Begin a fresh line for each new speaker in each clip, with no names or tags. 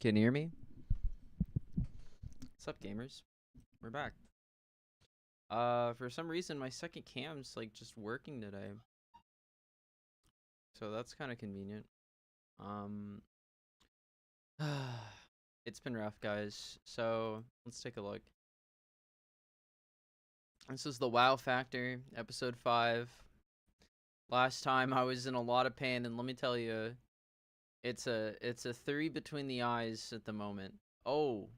Can you hear me? What's up, gamers? We're back. For some reason, my second cam's like just working today, so that's kind of convenient. Um, it's been rough, guys. So let's take a look. This is the WoW Factor, episode 5. Last time I was in a lot of pain, and let me tell you, it's a 3 between the eyes at the moment. Oh,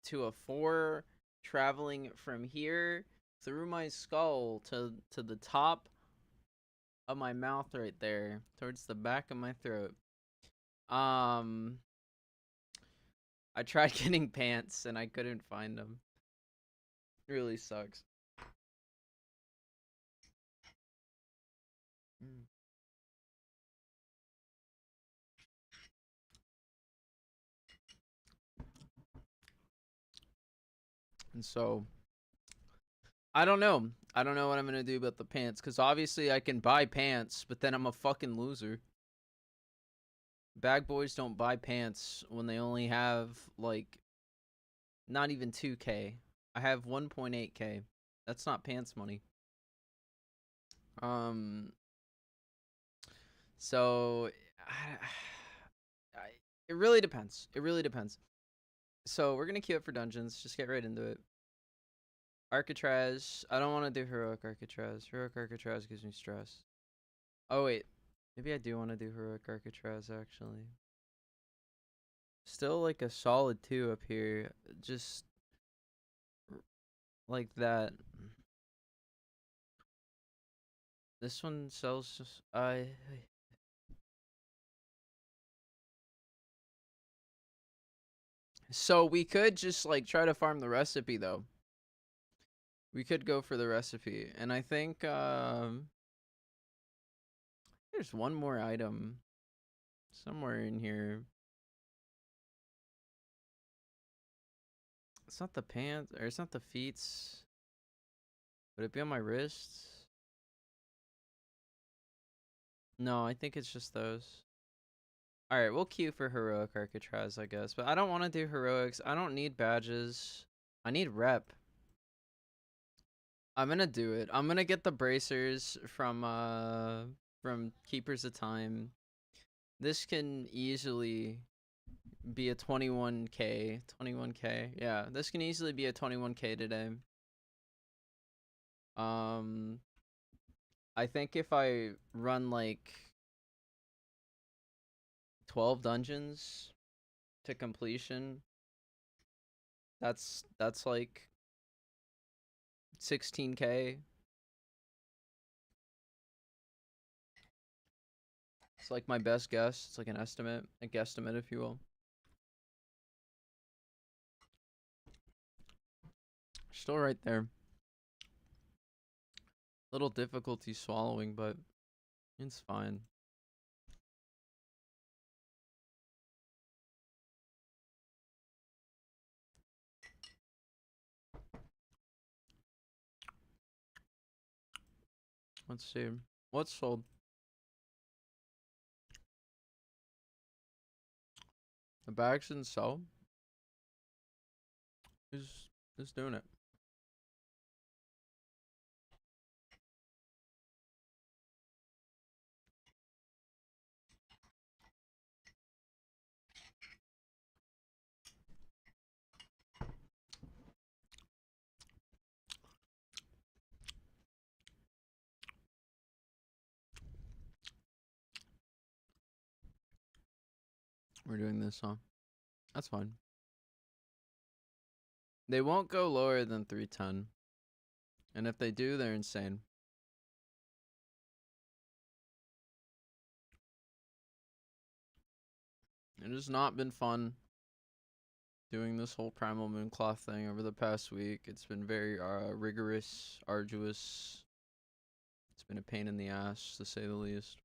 to a 4, traveling from here through my skull to the top of my mouth right there, towards the back of my throat. I tried getting pants and I couldn't find them. It really sucks. And so I don't know. I don't know what I'm gonna do about the pants, because obviously I can buy pants, but then I'm a fucking loser. Bag boys don't buy pants when they only have like not even 2K. I have 1.8K. That's not pants money. So it really depends. It really depends. So we're gonna queue up for dungeons. Just get right into it. Arcatraz. I don't want to do heroic Arcatraz. Heroic Arcatraz gives me stress. Oh wait, maybe I do want to do heroic Arcatraz actually. Still like a solid 2 up here. Just like that. This one sells just So we could just like try to farm the recipe though. We could go for the recipe, and I think there's one more item somewhere in here. It's not the pants, or it's not the feets. Would it be on my wrists? No, I think it's just those. Alright, we'll queue for heroic Arcatraz, I guess. But I don't want to do heroics. I don't need badges. I need rep. I'm gonna do it. I'm gonna get the bracers from Keepers of Time. This can easily be a 21k. 21k. Yeah, this can easily be a 21k today. I think if I run like 12 dungeons to completion, that's like 16k. It's like my best guess. It's like an estimate, a guesstimate, if you will. Still right there. Little difficulty swallowing, but it's fine. Let's see. What's sold? The bags didn't sell? Who's doing it? We're doing this, huh? That's fine. They won't go lower than 310. And if they do, they're insane. It has not been fun doing this whole Primal Mooncloth thing over the past week. It's been very rigorous, arduous. It's been a pain in the ass, to say the least.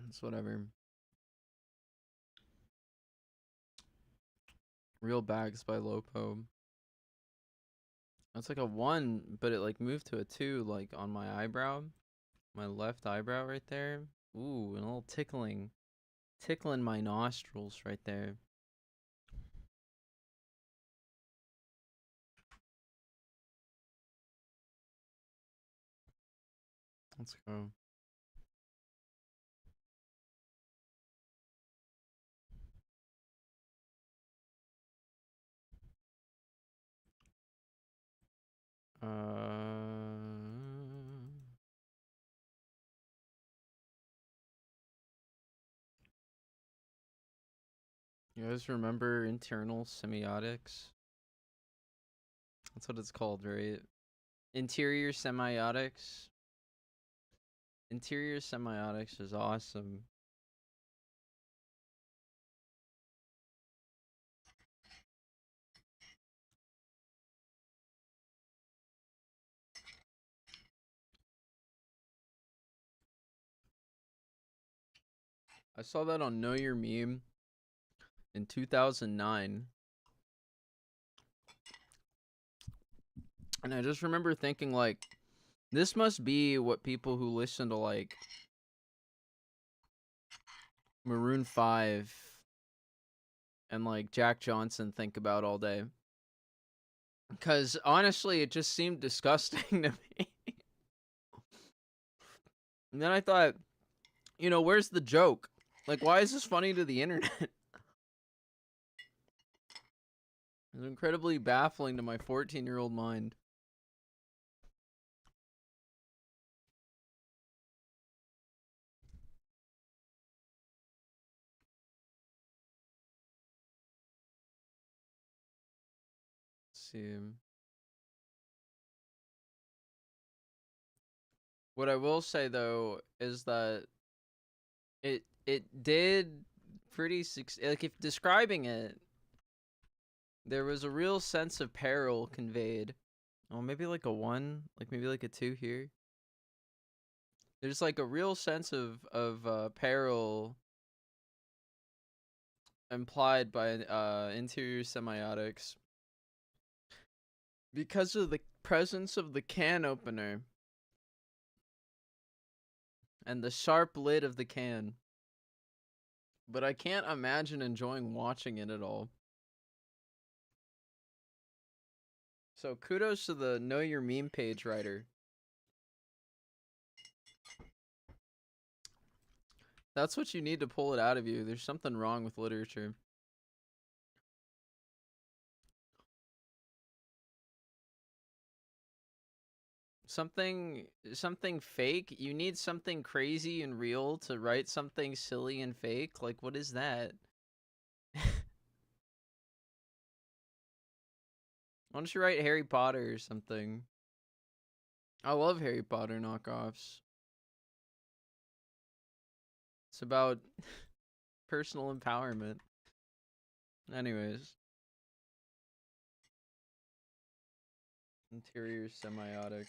It's whatever. Real Bags by Lopo. It's like a 1, but it like moved to a 2 like on my eyebrow. My left eyebrow right there. Ooh, and a little tickling. Tickling my nostrils right there. Let's go. You guys remember internal semiotics? That's what it's called, right? Interior semiotics. Interior semiotics is awesome. I saw that on Know Your Meme in 2009. And I just remember thinking, like, this must be what people who listen to, like, Maroon 5 and, like, Jack Johnson think about all day. Because, honestly, it just seemed disgusting to me. And then I thought, you know, where's the joke? Like, why is this funny to the internet? It's incredibly baffling to my 14-year-old mind. Let's see. What I will say, though, is that it did pretty like, if describing it, there was a real sense of peril conveyed. Oh, maybe like a 1, like maybe like a 2 here. There's like a real sense of peril implied by interior semiotics because of the presence of the can opener and the sharp lid of the can. But I can't imagine enjoying watching it at all. So kudos to the Know Your Meme page writer. That's what you need to pull it out of you. There's something wrong with literature. Something fake. You need something crazy and real to write something silly and fake. Like, what is that? Why don't you write Harry Potter or something? I love Harry Potter knockoffs. It's about personal empowerment. Anyways. Interior semiotics.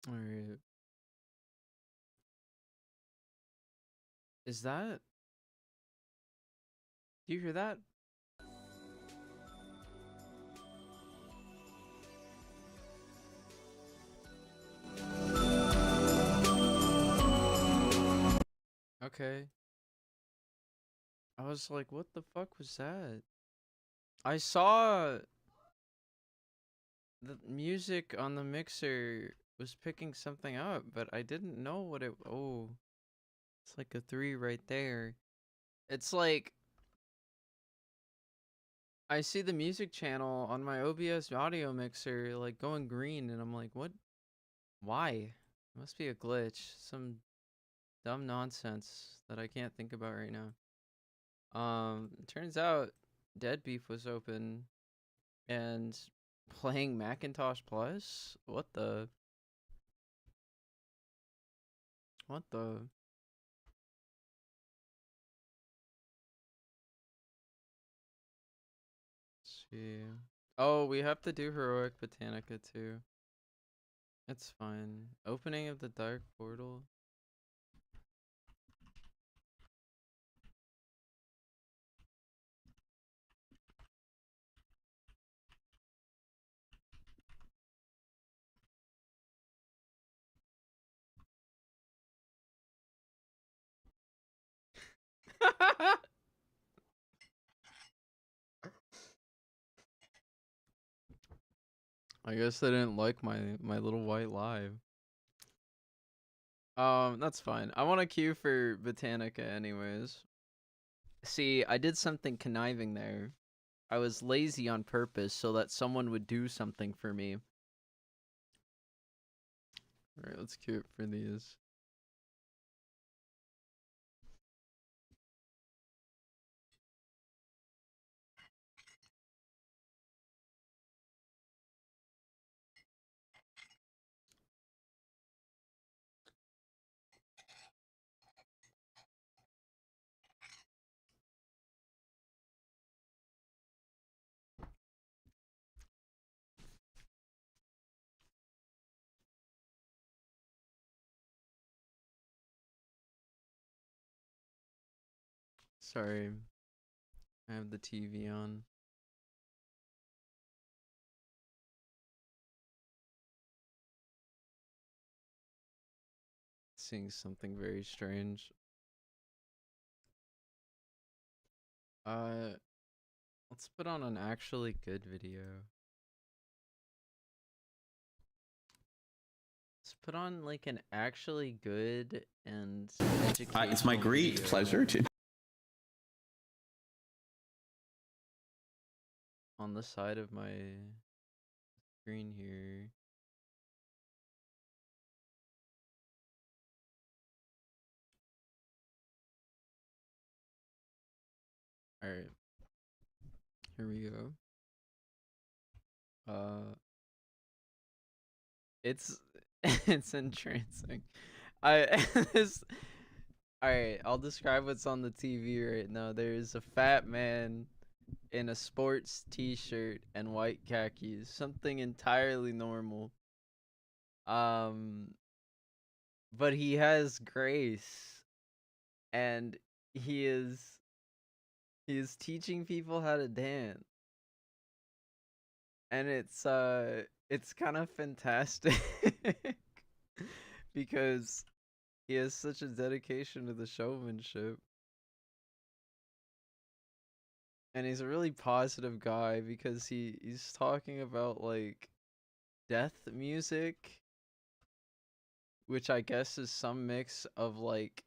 Alright. Is that? Do you hear that? Okay. I was like, what the fuck was that? I saw the music on the mixer was picking something up, but I didn't know what it. Oh, it's like a 3 right there. It's like I see the music channel on my OBS audio mixer like going green, and I'm like, what? Why? It must be a glitch. Some dumb nonsense that I can't think about right now. Turns out Dead Beef was open And playing Macintosh Plus? What the? What the? Let's see. Oh, we have to do Heroic Botanica too. It's fine. Opening of the Dark Portal. I guess they didn't like my little white lie. That's fine. I want to queue for Botanica anyways. See, I did something conniving there. I was lazy on purpose so that someone would do something for me. Alright, let's queue it for these. Sorry. I have the TV on. Seeing something very strange. Let's put on an actually good video. Let's put on like an actually good and educational
It's my great
video
pleasure to.
on the side of my screen here. Alright. Here we go. It's it's entrancing. This Alright, I'll describe what's on the TV right now. There's a fat man in a sports t-shirt and white khakis. Something entirely normal. But he has grace. And he is teaching people how to dance. And it's kind of fantastic because he has such a dedication to the showmanship. And he's a really positive guy because he's talking about like death music, which I guess is some mix of like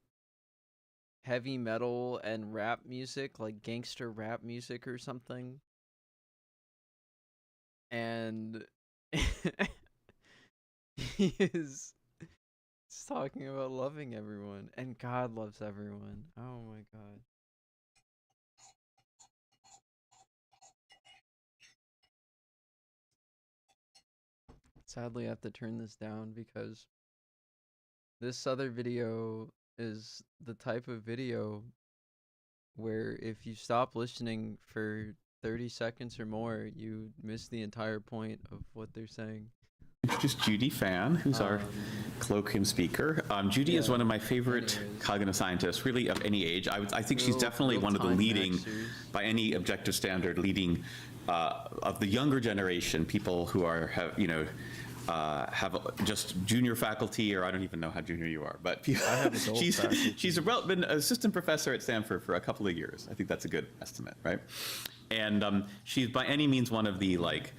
heavy metal and rap music, like gangster rap music or something. And he is talking about loving everyone, and God loves everyone. Oh my God. Sadly, I have to turn this down because this other video is the type of video where if you stop listening for 30 seconds or more, you miss the entire point of what they're saying.
Introduce Judy Fan, who's our colloquium speaker. Judy is one of my favorite cognitive scientists, really of any age. I think she's definitely one of the leading, by any objective standard, leading of the younger generation, people who are have just junior faculty, or I don't even know how junior you are, but she's been an assistant professor at Stanford for a couple of years. I think that's a good estimate, right? And she's by any means one of the like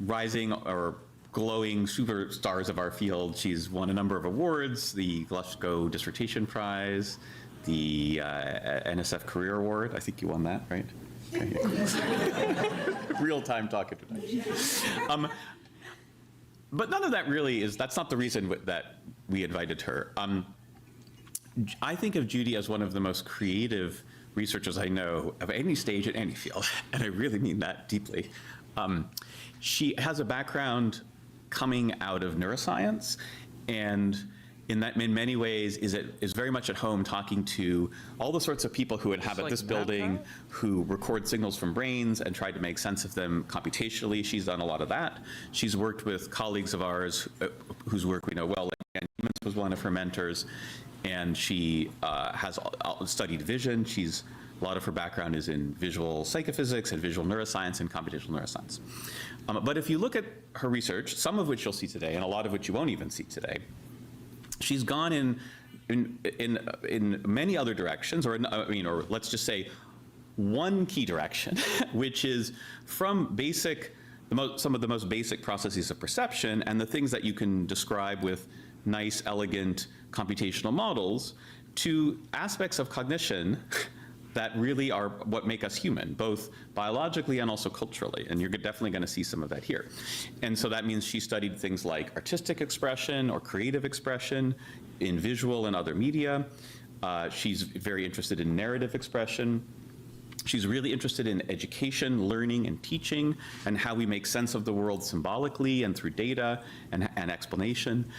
rising or glowing superstars of our field. She's won a number of awards, the Glushko Dissertation Prize, the NSF Career Award. I think you won that, right? Okay. Real-time talking tonight. But none of that really is, that's not the reason that we invited her. I think of Judy as one of the most creative researchers I know of any stage in any field, and I really mean that deeply. She has a background coming out of neuroscience, and in many ways is very much at home talking to all the sorts of people who inhabit this building, who record signals from brains and try to make sense of them computationally. She's done a lot of that. She's worked with colleagues of ours whose work we know well. Ann Humans was one of her mentors, and she has studied vision. A lot of her background is in visual psychophysics and visual neuroscience and computational neuroscience. But if you look at her research, some of which you'll see today, and a lot of which you won't even see today, she's gone in many other directions, or let's just say one key direction, which is from some of the most basic processes of perception and the things that you can describe with nice, elegant computational models, to aspects of cognition that really are what make us human, both biologically and also culturally. And you're definitely going to see some of that here. And so that means she studied things like artistic expression or creative expression in visual and other media. She's very interested in narrative expression. She's really interested in education, learning, and teaching, and how we make sense of the world symbolically and through data and explanation.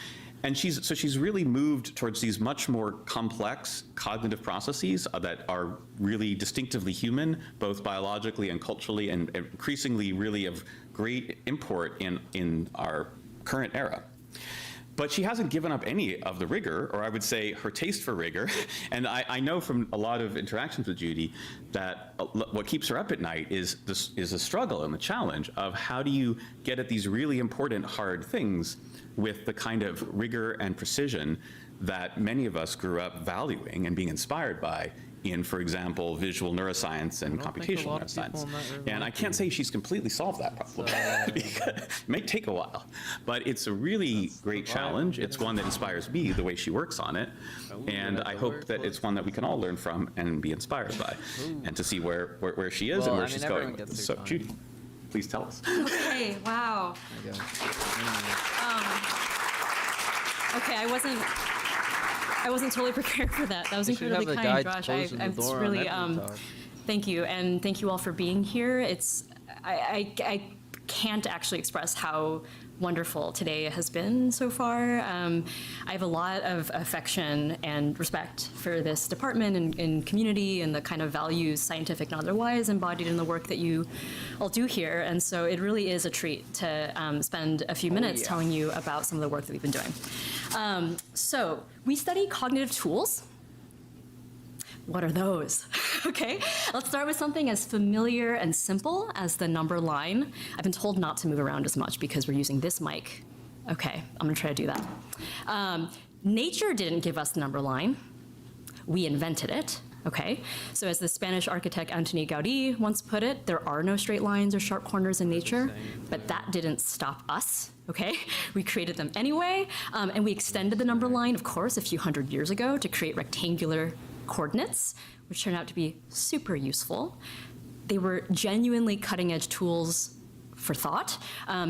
And she's really moved towards these much more complex cognitive processes that are really distinctively human, both biologically and culturally, and increasingly really of great import in our current era. But she hasn't given up any of the rigor, or I would say her taste for rigor. And I know from a lot of interactions with Judy that what keeps her up at night is a struggle and the challenge of how do you get at these really important, hard things with the kind of rigor and precision that many of us grew up valuing and being inspired by in, for example, visual neuroscience and computational neuroscience. And I can't say she's completely solved that problem. Because it may take a while, but it's a really great challenge. It's one that inspires me, the way she works on it. And I hope that it's one that we can all learn from and be inspired by, and to see where she is and where she's going with this. So, Judy, please tell us.
Okay, wow. Okay, I wasn't totally prepared for that. That was incredibly kind, Josh. I'm just really, thank you, and thank you all for being here. I can't actually express how wonderful today has been so far. I have a lot of affection and respect for this department and community and the kind of values, scientific and otherwise, embodied in the work that you all do here. And so it really is a treat to spend a few minutes telling you about some of the work that we've been doing. So we study cognitive tools. What are those? Okay, let's start with something as familiar and simple as the number line. I've been told not to move around as much because we're using this mic. Okay, I'm gonna try to do that. Nature didn't give us the number line. We invented it, okay? So as the Spanish architect Antoni Gaudí once put it, there are no straight lines or sharp corners in nature, but that didn't stop us, okay? We created them anyway, and we extended the number line, of course, a few hundred years ago to create rectangular coordinates, which turned out to be super useful. They were genuinely cutting-edge tools for thought,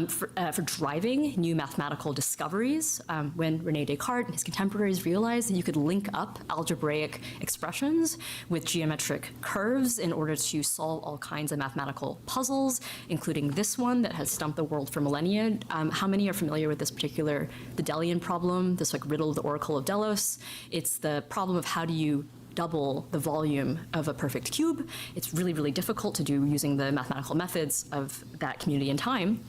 for driving new mathematical discoveries, when René Descartes and his contemporaries realized that you could link up algebraic expressions with geometric curves in order to solve all kinds of mathematical puzzles, including this one that has stumped the world for millennia. How many are familiar with this particular, the Delian problem, this like riddle of the Oracle of Delos? It's the problem of how do you double the volume of a perfect cube. It's really, really difficult to do using the mathematical methods of that community and time.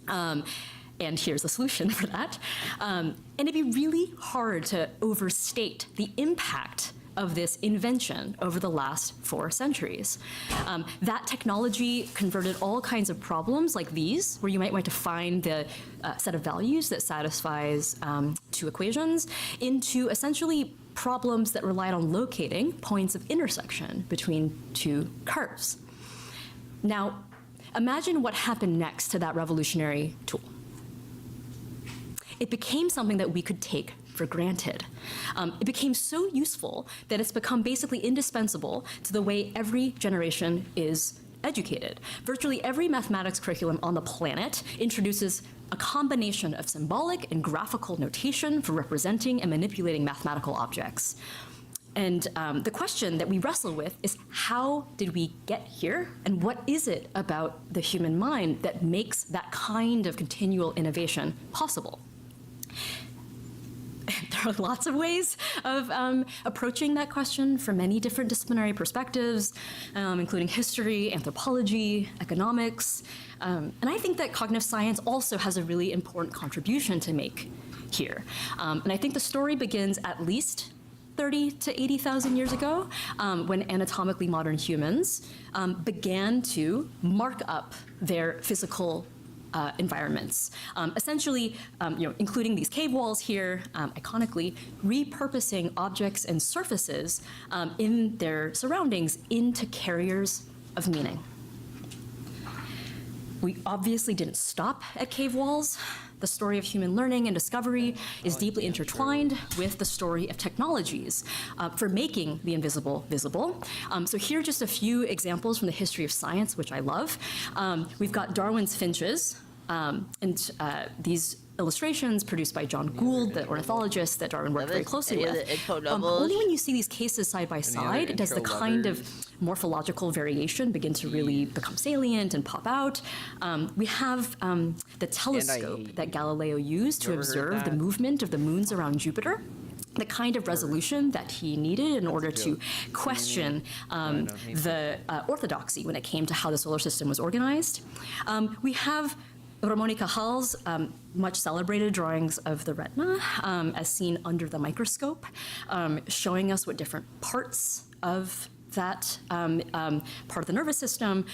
And here's the solution for that. And it'd be really hard to overstate the impact of this invention over the last 4 centuries. That technology converted all kinds of problems like these, where you might want to find the set of values that satisfies 2 equations, into essentially problems that relied on locating points of intersection between 2 curves. Now, imagine what happened next to that revolutionary tool. It became something that we could take for granted. It became so useful that it's become basically indispensable to the way every generation is educated. Virtually every mathematics curriculum on the planet introduces a combination of symbolic and graphical notation for representing and manipulating mathematical objects. the question that we wrestle with is, how did we get here? And what is it about the human mind that makes that kind of continual innovation possible? There are lots of ways of approaching that question from many different disciplinary perspectives, including history, anthropology, economics. And I think that cognitive science also has a really important contribution to make here. And I think the story begins at least 30 to 80,000 years ago, when anatomically modern humans began to mark up their physical environments, essentially, including these cave walls here, iconically, repurposing objects and surfaces in their surroundings into carriers of meaning. We obviously didn't stop at cave walls. The story of human learning and discovery is deeply intertwined with the story of technologies for making the invisible visible. So here are just a few examples from the history of science, which I love. We've got Darwin's finches, and these illustrations produced by John Gould, the ornithologist that Darwin worked very closely with. Only when you see these cases side by side does the kind of morphological variation begin to really become salient and pop out. We have the telescope that Galileo used to observe the movement of the moons around Jupiter, the kind of resolution that he needed in order to question the orthodoxy when it came to how the solar system was organized. We have Ramón y Cajal's much celebrated drawings of the retina as seen under the microscope, showing us what different parts of that part of the nervous system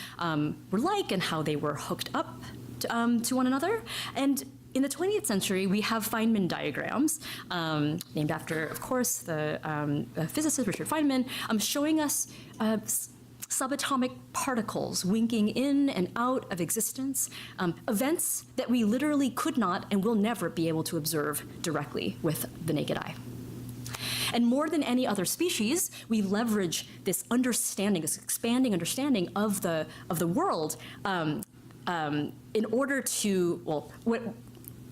were like and how they were hooked up to one another. And in the 20th century, we have Feynman diagrams, named after, of course, the physicist Richard Feynman, showing us subatomic particles winking in and out of existence, events that we literally could not and will never be able to observe directly with the naked eye. And more than any other species, we leverage this understanding, this expanding understanding of the world in order to, well,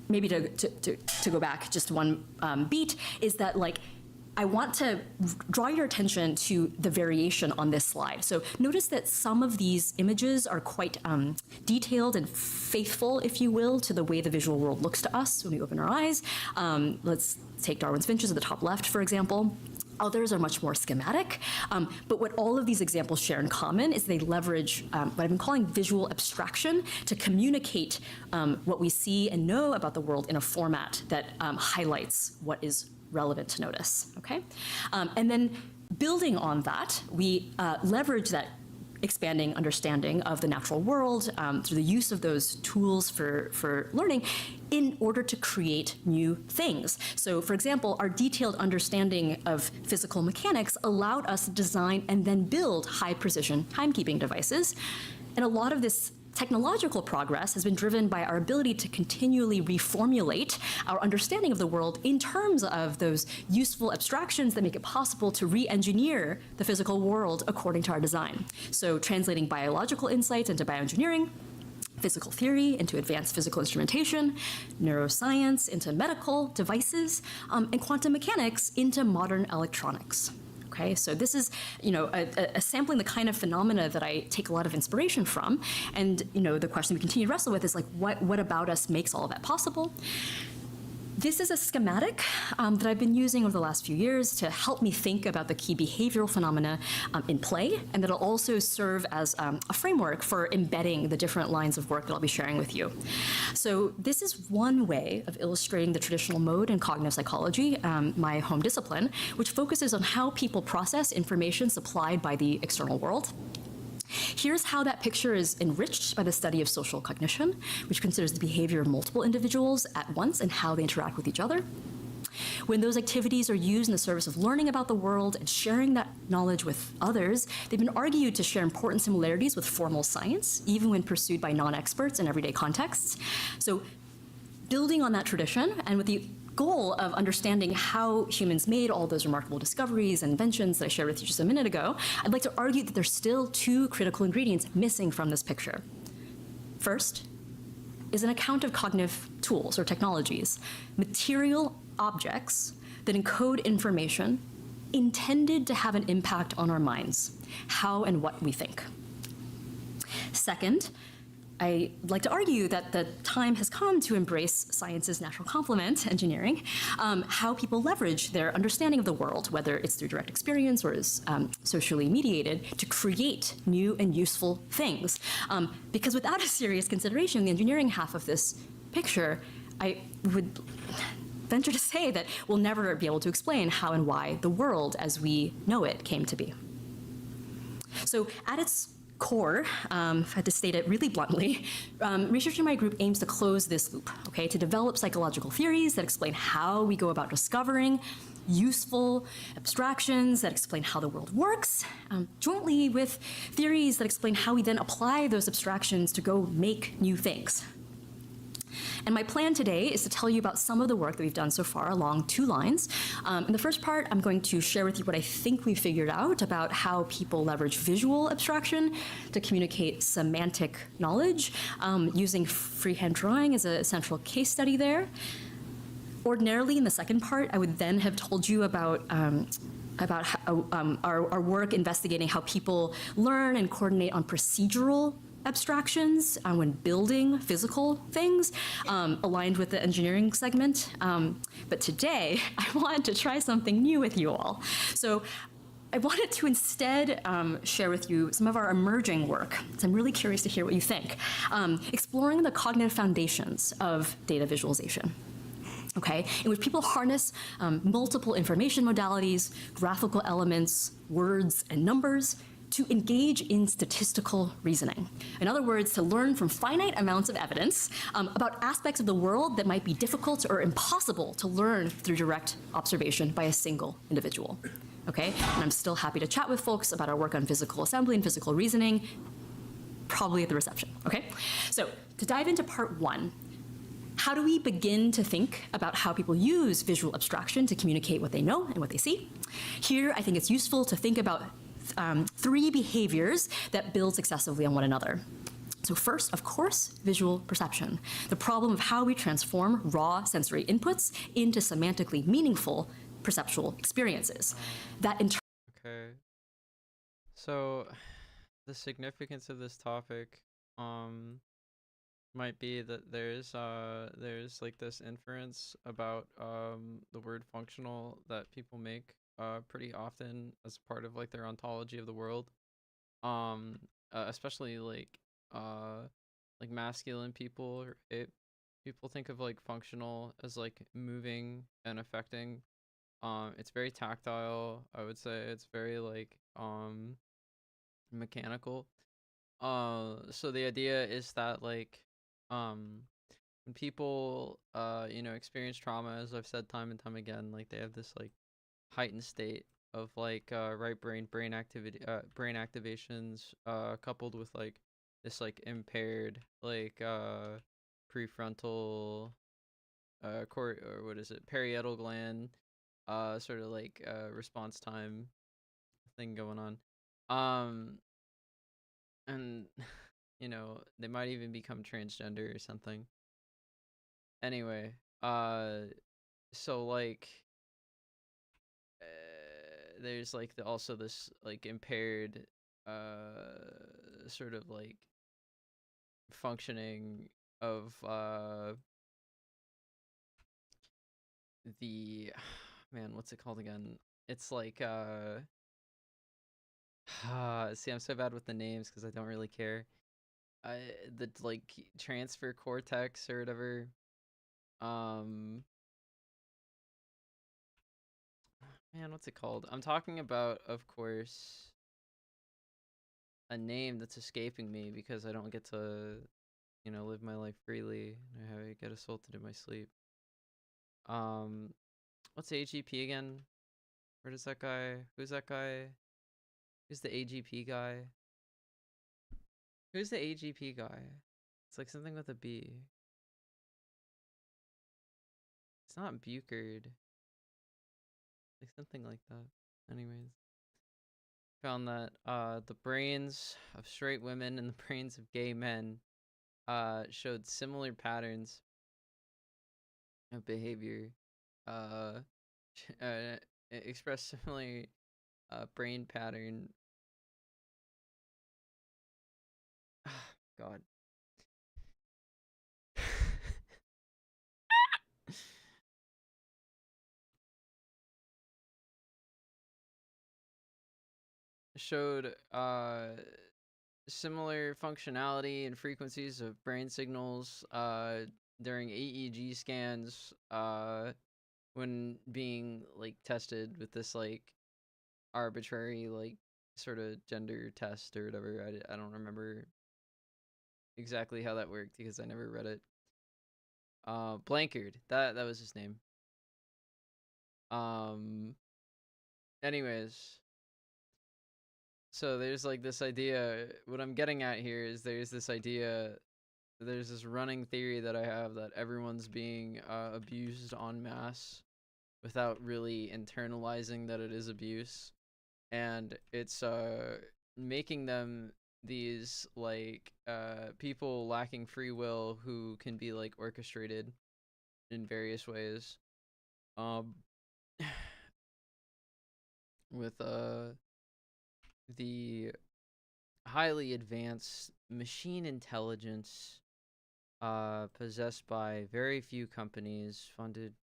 maybe to go back just one beat, is that, like, I want to draw your attention to the variation on this slide. So notice that some of these images are quite detailed and faithful, if you will, to the way the visual world looks to us when we open our eyes. Let's take Darwin's finches at the top left, for example. Others are much more schematic, but what all of these examples share in common is they leverage what I've been calling visual abstraction to communicate what we see and know about the world in a format that highlights what is relevant to notice, okay? And then building on that, we leverage that expanding understanding of the natural world through the use of those tools for learning in order to create new things. So, for example, our detailed understanding of physical mechanics allowed us to design and then build high-precision timekeeping devices. And a lot of this technological progress has been driven by our ability to continually reformulate our understanding of the world in terms of those useful abstractions that make it possible to re-engineer the physical world according to our design. So translating biological insights into bioengineering, physical theory into advanced physical instrumentation, neuroscience into medical devices, and quantum mechanics into modern electronics. Okay, so this is, a sampling the kind of phenomena that I take a lot of inspiration from, and the question we continue to wrestle with is, like, what about us makes all of that possible? This is a schematic that I've been using over the last few years to help me think about the key behavioral phenomena in play, and that'll also serve as a framework for embedding the different lines of work that I'll be sharing with you. So this is one way of illustrating the traditional mode in cognitive psychology, my home discipline, which focuses on how people process information supplied by the external world. Here's how that picture is enriched by the study of social cognition, which considers the behavior of multiple individuals at once and how they interact with each other. When those activities are used in the service of learning about the world and sharing that knowledge with others, they've been argued to share important similarities with formal science, even when pursued by non-experts in everyday contexts. So building on that tradition, and with the goal of understanding how humans made all those remarkable discoveries and inventions that I shared with you just a minute ago, I'd like to argue that there's still two critical ingredients missing from this picture. First is an account of cognitive tools or technologies, material objects that encode information intended to have an impact on our minds, how and what we think. Second, I like to argue that the time has come to embrace science's natural complement, engineering, how people leverage their understanding of the world, whether it's through direct experience or is socially mediated, to create new and useful things. Because without a serious consideration, the engineering half of this picture, I would venture to say that we'll never be able to explain how and why the world as we know it came to be. So at its core, if I had to state it really bluntly, research in my group aims to close this loop, okay, to develop psychological theories that explain how we go about discovering useful abstractions that explain how the world works, jointly with theories that explain how we then apply those abstractions to go make new things. And my plan today is to tell you about some of the work that we've done so far along two lines. In the first part, I'm going to share with you what I think we've figured out about how people leverage visual abstraction to communicate semantic knowledge, using freehand drawing as a central case study there. Ordinarily, in the second part, I would then have told you about how, our work investigating how people learn and coordinate on procedural abstractions when building physical things, aligned with the engineering segment. But today, I wanted to try something new with you all. So I wanted to instead share with you some of our emerging work. So I'm really curious to hear what you think. Exploring the cognitive foundations of data visualization. Okay, in which people harness multiple information modalities, graphical elements, words, and numbers to engage in statistical reasoning. In other words, to learn from finite amounts of evidence about aspects of the world that might be difficult or impossible to learn through direct observation by a single individual. Okay, and I'm still happy to chat with folks about our work on physical assembly and physical reasoning, probably at the reception, okay? So to dive into part one, how do we begin to think about how people use visual abstraction to communicate what they know and what they see? Here, I think it's useful to think about three behaviors that build successively on one another. So first, of course, visual perception, the problem of how we transform raw sensory inputs into semantically meaningful perceptual experiences. That in
Okay. So the significance of this topic might be that there's like this inference about the word functional that people make pretty often as part of like their ontology of the world, especially like masculine people. People think of like functional as like moving and affecting. It's very tactile, I would say. It's very like mechanical. So the idea is that like when people experience trauma, as I've said time and time again, like they have this like heightened state of like right brain activity, brain activations, coupled with like this like impaired like prefrontal or what is it, parietal gland sort of like response time thing going on. And they might even become transgender or something. Anyway, so like there's like also this like impaired sort of like functioning of the man, what's it called again? It's like see, I'm so bad with the names because I don't really care. The like transfer cortex or whatever. Man, what's it called? I'm talking about, of course, a name that's escaping me because I don't get to, live my life freely. I get assaulted in my sleep. What's AGP again? Where does that guy? Who's that guy? Who's the AGP guy? Who's the AGP guy? It's like something with a B. It's not Buchard. Like something like that. Anyways. Found that the brains of straight women and the brains of gay men showed similar patterns of behavior express similar brain pattern. God. Showed similar functionality and frequencies of brain signals during EEG scans when being like tested with this like arbitrary like sort of gender test or whatever. I don't remember exactly how that worked because I never read it. Blankard, that was his name. Anyways, so there's like this idea, what I'm getting at here is there's this running theory that I have that everyone's being abused en masse without really internalizing that it is abuse, and it's making them these like people lacking free will who can be like orchestrated in various ways with the highly advanced machine intelligence possessed by very few companies, funded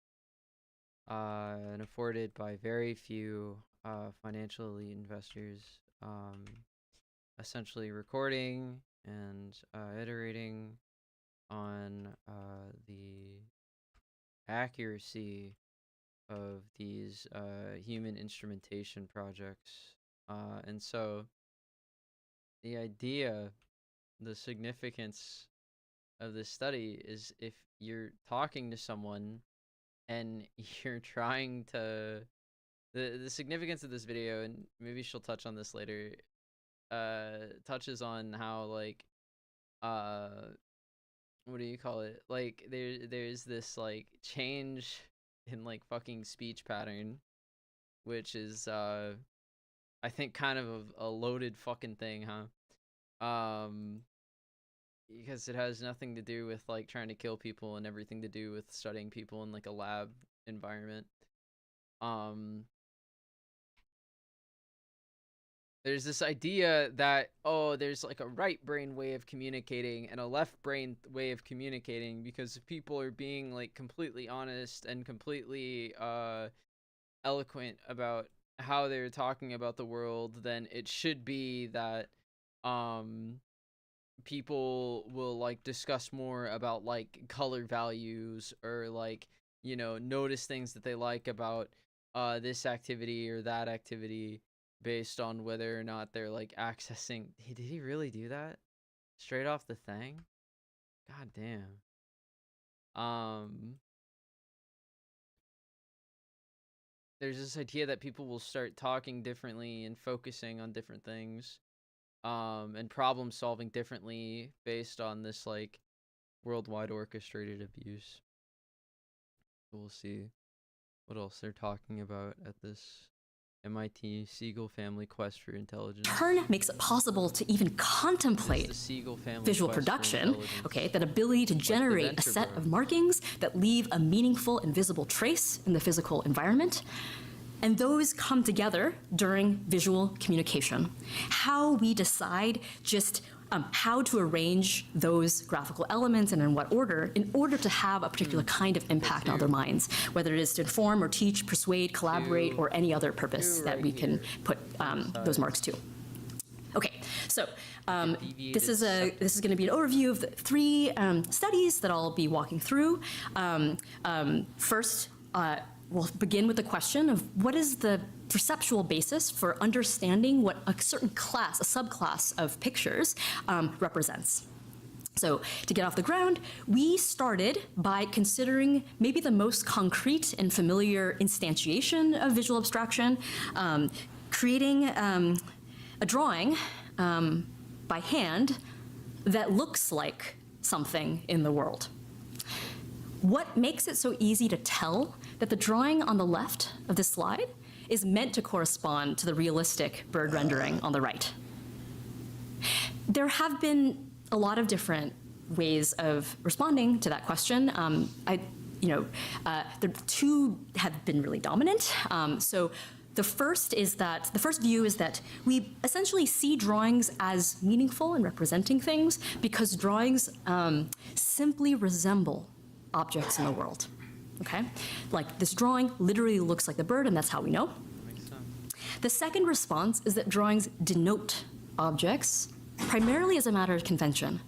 and afforded by very few financial elite investors, essentially recording and iterating on the accuracy of these human instrumentation projects. And so the idea, the significance of this study is if you're talking to someone and you're trying to, the significance of this video, and maybe she'll touch on this later, touches on how like what do you call it, like there's this like change in like fucking speech pattern, which is I think kind of a loaded fucking thing, huh? Because it has nothing to do with like trying to kill people and everything to do with studying people in like a lab environment. There's this idea that, oh, there's like a right brain way of communicating and a left brain way of communicating, because if people are being like completely honest and completely eloquent about how they're talking about the world, then it should be that people will like discuss more about like color values, or like, you know, notice things that they like about this activity or that activity based on whether or not they're like accessing. Hey, did he really do that straight off the thing? God damn. There's this idea that people will start talking differently and focusing on different things, and problem solving differently based on this like worldwide orchestrated abuse. We'll see what else they're talking about at this MIT Siegel family quest for intelligence.
Turn makes it possible to even contemplate visual production, okay, that ability to generate a set of markings that leave a meaningful and visible trace in the physical environment. And those come together during visual communication. How we decide just how to arrange those graphical elements and in what order in order to have a particular kind of impact on other minds, whether it is to inform or teach, persuade, collaborate, or any other purpose that we can put those marks to. Okay, so this is going to be an overview of the three studies that I'll be walking through. First, we'll begin with the question of what is the perceptual basis for understanding what a certain class, a subclass of pictures represents. So to get off the ground, we started by considering maybe the most concrete and familiar instantiation of visual abstraction, creating a drawing by hand that looks like something in the world. What makes it so easy to tell that the drawing on the left of this slide is meant to correspond to the realistic bird rendering on the right? There have been a lot of different ways of responding to that question. the two have been really dominant. So the first view is that we essentially see drawings as meaningful in representing things because drawings simply resemble objects in the world. Okay? Like this drawing literally looks like the bird, and that's how we know.
Makes sense.
The second response is that drawings denote objects primarily as a matter of convention.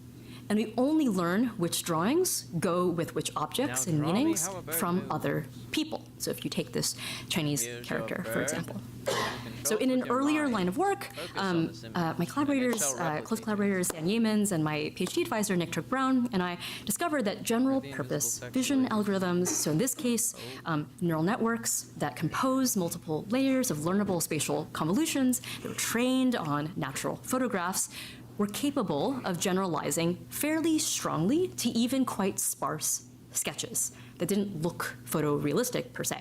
And we only learn which drawings go with which objects and meanings from other people. So if you take this Chinese character, for example. So in an earlier line of work, my collaborators, close collaborators, Dan Yeamans, and my PhD advisor, Nick Turk-Brown, and I discovered that general purpose vision algorithms, so in this case, neural networks that compose multiple layers of learnable spatial convolutions that were trained on natural photographs, were capable of generalizing fairly strongly to even quite sparse sketches that didn't look photorealistic per se,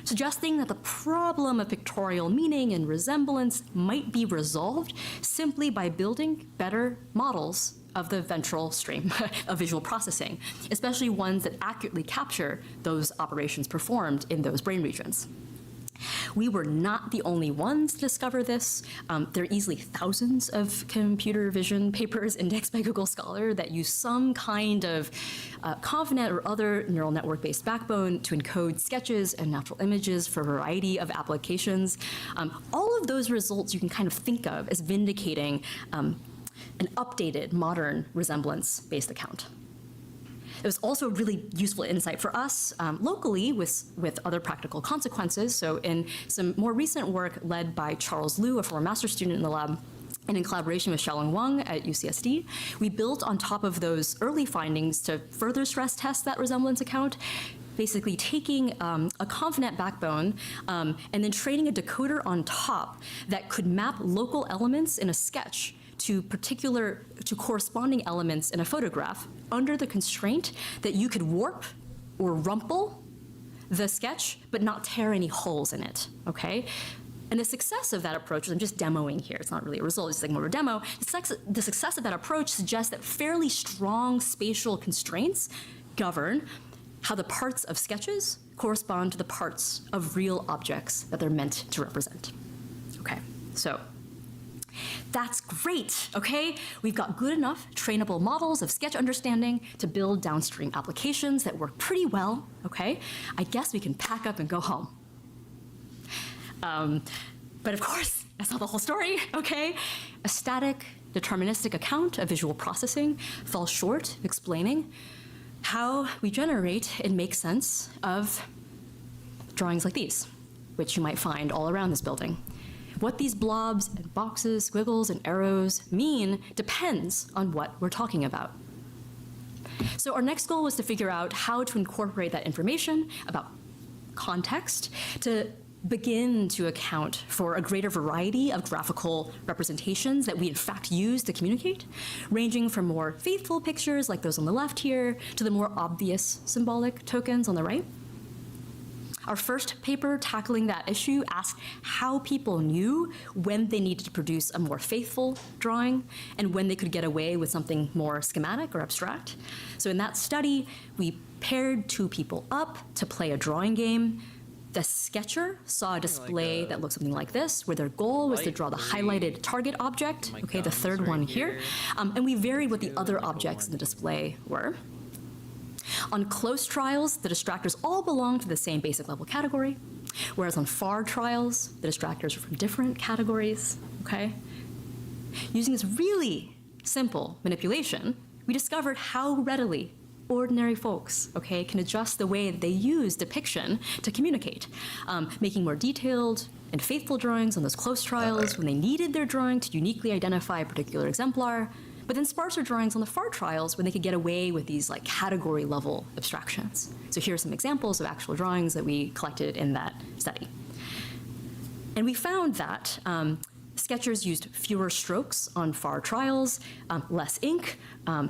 suggesting that the problem of pictorial meaning and resemblance might be resolved simply by building better models of the ventral stream of visual processing, especially ones that accurately capture those operations performed in those brain regions. We were not the only ones to discover this. There are easily thousands of computer vision papers indexed by Google Scholar that use some kind of ConvNet or other neural network-based backbone to encode sketches and natural images for a variety of applications. All of those results you can kind of think of as vindicating an updated, modern resemblance-based account. It was also a really useful insight for us locally with other practical consequences. So in some more recent work led by Charles Liu, a former master's student in the lab, and in collaboration with Xiaolong Wang at UCSD, we built on top of those early findings to further stress test that resemblance account, basically taking a ConvNet backbone and then training a decoder on top that could map local elements in a sketch to corresponding elements in a photograph under the constraint that you could warp or rumple the sketch but not tear any holes in it, okay? And the success of that approach, I'm just demoing here, it's not really a result, it's like more of a demo. The success of that approach suggests that fairly strong spatial constraints govern how the parts of sketches correspond to the parts of real objects that they're meant to represent. Okay, so that's great, okay? We've got good enough trainable models of sketch understanding to build downstream applications that work pretty well, okay? I guess we can pack up and go home. But of course, that's not the whole story, okay? A static, deterministic account of visual processing falls short of explaining how we generate and make sense of drawings like these, which you might find all around this building. What these blobs and boxes, squiggles, and arrows mean depends on what we're talking about. So our next goal was to figure out how to incorporate that information about context to begin to account for a greater variety of graphical representations that we in fact use to communicate, ranging from more faithful pictures like those on the left here to the more obvious symbolic tokens on the right. Our first paper tackling that issue asked how people knew when they needed to produce a more faithful drawing and when they could get away with something more schematic or abstract. So in that study, we paired two people up to play a drawing game. The sketcher saw a display that looked something like this, where their goal was to draw the highlighted target object, okay, the third one here, and we varied what the other objects in the display were. On close trials, the distractors all belong to the same basic level category, whereas on far trials, the distractors are from different categories, okay? Using this really simple manipulation, we discovered how readily ordinary folks, okay, can adjust the way that they use depiction to communicate, making more detailed and faithful drawings on those close trials when they needed their drawing to uniquely identify a particular exemplar, but then sparser drawings on the far trials when they could get away with these like category level abstractions. So here are some examples of actual drawings that we collected in that study. And we found that sketchers used fewer strokes on far trials, less ink,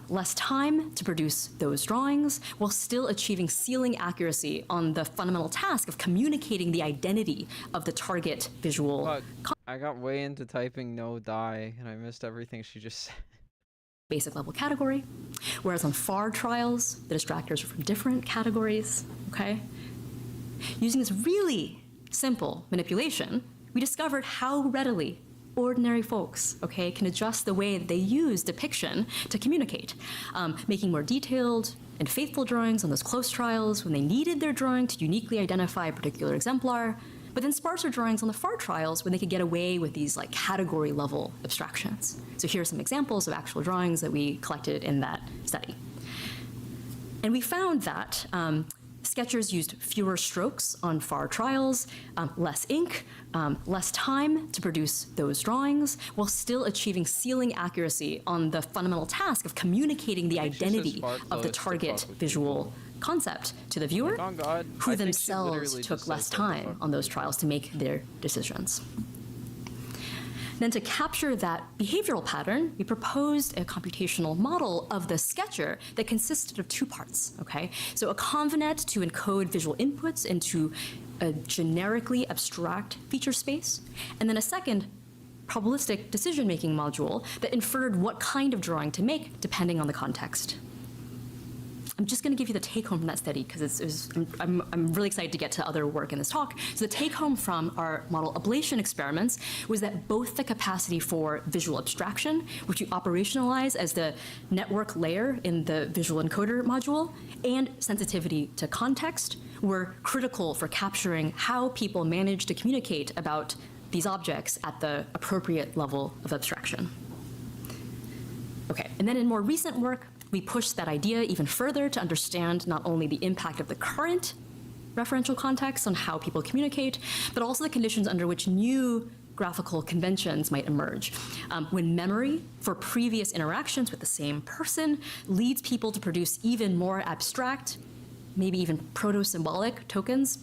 less time to produce those drawings, while still achieving ceiling accuracy on the fundamental task of communicating the identity of the target visual.
I got way into typing no die, and I missed everything she just said.
basic level category, whereas on FAR trials, the distractors are from different categories, okay? Using this really simple manipulation, we discovered how readily ordinary folks, okay, can adjust the way that they use depiction to communicate, making more detailed and faithful drawings on those close trials when they needed their drawing to uniquely identify a particular exemplar, but then sparser drawings on the FAR trials when they could get away with these like category level abstractions. So here are some examples of actual drawings that we collected in that study. And we found that sketchers used fewer strokes on FAR trials, less ink, less time to produce those drawings, while still achieving ceiling accuracy on the fundamental task of communicating the identity of the target visual concept to the viewer, who themselves took less time on those trials to make their decisions. Then to capture that behavioral pattern, we proposed a computational model of the sketcher that consisted of two parts, okay? So a convnet to encode visual inputs into a generically abstract feature space, and then a second probabilistic decision-making module that inferred what kind of drawing to make depending on the context. I'm just going to give you the take-home from that study because I'm really excited to get to other work in this talk. So the take-home from our model ablation experiments was that both the capacity for visual abstraction, which you operationalize as the network layer in the visual encoder module, and sensitivity to context were critical for capturing how people manage to communicate about these objects at the appropriate level of abstraction. Okay, and then in more recent work, we pushed that idea even further to understand not only the impact of the current referential context on how people communicate, but also the conditions under which new graphical conventions might emerge. When memory for previous interactions with the same person leads people to produce even more abstract, maybe even proto-symbolic tokens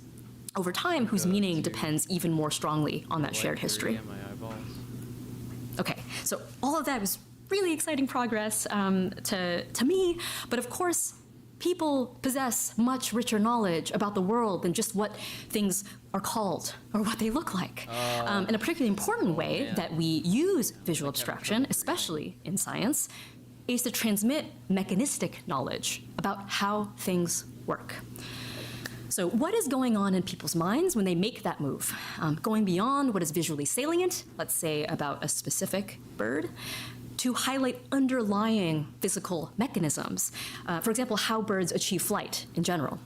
over time whose meaning depends even more strongly on that shared history. Okay, so all of that was really exciting progress to me, but of course, people possess much richer knowledge about the world than just what things are called or what they look like. And a particularly important way that we use visual abstraction, especially in science, is to transmit mechanistic knowledge about how things work. So what is going on in people's minds when they make that move? Going beyond what is visually salient, let's say about a specific bird, to highlight underlying physical mechanisms. For example, how birds achieve flight in general.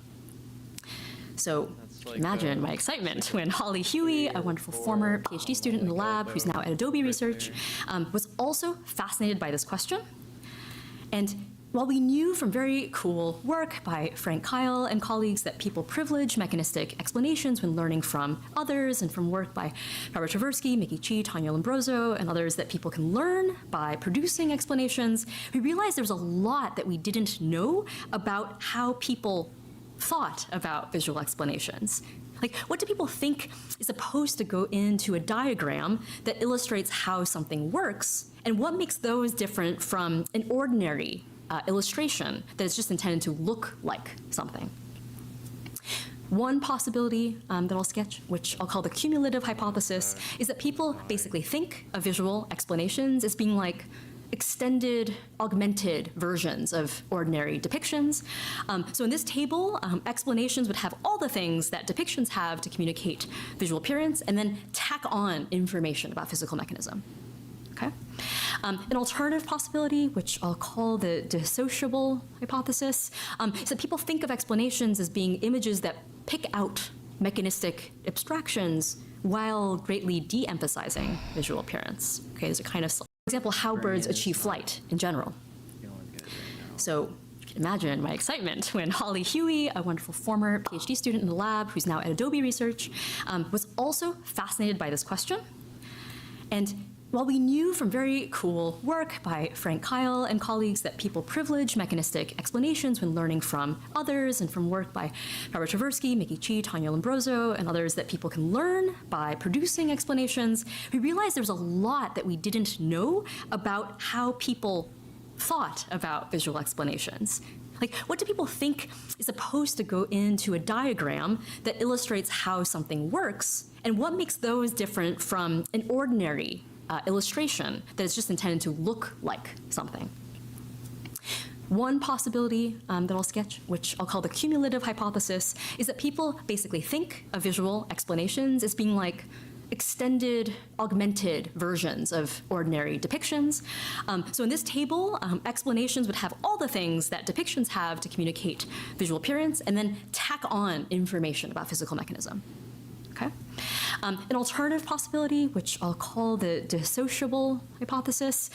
So like imagine my excitement when Holly Huey, a wonderful former PhD student in the lab who's now at Adobe Research, was also fascinated by this question. And while we knew from very cool work by Frank Kyle and colleagues that people privilege mechanistic explanations when learning from others, and from work by Barbara Tversky, Mickey Chi, Tanya Lombroso, and others that people can learn by producing explanations, we realized there was a lot that we didn't know about how people thought about visual explanations. Like, what do people think is supposed to go into a diagram that illustrates how something works, and what makes those different from an ordinary illustration that is just intended to look like something? One possibility that I'll sketch, which I'll call the cumulative hypothesis, is that people basically think of visual explanations as being like extended, augmented versions of ordinary depictions. So in this table, explanations would have all the things that depictions have to communicate visual appearance, and then tack on information about physical mechanism. Okay? An alternative possibility, which I'll call the dissociable hypothesis, is that people think of explanations as being images that pick out mechanistic abstractions while greatly de-emphasizing visual appearance. Okay, there's a kind of, for example, how birds achieve flight in general. So you can imagine my excitement when Holly Huey, a wonderful former PhD student in the lab who's now at Adobe Research, was also fascinated by this question. And while we knew from very cool work by Frank Kyle and colleagues that people privilege mechanistic explanations when learning from others, and from work by Barbara Tversky, Mickey Chi, Tanya Lombroso, and others that people can learn by producing explanations, we realized there was a lot that we didn't know about how people thought about visual explanations. Like, what do people think is supposed to go into a diagram that illustrates how something works, and what makes those different from an ordinary illustration that is just intended to look like something? One possibility that I'll sketch, which I'll call the cumulative hypothesis, is that people basically think of visual explanations as being like extended, augmented versions of ordinary depictions. So in this table, explanations would have all the things that depictions have to communicate visual appearance, and then tack on information about physical mechanism. Okay? An alternative possibility, which I'll call the dissociable hypothesis,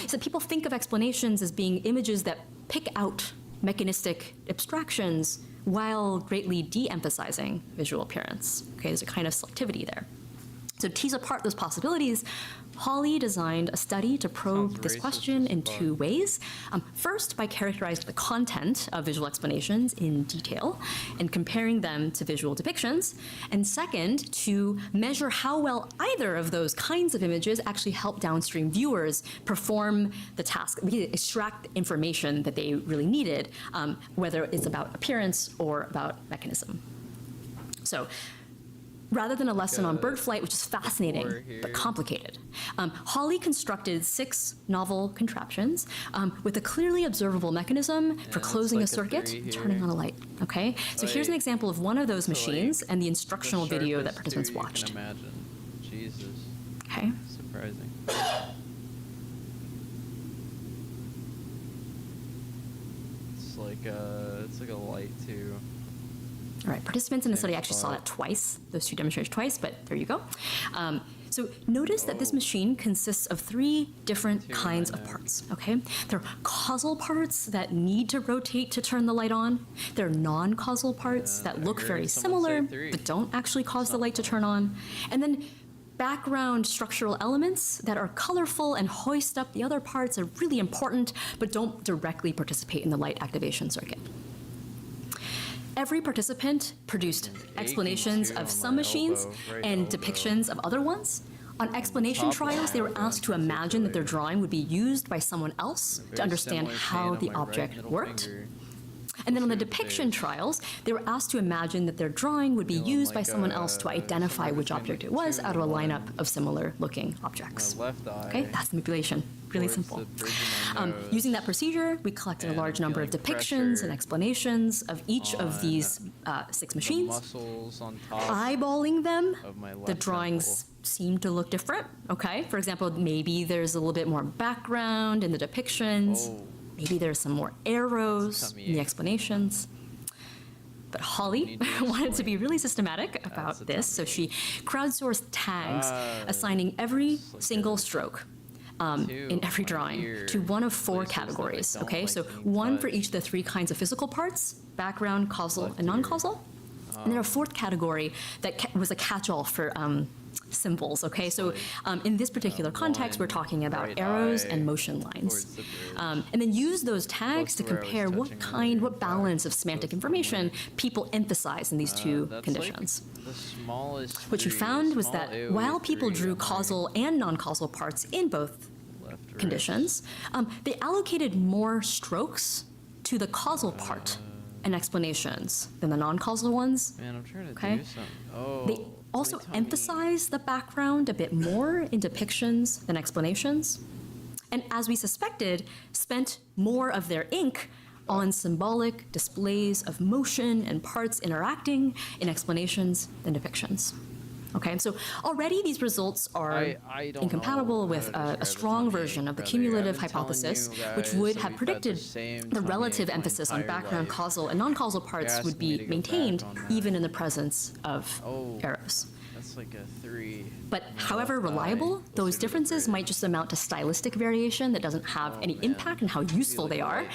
is that people think of explanations as being images that pick out mechanistic abstractions while greatly de-emphasizing visual appearance. Okay, there's a kind of selectivity there. So to tease apart those possibilities, Holly designed a study to probe this question in two ways. First, by characterizing the content of visual explanations in detail and comparing them to visual depictions. And second, to measure how well either of those kinds of images actually help downstream viewers perform the task, extract the information that they really needed, whether it's about appearance or about mechanism. So, rather than a lesson on bird flight, which is fascinating but complicated, Holly constructed 6 novel contraptions with a clearly observable mechanism for closing a circuit and turning on a light. Okay, so here's an example of one of those machines and the instructional video that participants watched.
You can imagine. Jesus.
Okay.
Surprising. It's like a light too.
All right, participants in the study actually saw that twice, those 2 demonstrations twice, but there you go. So notice that this machine consists of 3 different kinds of parts, okay? There are causal parts that need to rotate to turn the light on. There are non-causal parts that look very similar, but don't actually cause the light to turn on. And then background structural elements that are colorful and hoist up the other parts are really important, but don't directly participate in the light activation circuit. Every participant produced explanations of some machines and depictions of other ones. On explanation trials, they were asked to imagine that their drawing would be used by someone else to understand how the object worked. And then on the depiction trials, they were asked to imagine that their drawing would be used by someone else to identify which object it was out of a lineup of similar-looking objects. Okay, that's the manipulation. Really simple. Using that procedure, we collected a large number of depictions and explanations of each of these 6 machines. Eyeballing them, the drawings seem to look different. Okay, for example, maybe there's a little bit more background in the depictions. Maybe there's some more arrows in the explanations. But Holly wanted to be really systematic about this, so she crowdsourced tags assigning every single stroke in every drawing to one of 4 categories, okay? So one for each of the 3 kinds of physical parts, background, causal, and non-causal. And then a 4th category that was a catch-all for symbols, okay? So in this particular context, we're talking about arrows and motion lines. And then use those tags to compare what balance of semantic information people emphasize in these 2 conditions. What you found was that while people drew causal and non-causal parts in both conditions, they allocated more strokes to the causal part and explanations than the non-causal ones.
Man, I'm trying to do something.
They also emphasize the background a bit more in depictions than explanations. And as we suspected, spent more of their ink on symbolic displays of motion and parts interacting in explanations than depictions. Okay, so already these results are incompatible with a strong version of the cumulative hypothesis, which would have predicted the relative emphasis on background causal and non-causal parts would be maintained even in the presence of arrows.
That's like a 3.
But however reliable, those differences might just amount to stylistic variation that doesn't have any impact on how useful they are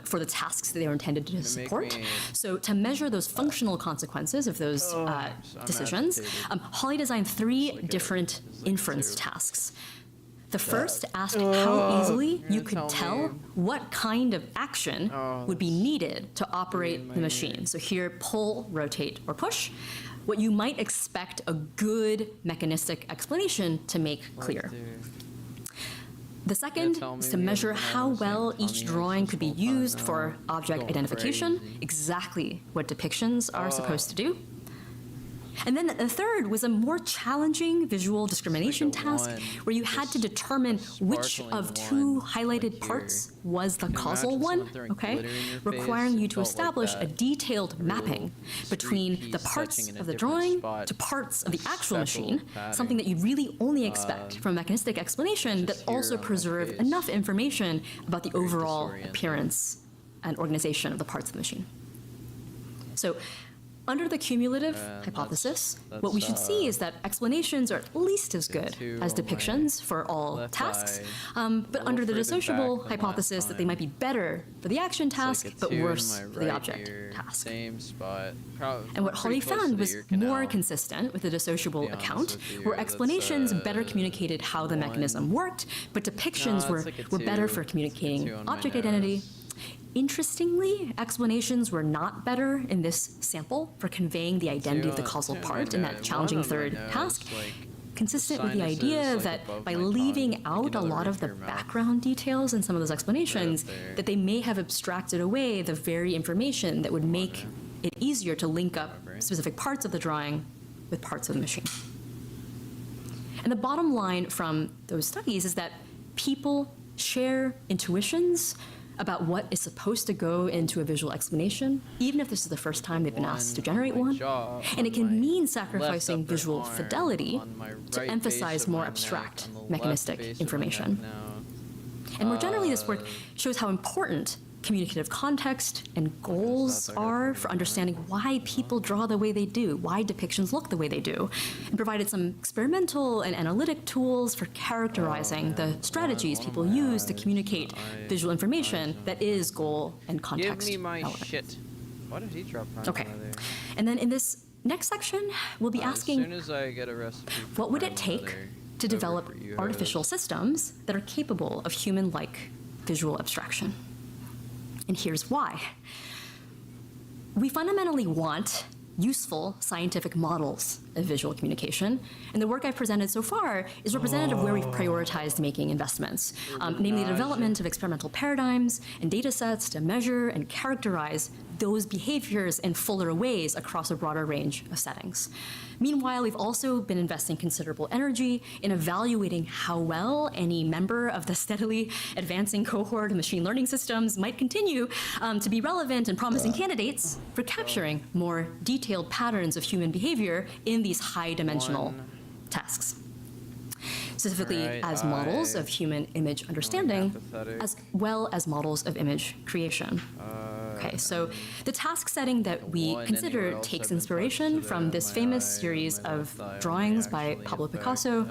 for the tasks that they were intended to support. So to measure those functional consequences of those decisions, Holly designed 3 different inference tasks. The first asked how easily you could tell what kind of action would be needed to operate the machine. So here, pull, rotate, or push. What you might expect a good mechanistic explanation to make clear. The second is to measure how well each drawing could be used for object identification, exactly what depictions are supposed to do. And then the third was a more challenging visual discrimination task where you had to determine which of two highlighted parts was the causal one, okay? Requiring you to establish a detailed mapping between the parts of the drawing to parts of the actual machine, something that you really only expect from a mechanistic explanation that also preserve enough information about the overall appearance and organization of the parts of the machine. So, under the cumulative hypothesis, what we should see is that explanations are at least as good as depictions for all tasks, but under the dissociable hypothesis that they might be better for the action task, but worse for the object task. And what Holly found was more consistent with the dissociable account, where explanations better communicated how the mechanism worked, but depictions were better for communicating object identity. Interestingly, explanations were not better in this sample for conveying the identity of the causal part in that challenging third task, consistent with the idea that by leaving out a lot of the background details in some of those explanations, that they may have abstracted away the very information that would make it easier to link up specific parts of the drawing with parts of the machine. And the bottom line from those studies is that people share intuitions about what is supposed to go into a visual explanation, even if this is the first time they've been asked to generate one. And it can mean sacrificing visual fidelity to emphasize more abstract mechanistic information. And more generally, this work shows how important communicative context and goals are for understanding why people draw the way they do, why depictions look the way they do, and provided some experimental and analytic tools for characterizing the strategies people use to communicate visual information that is goal and context
Give me my
relevant.
shit. Why did he drop Prime
Okay.
there?
And then in this next section, we'll be asking,
as soon as I get a recipe for
what would it
Prime
take
Leather,
to develop
over for you,
artificial systems that are capable of human-like visual abstraction? And here's why. We fundamentally want useful scientific models of visual communication, and the work I've presented so far is representative of where we've prioritized making investments, namely the development of experimental paradigms and data sets to measure and characterize those behaviors in fuller ways across a broader range of settings. Meanwhile, we've also been investing considerable energy in evaluating how well any member of the steadily advancing cohort of machine learning systems might continue to be relevant and promising candidates for capturing more detailed patterns of human behavior in these high-dimensional tasks. Specifically as models of human image understanding, as well as models of image creation. Okay, so the task setting that we consider takes inspiration from this famous series of drawings by Pablo Picasso.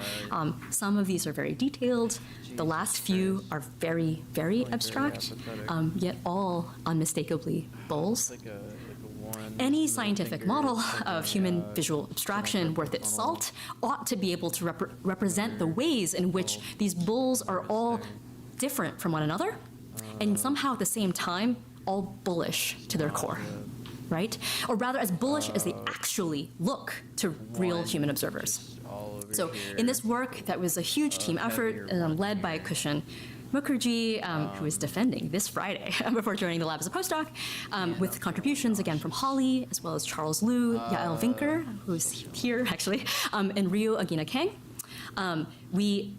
Some of these are very detailed. The last few are very, very abstract, yet all unmistakably bulls. Any scientific model of human visual abstraction worth its salt ought to be able to represent the ways in which these bulls are all different from one another, and somehow at the same time, all bullish to their core, right? Or rather, as bullish as they actually look to real human observers. So in this work, that was a huge team effort led by Kushan Mukherjee, who is defending this Friday before joining the lab as a postdoc, with contributions again from Holly, as well as Charles Liu, Yael Vinker, who's here actually, and Ryu Agina Kang. We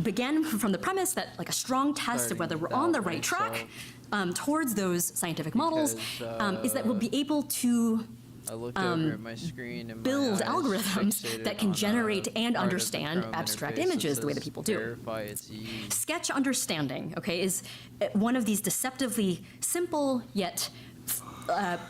began from the premise that like a strong test of whether we're on the right track towards those scientific models is that we'll be able to
I looked over at my screen and
build
my eyes
algorithms
fixated
that can
on
generate and
part of the
understand
Chrome
abstract
interface
images
that
the way that
says
people do.
verify its ease.
Sketch understanding, okay, is one of these deceptively simple yet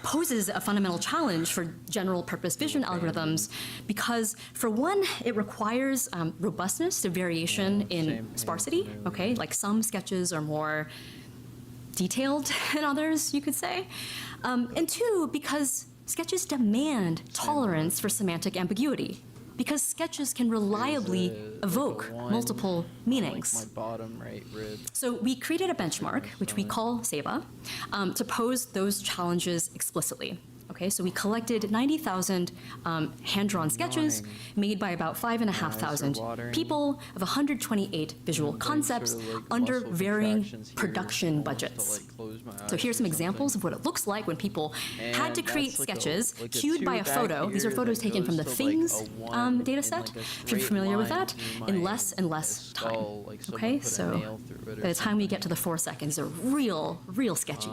poses a fundamental challenge for general purpose vision algorithms because, for one, it requires robustness to variation in sparsity, okay? Like some sketches are more detailed than others, you could say. And two, because sketches demand tolerance for semantic ambiguity, because sketches can reliably evoke multiple meanings.
Like my bottom right rib.
So we created a benchmark, which we call SEBA, to pose those challenges explicitly. Okay, so we collected 90,000 hand-drawn sketches made by about 5,500 people of 128 visual concepts under varying production budgets. So here's some examples of what it looks like when people had to create sketches cued by a photo. These are photos taken from the Things data set, if you're familiar with that, in less and less time. Okay, so by the time we get to the 4 seconds, they're real sketchy.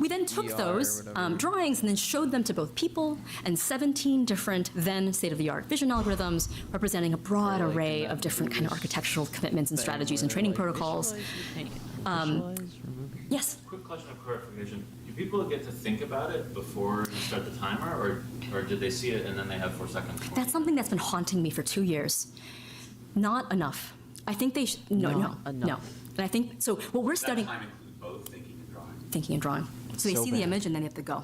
We then took those drawings and then showed them to both people and 17 different then state-of-the-art vision algorithms representing a broad array of different kind of architectural commitments and strategies and training protocols. Yes?
Quick question of clarification. Do people get to think about it before you start the timer, or did they see it and then they have 4 seconds?
That's something that's been haunting me for 2 years. Not enough. I think they no. And I think, so what we're studying.
That time includes both thinking and drawing.
Thinking and drawing. So they see the image and then they have to go.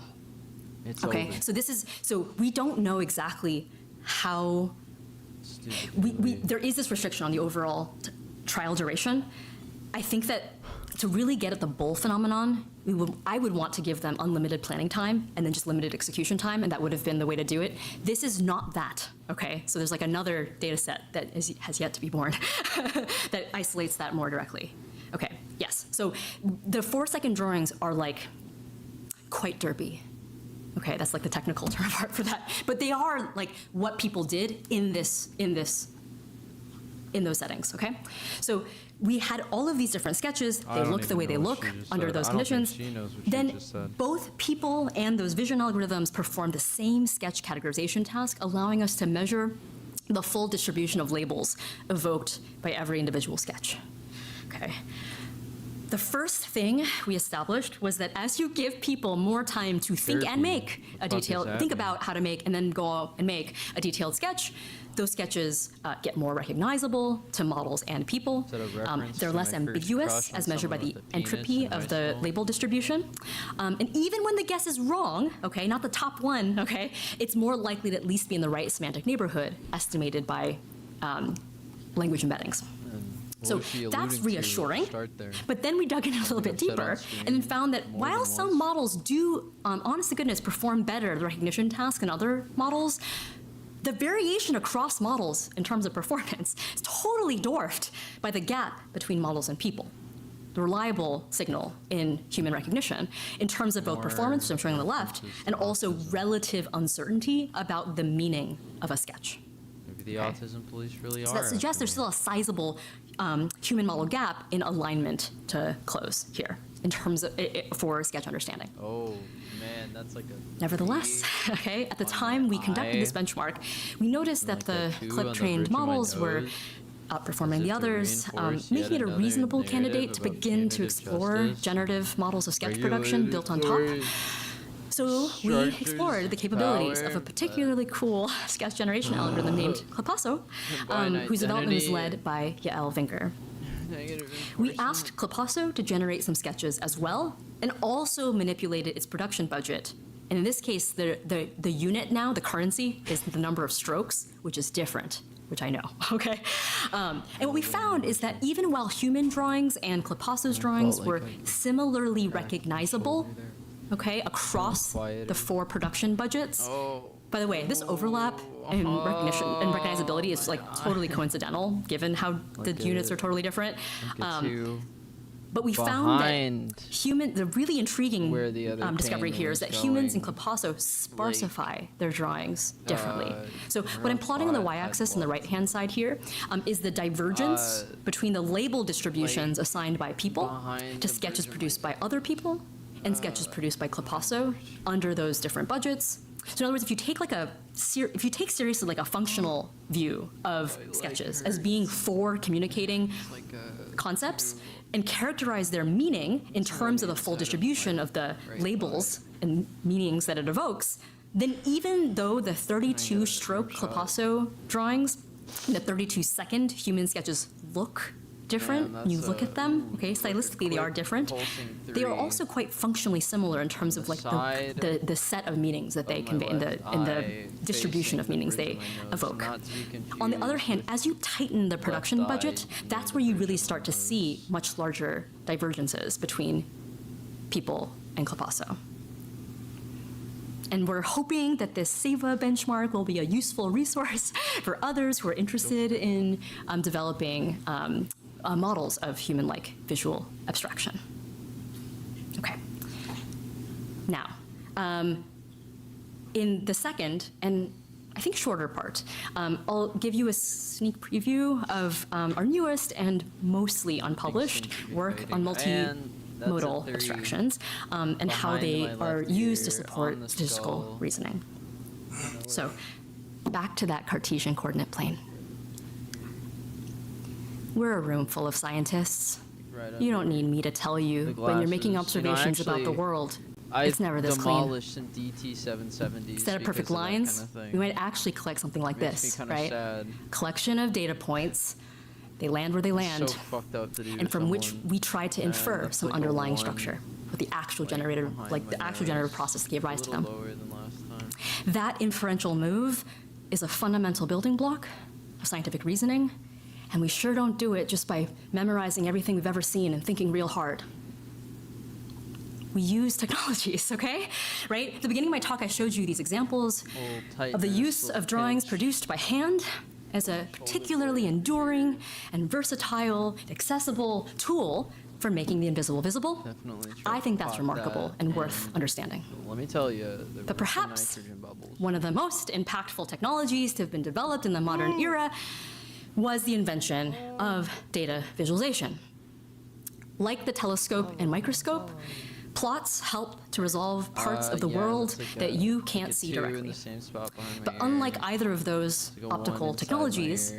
It's
okay,
over.
So we don't know exactly how, there is this restriction on the overall trial duration. I think that to really get at the bull phenomenon, I would want to give them unlimited planning time and then just limited execution time, and that would have been the way to do it. This is not that, okay? So there's like another data set that has yet to be born that isolates that more directly. Okay, yes, so the 4 second drawings are like quite derpy. Okay, that's like the technical term for that. But they are like what people did in those settings, okay? So we had all of these different sketches. They look the way they look under those conditions. Then both people and those vision algorithms perform the same sketch categorization task, allowing us to measure the full distribution of labels evoked by every individual sketch. Okay. The first thing we established was that as you give people more time to think and make a think about how to make and then go and make a detailed sketch, those sketches get more recognizable to models and people. They're less ambiguous as measured by the entropy of the label distribution. And even when the guess is wrong, okay, not the top one, okay, it's more likely to at least be in the right semantic neighborhood estimated by language embeddings. So that's reassuring, but then we dug in a little bit deeper and then found that while some models do, honest to goodness, perform better the recognition task than other models, the variation across models in terms of performance is totally dwarfed by the gap between models and people. The reliable signal in human recognition in terms of both performance, which I'm showing on the left, and also relative uncertainty about the meaning of a sketch.
Maybe the autism police really are.
So that suggests there's still a sizable human model gap in alignment to close here in terms of for sketch understanding.
Oh man, that's like a.
Nevertheless, okay, at the time we conducted this benchmark, we noticed that the clip-trained models were outperforming the others, making it a reasonable candidate to begin to explore generative models of sketch production built on top. So we explored the capabilities of a particularly cool sketch generation algorithm named Clipasso, whose development was led by Yael Vinker. We asked Clipasso to generate some sketches as well, and also manipulated its production budget. And in this case, the unit now, the currency, is the number of strokes, which is different, which I know, okay? And what we found is that even while human drawings and Clipasso's drawings were similarly recognizable, okay, across the 4 production budgets. By the way, this overlap in recognition and recognizability is like totally coincidental, given how the units are totally different. But we found that the really intriguing discovery here is that humans in Clipasso sparsify their drawings differently. So what I'm plotting on the y-axis on the right-hand side here is the divergence between the label distributions assigned by people to sketches produced by other people and sketches produced by Clipasso under those different budgets. So in other words, if you take seriously like a functional view of sketches as being for communicating concepts and characterize their meaning in terms of the full distribution of the labels and meanings that it evokes, then even though the 32-stroke Clipasso drawings and the 32-second human sketches look different when you look at them, okay, stylistically they are different. They are also quite functionally similar in terms of like the set of meanings that they convey in the distribution of meanings they evoke. On the other hand, as you tighten the production budget, that's where you really start to see much larger divergences between people and Clipasso. And we're hoping that this SEVA benchmark will be a useful resource for others who are interested in developing models of human-like visual abstraction. Okay. Now, in the second and I think shorter part, I'll give you a sneak preview of our newest and mostly unpublished work on multimodal abstractions and how they are used to support statistical reasoning. So back to that Cartesian coordinate plane. We're a room full of scientists. You don't need me to tell you when you're making observations about the world. It's never this clean.
Demolished some DT770s.
Instead of perfect lines, we might actually collect something like this, right?
Sad.
Collection of data points. They land where they land,
So fucked up to do
and from which we try to infer some
like
underlying structure with the actual generator, like the actual generative process that gave rise to them.
Lower than last time.
That inferential move is a fundamental building block of scientific reasoning, and we sure don't do it just by memorizing everything we've ever seen and thinking real hard. We use technologies, okay? Right? At the beginning of my talk, I showed you these examples of the use of drawings produced by hand as a particularly enduring and versatile, accessible tool for making the invisible visible.
Definitely.
I think that's remarkable and worth understanding.
Let me tell you,
But perhaps one of the most impactful technologies to have been developed in the modern era was the invention of data visualization. Like the telescope and microscope, plots help to resolve parts of the world that you can't see directly. But unlike either of those optical technologies,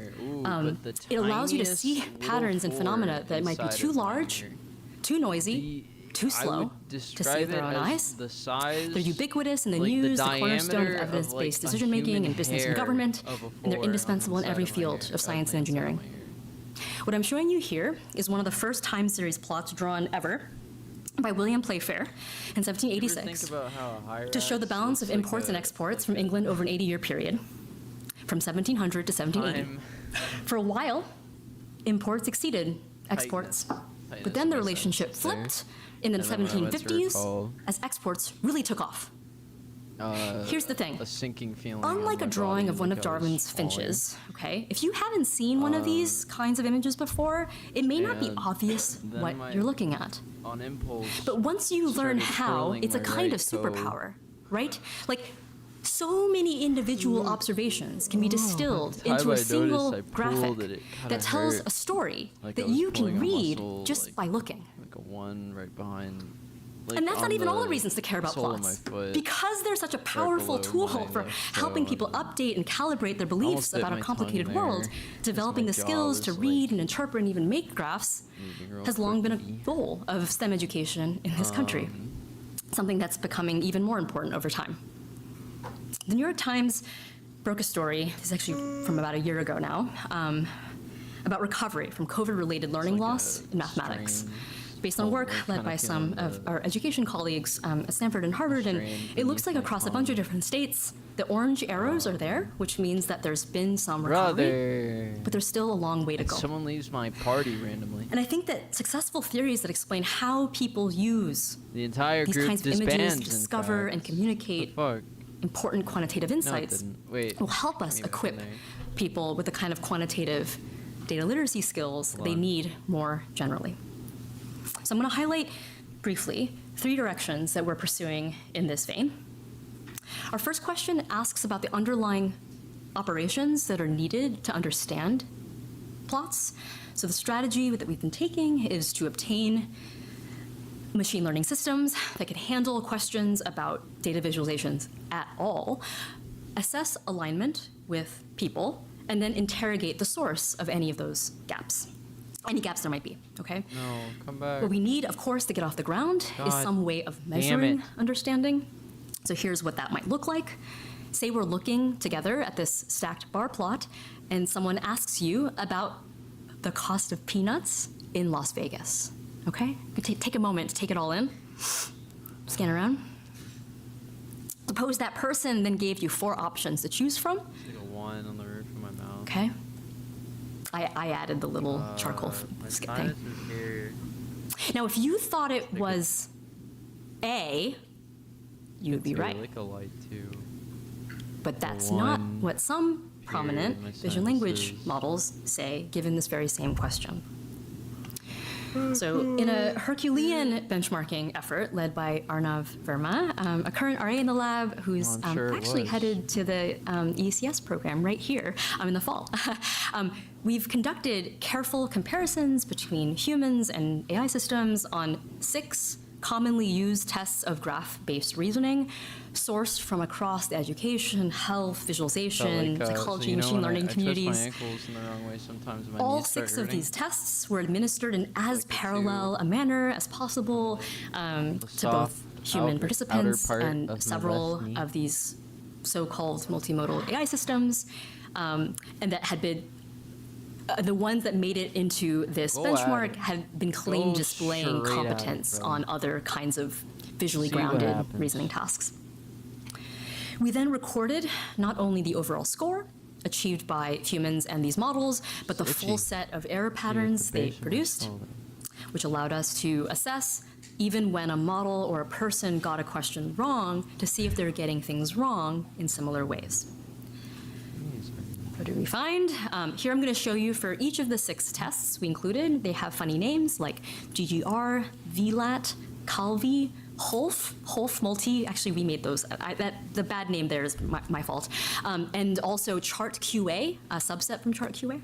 it allows you to see patterns and phenomena that might be too large, too noisy, too slow to see with their own eyes. They're ubiquitous in the news, the cornerstone of evidence-based decision-making in business and government, and they're indispensable in every field of science and engineering. What I'm showing you here is one of the first time series plots drawn ever by William Playfair in 1786 to show the balance of imports and exports from England over an 80-year period, from 1700 to 1780. For a while, imports exceeded exports, but then the relationship flipped in the 1750s as exports really took off. Here's the thing.
A sinking feeling.
Unlike a drawing of one of Darwin's finches, okay, if you haven't seen one of these kinds of images before, it may not be obvious what you're looking at.
On impulse.
But once you learn how, it's a kind of superpower, right? Like, so many individual observations can be distilled into a single graphic that tells a story that you can read just by looking.
Like a one right behind.
And that's not even all the reasons to care about plots. Because they're such a powerful tool for helping people update and calibrate their beliefs about a complicated world, developing the skills to read and interpret and even make graphs has long been a goal of STEM education in this country, something that's becoming even more important over time. The New York Times broke a story, this is actually from about a year ago now, about recovery from COVID-related learning loss in mathematics, based on work led by some of our education colleagues at Stanford and Harvard, and it looks like across a bunch of different states, the orange arrows are there, which means that there's been some recovery, but there's still a long way to go.
Someone leaves my party randomly.
And I think that successful theories that explain how people use
the entire
these
group
kinds of images to discover and communicate
fuck?
Important quantitative insights
Wait,
will help us equip people with the kind of quantitative data literacy skills they need more generally. So I'm going to highlight briefly 3 directions that we're pursuing in this vein. Our first question asks about the underlying operations that are needed to understand plots. So the strategy that we've been taking is to obtain machine learning systems that can handle questions about data visualizations at all, assess alignment with people, and then interrogate the source of any of those gaps. Any gaps there might be, okay?
No, come back.
What we need, of course, to get off the ground is some way of measuring understanding. So here's what that might look like. Say we're looking together at this stacked bar plot, and someone asks you about the cost of peanuts in Las Vegas, okay? Take a moment to take it all in. Scan around. Suppose that person then gave you 4 options to choose from.
Like a 1 on the roof of my mouth.
Okay. I added the little charcoal thing. Now, if you thought it was A, you would be right.
Like a light too.
But that's not what some prominent vision language models say, given this very same question. So in a Herculean benchmarking effort led by Arnav Verma, a current RA in the lab who's actually headed to the ECS program right here in the fall, we've conducted careful comparisons between humans and AI systems on 6 commonly used tests of graph-based reasoning, sourced from across the education, health, visualization, psychology, machine learning communities. All 6 of these tests were administered in as parallel a manner as possible to both human participants and several of these so-called multimodal AI systems, and that had been the ones that made it into this benchmark had been claimed displaying competence on other kinds of visually grounded reasoning tasks. We then recorded not only the overall score achieved by humans and these models, but the full set of error patterns they produced, which allowed us to assess, even when a model or a person got a question wrong, to see if they're getting things wrong in similar ways. What did we find? Here I'm going to show you for each of the 6 tests we included. They have funny names like GGR, VLAT, CalV, HOLF multi. Actually, we made those. The bad name there is my fault. And also chart QA, a subset from chart QA.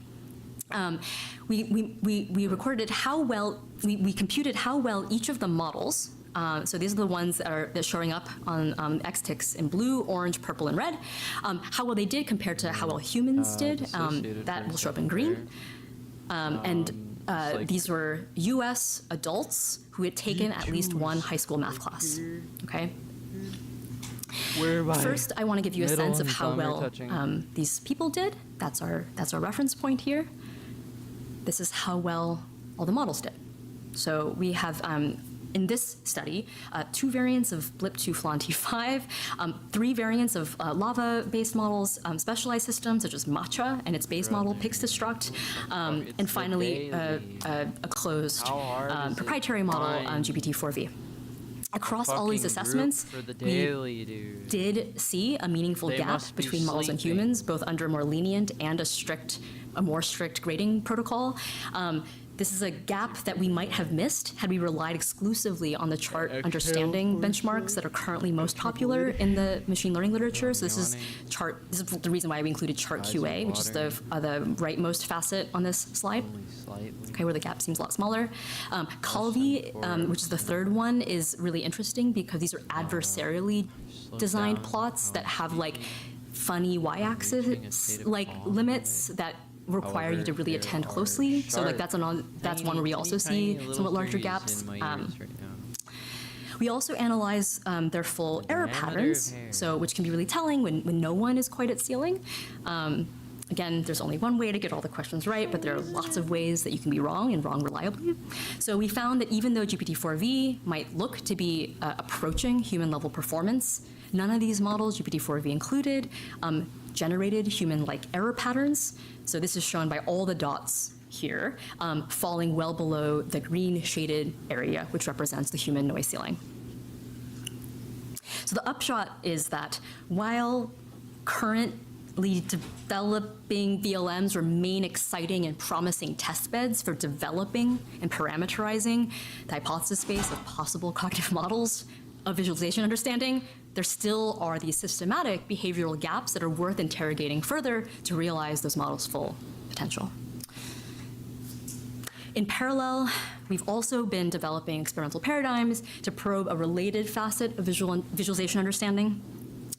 We recorded how well, we computed how well each of the models, so these are the ones that are showing up on XTIX in blue, orange, purple, and red, how well they did compared to how well humans did. That will show up in green. These were US adults who had taken at least one high school math class, okay? First, I want to give you a sense of how well these people did. That's our reference point here. This is how well all the models did. So we have, in this study, 2 variants of BLIP2 Flan T5, 3 variants of lava-based models, specialized systems such as Matcha and its base model Pixdestruct, and finally a closed proprietary model, GPT-4V. Across all these assessments, we did see a meaningful gap between models and humans, both under more lenient and a more strict grading protocol. This is a gap that we might have missed had we relied exclusively on the chart understanding benchmarks that are currently most popular in the machine learning literature. So this is the reason why we included chart QA, which is the rightmost facet on this slide. Okay, where the gap seems a lot smaller. CalV, which is the 3rd one, is really interesting because these are adversarially designed plots that have like funny y-axis like limits that require you to really attend closely. So like that's one where we also see somewhat larger gaps. We also analyze their full error patterns, so which can be really telling when no one is quite at ceiling. Again, there's only one way to get all the questions right, but there are lots of ways that you can be wrong and wrong reliably. So we found that even though GPT-4V might look to be approaching human-level performance, none of these models, GPT-4V included, generated human-like error patterns. So this is shown by all the dots here, falling well below the green shaded area, which represents the human noise ceiling. So the upshot is that while currently developing VLMs remain exciting and promising test beds for developing and parameterizing the hypothesis space of possible cognitive models of visualization understanding, there still are these systematic behavioral gaps that are worth interrogating further to realize those models' full potential. In parallel, we've also been developing experimental paradigms to probe a related facet of visualization understanding,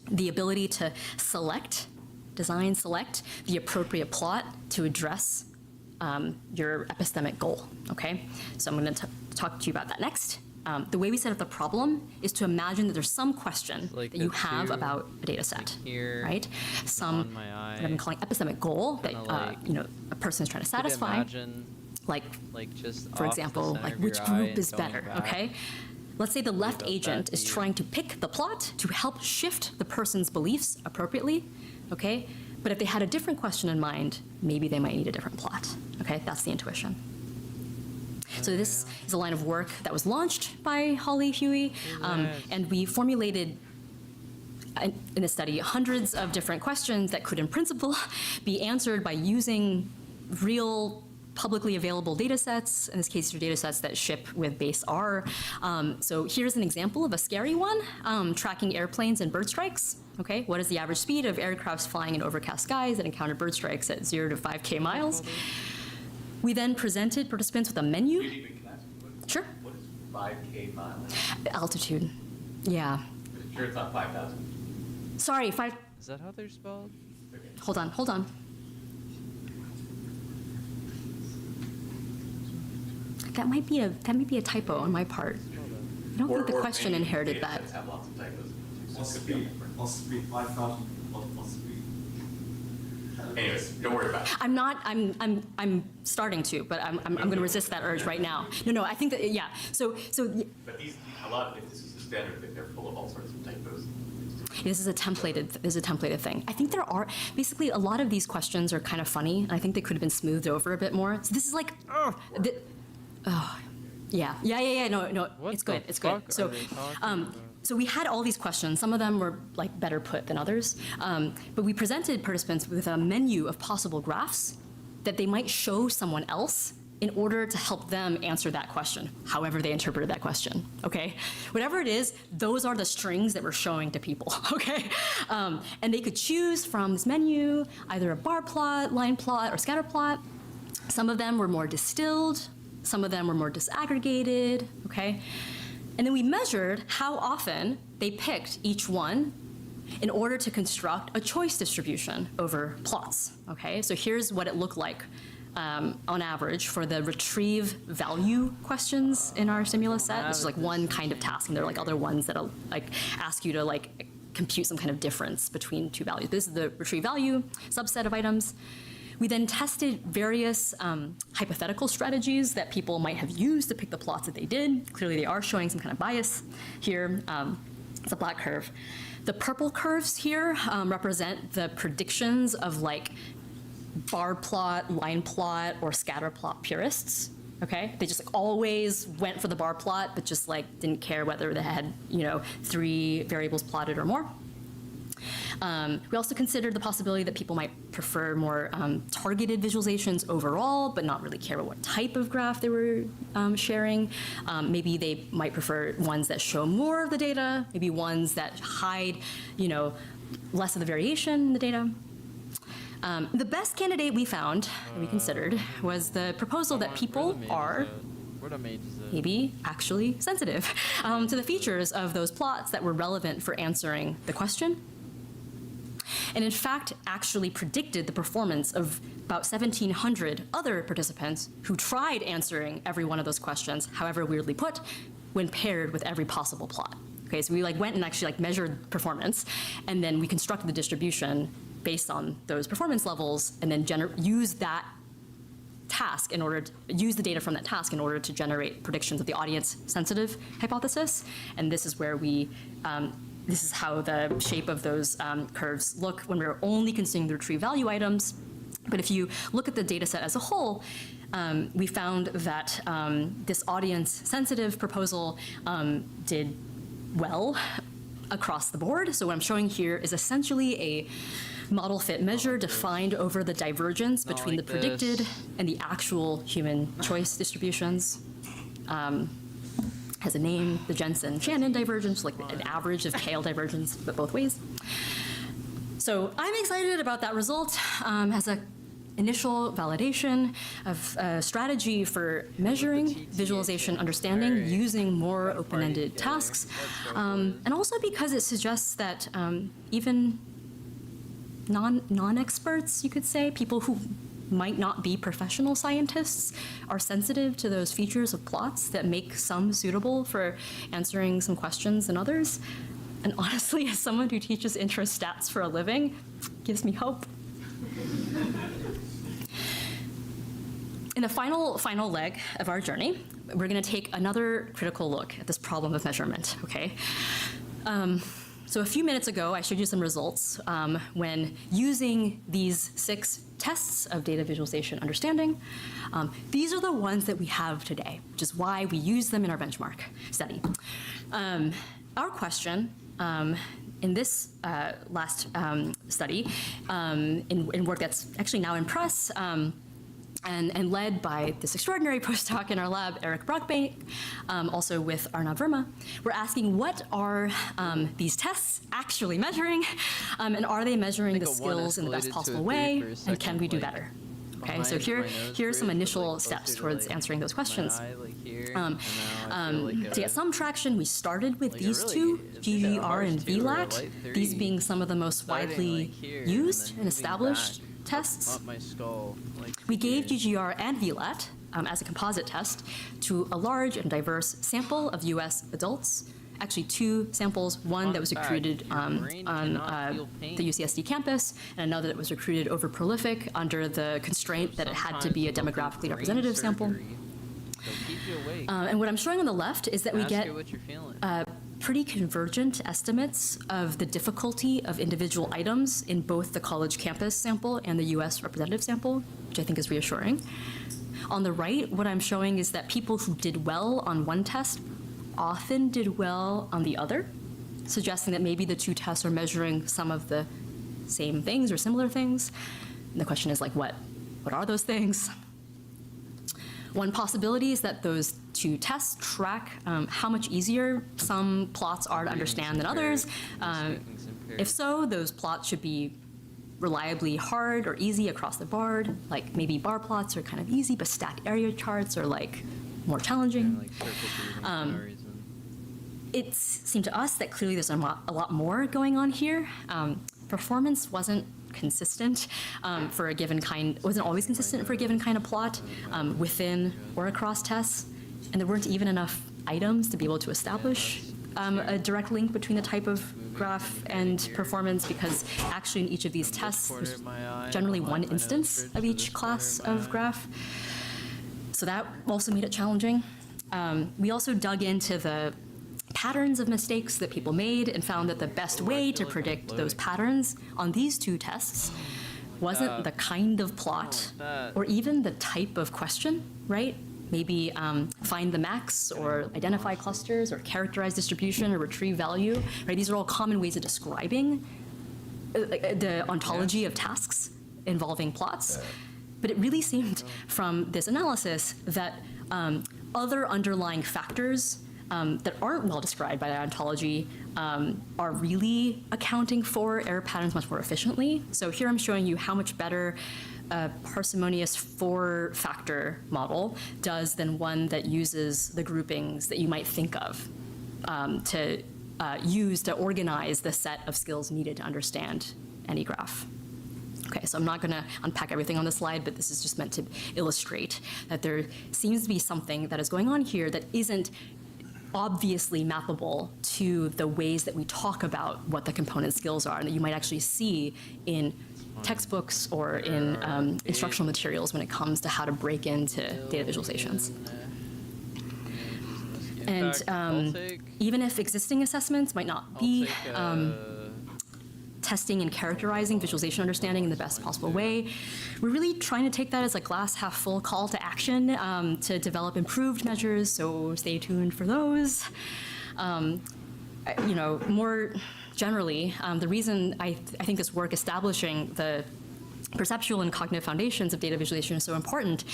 the ability to select the appropriate plot to address your epistemic goal, okay? So I'm gonna talk to you about that next. The way we set up the problem is to imagine that there's some question that you have about a data set, right? Some, what I've been calling epistemic goal that a person is trying to satisfy. Like just for example, like which group is better, okay? Let's say the left agent is trying to pick the plot to help shift the person's beliefs appropriately, okay? But if they had a different question in mind, maybe they might need a different plot, okay? That's the intuition. So this is a line of work that was launched by Holly Huey, and we formulated in the study, hundreds of different questions that could, in principle, be answered by using real publicly available data sets. In this case, these are data sets that ship with base R. So here's an example of a scary one, tracking airplanes and bird strikes. Okay, what is the average speed of aircrafts flying in overcast skies that encounter bird strikes at 0 to 5K miles? We then presented participants with a menu. Sure.
What is 5K miles?
Altitude. Yeah.
Sure, it's not 5,000.
Sorry, 5.
Is that how they're spelled?
Okay. Hold on. That might be a typo on my part. I don't think the question inherited that.
Have lots of typos.
Possibly 5,000. Possibly.
Anyways, don't worry about it.
I'm starting to, but I'm going to resist that urge right now. No, I think that, yeah. So.
But a lot of, if this is the standard, they're full of all sorts of typos.
This is a templated thing. I think there are, basically, a lot of these questions are kind of funny, and I think they could have been smoothed over a bit more. So this is like, yeah, no, it's good. So we had all these questions. Some of them were like better put than others, but we presented participants with a menu of possible graphs that they might show someone else in order to help them answer that question, however they interpreted that question, okay? Whatever it is, those are the strings that we're showing to people, okay? And they could choose from this menu, either a bar plot, line plot, or scatter plot. Some of them were more distilled, some of them were more disaggregated, okay? And then we measured how often they picked each one in order to construct a choice distribution over plots, okay? So here's what it looked like on average for the retrieve value questions in our stimulus set. This is like one kind of task, and there are like other ones that like ask you to like compute some kind of difference between two values. This is the retrieve value subset of items. We then tested various hypothetical strategies that people might have used to pick the plots that they did. Clearly they are showing some kind of bias here. It's a black curve. The purple curves here represent the predictions of like bar plot, line plot, or scatter plot purists, okay? They just like always went for the bar plot, but just like didn't care whether they had, 3 variables plotted or more. We also considered the possibility that people might prefer more targeted visualizations overall, but not really care about what type of graph they were sharing. Maybe they might prefer ones that show more of the data, maybe ones that hide, less of the variation in the data. The best candidate we found, that we considered, was the proposal that people are maybe actually sensitive to the features of those plots that were relevant for answering the question. And in fact, actually predicted the performance of about 1,700 other participants who tried answering every one of those questions, however weirdly put, when paired with every possible plot. Okay, so we went and actually measured performance, and then we constructed the distribution based on those performance levels, and then use that task in order to use the data from that task in order to generate predictions of the audience sensitive hypothesis. And this is where this is how the shape of those curves look when we're only considering the retrieve value items. But if you look at the data set as a whole, we found that this audience sensitive proposal did well across the board. So what I'm showing here is essentially a model fit measure defined over the divergence between the predicted and the actual human choice distributions. Has a name, the Jensen-Shannon divergence, like an average of KL divergence, but both ways. So I'm excited about that result as an initial validation of a strategy for measuring visualization understanding using more open-ended tasks, and also because it suggests that even non-experts, you could say, people who might not be professional scientists, are sensitive to those features of plots that make some suitable for answering some questions than others. And honestly, as someone who teaches intro stats for a living, gives me hope. In the final leg of our journey, we're going to take another critical look at this problem of measurement, okay? So a few minutes ago, I showed you some results when using these 6 tests of data visualization understanding. These are the ones that we have today, which is why we use them in our benchmark study. Our question in this last study, in work that's actually now in press, and led by this extraordinary postdoc in our lab, Eric Brockbank, also with Arnav Verma, we're asking what are these tests actually measuring, and are they measuring the skills in the best possible way, and can we do better? Okay, so here are some initial steps towards answering those questions. To get some traction, we started with these two, GGR and VLAT, these being some of the most widely used and established tests. We gave GGR and VLAT as a composite test to a large and diverse sample of US adults. Actually, two samples, one that was recruited on the UCSD campus, and another that was recruited over Prolific under the constraint that it had to be a demographically representative sample. And what I'm showing on the left is that we get pretty convergent estimates of the difficulty of individual items in both the college campus sample and the US representative sample, which I think is reassuring. On the right, what I'm showing is that people who did well on one test often did well on the other, suggesting that maybe the two tests are measuring some of the same things or similar things. And the question is like, what are those things? One possibility is that those two tests track how much easier some plots are to understand than others. If so, those plots should be reliably hard or easy across the board. Like maybe bar plots are kind of easy, but stacked area charts are like more challenging. It seemed to us that clearly there's a lot more going on here. Performance wasn't consistent for a given kind, wasn't always consistent for a given kind of plot within or across tests, and there weren't even enough items to be able to establish a direct link between the type of graph and performance, because actually in each of these tests there's generally one instance of each class of graph. So that also made it challenging. We also dug into the patterns of mistakes that people made and found that the best way to predict those patterns on these two tests wasn't the kind of plot or even the type of question, right? Maybe find the max or identify clusters or characterize distribution or retrieve value, right? These are all common ways of describing the ontology of tasks involving plots. But it really seemed from this analysis that other underlying factors that aren't well described by the ontology are really accounting for error patterns much more efficiently. So here I'm showing you how much better a parsimonious 4-factor model does than one that uses the groupings that you might think of to use to organize the set of skills needed to understand any graph. Okay, so I'm not going to unpack everything on the slide, but this is just meant to illustrate that there seems to be something that is going on here that isn't obviously mappable to the ways that we talk about what the component skills are, and that you might actually see in textbooks or in instructional materials when it comes to how to break into data visualizations. And even if existing assessments might not be testing and characterizing visualization understanding in the best possible way, we're really trying to take that as a glass half full call to action to develop improved measures, so stay tuned for those. More generally, the reason I think this work establishing the perceptual and cognitive foundations of data visualization is so important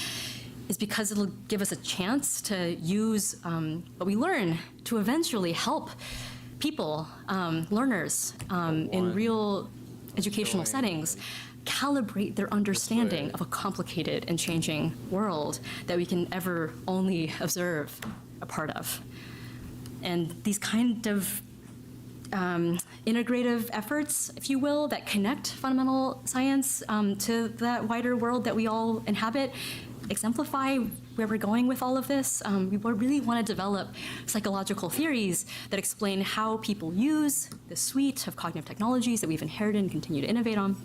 is because it'll give us a chance to use what we learn to eventually help people, learners, in real educational settings, calibrate their understanding of a complicated and changing world that we can ever only observe a part of. And these kind of integrative efforts, if you will, that connect fundamental science to that wider world that we all inhabit, exemplify where we're going with all of this. We really want to develop psychological theories that explain how people use the suite of cognitive technologies that we've inherited and continue to innovate on.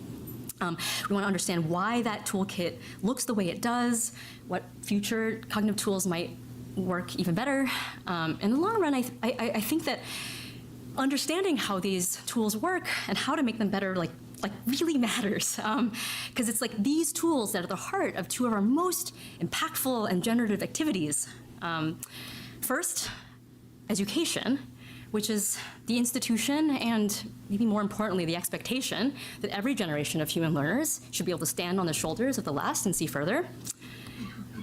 We want to understand why that toolkit looks the way it does, what future cognitive tools might work even better. In the long run, I think that understanding how these tools work and how to make them better really matters, because it's like these tools that are at the heart of two of our most impactful and generative activities. First, education, which is the institution and maybe more importantly, the expectation that every generation of human learners should be able to stand on the shoulders of the last and see further.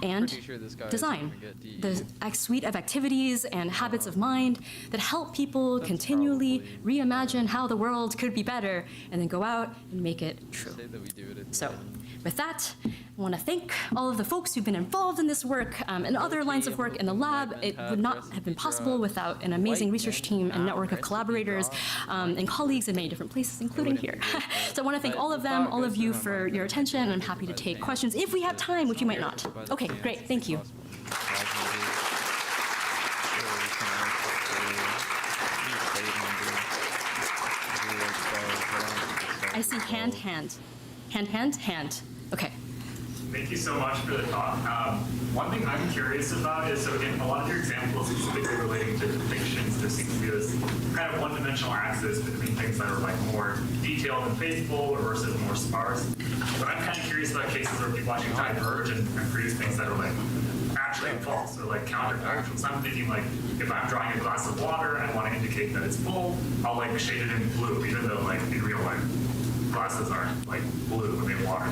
And
Pretty sure this guy is
design,
gonna get D.
the suite of activities and habits of mind that help people continually reimagine how the world could be better and then go out and make it true.
Say that we do it at the
So,
end.
with that, I want to thank all of the folks who've been involved in this work and other lines of work in the lab. It would not have been possible without an amazing research team and network of collaborators and colleagues in many different places, including here. So I want to thank all of them, all of you for your attention, and I'm happy to take questions if we have time, which we might not. Okay, great, thank you. I see hand. Okay.
Thank you so much for the talk. One thing I'm curious about is, so in a lot of your examples, specifically relating to depictions, there seems to be this kind of one-dimensional axis between things that are like more detailed and faithful versus more sparse. But I'm kind of curious about cases where people actually diverge and produce things that are like actually false or like counterfactual. So I'm thinking like, if I'm drawing a glass of water and I want to indicate that it's full, I'll like shade it in blue, even though like in real life, glasses aren't like blue when they water.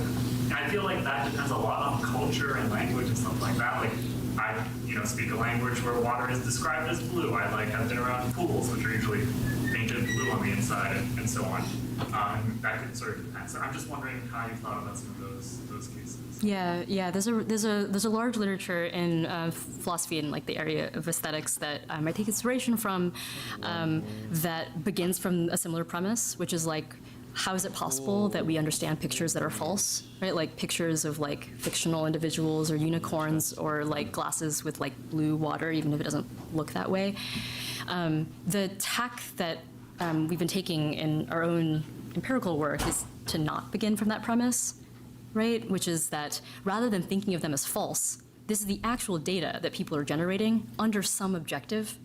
And I feel like that depends a lot on culture and language and stuff like that. Like I, speak a language where water is described as blue. I like have been around pools, which are usually painted blue on the inside and so on. And that could sort of depend. So I'm just wondering how you thought about some of those cases.
Yeah. There's a large literature in philosophy in like the area of aesthetics that I take inspiration from that begins from a similar premise, which is like, how is it possible that we understand pictures that are false, right? Like pictures of like fictional individuals or unicorns or like glasses with like blue water, even if it doesn't look that way. The tack that we've been taking in our own empirical work is to not begin from that premise, right? Which is that rather than thinking of them as false, this is the actual data that people are generating under some objective,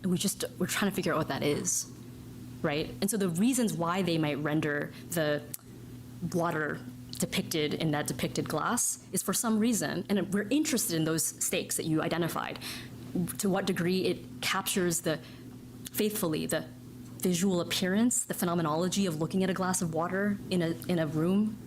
and we're trying to figure out what that is. Right? And so the reasons why they might render the water depicted in that depicted glass is for some reason, and we're interested in those stakes that you identified. To what degree it captures faithfully the visual appearance, the phenomenology of looking at a glass of water in a room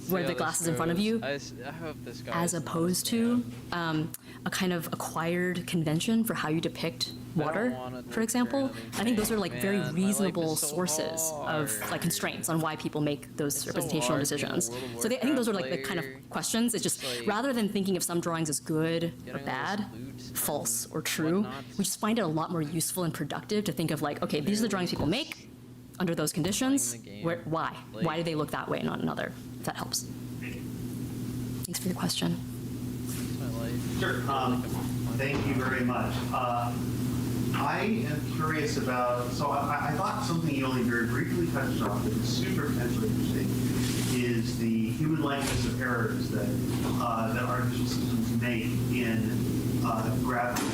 where the glass is in front of you,
I hope this guy
as opposed to a kind of acquired convention for how you depict water, for example. I think those are like very reasonable sources of like constraints on why people make those representational decisions. So I think those are like the kind of questions. It's just rather than thinking of some drawings as good or bad, false or true, we just find it a lot more useful and productive to think of like, okay, these are the drawings people make under those conditions. Why? Why do they look that way and not another? If that helps. Thanks for your question.
Sure. Thank you very much. I am curious about, so I thought something you only very briefly touched on that is super potentially interesting is the human likeness of errors that artificial systems make in gravity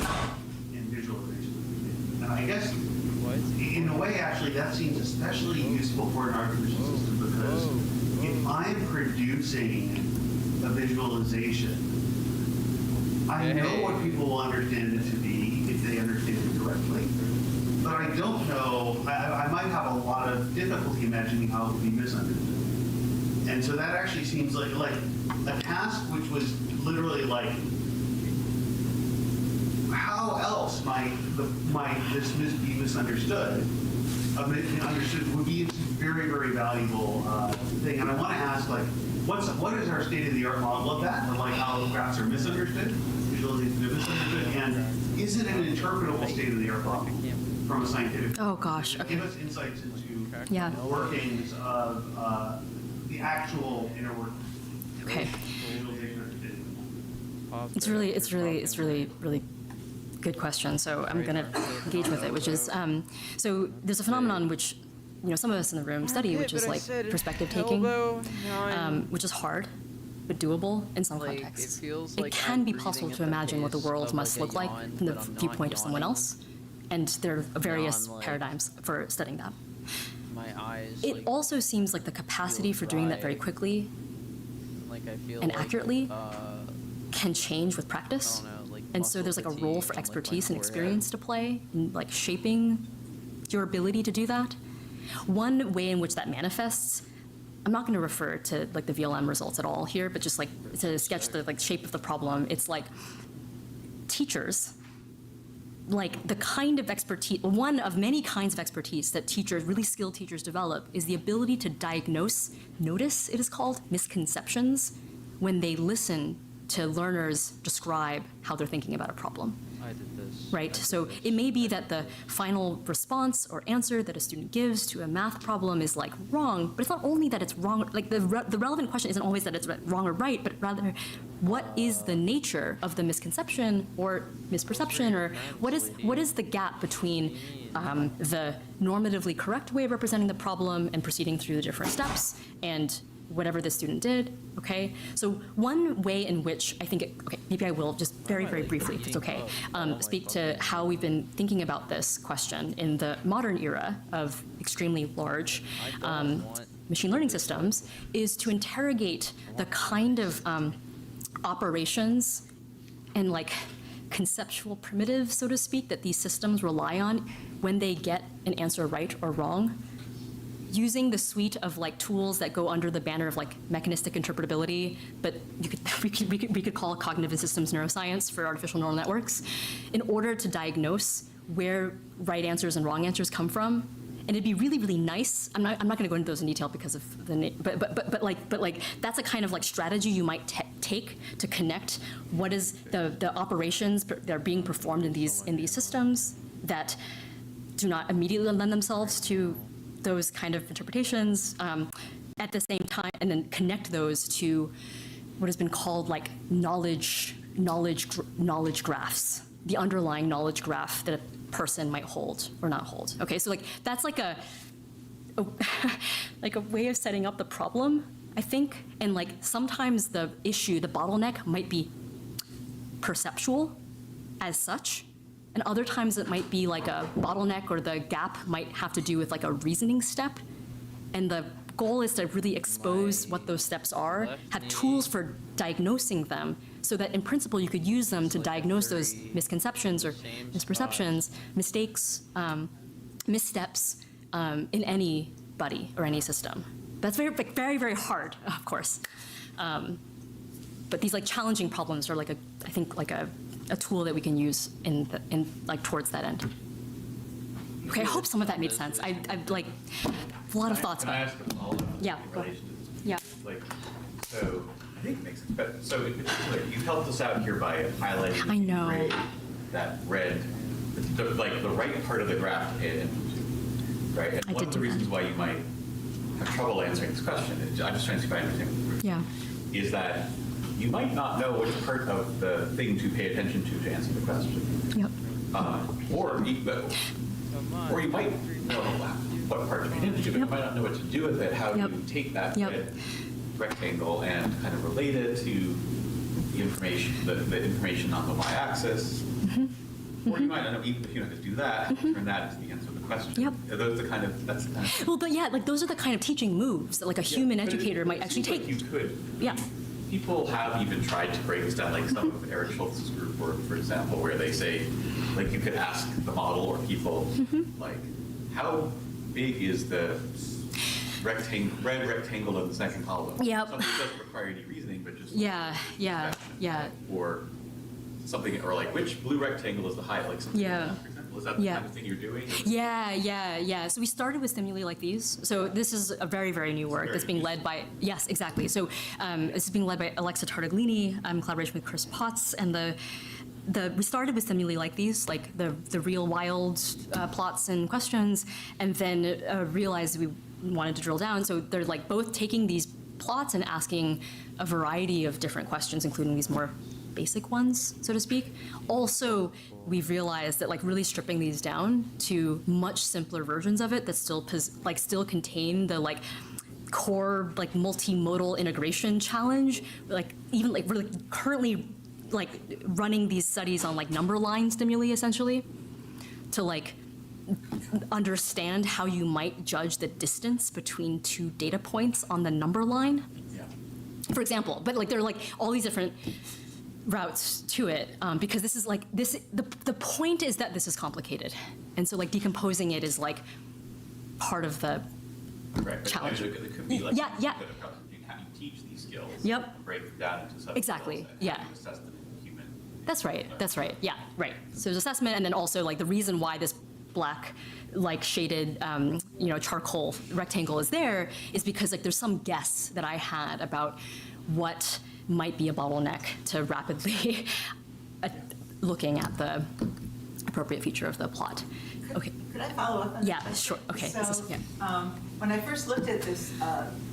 and visualization. And I guess in a way, actually, that seems especially useful for an artificial system because if I'm producing a visualization, I know what people will understand it to be if they understand it correctly, but I don't know, I might have a lot of difficulty imagining how it would be misunderstood. And so that actually seems like a task which was literally like, how else might this be misunderstood? Understood would be a very, very valuable thing. And I want to ask, like, what is our state-of-the-art model of that? Or like how graphs are misunderstood, visualizations are misunderstood, and is it an interpretable state-of-the-art model from a scientific?
Oh gosh. Okay.
Give us insights into
Yeah.
workings of the actual inner workings.
Okay. It's really good question. So I'm going to engage with it, which is so there's a phenomenon which some of us in the room study, which is like perspective taking, which is hard but doable in some contexts. It can be possible to imagine what the world must look like from the viewpoint of someone else, and there are various paradigms for studying that. It also seems like the capacity for doing that very quickly and accurately can change with practice. And so there's like a role for expertise and experience to play in like shaping your ability to do that. One way in which that manifests, I'm not going to refer to like the VLM results at all here, but just like to sketch the like shape of the problem. It's like teachers, like the kind of expertise, one of many kinds of expertise that teachers, really skilled teachers develop is the ability to notice, it is called, misconceptions when they listen to learners describe how they're thinking about a problem.
I did this.
Right, so it may be that the final response or answer that a student gives to a math problem is like wrong, but it's not only that it's wrong, like the relevant question isn't always that it's wrong or right, but rather what is the nature of the misconception or misperception, or what is the gap between the normatively correct way of representing the problem and proceeding through the different steps and whatever the student did, okay? So one way in which I think, okay, maybe I will just very, very briefly, if it's okay, speak to how we've been thinking about this question in the modern era of extremely large machine learning systems, is to interrogate the kind of operations and like conceptual primitives, so to speak, that these systems rely on when they get an answer right or wrong, using the suite of like tools that go under the banner of like mechanistic interpretability, but we could call it cognitive systems neuroscience for artificial neural networks, in order to diagnose where right answers and wrong answers come from. And it'd be really, really nice. I'm not going to go into those in detail because of the but like that's a kind of like strategy you might take to connect what is the operations that are being performed in these systems that do not immediately lend themselves to those kind of interpretations at the same time, and then connect those to what has been called like knowledge graphs, the underlying knowledge graph that a person might hold or not hold. Okay, so like that's like a like a way of setting up the problem, I think, and like sometimes the issue, the bottleneck might be perceptual as such. And other times it might be like a bottleneck, or the gap might have to do with like a reasoning step. And the goal is to really expose what those steps are, have tools for diagnosing them, so that in principle you could use them to diagnose those misconceptions or misperceptions, mistakes, missteps in anybody or any system. That's very, very, very hard, of course. But these like challenging problems are like I think like a tool that we can use in like towards that end. Okay, I hope some of that made sense. I've like a lot of thoughts
about it.
Can I
ask a follow-up
Yeah,
in
go
relation to this?
Yeah.
Like, so I think it makes sense. But so in particular, you helped us out here by highlighting
I know.
in gray that red, like the right part of the graph to pay attention to, right? And
I
one
did
of the
do that.
reasons why you might have trouble answering this question, I'm just trying to see if I understand,
Yeah.
is that you might not know which part of the thing to pay attention to answer the question.
Yep.
Or you might know what part to pay attention to, but you might not know what to do with it. How do
Yep.
you take that
Yep.
red rectangle and kind of relate it to the information, the information on the y-axis? Or you might not know, even if you know how to do that, turn that into the answer to the question.
Yep.
Are those the kind of, that's the kind of.
Well, but yeah, like those are the kind of teaching moves that like a human
But it-
educator might
it
actually
seems like
take.
You could.
Yeah.
People have even tried to break this down, like some of Eric Schultz's group work, for example, where they say, like, you could ask the model or people, like, how big is the red rectangle in the second column?
Yep.
Something that doesn't require any reasoning, but just.
Yeah.
Or something, or like, which blue rectangle is the height, like something like
Yeah.
that, for example. Is that the
Yeah.
kind of thing you're doing?
Yeah. So we started with stimuli like these. So this is a very, very new work that's being led by, yes, exactly. So this is being led by Alexa Tartaglini, collaboration with Chris Potts, and we started with stimuli like these, like the real wild plots and questions, and then realized we wanted to drill down. So they're like both taking these plots and asking a variety of different questions, including these more basic ones, so to speak. Also, we've realized that like really stripping these down to much simpler versions of it that still contain the like core like multimodal integration challenge. Like even like we're like currently like running these studies on like number line stimuli essentially to like understand how you might judge the distance between two data points on the number line.
Yeah.
For example, but like there are like all these different routes to it because this is like the point is that this is complicated. And so like decomposing it is like part of the
Right, but
challenge.
it could be like,
Yeah, yeah.
how you teach these skills.
Yep.
Break them down into subskills.
Exactly,
and
yeah.
how you assess them in human.
That's right. That's right. Yeah, right. So there's assessment, and then also like the reason why this black, like shaded, charcoal rectangle is there is because like there's some guess that I had about what might be a bottleneck to rapidly looking at the appropriate feature of the plot. Okay.
Could I follow up on that?
Yeah,
question?
sure. Okay.
So,
This is- yeah.
when I first looked at this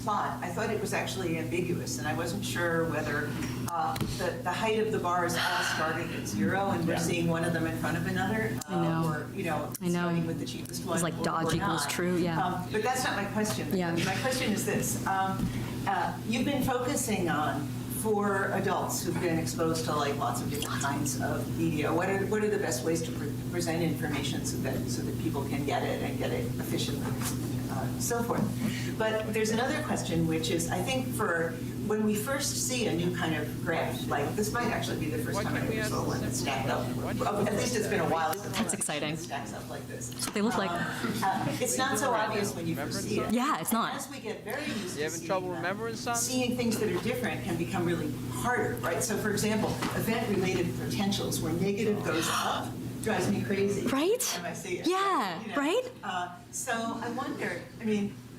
plot, I thought it was actually ambiguous, and I wasn't sure whether the height of the bars all started at 0, and we're seeing one of them in front of another,
I know.
or
I know.
starting with the cheapest one.
It's like
or
dodge equals
not.
true, yeah.
But that's not my question.
Yeah.
My question is this: you've been focusing on, for adults who've been exposed to like lots of different kinds of media, what are the best ways to present information so that people can get it and get it efficiently, so forth. But there's another question, which is, I think for when we first see a new kind of graph, like this might actually be the first time I ever saw one that's stacked up. At least it's been a while since
That's exciting.
it stacks up like this.
That's what they look like.
It's not so obvious when you first see it.
Yeah, it's not.
As we get very used
You
to
having trouble
seeing them,
remembering something?
seeing things that are different can become really harder, right? So for example, event-related potentials, where negative goes up, drives me crazy.
Right?
Every time I see it.
Yeah, right?
So I wonder,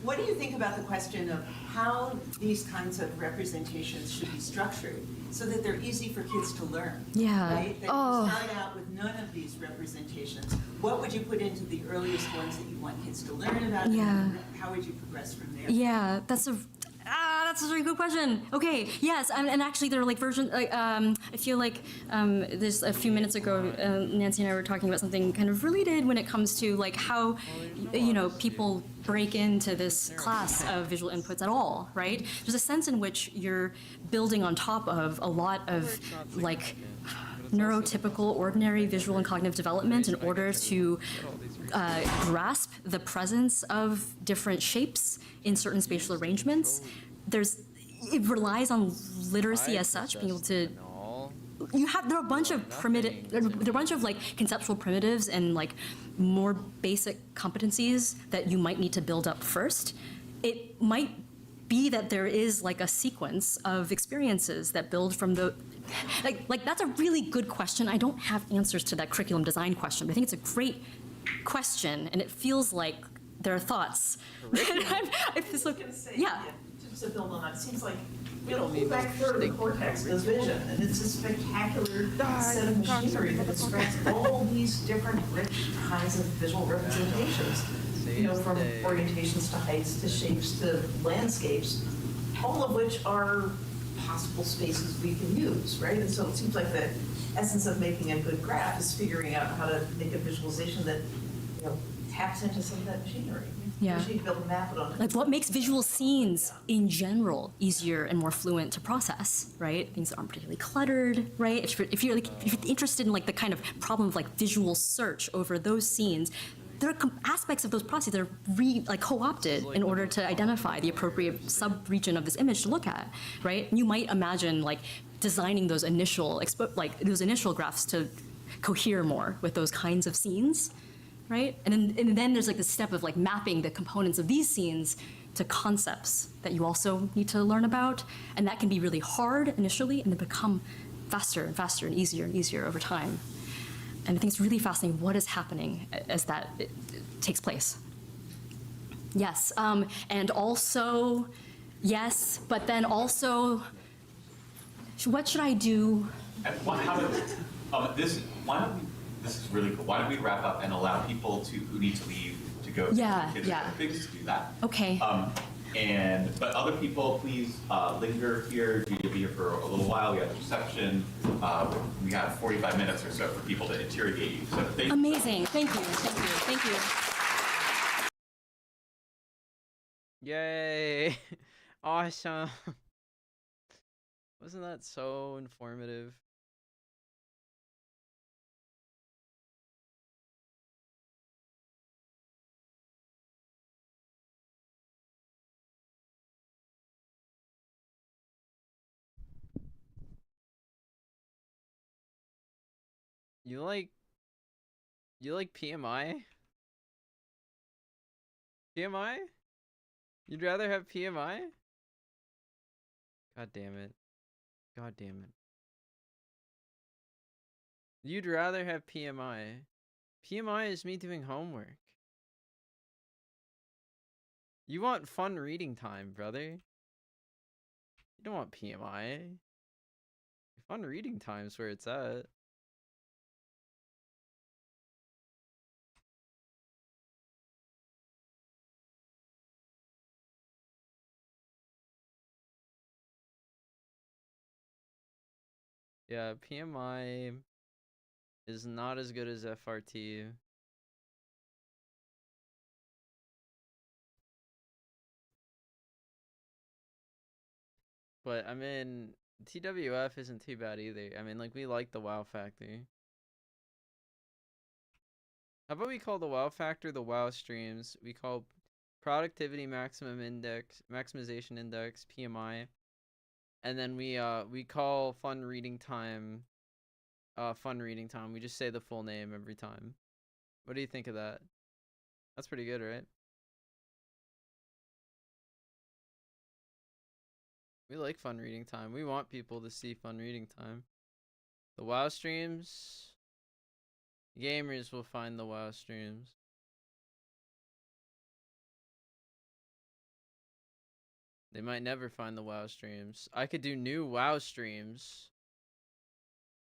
what do you think about the question of how these kinds of representations should be structured so that they're easy for kids to learn?
Yeah.
Right? That
Oh.
you start out with none of these representations. What would you put into the earliest ones that you want kids to learn about?
Yeah.
And how would you progress from there?
Yeah, that's a really good question. Okay, yes, and actually there are like versions. I feel like there's a few minutes ago, Nancy and I were talking about something kind of related when it comes to like how people break into this class of visual inputs at all, right? There's a sense in which you're building on top of a lot of like neurotypical ordinary visual and cognitive development in order to grasp the presence of different shapes in certain spatial arrangements. It relies on literacy as such, being able to. There are a bunch of like conceptual primitives and like more basic competencies that you might need to build up first. It might be that there is like a sequence of experiences that build from the. Like that's a really good question. I don't have answers to that curriculum design question, but I think it's a great question, and it feels like there are thoughts. I feel so, yeah.
To build on that, it seems like the back third of the cortex does vision, and it's a spectacular set of machinery that extracts all these different rich kinds of visual representations. From orientations to heights to shapes to landscapes, all of which are possible spaces we can use, right? And so it seems like the essence of making a good graph is figuring out how to make a visualization that taps into some of that machinery.
Yeah.
You build a map on it.
Like what makes visual scenes in general easier and more fluent to process, right? Things that aren't particularly cluttered, right? If you're interested in like the kind of problem of like visual search over those scenes, there are aspects of those processes that are co-opted in order to identify the appropriate sub-region of this image to look at, right? You might imagine like designing those initial graphs to cohere more with those kinds of scenes, right? And then there's like the step of like mapping the components of these scenes to concepts that you also need to learn about, and that can be really hard initially, and then become faster and faster and easier over time. And I think it's really fascinating what is happening as that it takes place. Yes, and also, yes, but then also, what should I do?
And this is really cool. Why don't we wrap up and allow people who need to leave to go to kids and things to do that?
Okay.
But other people, please linger here. You'll be here for a little while. We have the reception. We have 45 minutes or so for people to interrogate you. So thank you.
Amazing. Thank you.
Yay! Awesome. Wasn't that so informative? You like PMI? PMI? You'd rather have PMI? God damn it. God damn it. You'd rather have PMI. PMI is me doing homework. You want fun reading time, brother. You don't want PMI. Fun reading time's where it's at. Yeah, PMI is not as good as FRT. But I mean, TWF isn't too bad either. I mean, like, we like the wow factor. How about we call the wow factor the wow streams? We call productivity maximization index PMI, and then we call fun reading time fun reading time. We just say the full name every time. What do you think of that? That's pretty good, right? We like fun reading time. We want people to see fun reading time. The WoW streams, gamers will find the WoW streams. They might never find the WoW streams. I could do new WoW streams,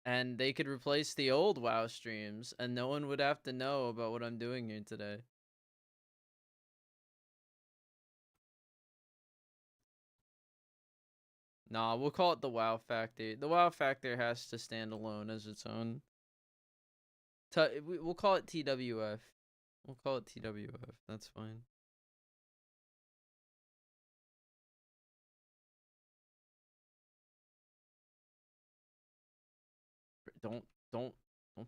and they could replace the old WoW streams, and no one would have to know about what I'm doing here today. Nah, we'll call it the wow factor. The wow factor has to stand alone as its own. We'll call it TWF. We'll call it TWF. That's fine. Don't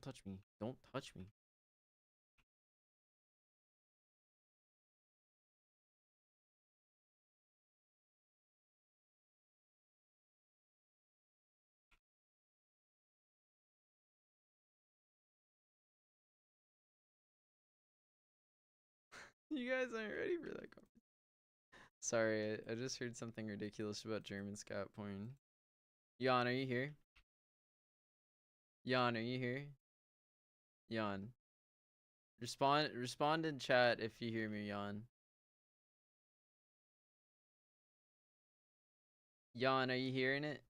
touch me. Don't touch me. You guys aren't ready for that conversation. Sorry, I just heard something ridiculous about German scat porn. Jan, are you here? Jan, are you here? Jan. Respond in chat if you hear me, Jan. Jan, are you hearing it?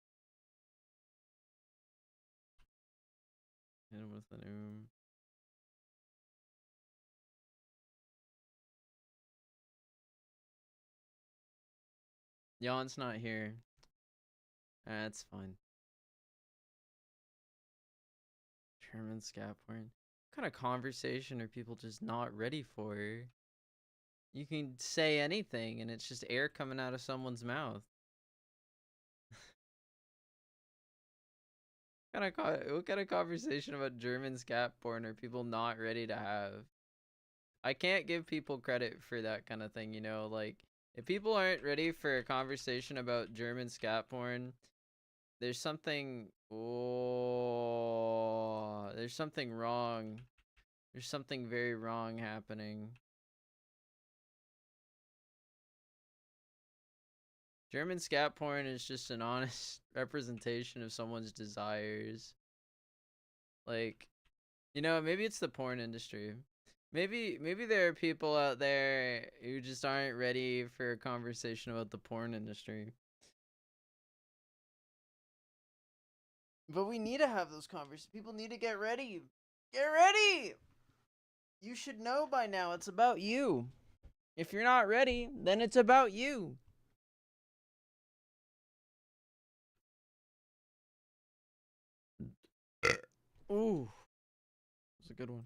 Hit him with the noom. Jan's not here. That's fine. German scat porn. What kind of conversation are people just not ready for? You can say anything and it's just air coming out of someone's mouth. What kind of conversation about German scat porn are people not ready to have? I can't give people credit for that kind of thing, you know, like, if people aren't ready for a conversation about German scat porn, there's something, there's something wrong. There's something very wrong happening. German scat porn is just an honest representation of someone's desires. Like, you know, maybe it's the porn industry. Maybe there are people out there who just aren't ready for a conversation about the porn industry. But we need to have those conversations. People need to get ready. Get ready! You should know by now it's about you. If you're not ready, then it's about you. Ooh. That's a good one.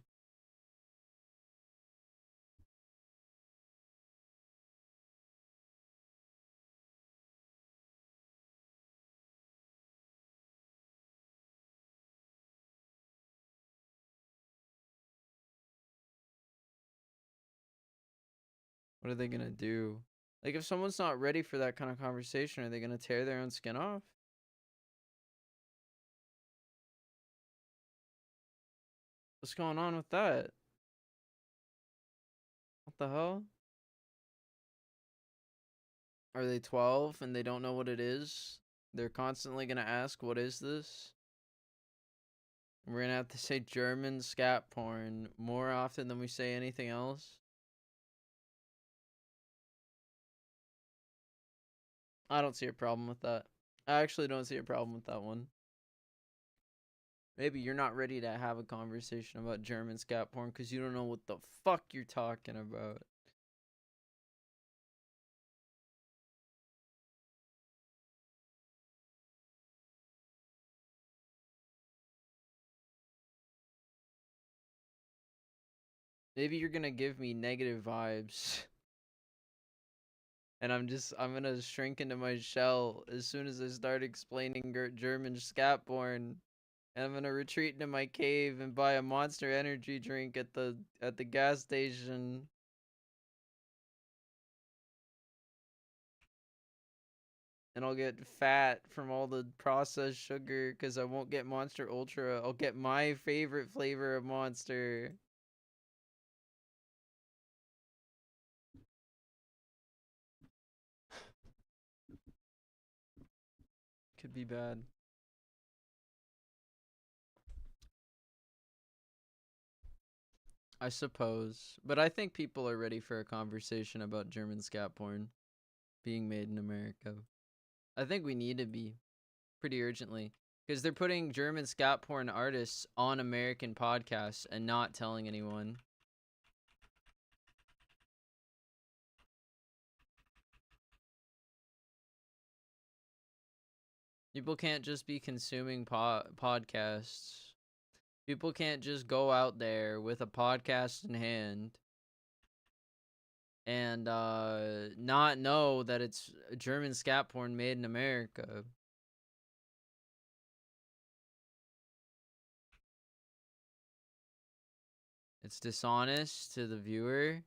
What are they gonna do? Like, if someone's not ready for that kind of conversation, are they gonna tear their own skin off? What's going on with that? What the hell? Are they 12 and they don't know what it is? They're constantly gonna ask, what is this? We're gonna have to say German scat porn more often than we say anything else. I don't see a problem with that. I actually don't see a problem with that one. Maybe you're not ready to have a conversation about German scat porn because you don't know what the fuck you're talking about. Maybe you're gonna give me negative vibes. And I'm gonna shrink into my shell as soon as I start explaining German scat porn. And I'm gonna retreat into my cave and buy a Monster Energy drink at the gas station. And I'll get fat from all the processed sugar because I won't get Monster Ultra. I'll get my favorite flavor of Monster. Could be bad. I suppose. But I think people are ready for a conversation about German scat porn being made in America. I think we need to be pretty urgently. Because they're putting German scat porn artists on American podcasts and not telling anyone. People can't just be consuming podcasts. People can't just go out there with a podcast in hand and not know that it's German scat porn made in America. It's dishonest to the viewer,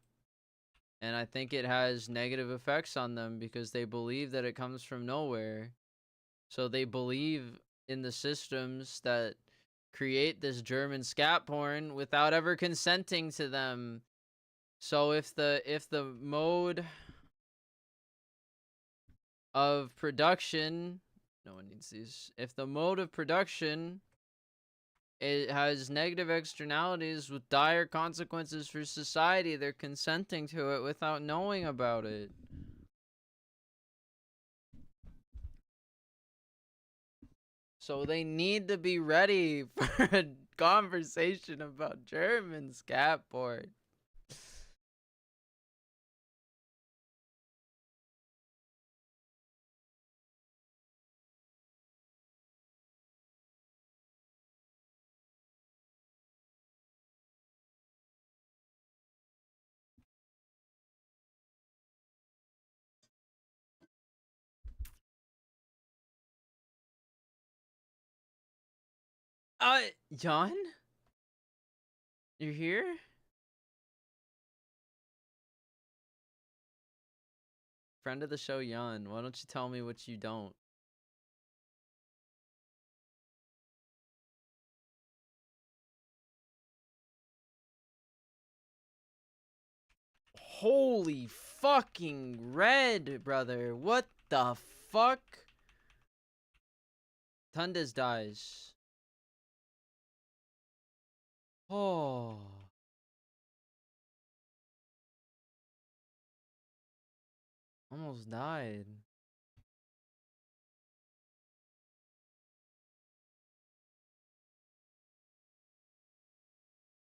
and I think it has negative effects on them because they believe that it comes from nowhere. So they believe in the systems that create this German scat porn without ever consenting to them. So if the mode of production, no one needs these. If the mode of production it has negative externalities with dire consequences for society, they're consenting to it without knowing about it. So they need to be ready for a conversation about German scat porn. John? You're here? Friend of the show, Jan. Why don't you tell me what you don't? Holy fucking red, brother. What the fuck? Tundes dies. Oh. Almost died.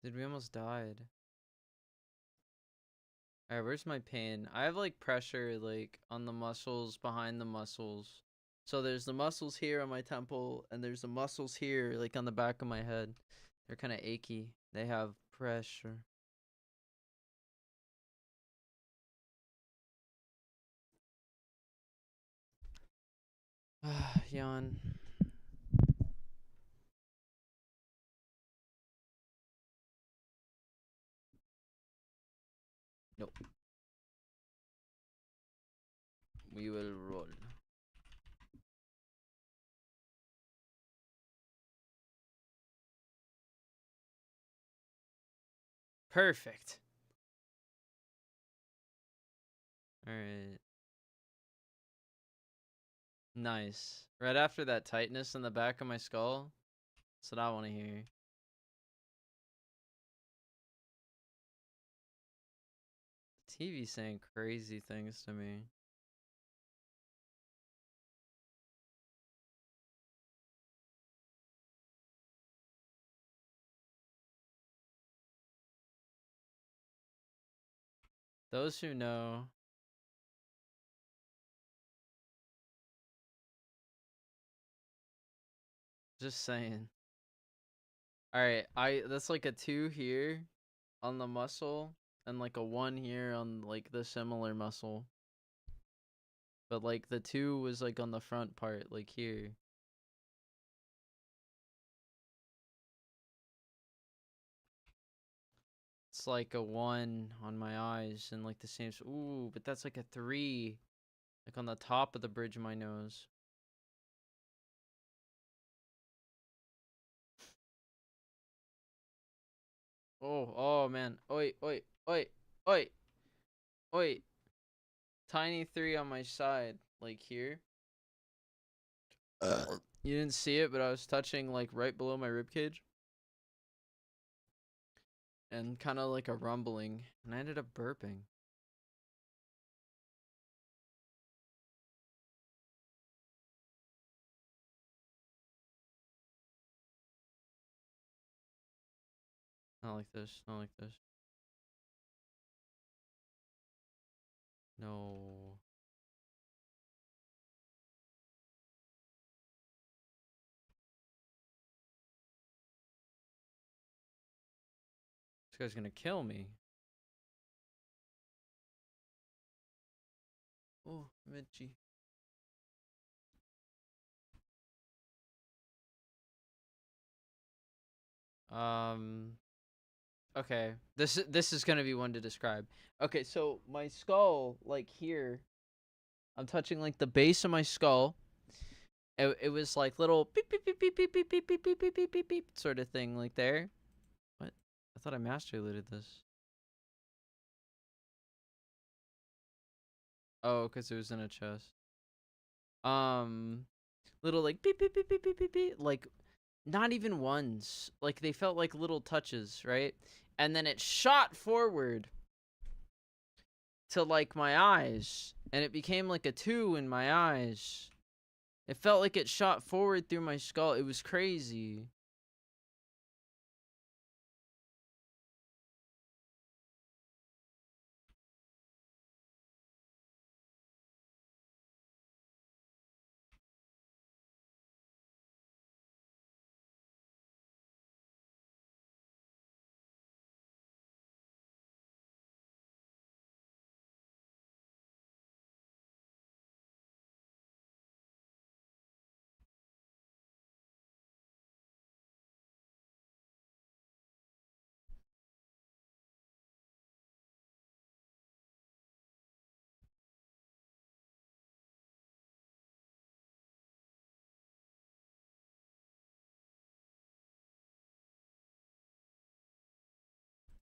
Did we almost died? Alright, where's my pain? I have like pressure like on the muscles behind the muscles. So there's the muscles here on my temple and there's the muscles here like on the back of my head. They're kind of achy. They have pressure. Yawn. Nope. We will roll. Perfect. Alright. Nice. Right after that tightness in the back of my skull. That's what I want to hear. TV saying crazy things to me. Those who know. Just saying. Alright, that's like a 2 here on the muscle and like a 1 here on like the similar muscle. But like the 2 was like on the front part, like here. It's like a 1 on my eyes and like the same. Ooh, but that's like a 3. Like on the top of the bridge of my nose. Oh man. Oi. Tiny 3 on my side, like here. You didn't see it, but I was touching like right below my ribcage. And kind of like a rumbling. And I ended up burping. Not like this. Not like this. No. This guy's gonna kill me. Oh, Mitchie. Okay. This is gonna be one to describe. Okay, so my skull, like here, I'm touching like the base of my skull. It was like little beep beep beep beep beep beep beep beep beep beep beep beep beep sort of thing, like there. What? I thought I master looted this. Oh, because it was in a chest. Little like beep beep beep beep beep beep beep, like not even ones. Like they felt like little touches, right? And then it shot forward to like my eyes, and it became like a 2 in my eyes. It felt like it shot forward through my skull. It was crazy.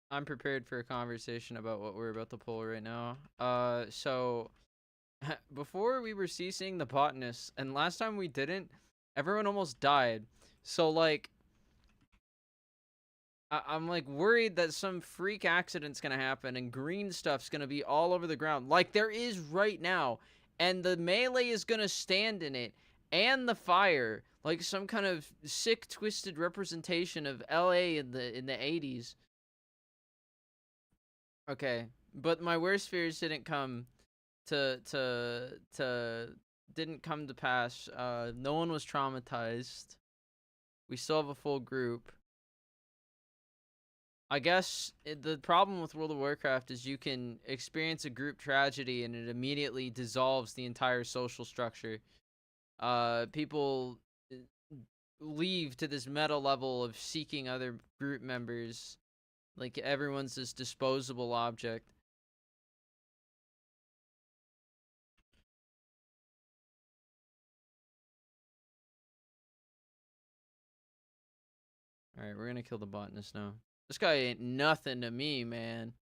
I'm prepared for a conversation about what we're about to pull right now. So before we were CCing the botanist, and last time we didn't, everyone almost died. So like, I'm like worried that some freak accident's gonna happen and green stuff's gonna be all over the ground, like there is right now, and the melee is gonna stand in it, and the fire, like some kind of sick, twisted representation of LA in the 80s. Okay, but my worst fears didn't come didn't come to pass. No one was traumatized. We still have a full group. I guess the problem with World of Warcraft is you can experience a group tragedy and it immediately dissolves the entire social structure. People leave to this meta level of seeking other group members. Like everyone's this disposable object. Alright, we're gonna kill the botanist now. This guy ain't nothing to me, man.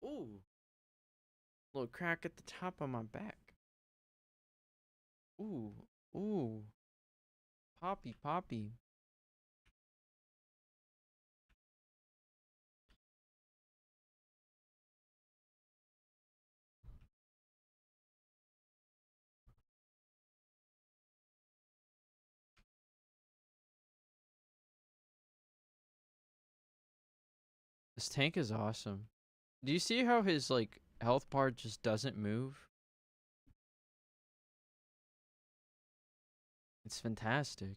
Ooh. Little crack at the top of my back. Ooh, ooh. Poppy, poppy. This tank is awesome. Do you see how his like health bar just doesn't move? It's fantastic.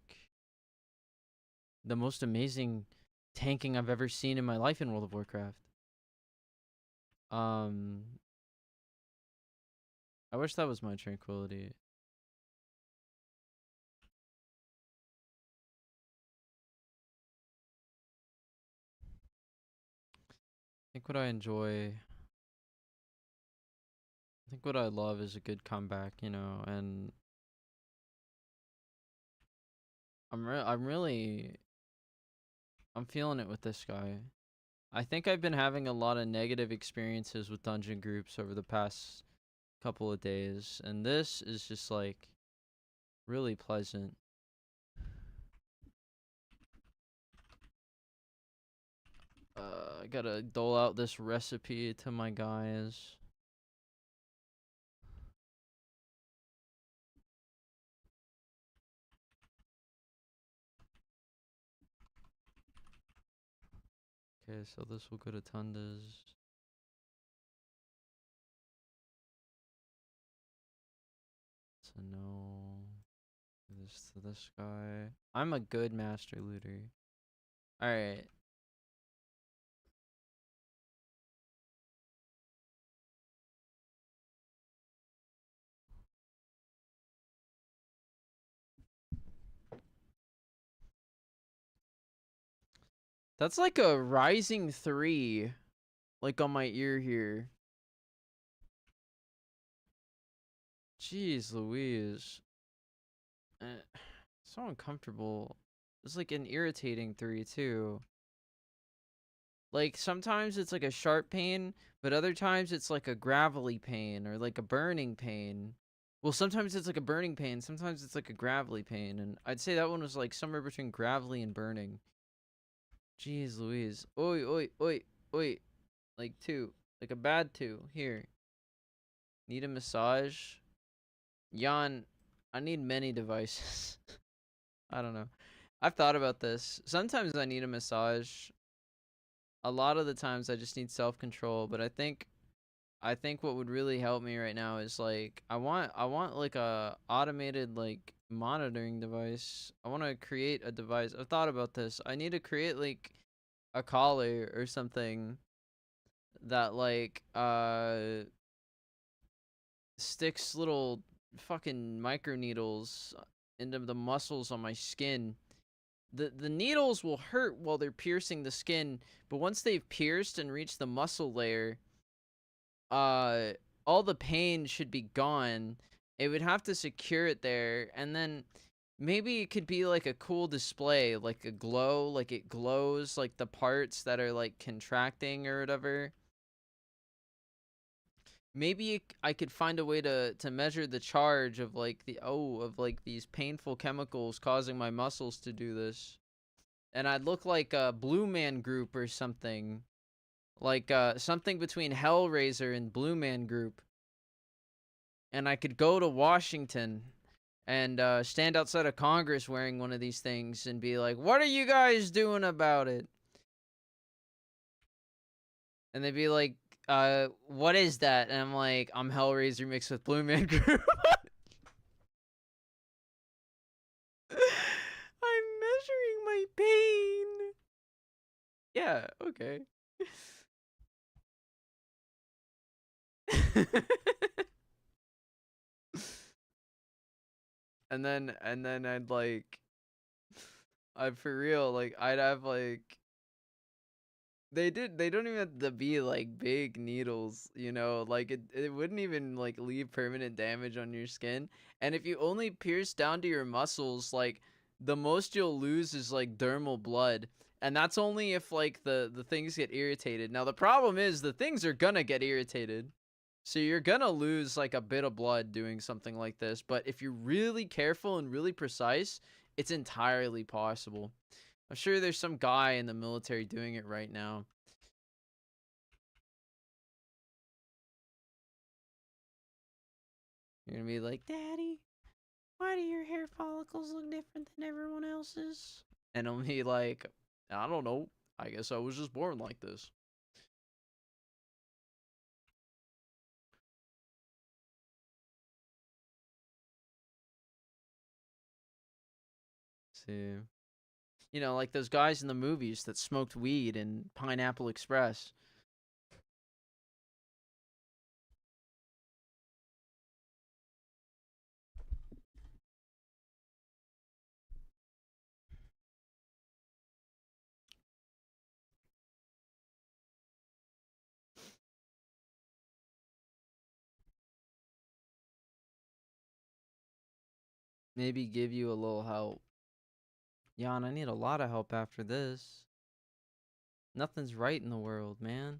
The most amazing tanking I've ever seen in my life in World of Warcraft. I wish that was my tranquility. I think what I enjoy, I think what I love is a good comeback, you know, and I'm feeling it with this guy. I think I've been having a lot of negative experiences with dungeon groups over the past couple of days, and this is just like really pleasant. I gotta dole out this recipe to my guys. Okay, so this will go to Tunda's. So no. This to this guy. I'm a good master looter. Alright. That's like a rising 3. Like on my ear here. Jeez Louise. So uncomfortable. It's like an irritating 3 too. Like sometimes it's like a sharp pain, but other times it's like a gravelly pain or like a burning pain. Well, sometimes it's like a burning pain, sometimes it's like a gravelly pain, and I'd say that one was like somewhere between gravelly and burning. Jeez Louise. Oi, oi, oi, oi. Like 2. Like a bad 2. Here. Need a massage? Jan, I need many devices. I don't know. I've thought about this. Sometimes I need a massage. A lot of the times I just need self-control, but I think what would really help me right now is like I want like a automated like monitoring device. I want to create a device. I've thought about this. I need to create like a collar or something that like sticks little fucking micro needles into the muscles on my skin. The needles will hurt while they're piercing the skin, but once they've pierced and reached the muscle layer, all the pain should be gone. It would have to secure it there, and then maybe it could be like a cool display, like a glow, like it glows like the parts that are like contracting or whatever. Maybe I could find a way to measure the charge of like of like these painful chemicals causing my muscles to do this. And I'd look like a Blue Man Group or something. Like something between Hellraiser and Blue Man Group. And I could go to Washington and stand outside of Congress wearing one of these things and be like, "What are you guys doing about it?" And they'd be like, what is that? And I'm like, "I'm Hellraiser mixed with Blue Man Group." I'm measuring my pain. Yeah, okay. and then I'd like I'd for real, like I'd have like they don't even have to be like big needles, you know, like it wouldn't even like leave permanent damage on your skin. And if you only pierce down to your muscles, like the most you'll lose is like dermal blood. And that's only if like the things get irritated. Now the problem is the things are gonna get irritated. So you're gonna lose like a bit of blood doing something like this, but if you're really careful and really precise, it's entirely possible. I'm sure there's some guy in the military doing it right now. You're gonna be like, Daddy, why do your hair follicles look different than everyone else's? And I'll be like, I don't know. I guess I was just born like this. See. You know, like those guys in the movies that smoked weed in Pineapple Express. Maybe give you a little help. Jan, I need a lot of help after this. Nothing's right in the world, man.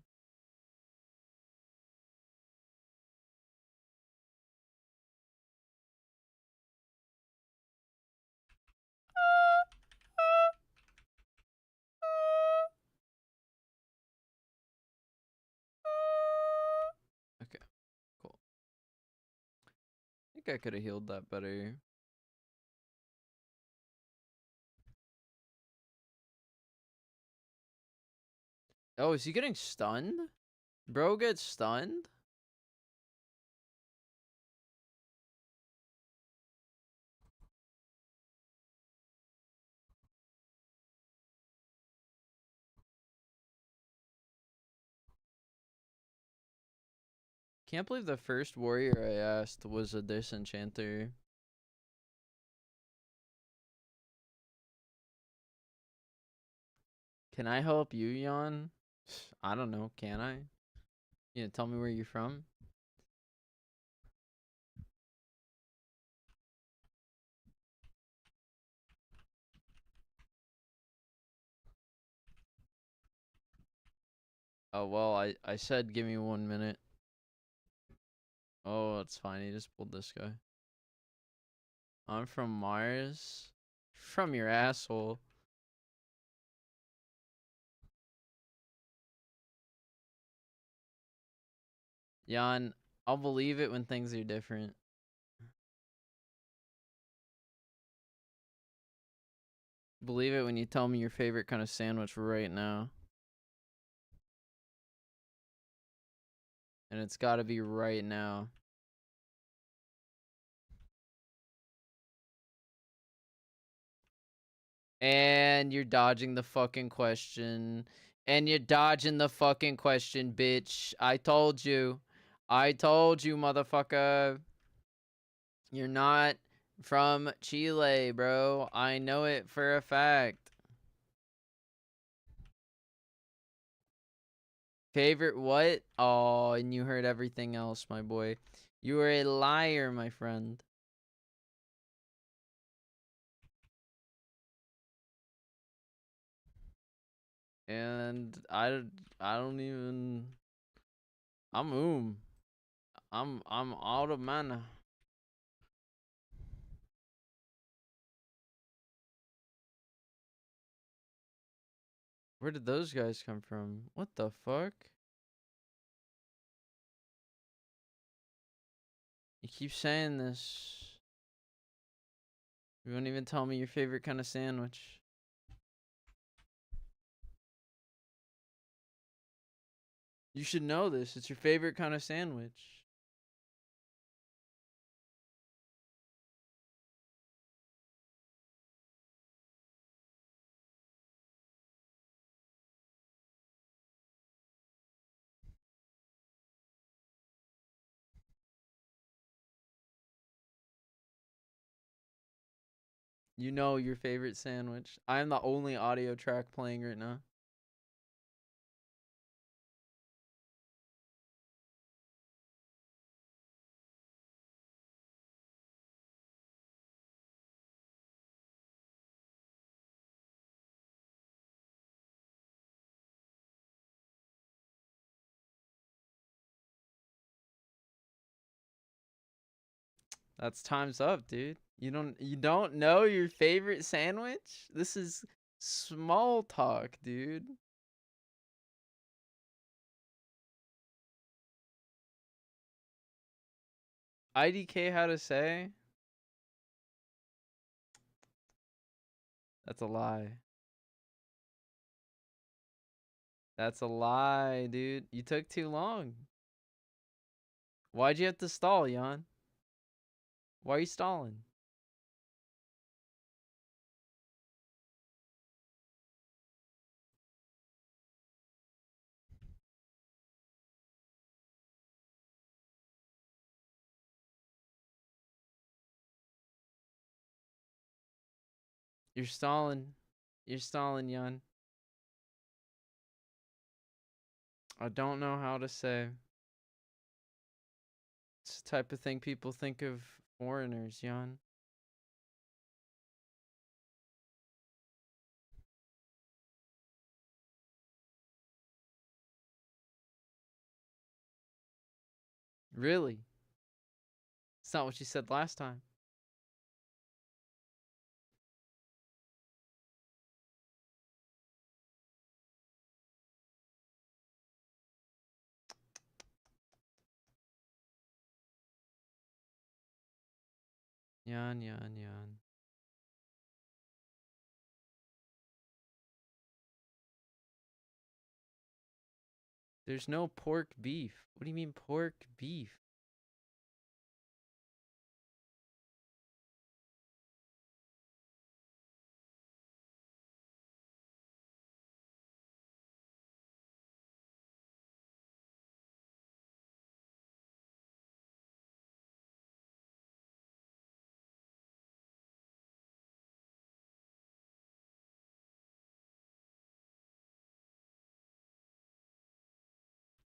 Okay, cool. I think I could have healed that better. Oh, is he getting stunned? Bro gets stunned? Can't believe the first warrior I asked was a disenchanter. Can I help you, Jan? I don't know, can I? You know, tell me where you're from? Oh, well, I said give me 1 minute. Oh, it's fine. He just pulled this guy. I'm from Mars. From your asshole. Jan, I'll believe it when things are different. Believe it when you tell me your favorite kind of sandwich right now. And it's gotta be right now. And you're dodging the fucking question. And you're dodging the fucking question, bitch. I told you. I told you, motherfucker. You're not from Chile, bro. I know it for a fact. Favorite what? Oh, and you heard everything else, my boy. You are a liar, my friend. And I don't even. I'm I'm out of mana. Where did those guys come from? What the fuck? You keep saying this. You won't even tell me your favorite kind of sandwich. You should know this. It's your favorite kind of sandwich. You know your favorite sandwich. I'm the only audio track playing right now. That's time's up, dude. You don't know your favorite sandwich? This is small talk, dude. IDK how to say? That's a lie. That's a lie, dude. You took too long. Why'd you have to stall, Jan? Why are you stalling? You're stalling. You're stalling, Jan. I don't know how to say. It's the type of thing people think of foreigners, Jan. Really? It's not what you said last time. Jan, Jan, Jan. There's no pork beef. What do you mean pork beef?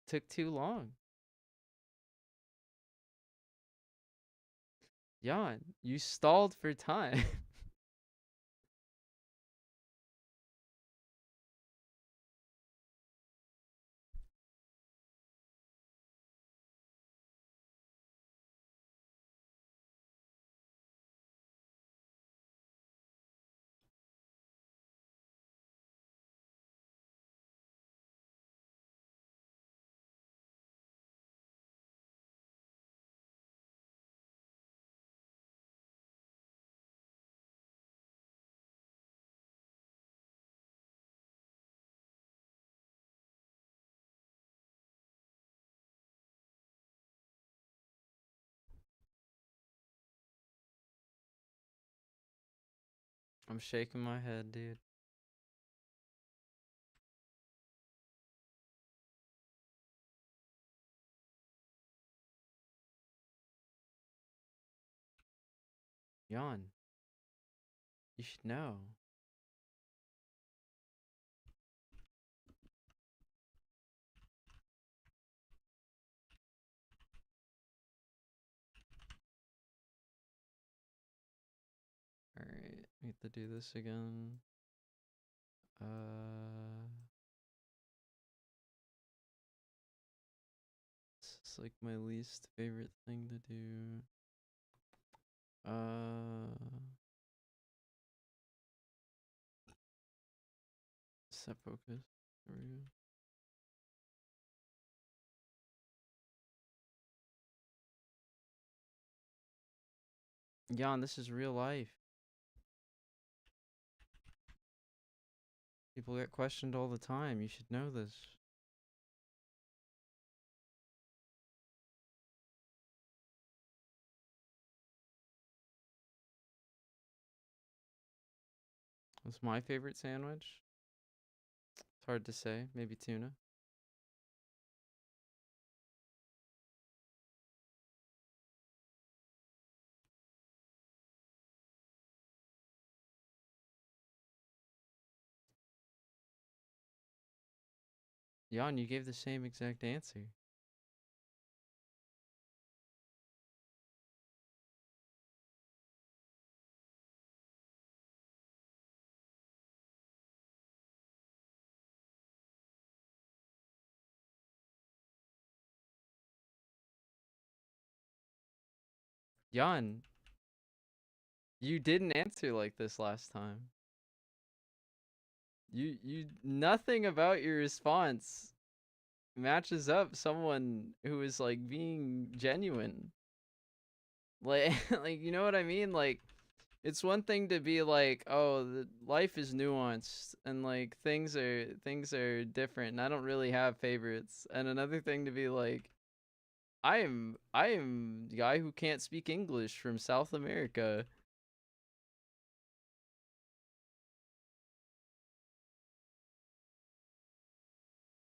Took too long. Jan, you stalled for time. I'm shaking my head, dude. Jan, you should know. Alright, we have to do this again. This is like my least favorite thing to do. Set focus. There we go. Jan, this is real life. People get questioned all the time. You should know this. What's my favorite sandwich? It's hard to say. Maybe tuna. Jan, you gave the same exact answer. Jan, you didn't answer like this last time. You nothing about your response matches up someone who is like being genuine. Like like you know what I mean? Like it's one thing to be like, oh, the life is nuanced and like things are different and I don't really have favorites. And another thing to be like, I am the guy who can't speak English from South America.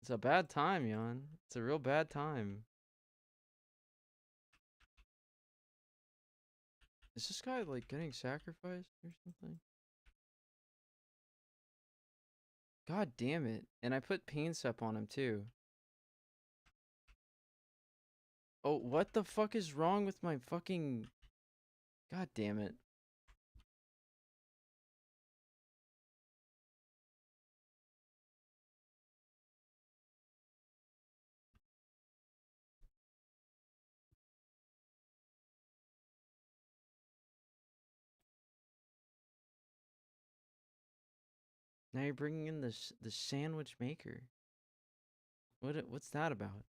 It's a bad time, Jan. It's a real bad time. Is this guy like getting sacrificed or something? God damn it. And I put pain sup on him too. Oh, what the fuck is wrong with my fucking... God damn it. Now you're bringing in the sandwich maker. What's that about?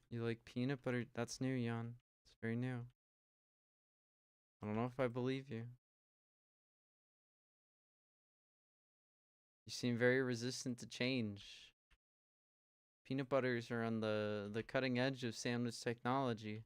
You like peanut butter? That's new, Jan. It's very new. I don't know if I believe you. You seem very resistant to change. Peanut butters are on the cutting edge of sandwich technology.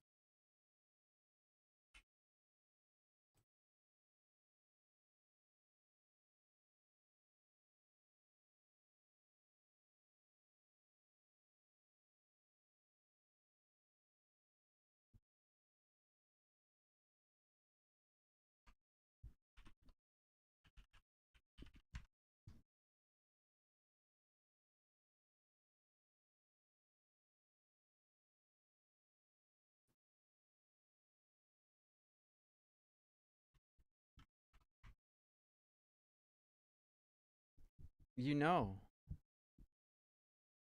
You know.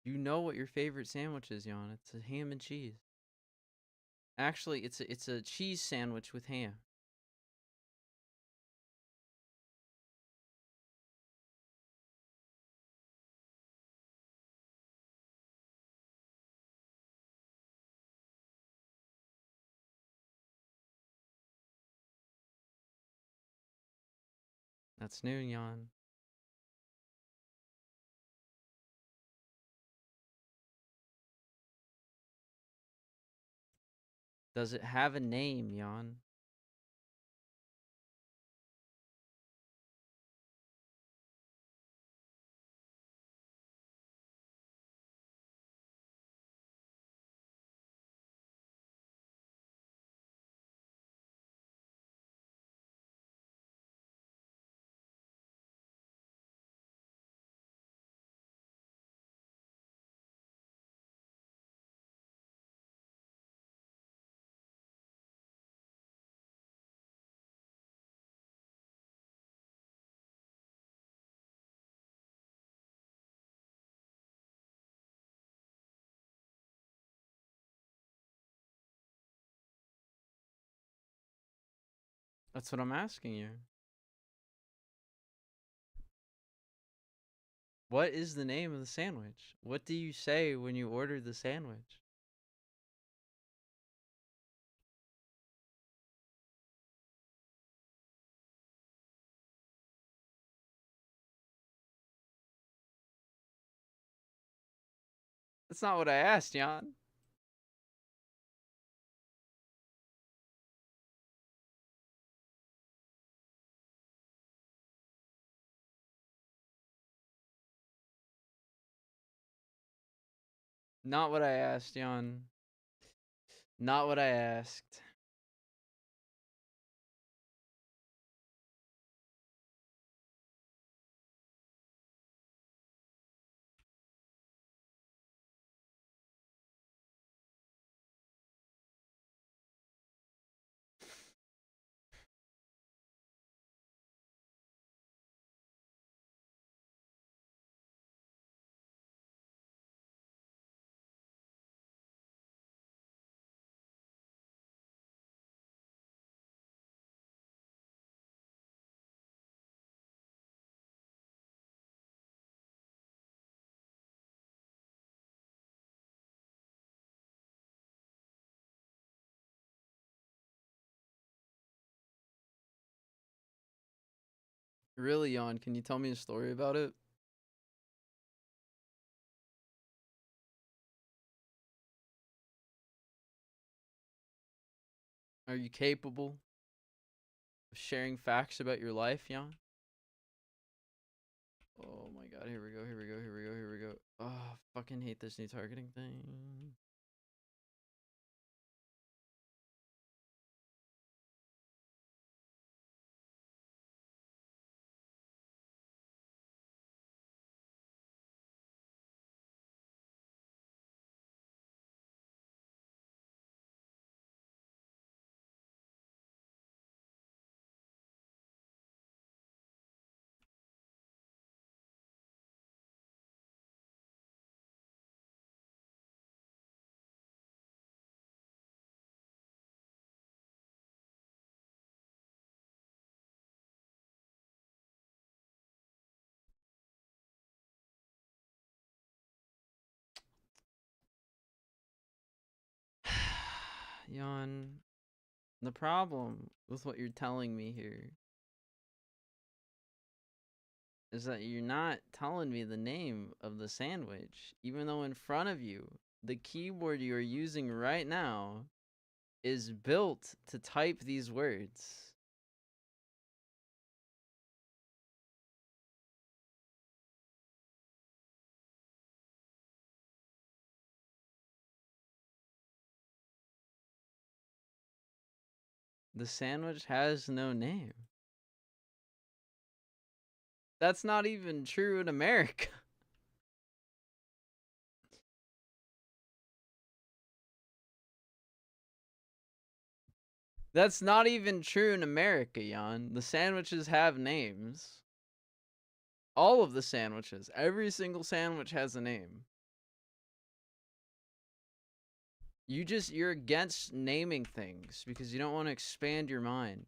You know what your favorite sandwich is, Jan. It's a ham and cheese. Actually, it's a cheese sandwich with ham. That's new, Jan. Does it have a name, Jan? That's what I'm asking you. What is the name of the sandwich? What do you say when you order the sandwich? That's not what I asked, Jan. Not what I asked, Jan. Not what I asked. Really, Jan, can you tell me a story about it? Are you capable of sharing facts about your life, Jan? Oh my god, here we go, here we go, here we go, here we go. Oh, fucking hate this new targeting thing. Jan, the problem with what you're telling me here is that you're not telling me the name of the sandwich, even though in front of you, the keyboard you are using right now is built to type these words. The sandwich has no name. That's not even true in America. That's not even true in America, Jan. The sandwiches have names. All of the sandwiches. Every single sandwich has a name. You're against naming things because you don't want to expand your mind.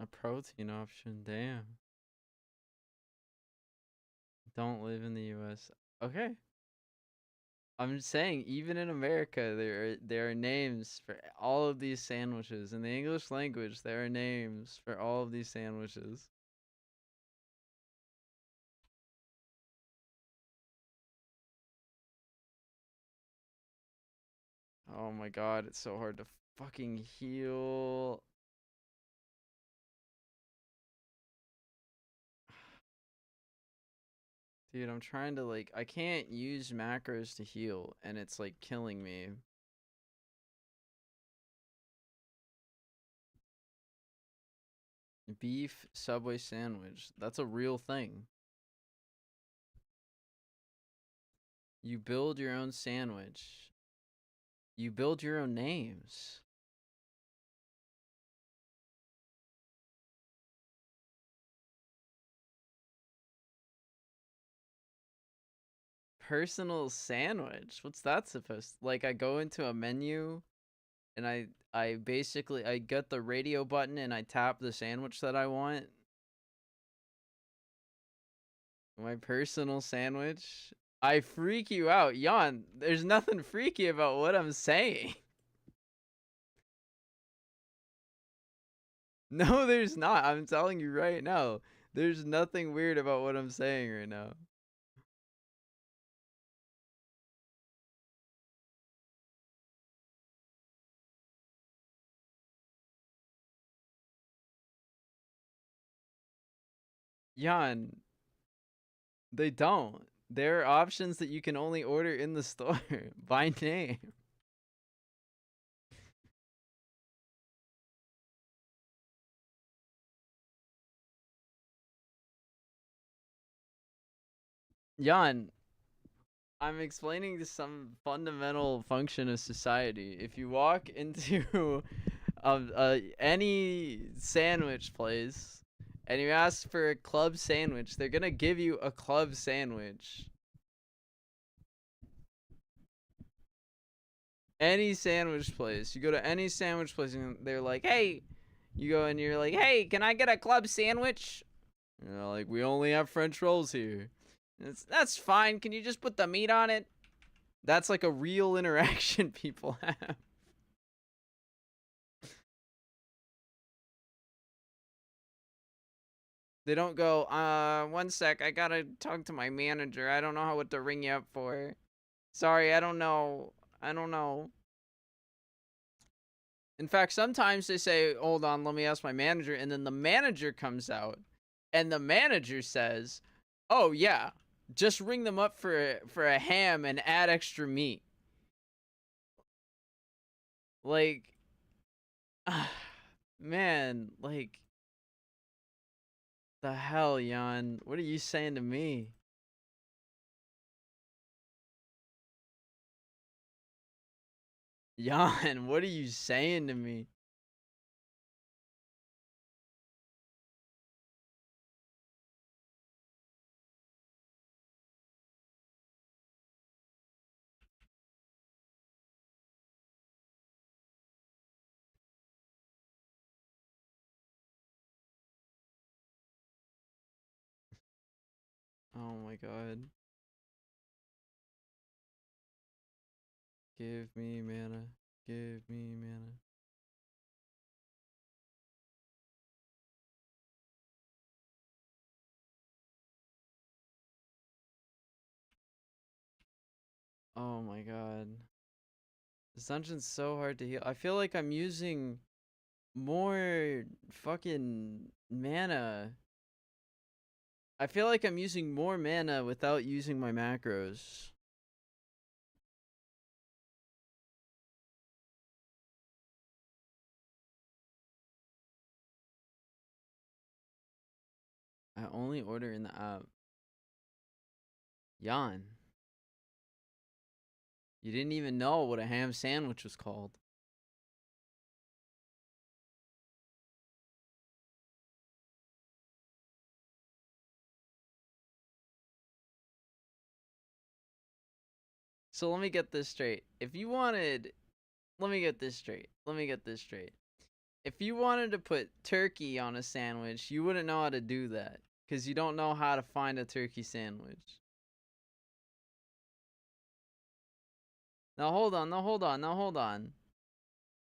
A protein option, damn. Don't live in the US. Okay. I'm just saying, even in America, there are names for all of these sandwiches. In the English language, there are names for all of these sandwiches. Oh my god, it's so hard to fucking heal. Dude, I'm trying to like, I can't use macros to heal, and it's like killing me. Beef Subway sandwich. That's a real thing. You build your own sandwich. You build your own names. Personal sandwich? What's that supposed to, like, I go into a menu and I basically I get the radio button and I tap the sandwich that I want. My personal sandwich? I freak you out. Jan, there's nothing freaky about what I'm saying. No, there's not. I'm telling you right now. There's nothing weird about what I'm saying right now. Jan, they don't. There are options that you can only order in the store by name. Jan, I'm explaining some fundamental function of society. If you walk into any sandwich place and you ask for a club sandwich, they're gonna give you a club sandwich. Any sandwich place. You go to any sandwich place and they're like, hey, you go and you're like, hey, can I get a club sandwich? And they're like, we only have French rolls here. That's fine. Can you just put the meat on it? That's like a real interaction people have. They don't go, 1 sec, I gotta talk to my manager. I don't know what to ring you up for. Sorry, I don't know. I don't know. In fact, sometimes they say, hold on, let me ask my manager. And then the manager comes out and the manager says, oh yeah, just ring them up for a ham and add extra meat. Like, man, like, the hell, Jan? What are you saying to me? Jan, what are you saying to me? Oh my god. Give me mana. Give me mana. Oh my god. This dungeon's so hard to heal. I feel like I'm using more fucking mana. I feel like I'm using more mana without using my macros. I only order in the app. Jan. You didn't even know what a ham sandwich was called. So let me get this straight. If you wanted... Let me get this straight. Let me get this straight. If you wanted to put turkey on a sandwich, you wouldn't know how to do that. Because you don't know how to find a turkey sandwich. Now hold on, now hold on, now hold on.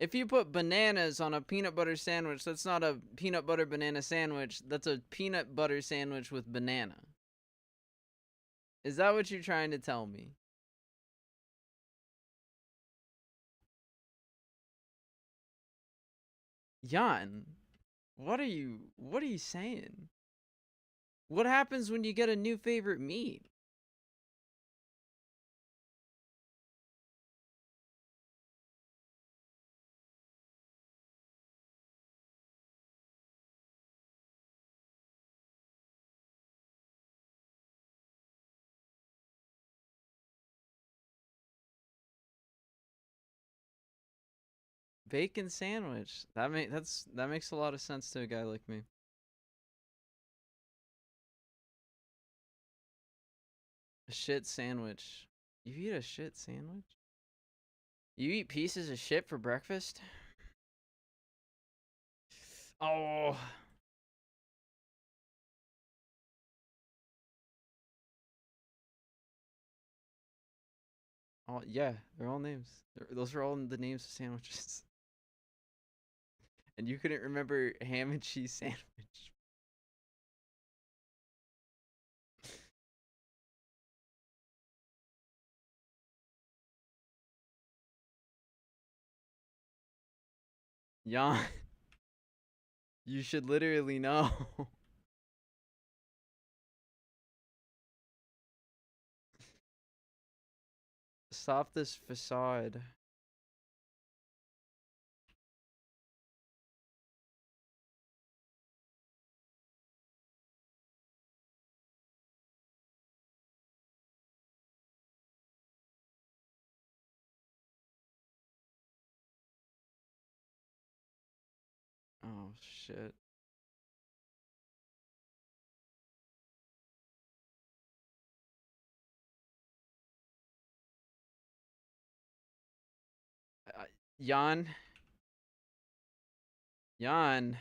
If you put bananas on a peanut butter sandwich, that's not a peanut butter banana sandwich. That's a peanut butter sandwich with banana. Is that what you're trying to tell me? Jan, what are you saying? What happens when you get a new favorite meat? Bacon sandwich. That makes a lot of sense to a guy like me. A shit sandwich. You eat a shit sandwich? You eat pieces of shit for breakfast? Oh. Oh yeah, they're all names. Those are all the names of sandwiches. And you couldn't remember ham and cheese sandwich. Jan, you should literally know. Stop this facade. Oh shit. Jan, Jan,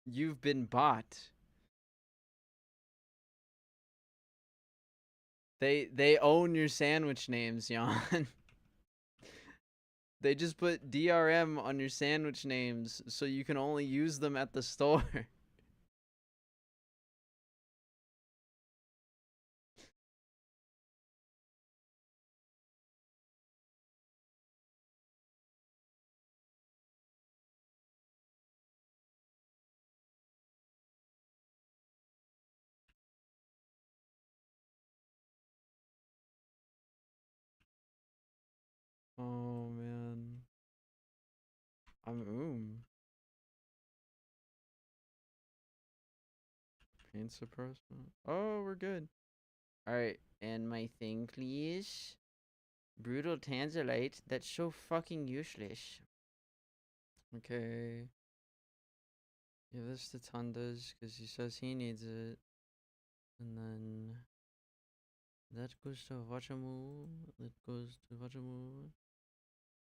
you've been bought. They own your sandwich names, Jan. They just put DRM on your sandwich names so you can only use them at the store. Oh man. I'm pain suppressant. Oh, we're good. Alright, and my thing, please. Brutal Tanzalite. That's so fucking useless. Okay. Give this to Tundas, because he says he needs it. And then... that goes to Vachamu. That goes to Vachamu.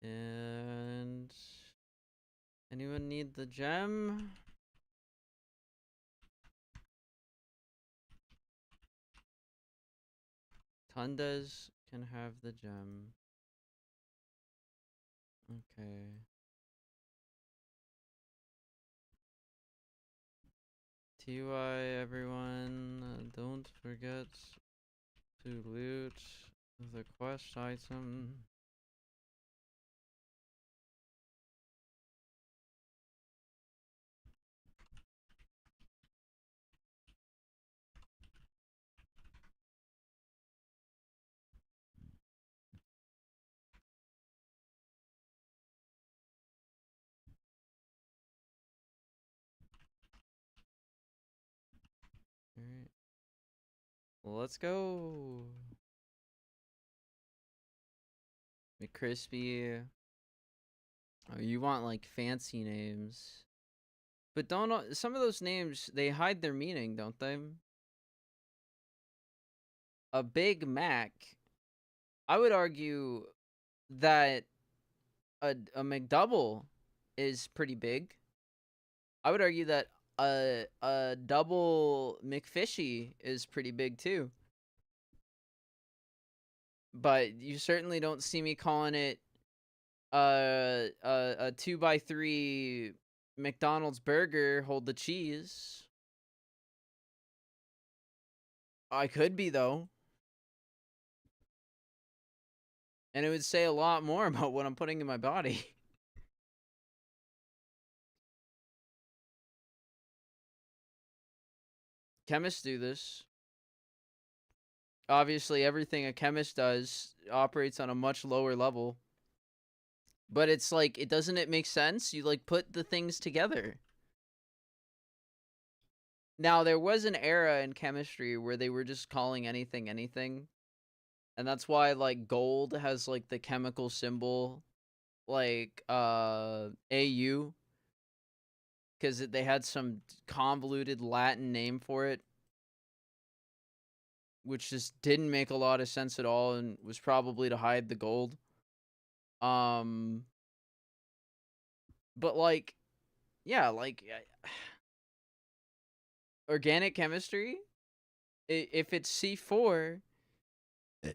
And... anyone need the gem? Tundas can have the gem. Okay. TY everyone, don't forget to loot the quest item. Alright. Well, let's go. McCrispy. Oh, you want like fancy names. But don't some of those names, they hide their meaning, don't they? A Big Mac. I would argue that a McDouble is pretty big. I would argue that a double McFishy is pretty big too. But you certainly don't see me calling it a 2x3 McDonald's burger. Hold the cheese. I could be though. And it would say a lot more about what I'm putting in my body. Chemists do this. Obviously, everything a chemist does operates on a much lower level. But it's like, doesn't it make sense? You like put the things together. Now, there was an era in chemistry where they were just calling anything anything. And that's why like gold has like the chemical symbol like AU, because they had some convoluted Latin name for it, which just didn't make a lot of sense at all and was probably to hide the gold. But like, yeah, like organic chemistry, if it's C4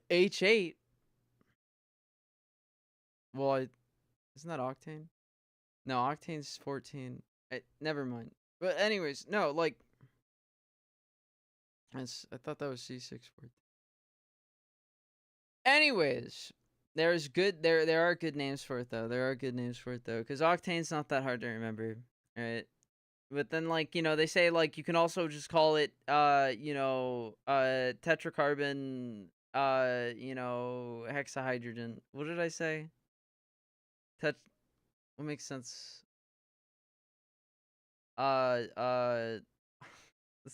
H8, well, isn't that octane? No, octane's 14. Never mind. But anyways, no, like, I thought that was C614. Anyways, there are good names for it though. There are good names for it though, because octane's not that hard to remember, right? But then, like, you know, they say like you can also just call it tetracarbon hexahydrogen. What did I say? What makes sense? What's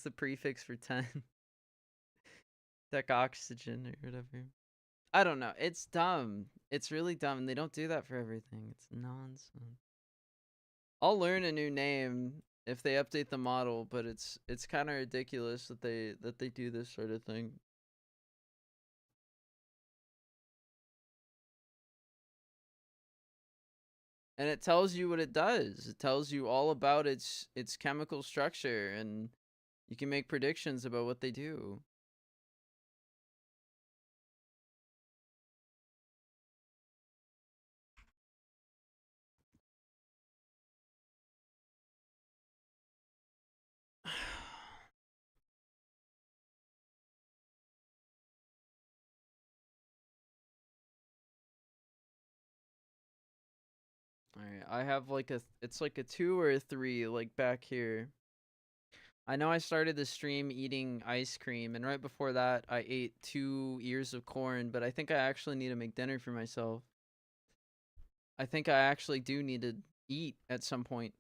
the prefix for 10? Decoxygen or whatever. I don't know. It's dumb. It's really dumb. And they don't do that for everything. It's nonsense. I'll learn a new name if they update the model, but it's kind of ridiculous that they do this sort of thing. And it tells you what it does. It tells you all about its chemical structure, and you can make predictions about what they do. Alright, I have like it's like a 2 or a 3 like back here. I know I started the stream eating ice cream, and right before that I ate 2 ears of corn, but I think I actually need to make dinner for myself. I think I actually do need to eat at some point.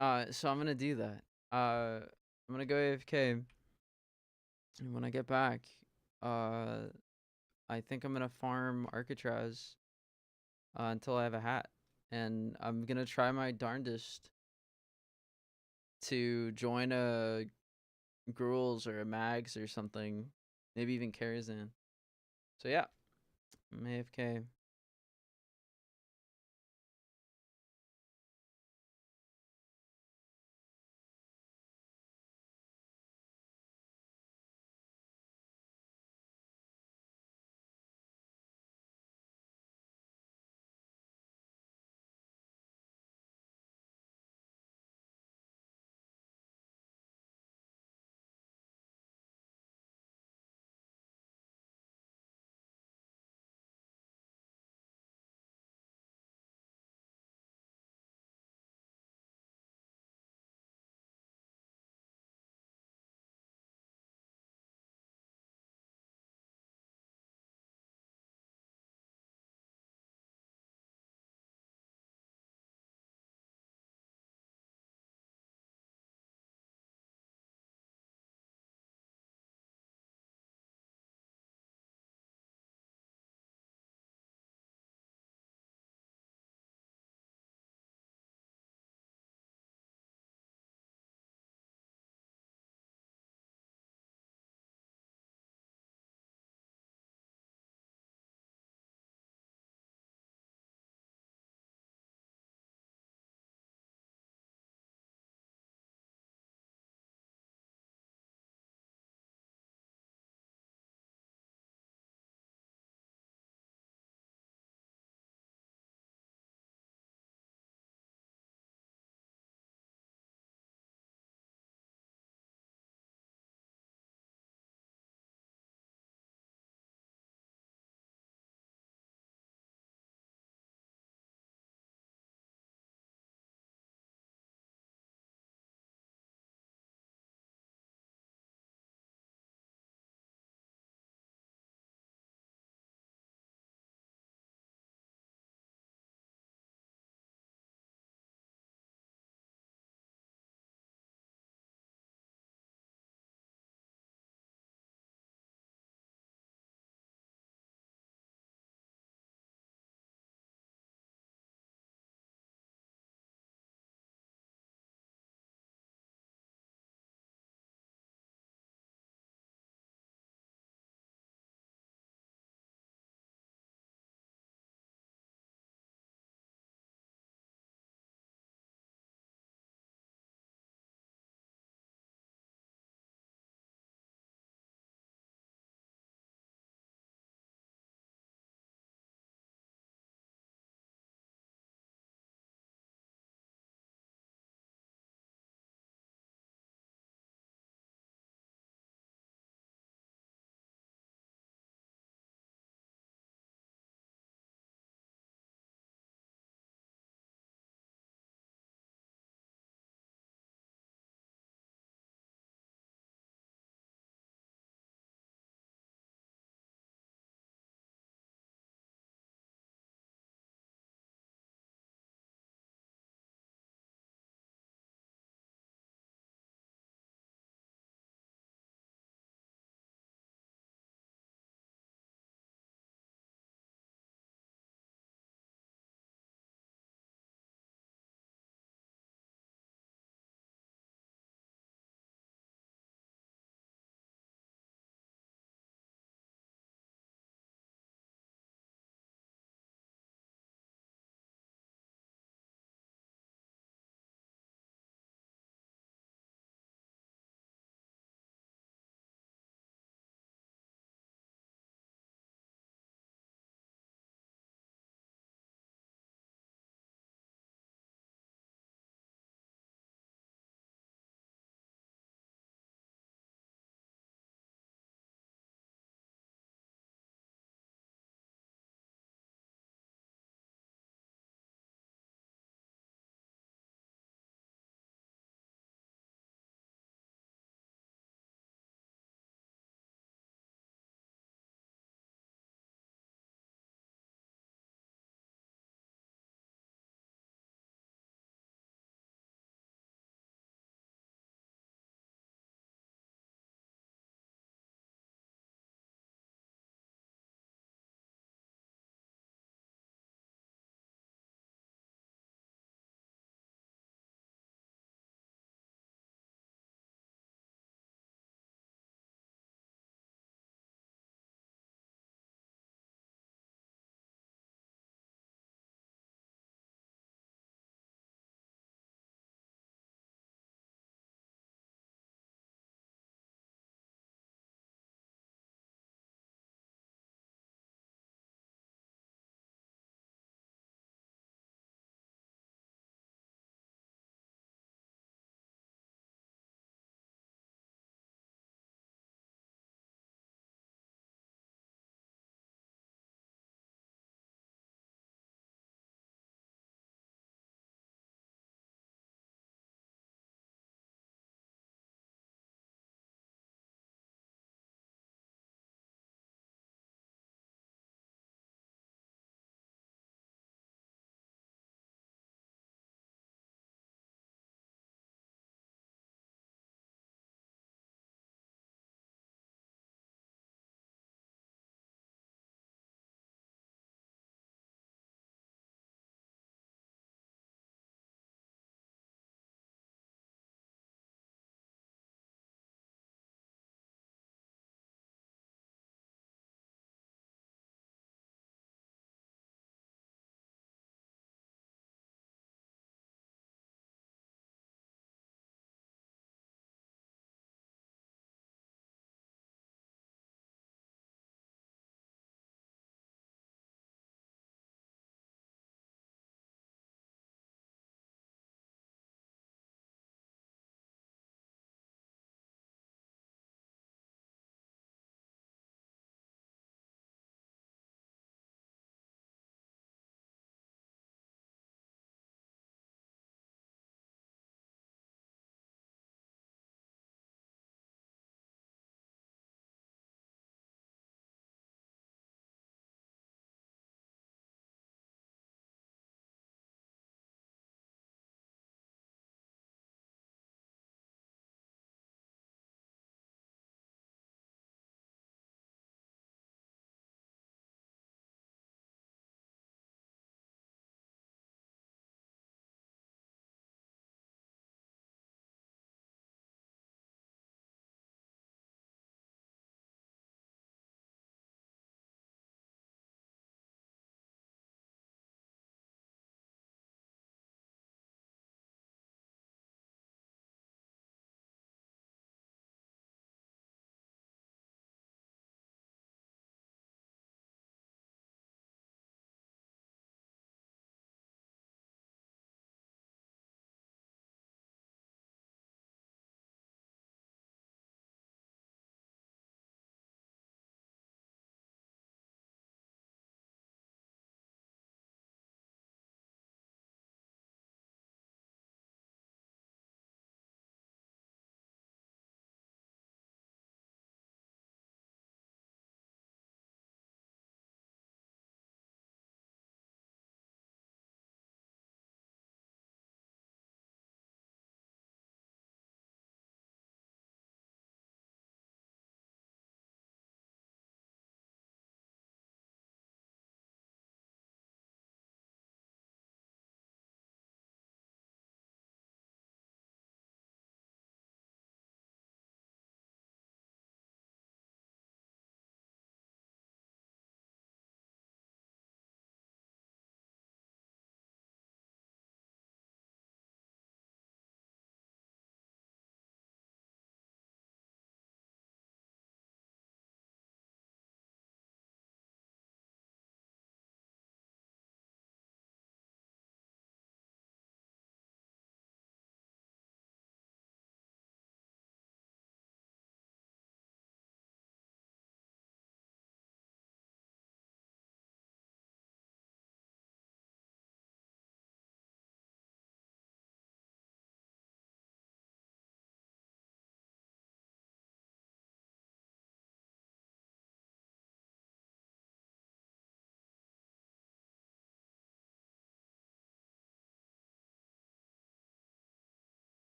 So I'm gonna do that. I'm gonna go AFK, and when I get back, I think I'm gonna farm Arcatraz until I have a hat, and I'm gonna try my darndest to join a Gruels or a Mags or something, maybe even Karazhan. So yeah, I'm AFK.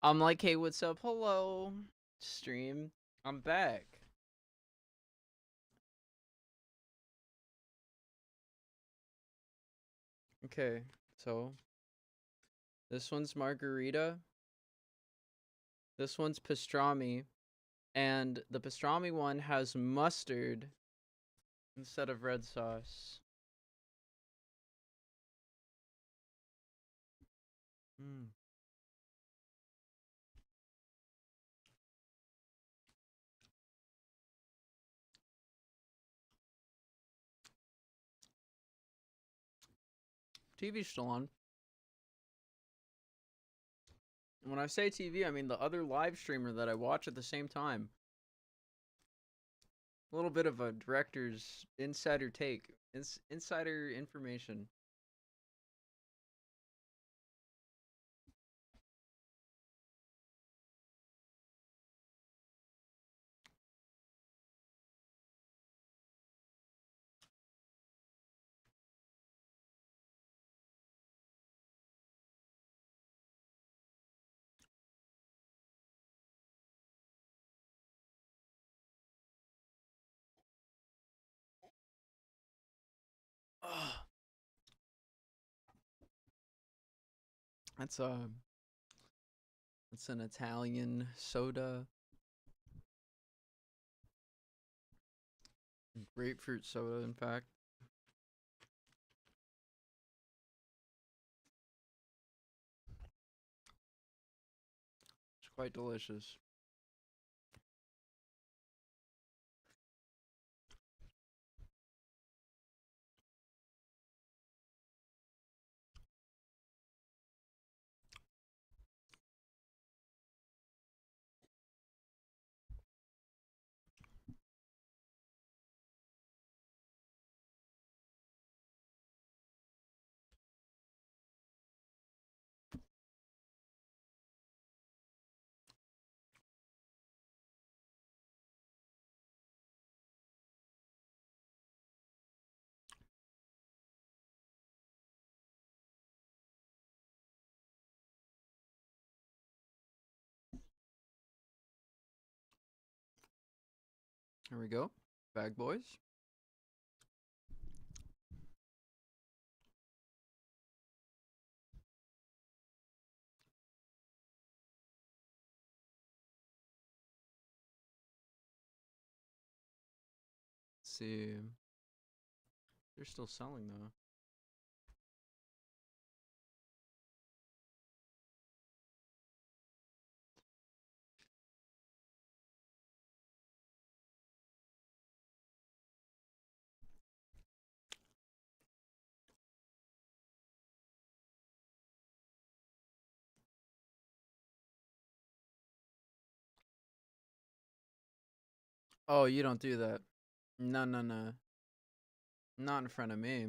I'm like, hey, what's up? Hello, stream. I'm back. Okay, so this one's margarita. This one's pastrami. And the pastrami one has mustard instead of red sauce. Mm. TV's still on. And when I say TV, I mean the other live streamer that I watch at the same time. A little bit of a director's insider take, insider information. Ugh. That's an Italian soda. Grapefruit soda, in fact. It's quite delicious. Here we go. Bag boys. Let's see. They're still selling though. Oh, you don't do that. No, no, no. Not in front of me.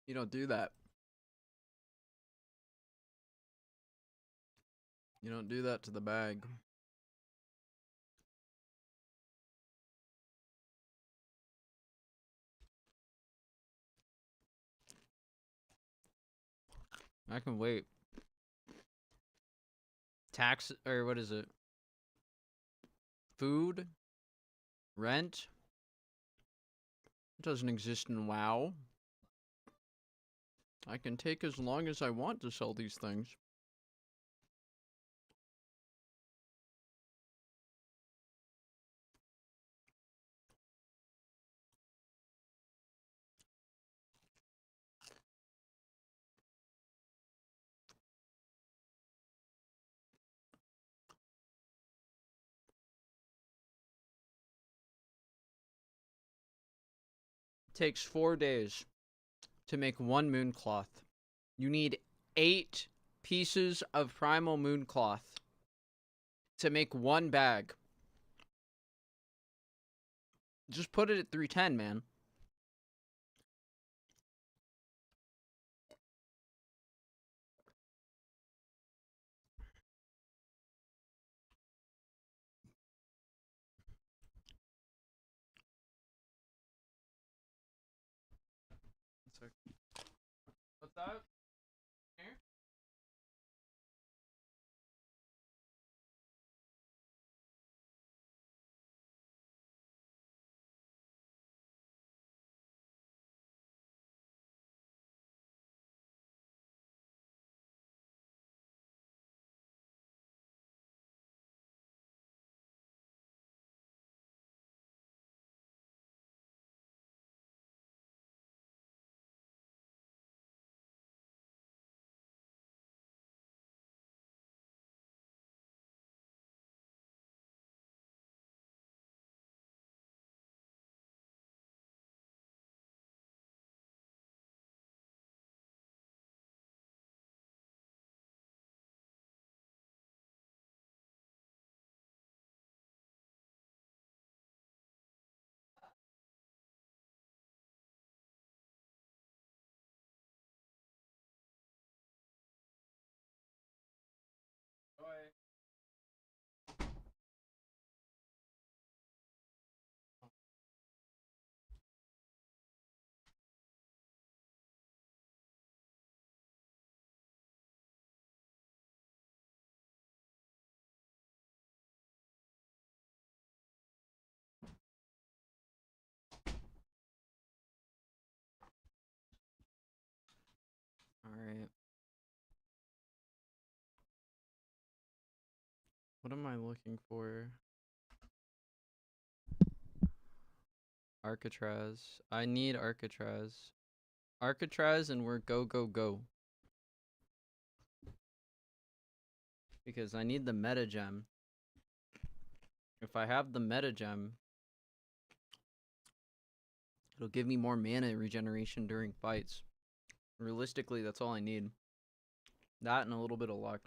You don't do that. You don't do that to the bag. I can wait. Tax, or what is it? Food? Rent? It doesn't exist in WoW. I can take as long as I want to sell these things. It takes 4 days to make one moon cloth. You need 8 pieces of primal moon cloth to make one bag. Just put it at 310, man. What's that? Here? Oi. All right. What am I looking for? Arcatraz. I need Arcatraz. Arcatraz, and we're go, go, go. Because I need the meta gem. If I have the meta gem, it'll give me more mana regeneration during fights. Realistically, that's all I need. That and a little bit of luck.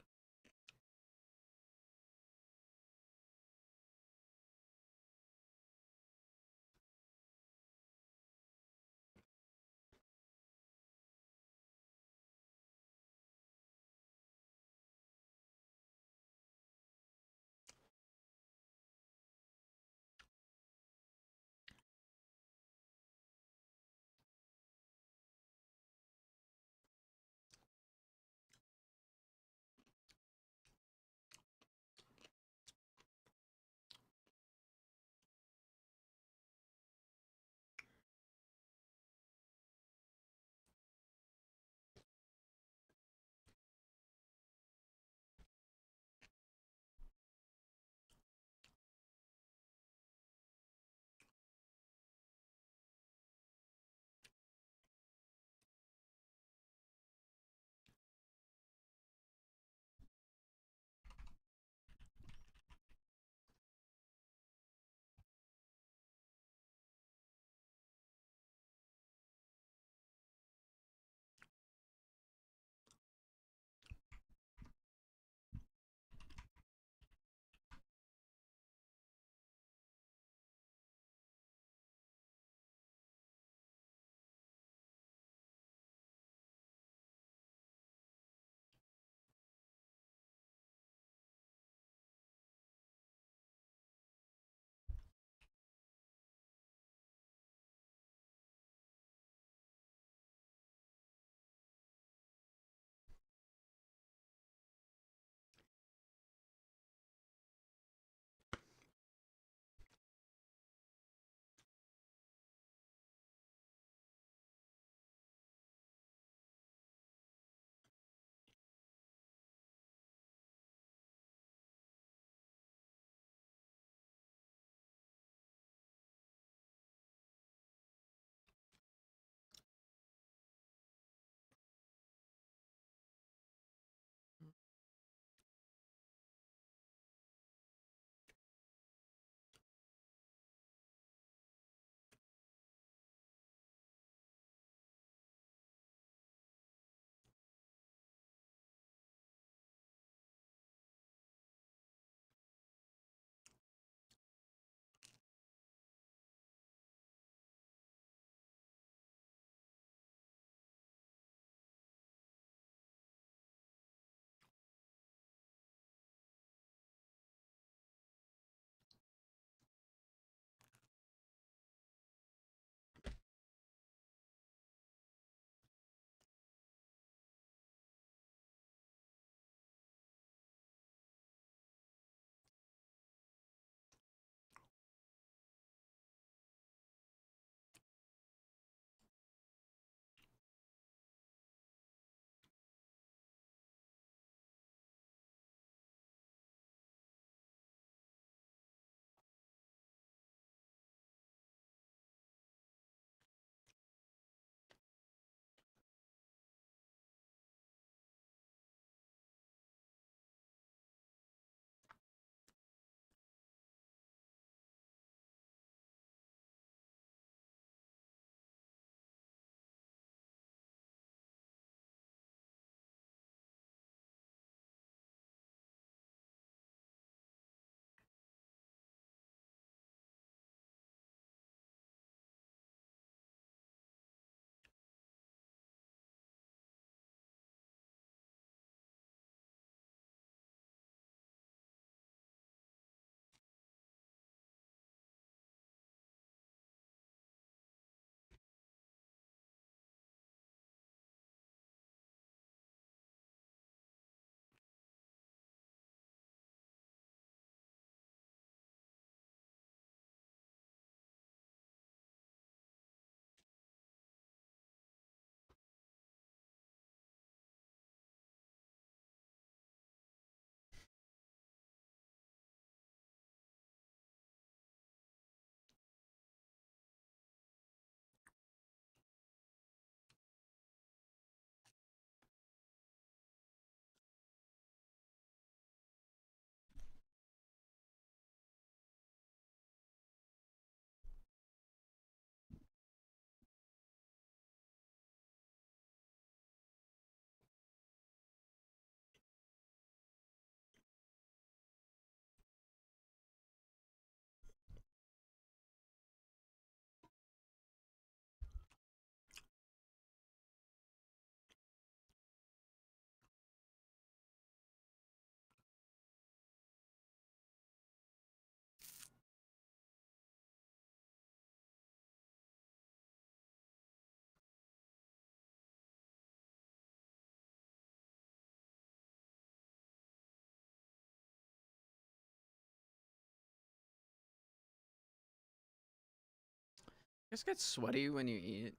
guys get sweaty when you eat?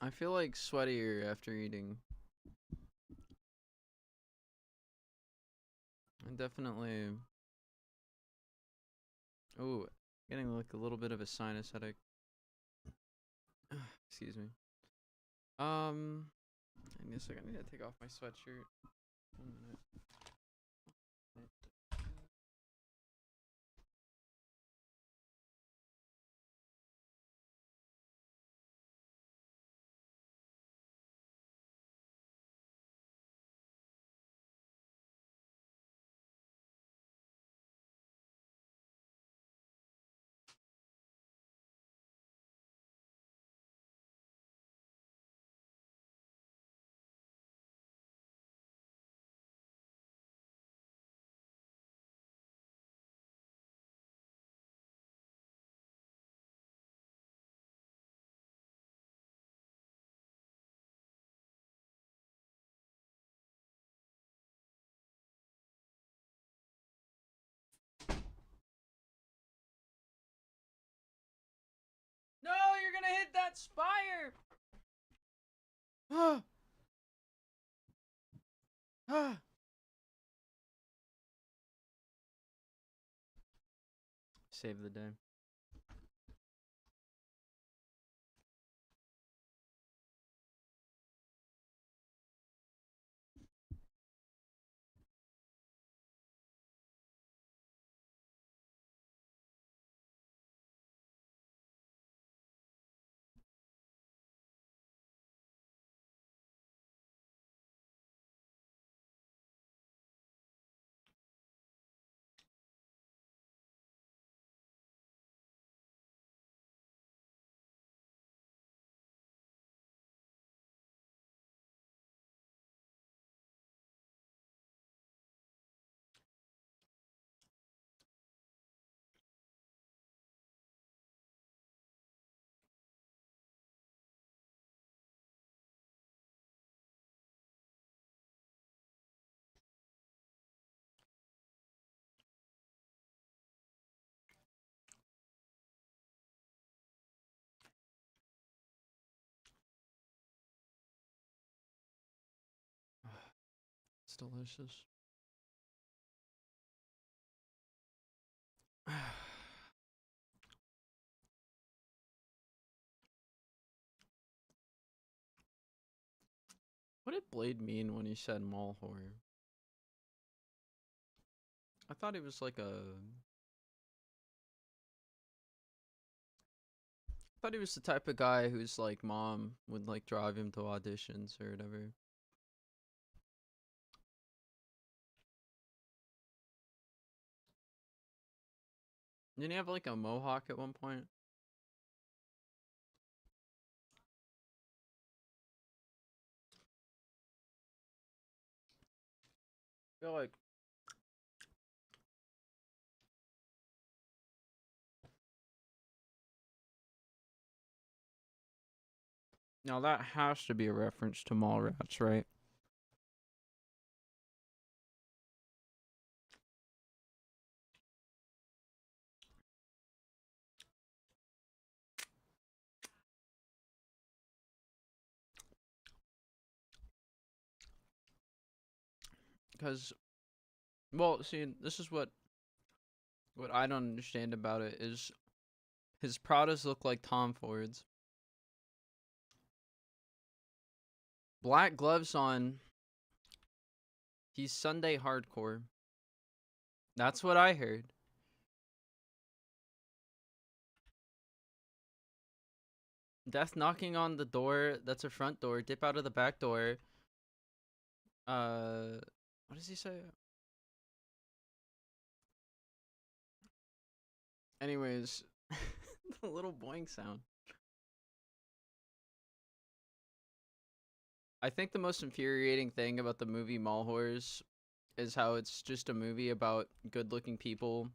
I feel like sweatier after eating. I definitely. Ooh, getting like a little bit of a sinus headache. Excuse me. I guess I need to take off my sweatshirt. 1 minute. No, you're gonna hit that spire! Ah! Ah! Save the day. It's delicious. What did Blade mean when he said mall whore? I thought he was like a. I thought he was the type of guy whose like mom would like drive him to auditions or whatever. Didn't he have like a mohawk at one point? I feel like now that has to be a reference to Mallrats, right? Because, well, see, this is what I don't understand about it is his Pradas look like Tom Ford's. Black gloves on. He's Sunday hardcore. That's what I heard. Death knocking on the door. That's a front door. Dip out of the back door. What does he say? Anyways, the little boing sound. I think the most infuriating thing about the movie Mall Whores is how it's just a movie about good-looking people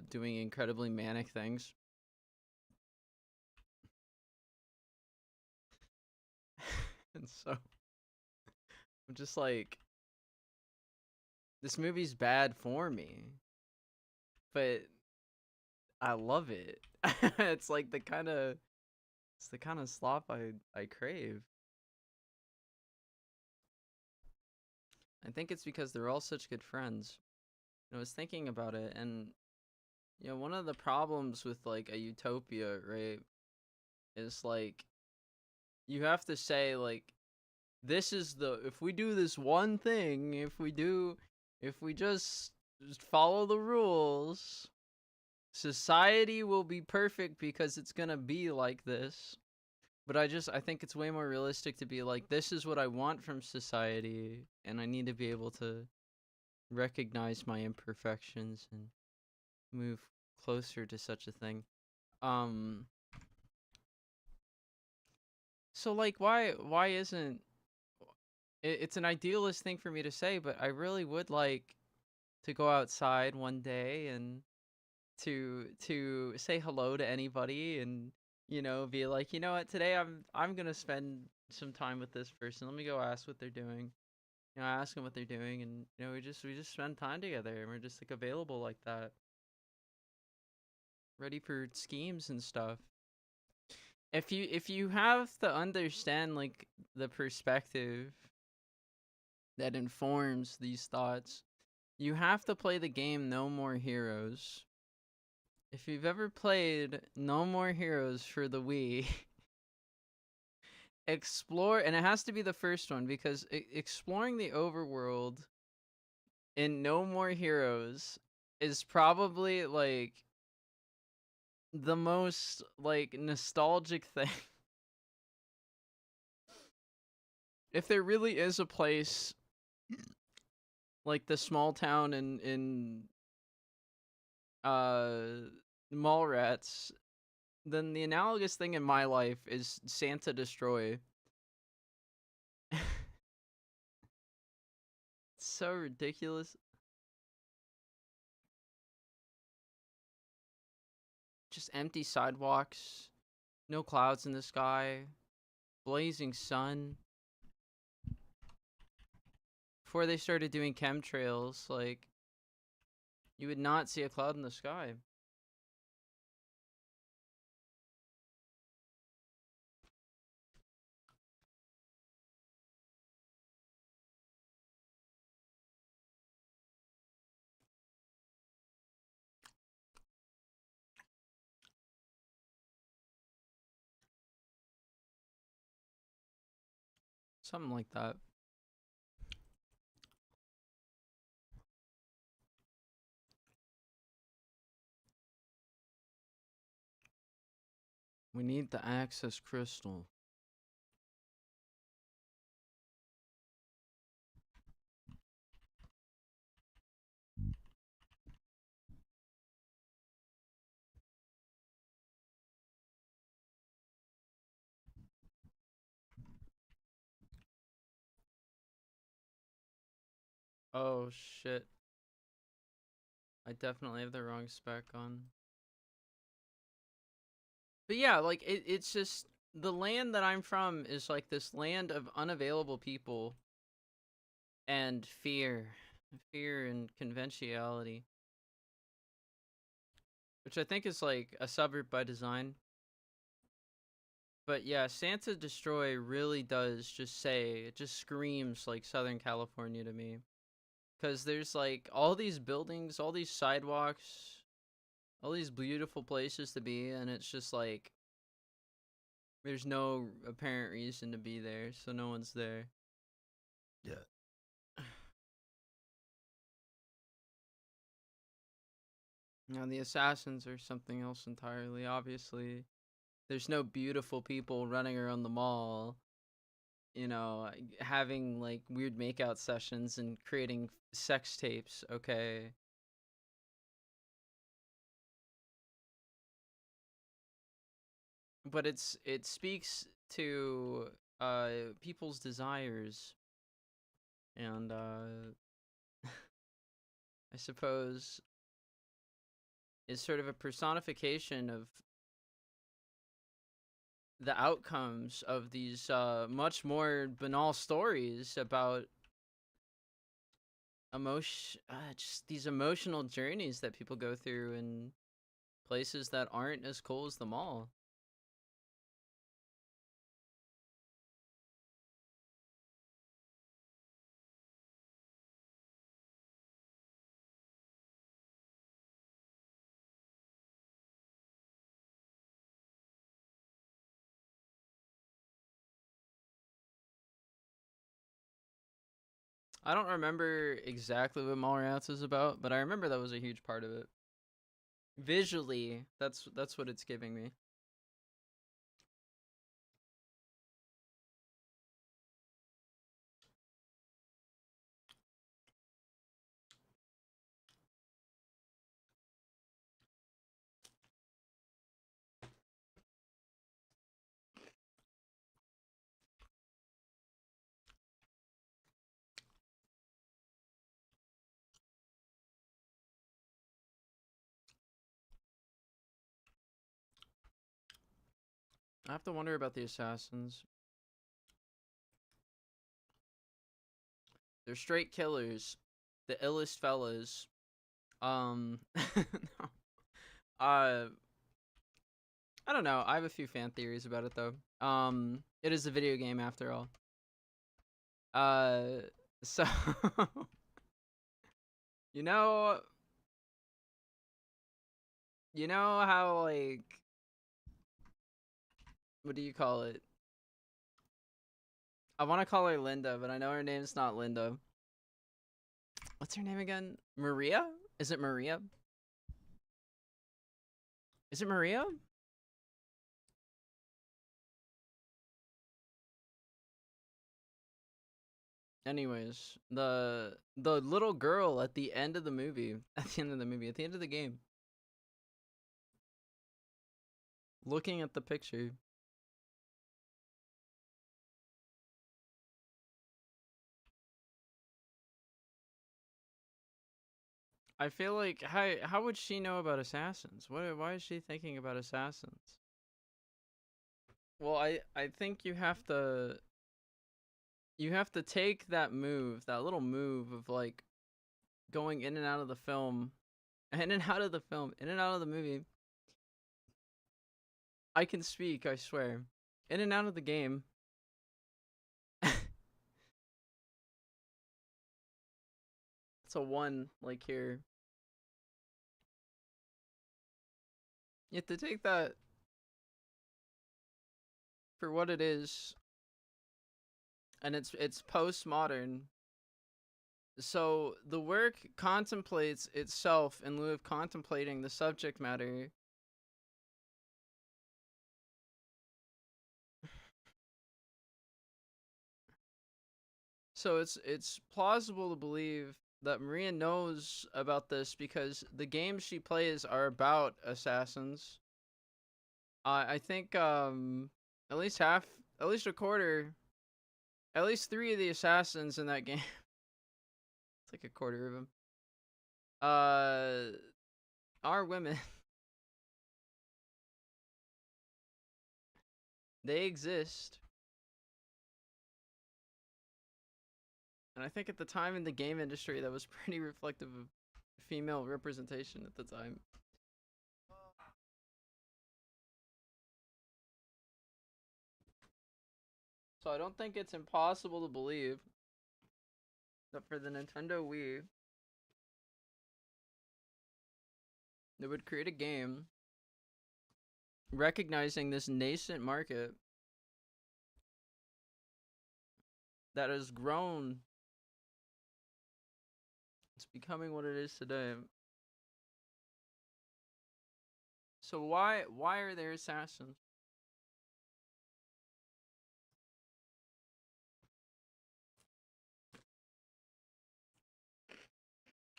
doing incredibly manic things. And so I'm just like, this movie's bad for me, but I love it. It's like the kind of It's the kind of slop I crave. I think it's because they're all such good friends. I was thinking about it, and you know, one of the problems with like a utopia, right, is like you have to say like this is the if we do this one thing, if we just follow the rules, society will be perfect because it's gonna be like this. But I think it's way more realistic to be like, this is what I want from society, and I need to be able to recognize my imperfections and move closer to such a thing. So like, why isn't it's an idealist thing for me to say, but I really would like to go outside one day and to say hello to anybody and you know be like, you know what, today I'm gonna spend some time with this person. Let me go ask what they're doing. You know, I ask them what they're doing, and you know we just spend time together, and we're just like available like that, ready for schemes and stuff. If you have to understand like the perspective that informs these thoughts, you have to play the game No More Heroes. If you've ever played No More Heroes for the Wii, explore, and it has to be the first one because exploring the overworld in No More Heroes is probably like the most like nostalgic thing. If there really is a place like the small town in Mallrats, then the analogous thing in my life is Santa Destroy. It's so ridiculous. Just empty sidewalks, no clouds in the sky, blazing sun. Before they started doing chemtrails, like, you would not see a cloud in the sky. Something like that. We need the access crystal. Oh shit. I definitely have the wrong spec on. But yeah, like it's just the land that I'm from is like this land of unavailable people and fear and conventionality, which I think is like a suburb by design. But yeah, Santa Destroy really does just say, it just screams like Southern California to me. Because there's like all these buildings, all these sidewalks, all these beautiful places to be, and it's just like there's no apparent reason to be there, so no one's there. Yeah. Now the assassins are something else entirely, obviously. There's no beautiful people running around the mall, you know, having like weird makeout sessions and creating sex tapes, okay? But it speaks to people's desires, and I suppose is sort of a personification of the outcomes of these much more banal stories about just these emotional journeys that people go through in places that aren't as cool as the mall. I don't remember exactly what Mallrats is about, but I remember that was a huge part of it. Visually, that's what it's giving me. I have to wonder about the assassins. They're straight killers. The illest fellas. No. I don't know. I have a few fan theories about it though. It is a video game after all. So you know how, like, what do you call it? I want to call her Linda, but I know her name's not Linda. What's her name again? Maria? Is it Maria? Is it Maria? Anyways, the little girl at the end of the movie, at the end of the game, looking at the picture. I feel like how would she know about assassins? Why is she thinking about assassins? Well, I think you have to take that move, that little move of like going in and out of the film, in and out of the film, in and out of the movie. I can speak, I swear. In and out of the game. It's a 1, like, here. You have to take that for what it is. And it's postmodern. So the work contemplates itself in lieu of contemplating the subject matter. So it's plausible to believe that Maria knows about this because the games she plays are about assassins. I think at least a quarter, at least 3 of the assassins in that game. It's like a quarter of them. Are women. They exist. And I think at the time in the game industry, that was pretty reflective of female representation at the time. So I don't think it's impossible to believe that for the Nintendo Wii, they would create a game recognizing this nascent market that has grown. It's becoming what it is today. So why are there assassins?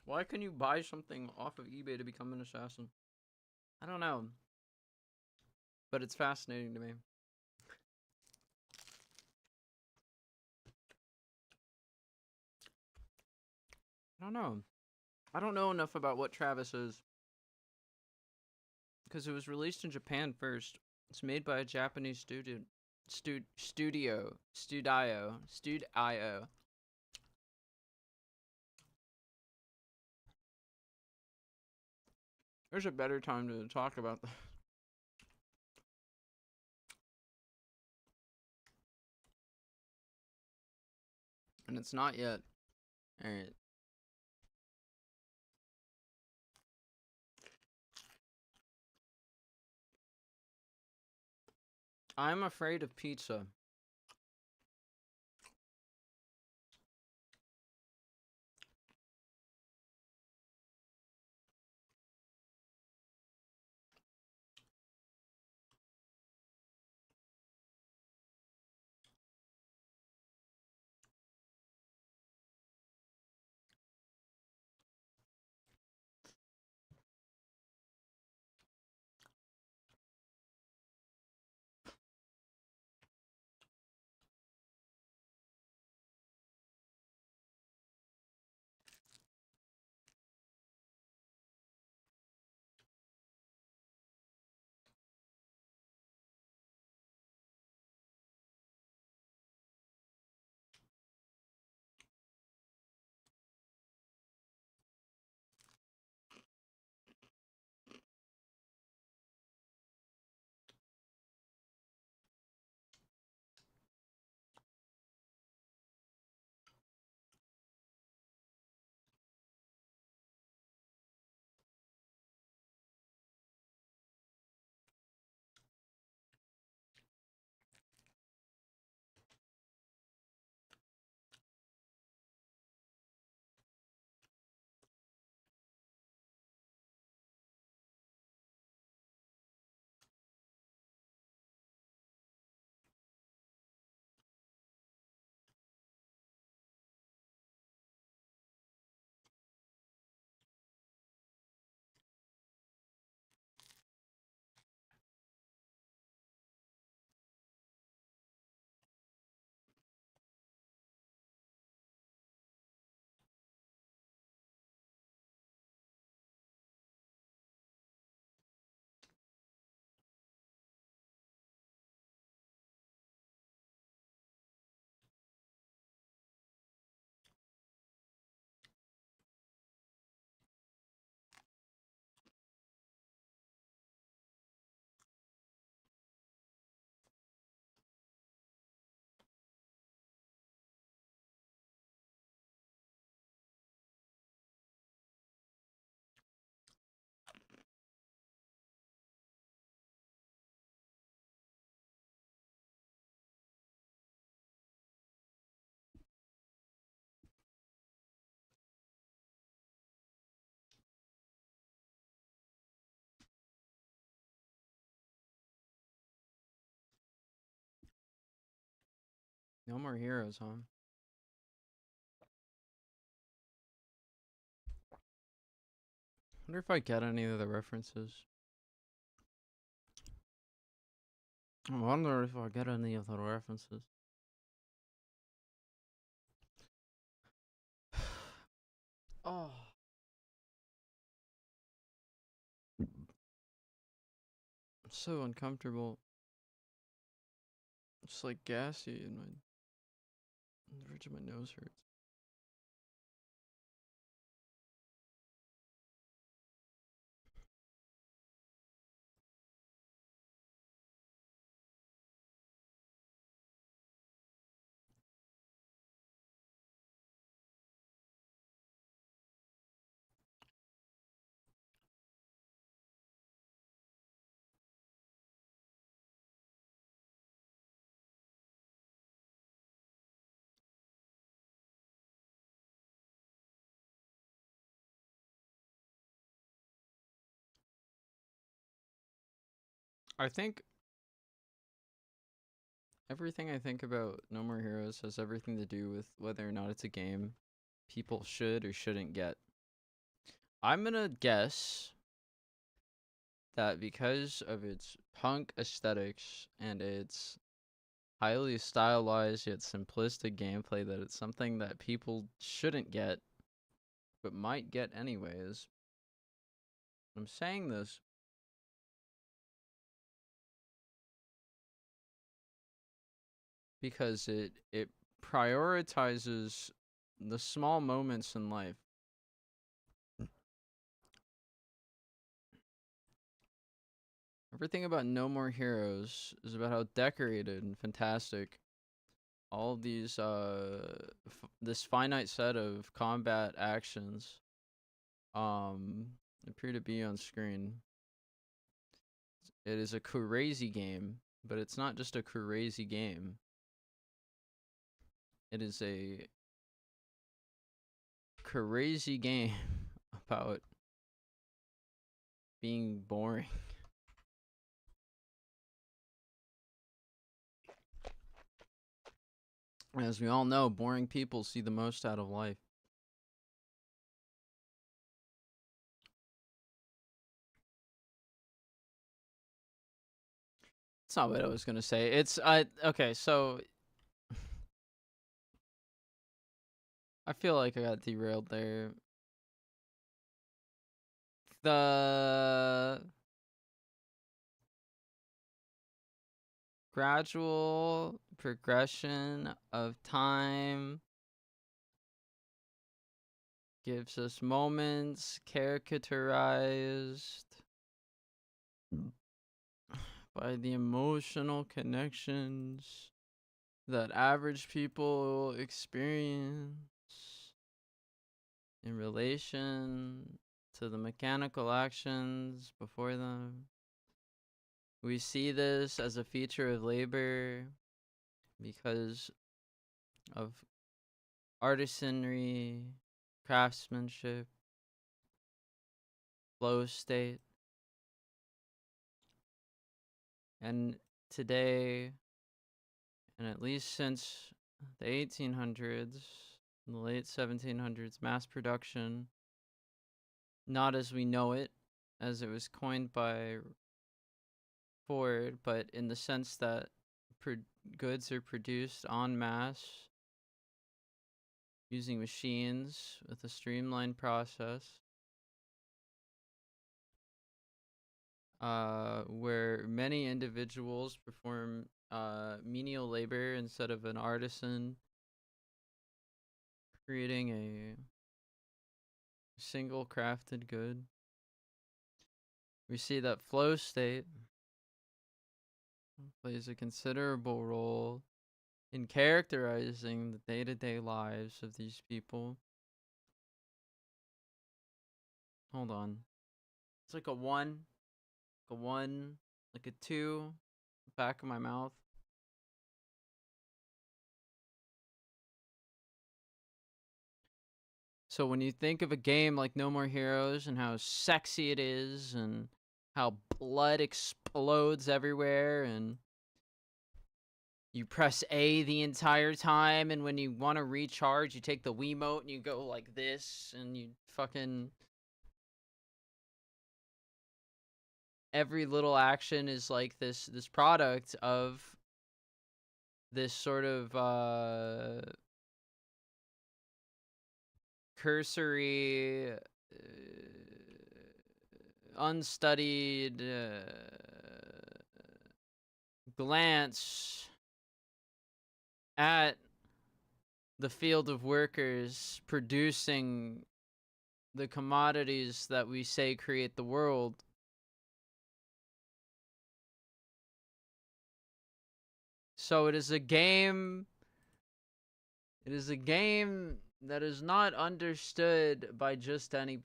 Why can you buy something off of eBay to become an assassin? I don't know. But it's fascinating to me. I don't know. I don't know enough about what Travis is. Because it was released in Japan first. It's made by a Japanese studio. Studio. There's a better time to talk about this. And it's not yet. Alright. I'm afraid of pizza. No More Heroes, huh? Wonder if I get any of the references. I wonder if I get any of the references. Oh. I'm so uncomfortable. It's like gassy and the bridge of my nose hurts. I think everything I think about No More Heroes has everything to do with whether or not it's a game people should or shouldn't get. I'm gonna guess that because of its punk aesthetics and its highly stylized yet simplistic gameplay, that it's something that people shouldn't get but might get anyways. I'm saying this because it prioritizes the small moments in life. Everything about No More Heroes is about how decorated and fantastic all of these this finite set of combat actions appear to be on screen. It is a crazy game, but it's not just a crazy game. It is a crazy game about being boring. As we all know, boring people see the most out of life. It's not what I was gonna say. It's okay, so I feel like I got derailed there. The gradual progression of time gives us moments caricaturized by the emotional connections that average people experience in relation to the mechanical actions before them. We see this as a feature of labor because of artisanry, craftsmanship, flow state. And today, and at least since the 1800s, in the late 1700s, mass production, not as we know it, as it was coined by Ford, but in the sense that goods are produced en masse using machines with a streamlined process, where many individuals perform menial labor instead of an artisan creating a single crafted good. We see that flow state plays a considerable role in characterizing the day-to-day lives of these people. Hold on. It's like a 1, like a 2, back of my mouth. So when you think of a game like No More Heroes and how sexy it is and how blood explodes everywhere and you press A the entire time, and when you want to recharge, you take the Wiimote and you go like this, and you fucking... Every little action is like this product of this sort of cursory, unstudied glance at the field of workers producing the commodities that we say create the world. So it is a game that is not understood by just any...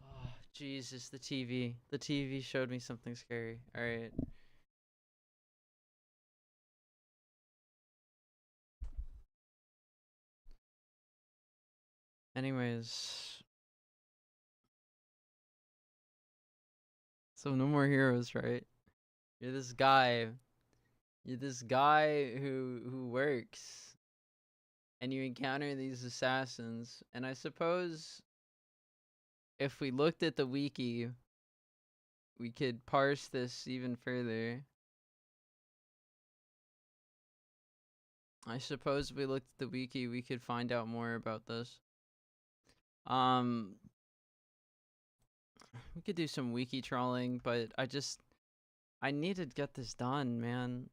Oh, Jesus, the TV. The TV showed me something scary. Alright. Anyways. So no more heroes, right? You're this guy who works, and you encounter these assassins, and I suppose if we looked at the wiki, we could parse this even further. I suppose if we looked at the wiki, we could find out more about this. We could do some wiki trolling, but I need to get this done, man.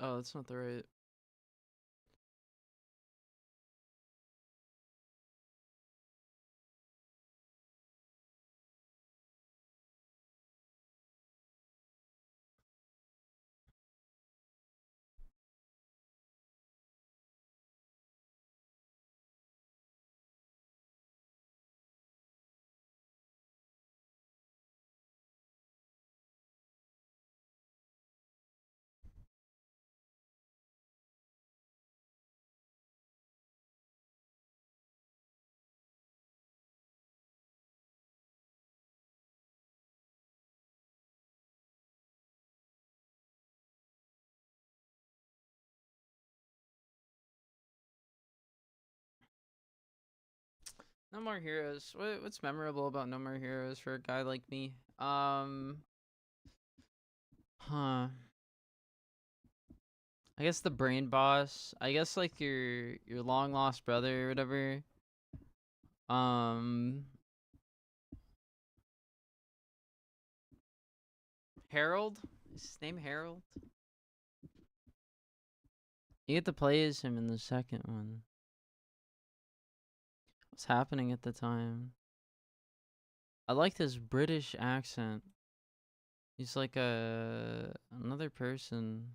Oh, that's not the right... No More Heroes. What's memorable about No More Heroes for a guy like me? I guess the brain boss. I guess like your long lost brother or whatever. Harold? Is his name Harold? You get to play as him in the second one. What's happening at the time? I like his British accent. He's like another person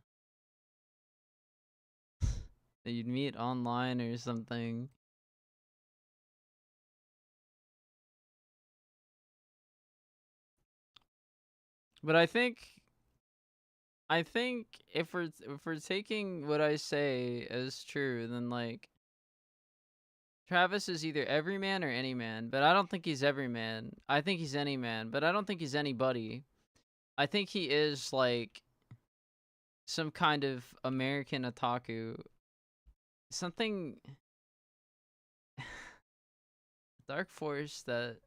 that you'd meet online or something. But I think if we're taking what I say as true, then like Travis is either every man or any man, but I don't think he's every man. I think he's any man, but I don't think he's anybody. I think he is like some kind of American otaku. Something dark force that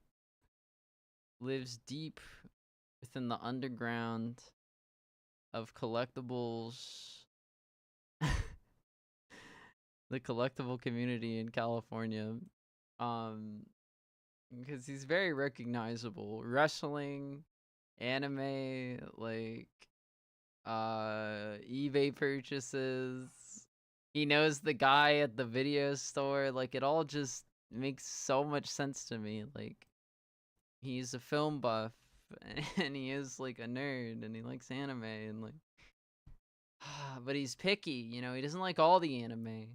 lives deep within the underground of collectibles. The collectible community in California. Because he's very recognizable. Wrestling, anime, like eBay purchases. He knows the guy at the video store. Like, it all just makes so much sense to me. Like, he's a film buff, and he is like a nerd, and he likes anime, and like, but he's picky, you know. He doesn't like all the anime.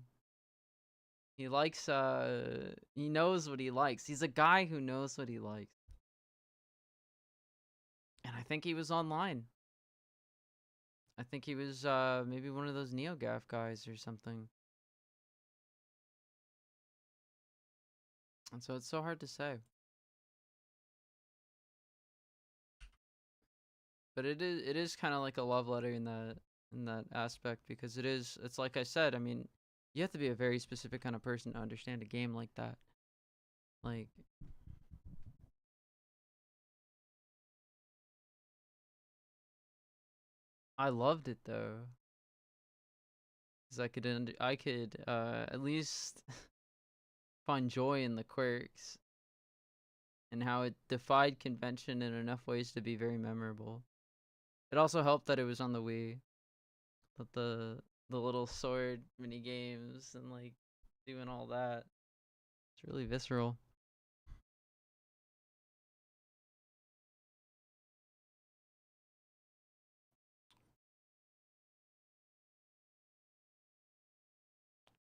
He likes he knows what he likes. He's a guy who knows what he likes. And I think he was online. I think he was maybe one of those NeoGaf guys or something. And so it's so hard to say. But it is kind of like a love letter in that aspect, because it's like I said, I mean, you have to be a very specific kind of person to understand a game like that. Like, I loved it though, because I could at least find joy in the quirks and how it defied convention in enough ways to be very memorable. It also helped that it was on the Wii, that the little sword mini games and like doing all that. It's really visceral.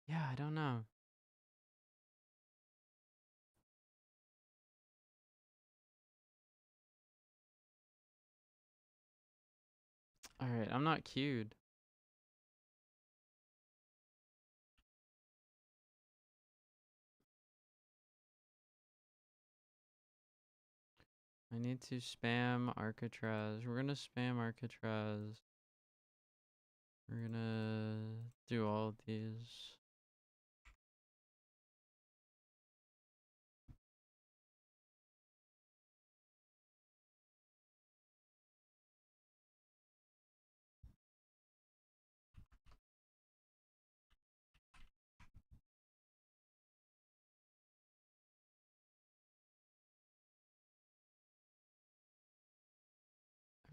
Yeah, I don't know. Alright, I'm not queued. I need to spam Arcatraz. We're gonna spam Arcatraz. We're gonna do all of these.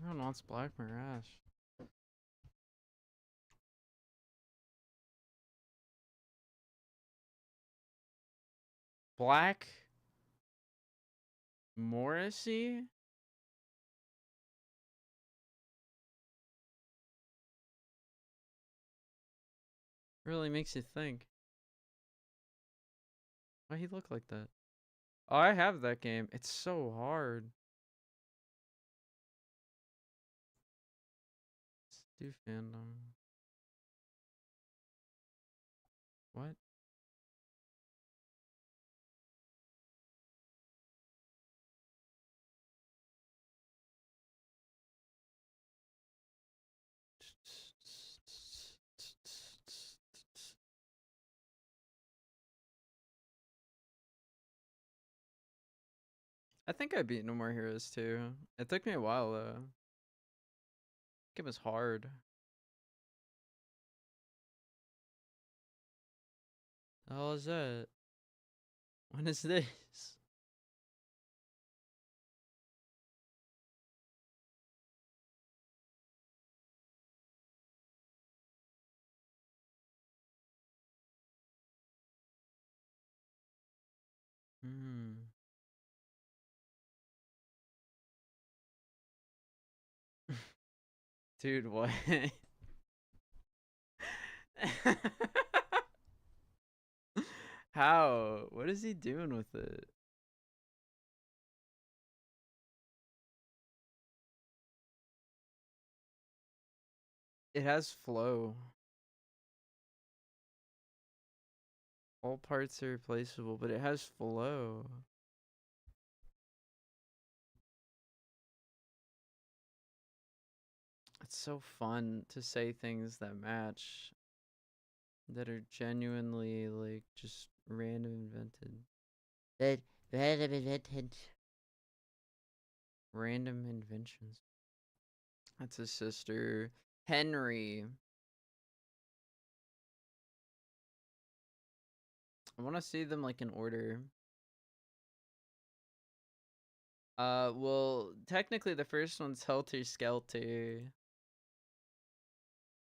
Everyone wants Black Mirage. Black Morrissey? Really makes you think. Why he look like that? Oh, I have that game. It's so hard. Let's do fandom. What? I think I beat No More Heroes too. It took me a while though. It was hard. The hell is that? When is this? Hmm. Dude, what? How? What is he doing with it? It has flow. All parts are replaceable, but it has flow. It's so fun to say things that match, that are genuinely like just random invented. Random invented. Random inventions. That's his sister, Henry. I want to see them like in order. Well, technically the first one's Helter Skelter.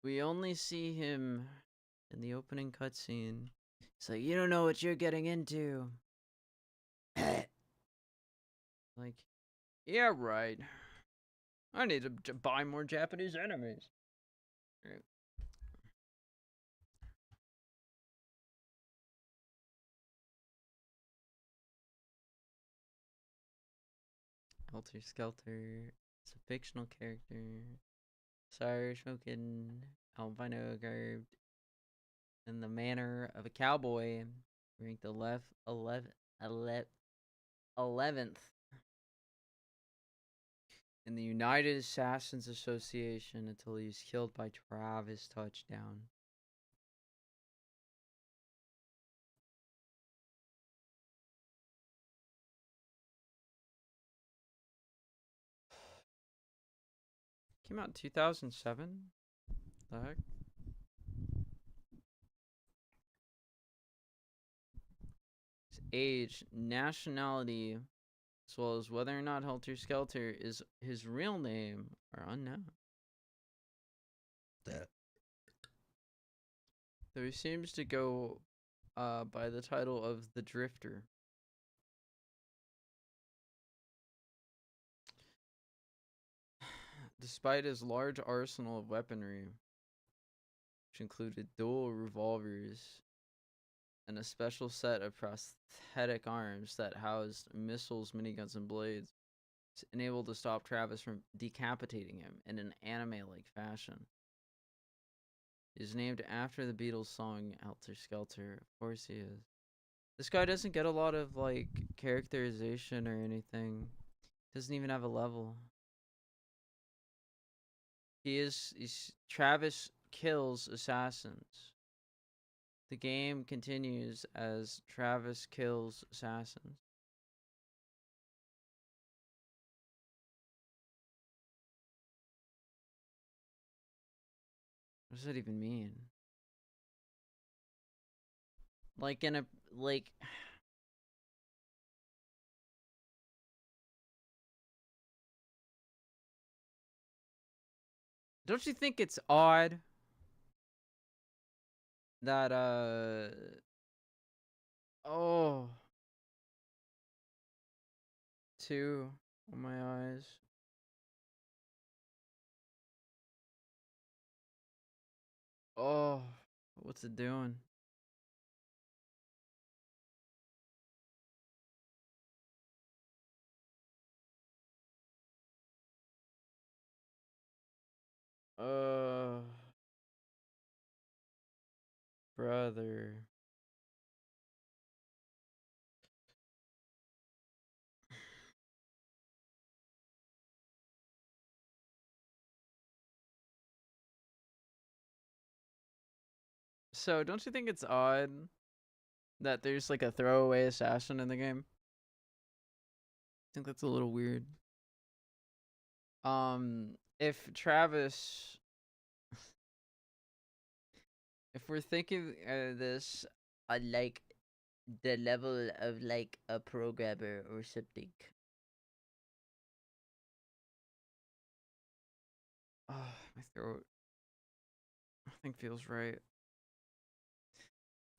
We only see him in the opening cutscene. He's like, you don't know what you're getting into. Like, yeah, right. I need to buy more Japanese animes. Right. Helter Skelter. It's a fictional character. Sire smoking albino garbed in the manner of a cowboy. Ranked 11th. in the United Assassins Association until he's killed by Travis Touchdown. Came out in 2007? The heck? His age, nationality, as well as whether or not Helter Skelter is his real name are unknown. Though he seems to go by the title of the Drifter. Despite his large arsenal of weaponry, which included dual revolvers and a special set of prosthetic arms that housed missiles, miniguns, and blades, it's enabled to stop Travis from decapitating him in an anime-like fashion. He is named after the Beatles song Helter Skelter. Of course he is. This guy doesn't get a lot of, like, characterization or anything. Doesn't even have a level. Travis kills assassins. The game continues as Travis kills assassins. What does that even mean? Like in a, like... Don't you think it's odd that, oh, 2 on my eyes. Oh, what's it doing? Brother. So, don't you think it's odd that there's like a throwaway assassin in the game? I think that's a little weird. If Travis, if we're thinking this like the level of like a programmer or something. Oh, my throat. Nothing feels right.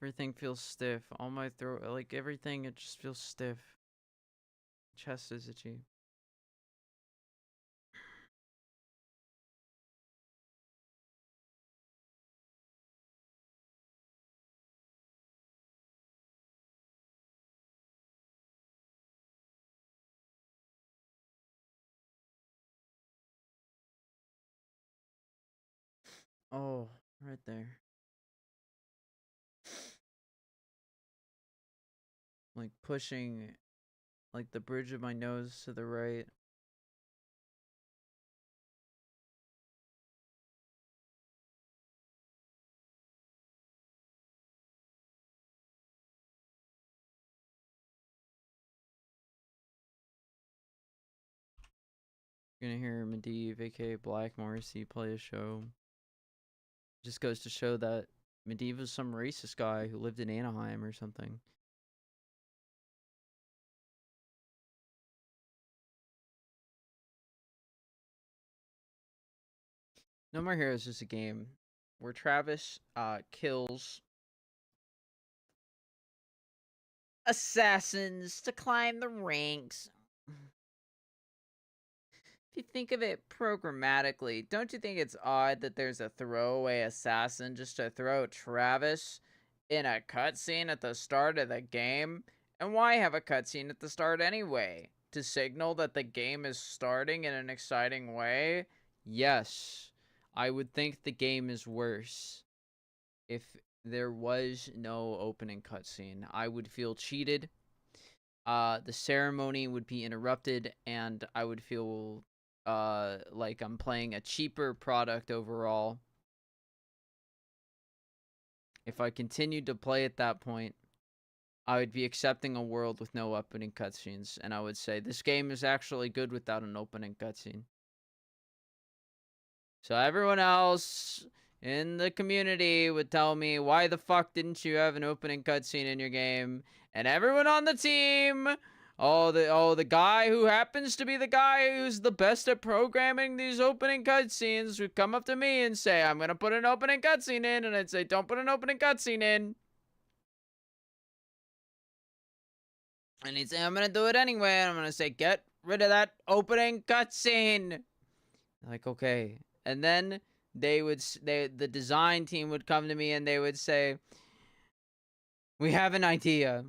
Everything feels stiff. All my throat, like everything, it just feels stiff. Chest is itchy. Oh, right there. Like pushing, like the bridge of my nose to the right. You're gonna hear Medivh, aka Black Morrissey, play a show. Just goes to show that Medivh was some racist guy who lived in Anaheim or something. No More Heroes is a game where Travis kills assassins to climb the ranks. If you think of it programmatically, don't you think it's odd that there's a throwaway assassin just to throw Travis in a cutscene at the start of the game? And why have a cutscene at the start anyway? To signal that the game is starting in an exciting way? Yes, I would think the game is worse if there was no opening cutscene. I would feel cheated. The ceremony would be interrupted, and I would feel like I'm playing a cheaper product overall. If I continued to play at that point, I would be accepting a world with no opening cutscenes, and I would say this game is actually good without an opening cutscene. So everyone else in the community would tell me, why the fuck didn't you have an opening cutscene in your game? And everyone on the team, the guy who happens to be the guy who's the best at programming these opening cutscenes would come up to me and say, I'm gonna put an opening cutscene in, and I'd say, don't put an opening cutscene in. And he'd say, I'm gonna do it anyway, and I'm gonna say, get rid of that opening cutscene. Like, okay. And then the design team would come to me and they would say, we have an idea.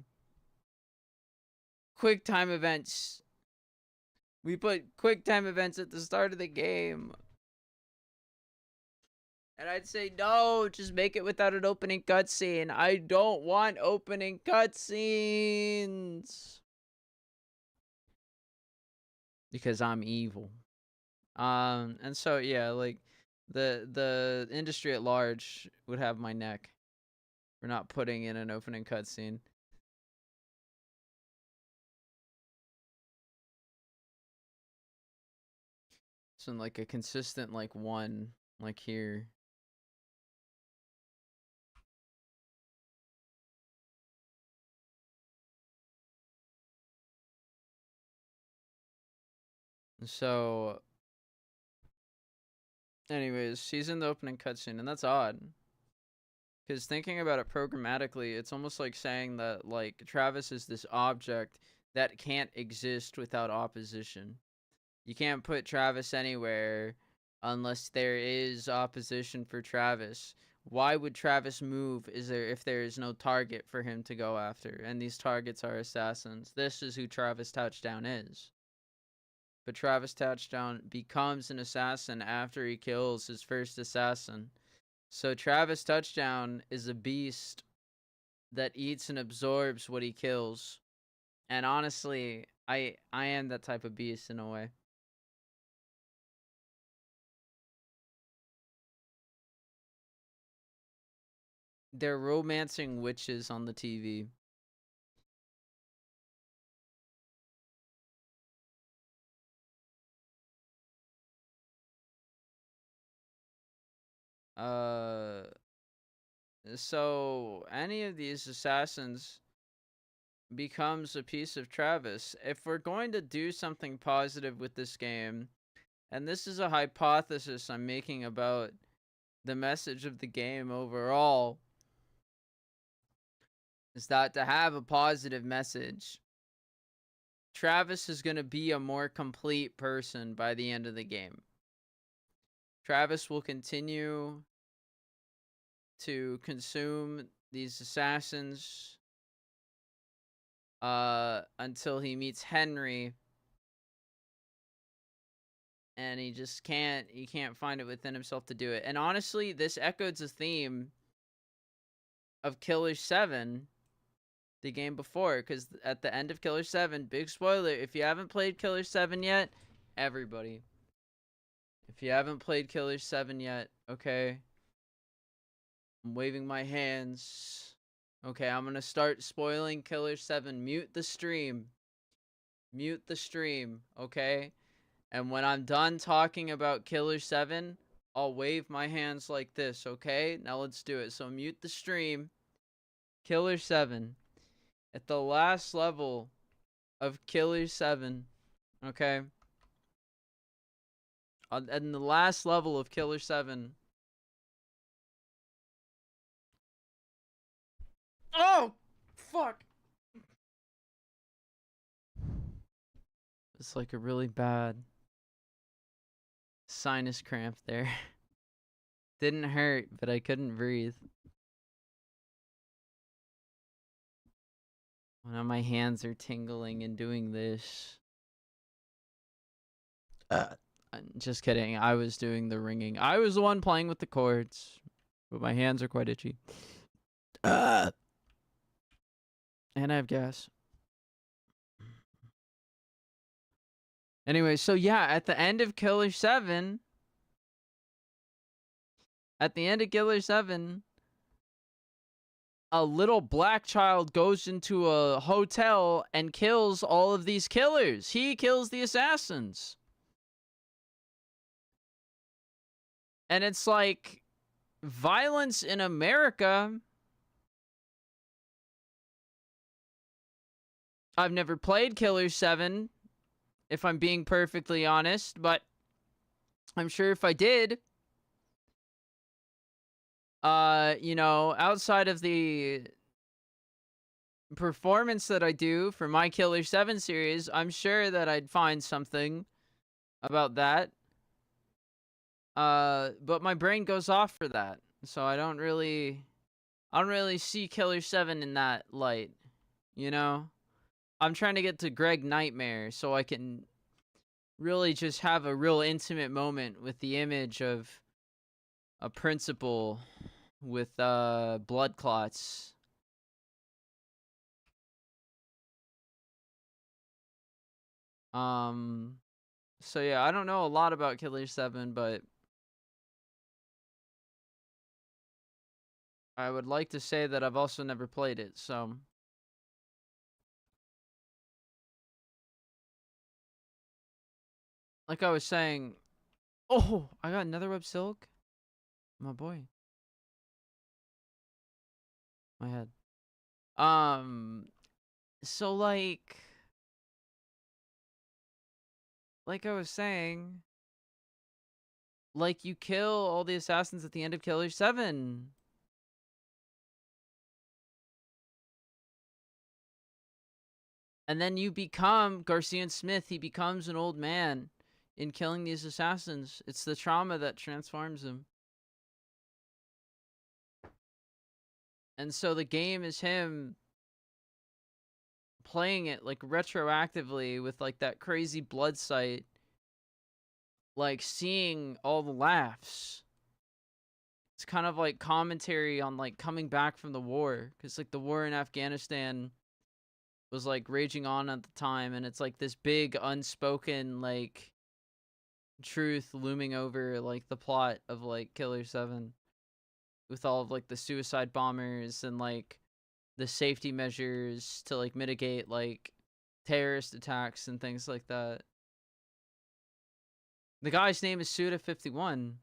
Quick time events. We put quick time events at the start of the game. And I'd say, no, just make it without an opening cutscene. I don't want opening cutscenes. Because I'm evil. And so, yeah, like, the industry at large would have my neck for not putting in an opening cutscene. So in like a consistent like one, like here. So anyways, she's in the opening cutscene, and that's odd. Because thinking about it programmatically, it's almost like saying that, like, Travis is this object that can't exist without opposition. You can't put Travis anywhere unless there is opposition for Travis. Why would Travis move if there is no target for him to go after? And these targets are assassins. This is who Travis Touchdown is. But Travis Touchdown becomes an assassin after he kills his first assassin. So Travis Touchdown is a beast that eats and absorbs what he kills. And honestly, I am that type of beast in a way. They're romancing witches on the TV. So any of these assassins becomes a piece of Travis. If we're going to do something positive with this game, and this is a hypothesis I'm making about the message of the game overall, is that to have a positive message, Travis is going to be a more complete person by the end of the game. Travis will continue to consume these assassins until he meets Henry, and he can't find it within himself to do it. And honestly, this echoes a theme of Killer 7, the game before, because at the end of Killer 7, big spoiler, if you haven't played Killer 7 yet, everybody, if you haven't played Killer 7 yet, okay, I'm waving my hands. Okay, I'm gonna start spoiling Killer 7. Mute the stream. Mute the stream, okay? And when I'm done talking about Killer 7, I'll wave my hands like this, okay? Now let's do it. So mute the stream. Killer 7. At the last level of Killer 7, okay? And the last level of Killer 7. Oh! Fuck! It's like a really bad sinus cramp there. Didn't hurt, but I couldn't breathe. Now my hands are tingling and doing this. Just kidding. I was doing the ringing. I was the one playing with the chords, but my hands are quite itchy. And I have gas. Anyway, so yeah, at the end of Killer 7, a little black child goes into a hotel and kills all of these killers. He kills the assassins. And it's like, violence in America. I've never played Killer 7, if I'm being perfectly honest, but I'm sure if I did, you know, outside of the performance that I do for my Killer 7 series, I'm sure that I'd find something about that. But my brain goes off for that, so I don't really see Killer 7 in that light, you know? I'm trying to get to Greg Nightmare so I can really just have a real intimate moment with the image of a principal with blood clots. So yeah, I don't know a lot about Killer 7, but I would like to say that I've also never played it, so like I was saying, oh, I got Netherweb Silk. My boy. My head. So like I was saying, like you kill all the assassins at the end of Killer 7. And then you become Garcia Smith. He becomes an old man in killing these assassins. It's the trauma that transforms him. And so the game is him playing it like retroactively with like that crazy blood sight, like seeing all the laughs. It's kind of like commentary on like coming back from the war, because like the war in Afghanistan was like raging on at the time, and it's like this big unspoken like truth looming over like the plot of like Killer 7, with all of like the suicide bombers and like the safety measures to like mitigate like terrorist attacks and things like that. The guy's name is Suda51.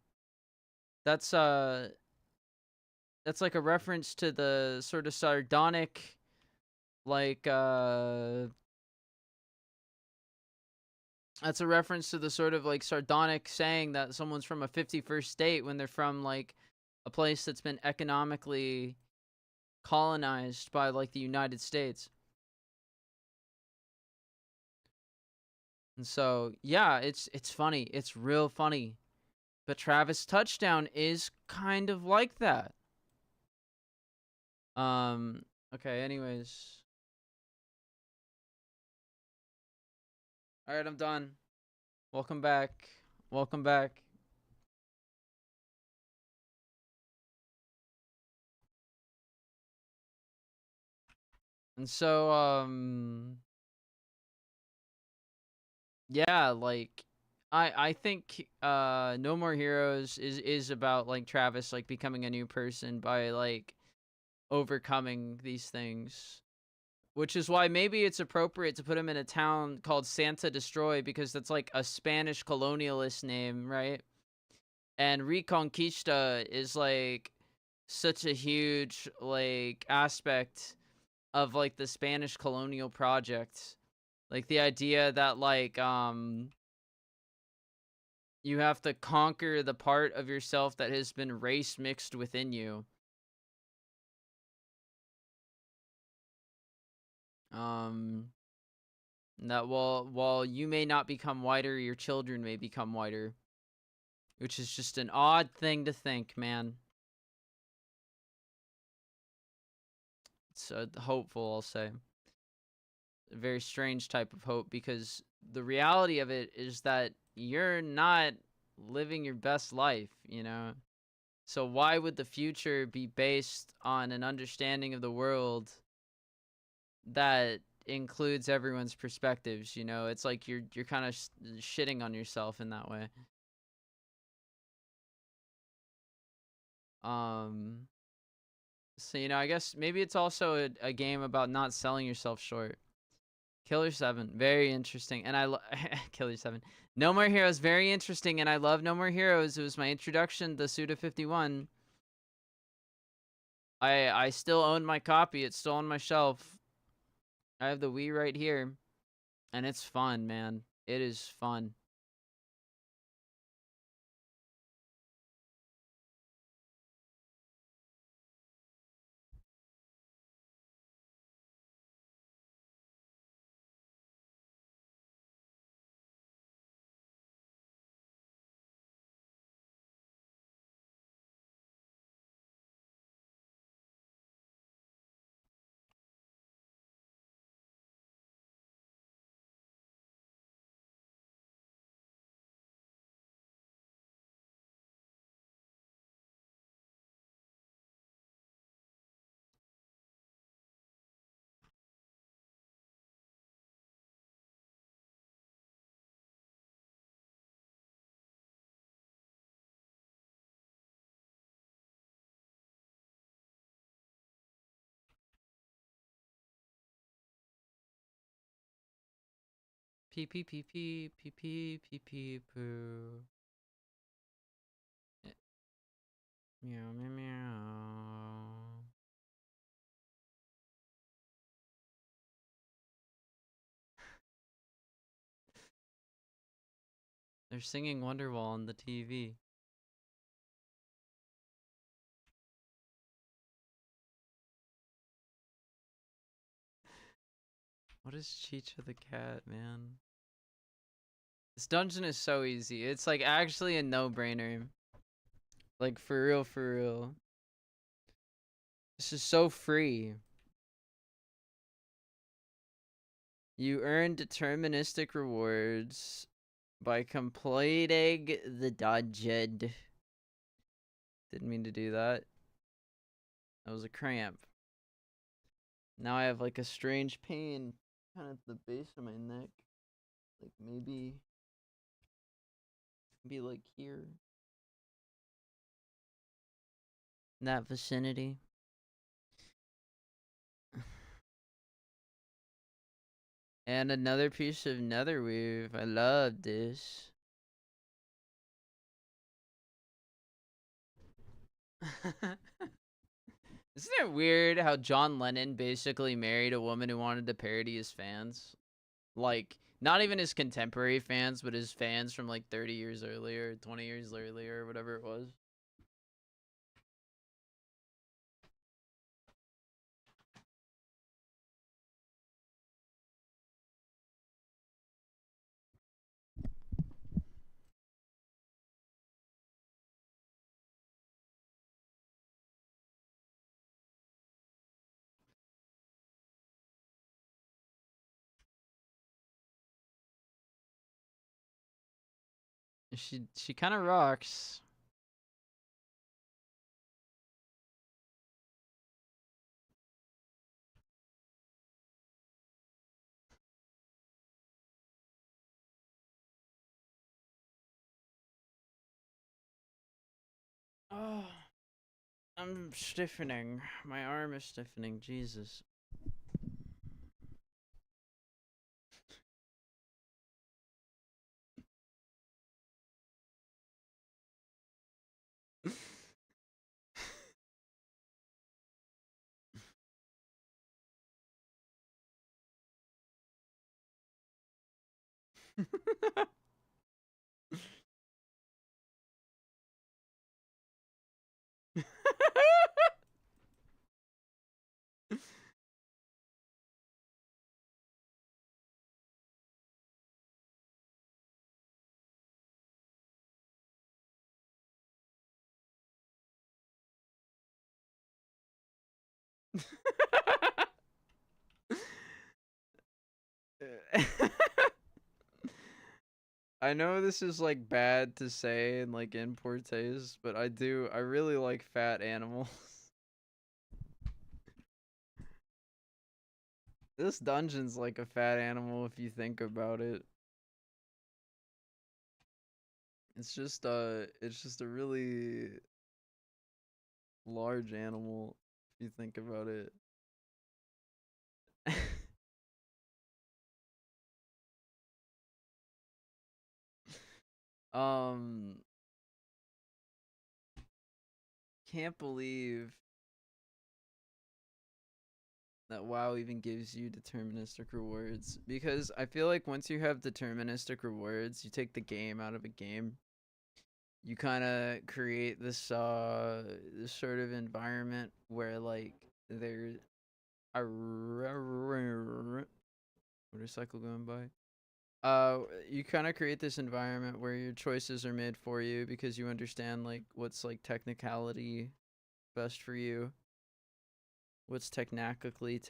That's like a reference to the sort of sardonic like that's a reference to the sort of like sardonic saying that someone's from a 51st state when they're from like a place that's been economically colonized by like the United States. And so, yeah, it's funny. It's real funny. But Travis Touchdown is kind of like that. Okay, anyways. All right, I'm done. Welcome back. Welcome back. And so, yeah, like I think No More Heroes is about like Travis like becoming a new person by like overcoming these things. Which is why maybe it's appropriate to put him in a town called Santa Destroy, because that's like a Spanish colonialist name, right? And Reconquista is like such a huge like aspect of like the Spanish colonial project. Like the idea that like you have to conquer the part of yourself that has been race mixed within you. That while you may not become whiter, your children may become whiter. Which is just an odd thing to think, man. It's hopeful, I'll say. A very strange type of hope, because the reality of it is that you're not living your best life, you know? So why would the future be based on an understanding of the world that includes everyone's perspectives, you know? It's like you're kind of shitting on yourself in that way. So, you know, I guess maybe it's also a game about not selling yourself short. Killer 7, very interesting. And Killer 7. No More Heroes, very interesting, and I love No More Heroes. It was my introduction to Suda 51. I still own my copy. It's still on my shelf. I have the Wii right here. And it's fun, man. It is fun. Pee pee pee pee pee pee pee pee poo. Meow meow meow. They're singing Wonderwall on the TV. What is Chicha the cat, man? This dungeon is so easy. It's like actually a no-brainer. Like for real, for real. This is so free. You earn deterministic rewards by completing the dungeon. Didn't mean to do that. That was a cramp. Now I have like a strange pain kind of at the base of my neck. Like maybe like here. In that vicinity. And another piece of netherweave. I love this. Isn't it weird how John Lennon basically married a woman who wanted to parody his fans? Like, not even his contemporary fans, but his fans from like 30 years earlier, 20 years earlier, or whatever it was. She kind of rocks. Oh, I'm stiffening. My arm is stiffening. Jesus. I know this is like bad to say and like in poor taste, but I really like fat animals. This dungeon's like a fat animal if you think about it. It's just a really large animal if you think about it. um can't believe that WoW even gives you deterministic rewards, because I feel like once you have deterministic rewards, you take the game out of a game. You kind of create this this sort of environment where like there's a motorcycle going by. You kind of create this environment where your choices are made for you because you understand like what's like technicality best for you, what's technically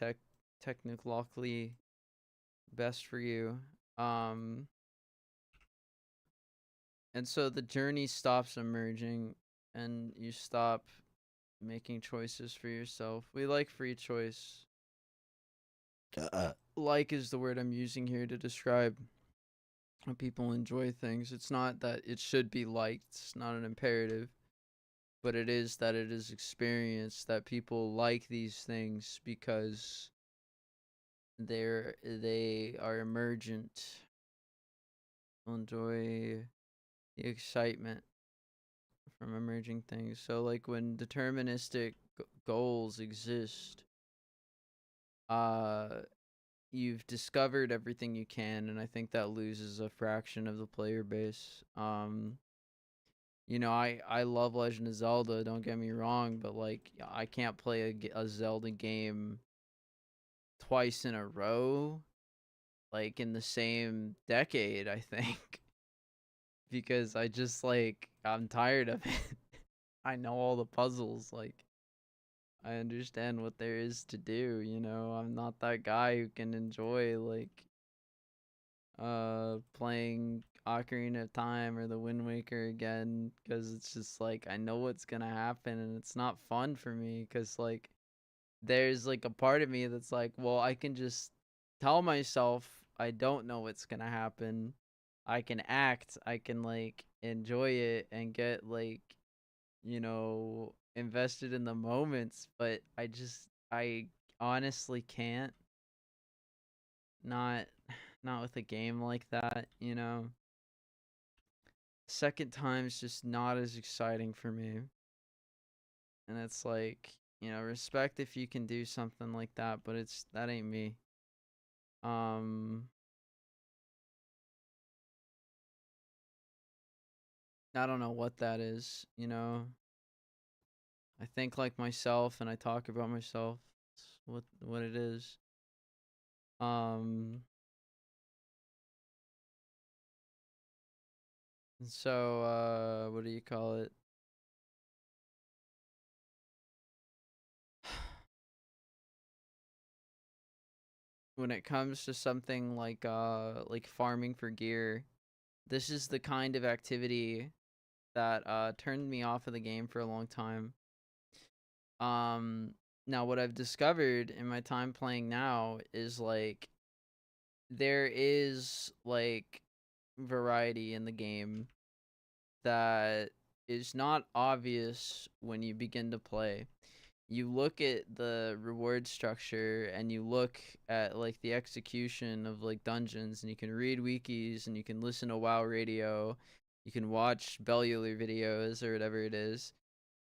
best for you. Um, and so the journey stops emerging, and you stop making choices for yourself. We like free choice. Like is the word I'm using here to describe how people enjoy things. It's not that it should be liked. It's not an imperative. But it is that it is experienced that people like these things because they are emergent. Enjoy the excitement from emerging things. So like when deterministic goals exist, you've discovered everything you can, and I think that loses a fraction of the player base. You know, I love Legend of Zelda, don't get me wrong, but like I can't play a Zelda game twice in a row, like in the same decade, I think. Because I just like I'm tired of it. I know all the puzzles, like I understand what there is to do, you know. I'm not that guy who can enjoy like playing Ocarina of Time or the Wind Waker again, because it's just like I know what's gonna happen and it's not fun for me, because like there's like a part of me that's like, well, I can just tell myself I don't know what's gonna happen. I can act, I can like enjoy it and get like, you know, invested in the moments, but I honestly can't. Not not with a game like that, you know. Second time's just not as exciting for me. And it's like, you know, respect if you can do something like that, but that ain't me. Um I don't know what that is, you know. I think like myself and I talk about myself. It's what it is. Um so what do you call it? When it comes to something like farming for gear, this is the kind of activity that turned me off of the game for a long time. Um Now what I've discovered in my time playing now is like there is like variety in the game that is not obvious when you begin to play. You look at the reward structure and you look at like the execution of like dungeons, and you can read wikis and you can listen to WoW radio, you can watch Bellular videos or whatever it is,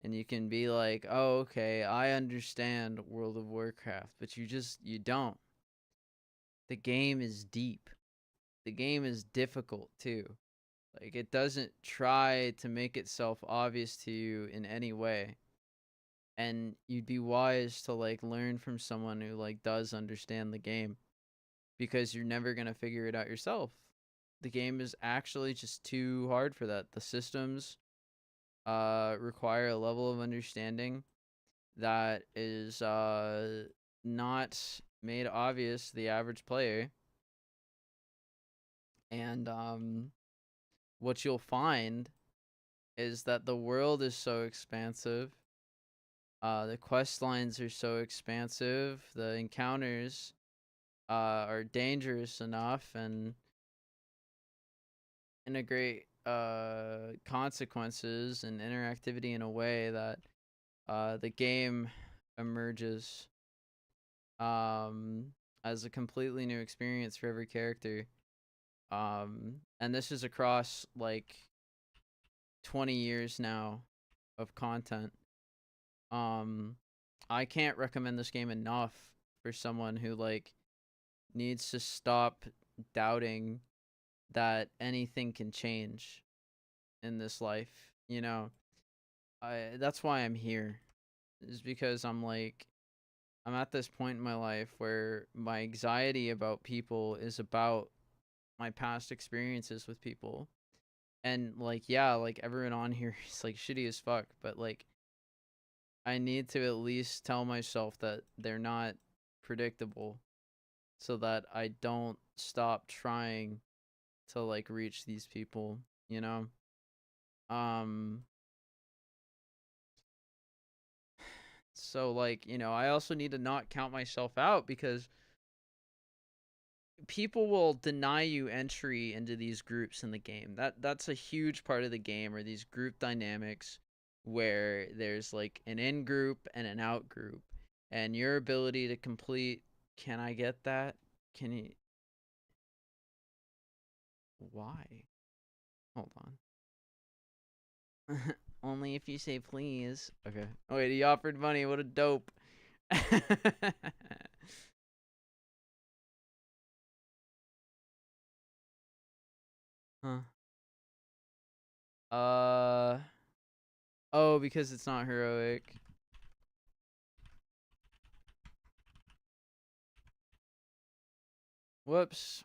and you can be like, oh, okay, I understand World of Warcraft, but you don't. The game is deep. The game is difficult too. Like it doesn't try to make itself obvious to you in any way. And you'd be wise to like learn from someone who like does understand the game, because you're never going to figure it out yourself. The game is actually just too hard for that. The systems require a level of understanding that is not made obvious to the average player. And what you'll find is that the world is so expansive. The quest lines are so expansive. The encounters are dangerous enough and integrate consequences and interactivity in a way that the game emerges as a completely new experience for every character. And this is across like 20 years now of content. I can't recommend this game enough for someone who like needs to stop doubting that anything can change in this life. You know, that's why I'm here, is because I'm at this point in my life where my anxiety about people is about my past experiences with people. And like, yeah, like everyone on here is like shitty as fuck, but like I need to at least tell myself that they're not predictable so that I don't stop trying to like reach these people, you know? So like, you know, I also need to not count myself out because people will deny you entry into these groups in the game. That's a huge part of the game, or these group dynamics where there's like an in group and an out group, and your ability to complete. Can I get that? Can you? Why? Hold on. Only if you say please. Okay. Oh wait, he offered money. What a dope. Huh. Oh, because it's not heroic. Whoops.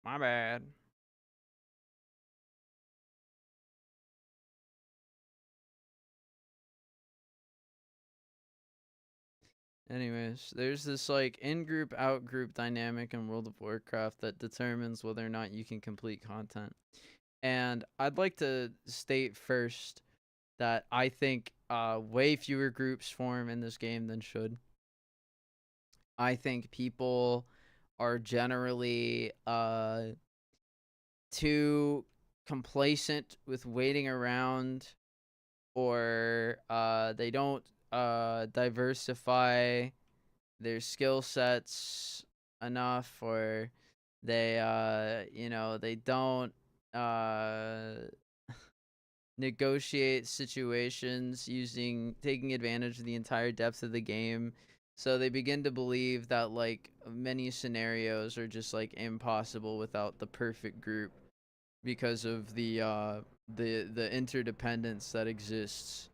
My bad. Anyways, there's this like in-group, out-group dynamic in World of Warcraft that determines whether or not you can complete content. And I'd like to state first that I think way fewer groups form in this game than should. I think people are generally too complacent with waiting around, or they don't diversify their skill sets enough, or they you know, they don't negotiate situations taking advantage of the entire depth of the game. So they begin to believe that like many scenarios are just like impossible without the perfect group because of the interdependence that exists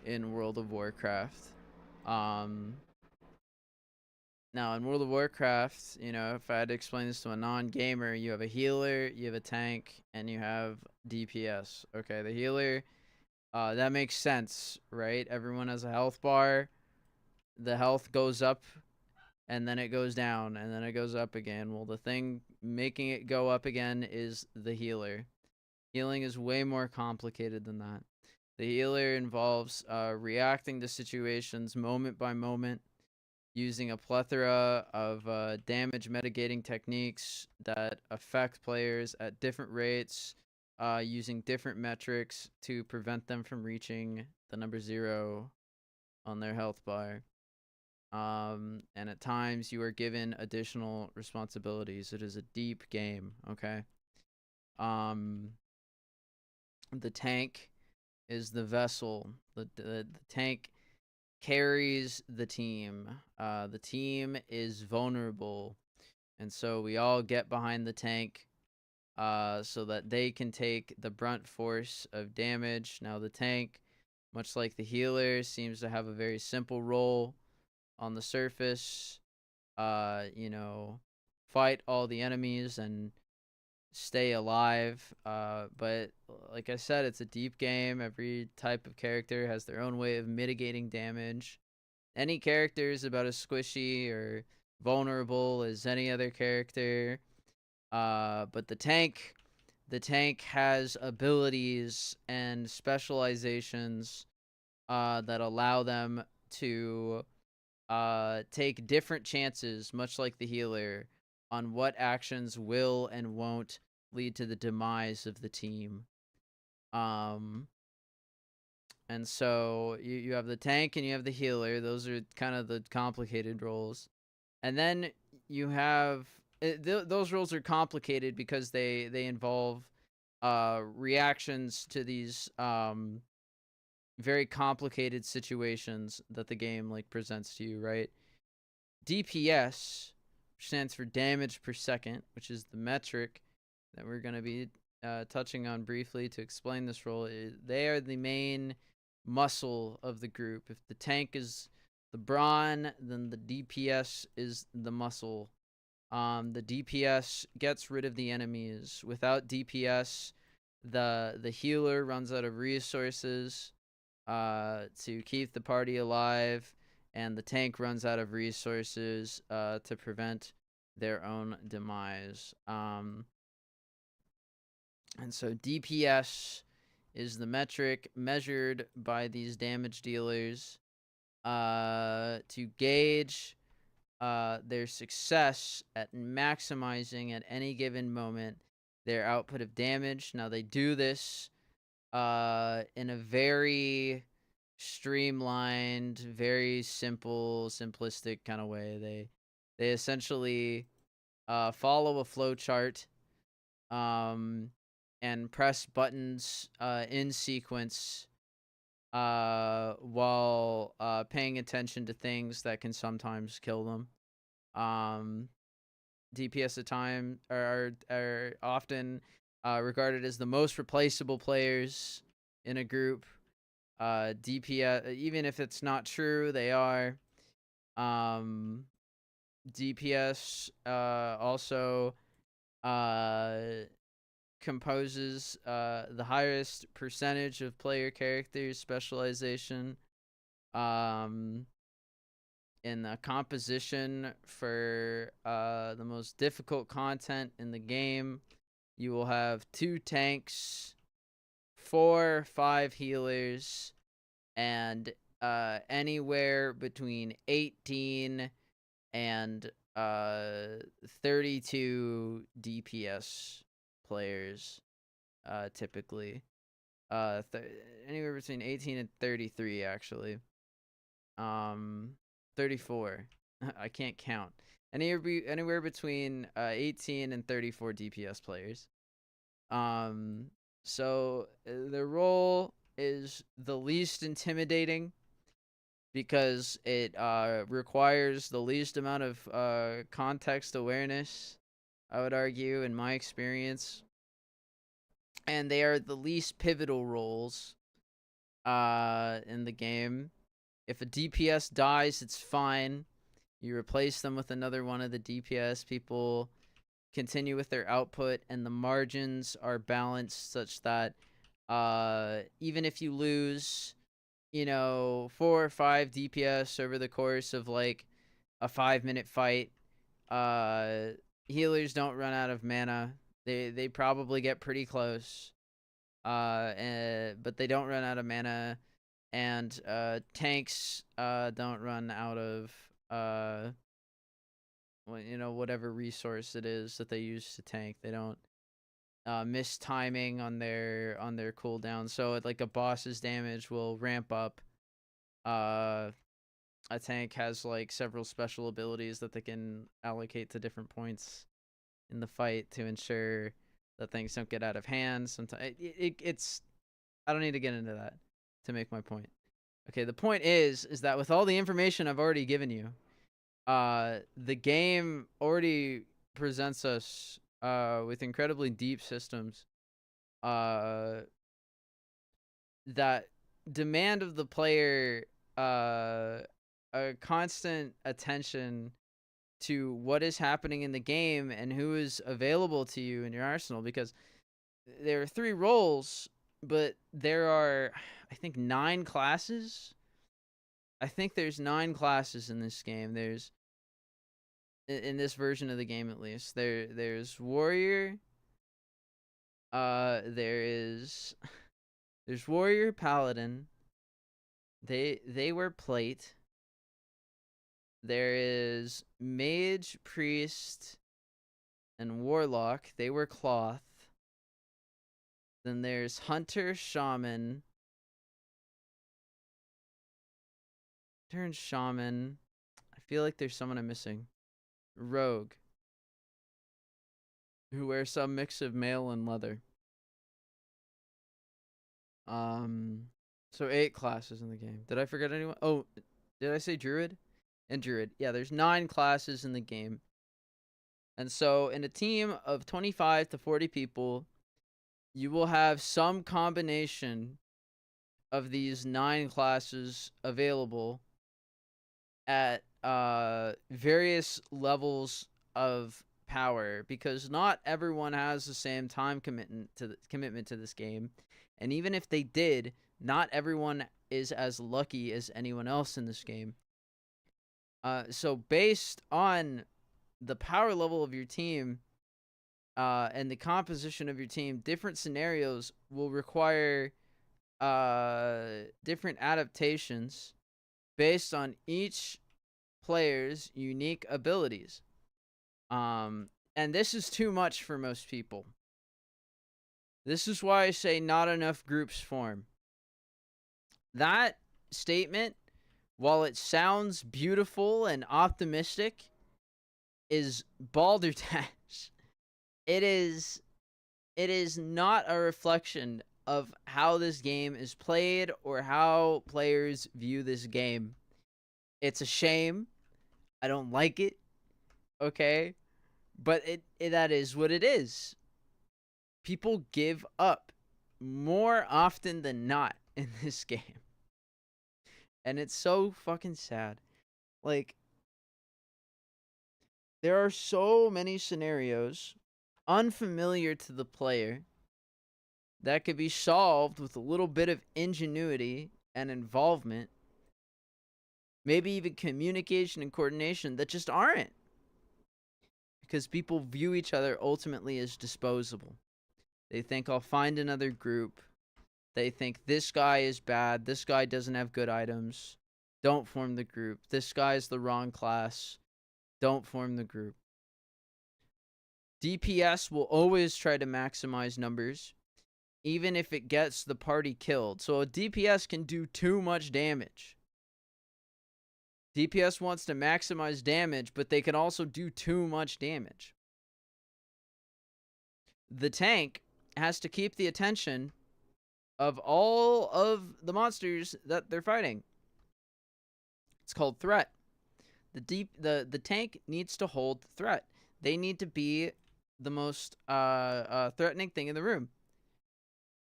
in World of Warcraft. Now in World of Warcraft, you know, if I had to explain this to a non-gamer, you have a healer, you have a tank, and you have DPS. Okay, the healer, that makes sense, right? Everyone has a health bar. The health goes up, and then it goes down, and then it goes up again. Well, the thing making it go up again is the healer. Healing is way more complicated than that. The healer involves reacting to situations moment by moment, using a plethora of damage mitigating techniques that affect players at different rates, using different metrics to prevent them from reaching the number 0 on their health bar. And at times you are given additional responsibilities. It is a deep game, okay? The tank is the vessel. The tank carries the team. The team is vulnerable, and so we all get behind the tank so that they can take the brunt force of damage. Now the tank, much like the healer, seems to have a very simple role on the surface. You know, fight all the enemies and stay alive. But like I said, it's a deep game. Every type of character has their own way of mitigating damage. Any character is about as squishy or vulnerable as any other character. But the tank has abilities and specializations that allow them to take different chances, much like the healer, on what actions will and won't lead to the demise of the team. And so you have the tank and you have the healer. Those are kind of the complicated roles. And then you have those roles are complicated because they involve reactions to these very complicated situations that the game like presents to you, right? DPS, which stands for damage per second, which is the metric that we're going to be touching on briefly to explain this role. They are the main muscle of the group. If the tank is the brawn, then the DPS is the muscle. The DPS gets rid of the enemies. Without DPS, the healer runs out of resources to keep the party alive, and the tank runs out of resources to prevent their own demise. And so DPS is the metric measured by these damage dealers to gauge their success at maximizing at any given moment their output of damage. Now they do this in a very streamlined, very simplistic kind of way. They essentially follow a flow chart and press buttons in sequence while paying attention to things that can sometimes kill them. DPS at time are often regarded as the most replaceable players in a group. DPS, even if it's not true, they are. DPS also composes the highest percentage of player characters specialization in the composition for the most difficult content in the game. You will have 2 tanks, 4 or 5 healers, and anywhere between 18 and 32 DPS players, typically. Anywhere between 18 and 33, actually. 34. I can't count. Anywhere between 18 and 34 DPS players. So the role is the least intimidating because it requires the least amount of context awareness, I would argue, in my experience. And they are the least pivotal roles in the game. If a DPS dies, it's fine. You replace them with another one of the DPS. People continue with their output, and the margins are balanced such that even if you lose, 4 or 5 DPS over the course of like a 5-minute fight, healers don't run out of mana. They probably get pretty close, but they don't run out of mana. And tanks don't run out of whatever resource it is that they use to tank. They don't miss timing on their cooldown. So like a boss's damage will ramp up. A tank has like several special abilities that they can allocate to different points in the fight to ensure that things don't get out of hand. Sometimes it's I don't need to get into that to make my point. Okay, the point is that with all the information I've already given you, the game already presents us with incredibly deep systems that demand of the player a constant attention to what is happening in the game and who is available to you in your arsenal, because there are 3 roles, but there are, I think, 9 classes. I think there's 9 classes in this game. There's, in this version of the game at least, there's warrior. There's warrior, paladin. They wear plate. There is mage, priest, and warlock. They were cloth. Then there's hunter, shaman. Turn shaman. I feel like there's someone I'm missing. Rogue, who wears some mix of mail and leather. So 8 classes in the game. Did I forget anyone? Oh, did I say druid? And druid. Yeah, there's 9 classes in the game. And so in a team of 25 to 40 people, you will have some combination of these 9 classes available at various levels of power, because not everyone has the same time commitment to this game, and even if they did, not everyone is as lucky as anyone else in this game. So based on the power level of your team and the composition of your team, different scenarios will require different adaptations based on each player's unique abilities. And this is too much for most people. This is why I say not enough groups form. That statement, while it sounds beautiful and optimistic, is balderdash. It is not a reflection of how this game is played or how players view this game. It's a shame. I don't like it. Okay? But that is what it is. People give up more often than not in this game. And it's so fucking sad. Like, there are so many scenarios unfamiliar to the player that could be solved with a little bit of ingenuity and involvement. Maybe even communication and coordination that just aren't. Because people view each other ultimately as disposable. They think, I'll find another group. They think this guy is bad. This guy doesn't have good items. Don't form the group. This guy is the wrong class. Don't form the group. DPS will always try to maximize numbers, even if it gets the party killed. So a DPS can do too much damage. DPS wants to maximize damage, but they can also do too much damage. The tank has to keep the attention of all of the monsters that they're fighting. It's called threat. The tank needs to hold the threat. They need to be the most threatening thing in the room,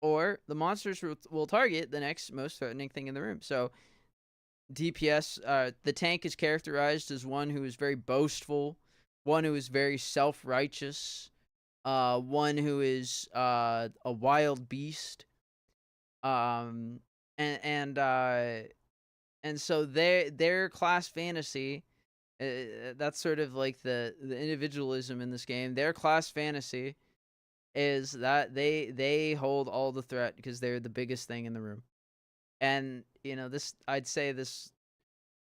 or the monsters will target the next most threatening thing in the room. So DPS, the tank is characterized as one who is very boastful, one who is very self-righteous, one who is a wild beast, and so their class fantasy, that's sort of like the individualism in this game. Their class fantasy is that they hold all the threat because they're the biggest thing in the room. And this, I'd say this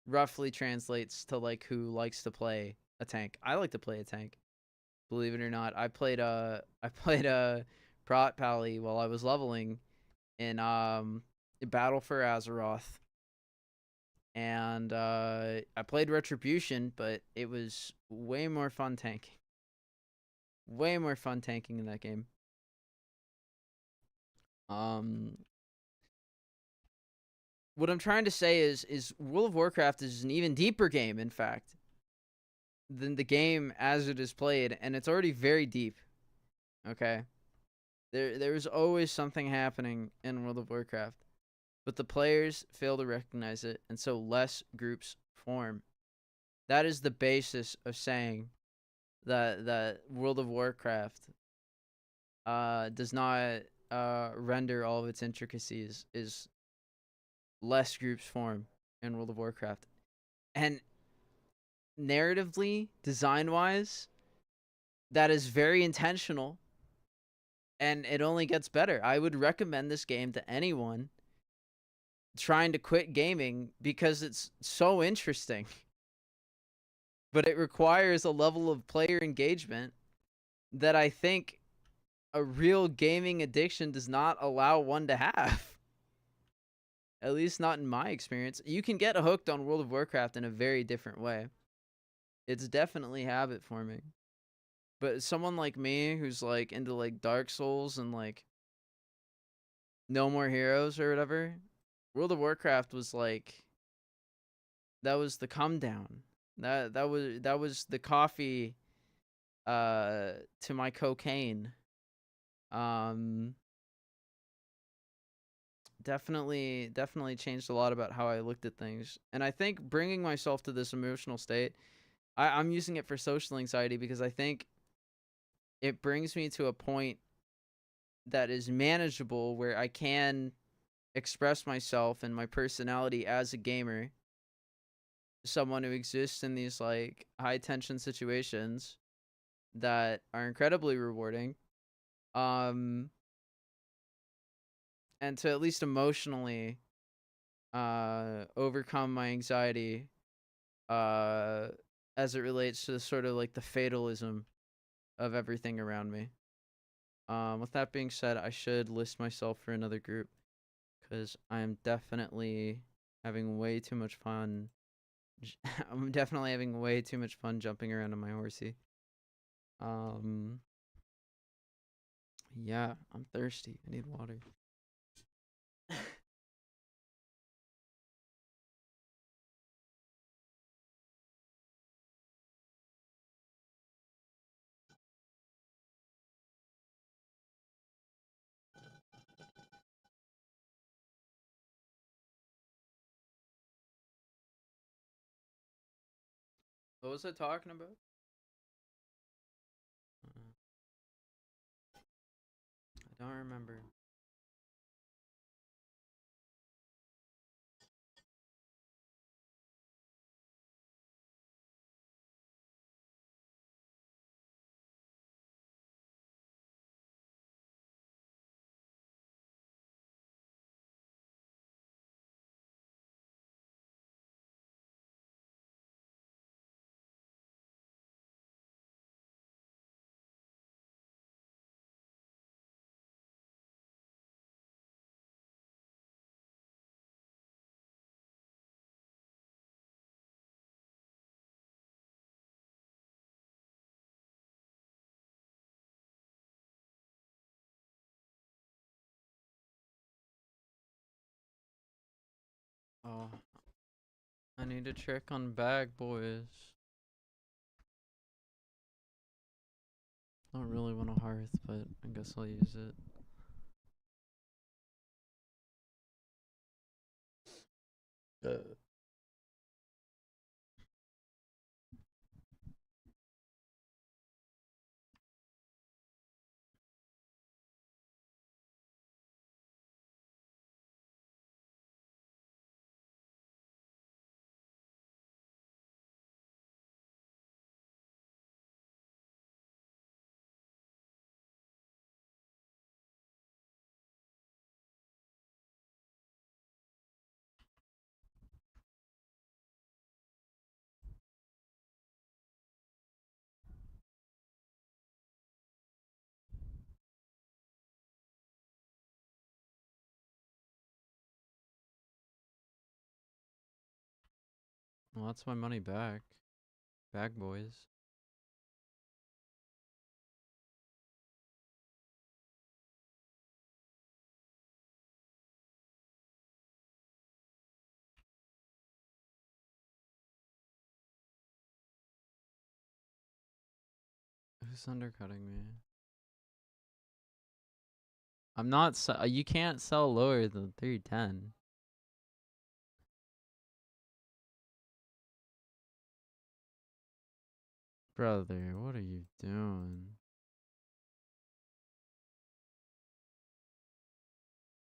roughly translates to like who likes to play a tank. I like to play a tank, believe it or not. I played a Prot Pally while I was leveling in Battle for Azeroth. And I played Retribution, but it was way more fun tanking. Way more fun tanking in that game. What I'm trying to say is World of Warcraft is an even deeper game, in fact, than the game as it is played, and it's already very deep. Okay? There's always something happening in World of Warcraft, but the players fail to recognize it, and so less groups form. That is the basis of saying that World of Warcraft does not render all of its intricacies, is less groups form in World of Warcraft. And narratively, design-wise, that is very intentional, and it only gets better. I would recommend this game to anyone trying to quit gaming because it's so interesting. but it requires a level of player engagement that I think a real gaming addiction does not allow one to have. At least not in my experience. You can get hooked on World of Warcraft in a very different way. It's definitely habit forming. But someone like me who's like into like Dark Souls and like No More Heroes or whatever, World of Warcraft was like, that was the come down. That was the coffee to my cocaine. Definitely changed a lot about how I looked at things. And I think bringing myself to this emotional state, I'm using it for social anxiety because I think it brings me to a point that is manageable where I can express myself and my personality as a gamer, someone who exists in these like high tension situations that are incredibly rewarding. And to at least emotionally overcome my anxiety as it relates to sort of like the fatalism of everything around me. With that being said, I should list myself for another group because I am definitely having way too much fun. I'm definitely having way too much fun jumping around on my horsey. Yeah, I'm thirsty. I need water. What was I talking about? I don't remember. Oh, I need a trick on bag boys. I don't really want a hearth, but I guess I'll use it. Well, that's my money back. Bag boys. Who's undercutting me? I'm not. You can't sell lower than 310. Brother, what are you doing?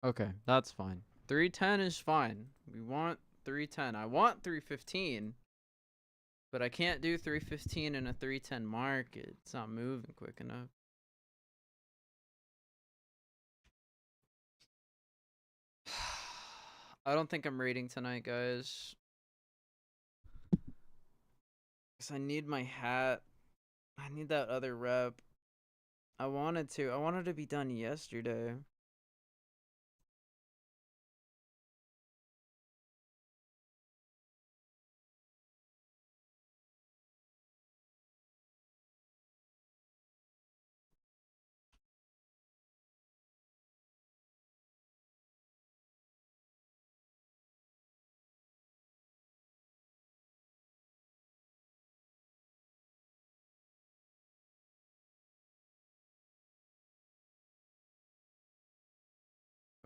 Okay, that's fine. 310 is fine. We want 310. I want 315, but I can't do 315 in a 310 market. It's not moving quick enough. I don't think I'm raiding tonight, guys. Cause I need my hat. I need that other rep. I wanted to be done yesterday.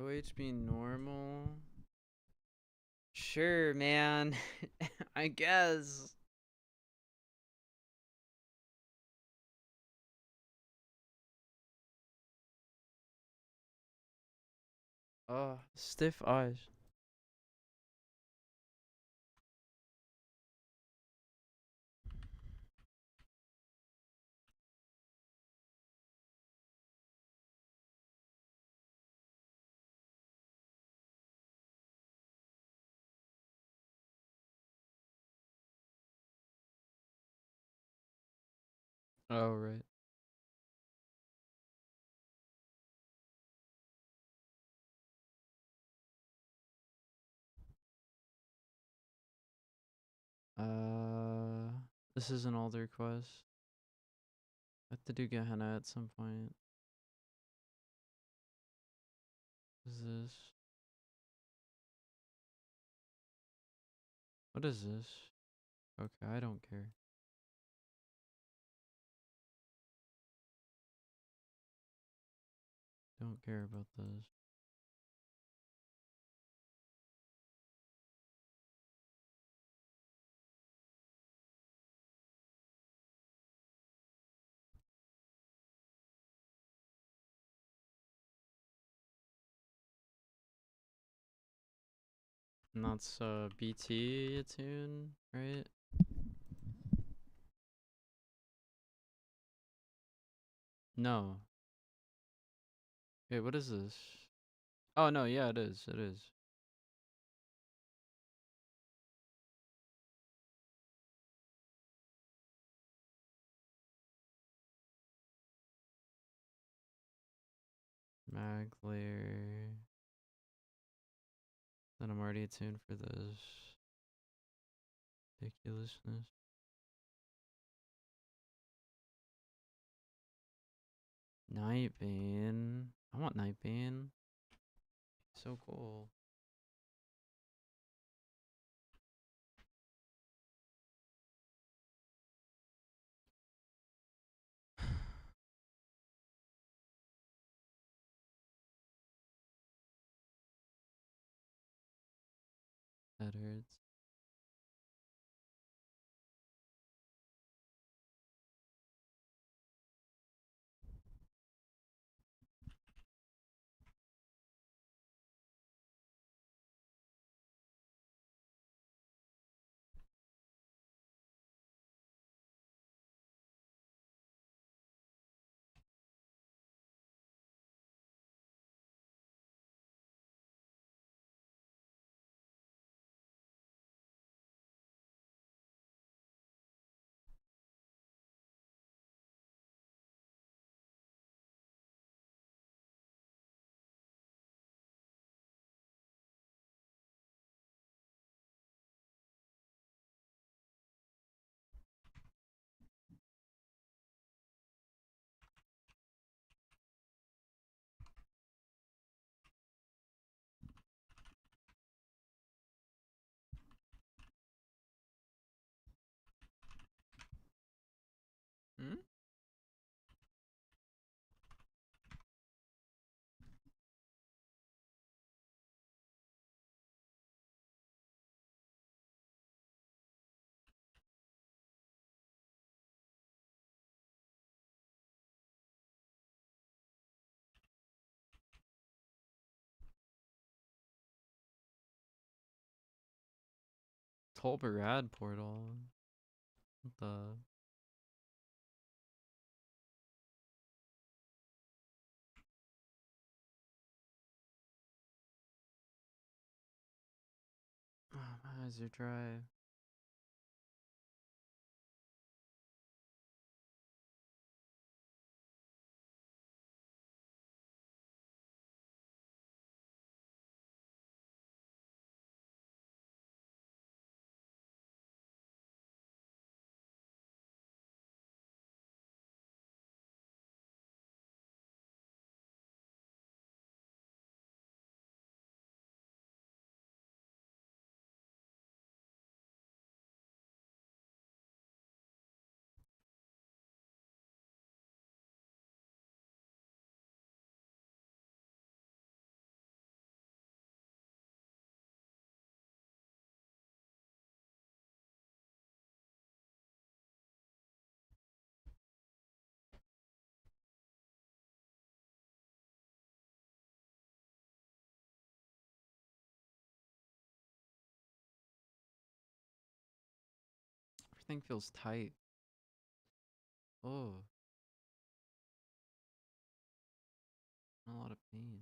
OHB normal. Sure, man. I guess. Oh, stiff eyes. Oh, right. This is an older quest. I have to do Gehenna at some point. What is this? What is this? Okay, I don't care. Don't care about this. And that's BT attune, right? No. Wait, what is this? Oh no, yeah, it is. It is. Mag layer. Then I'm already attuned for this. Ridiculousness. Nightbane. I want Nightbane. So cool. That hurts. Hmm? Tolbarad portal. What the? Oh, my eyes are dry. Everything feels tight. Oh. A lot of pain.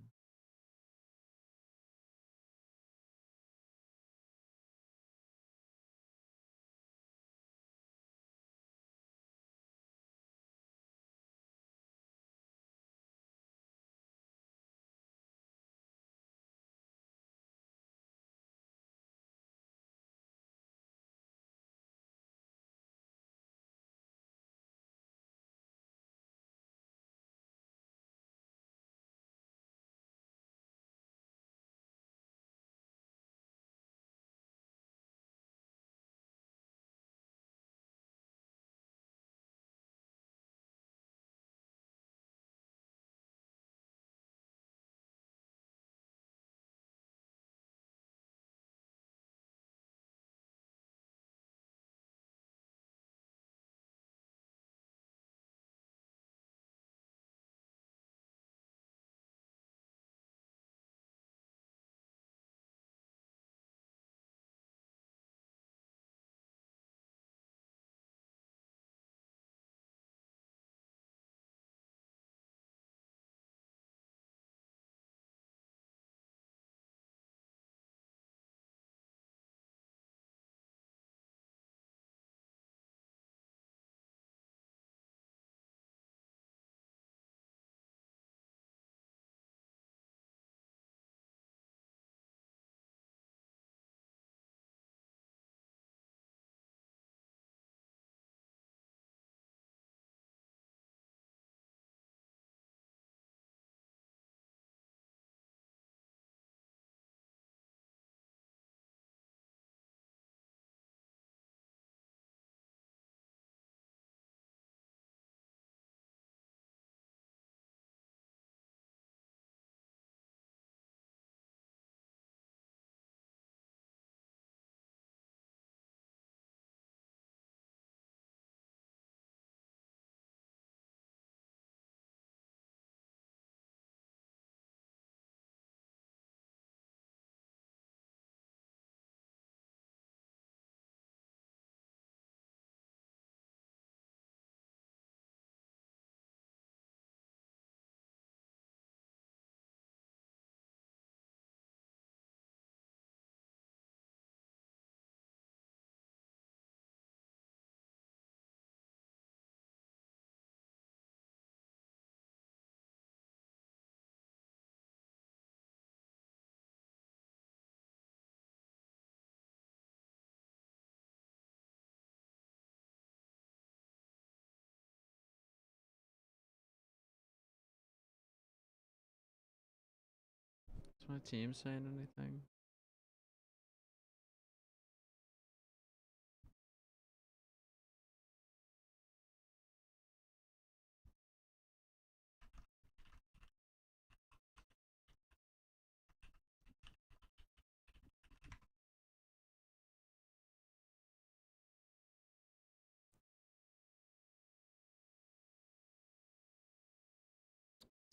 Is my team saying anything?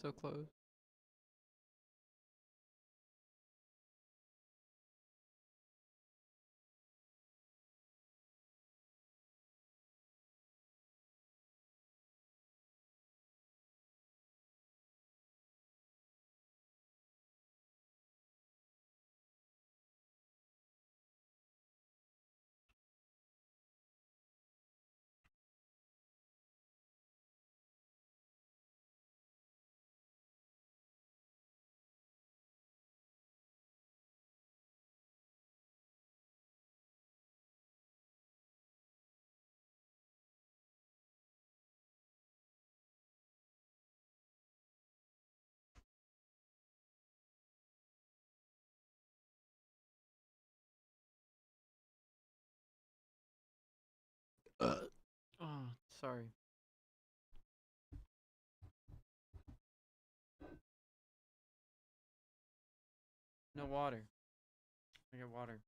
So close. Oh, sorry. No water. I got water.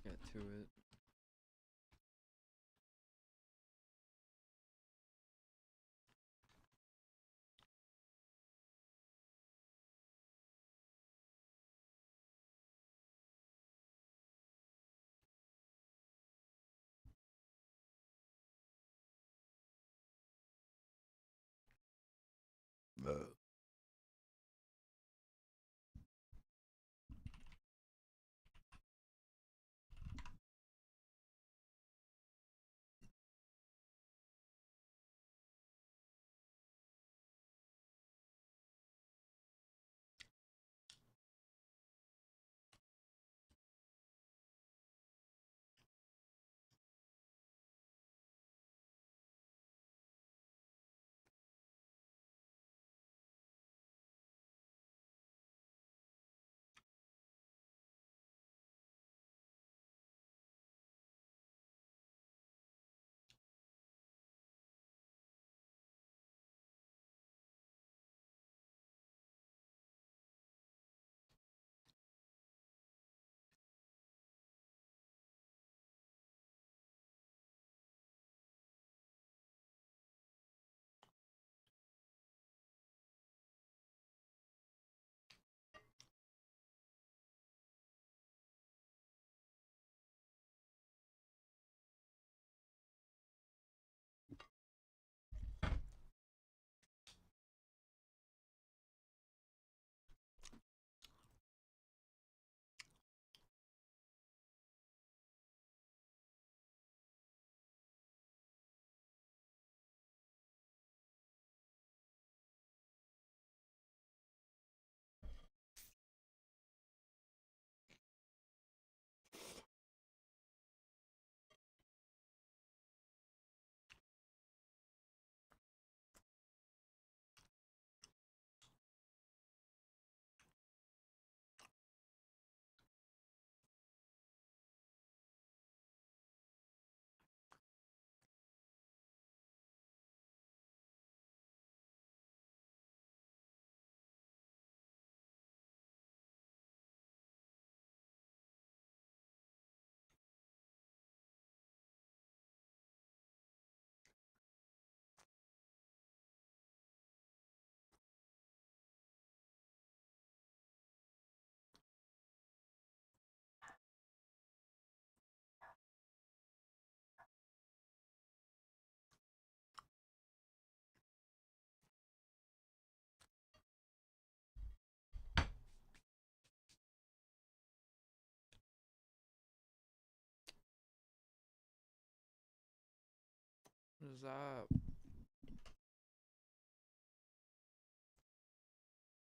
Get to it. What is that?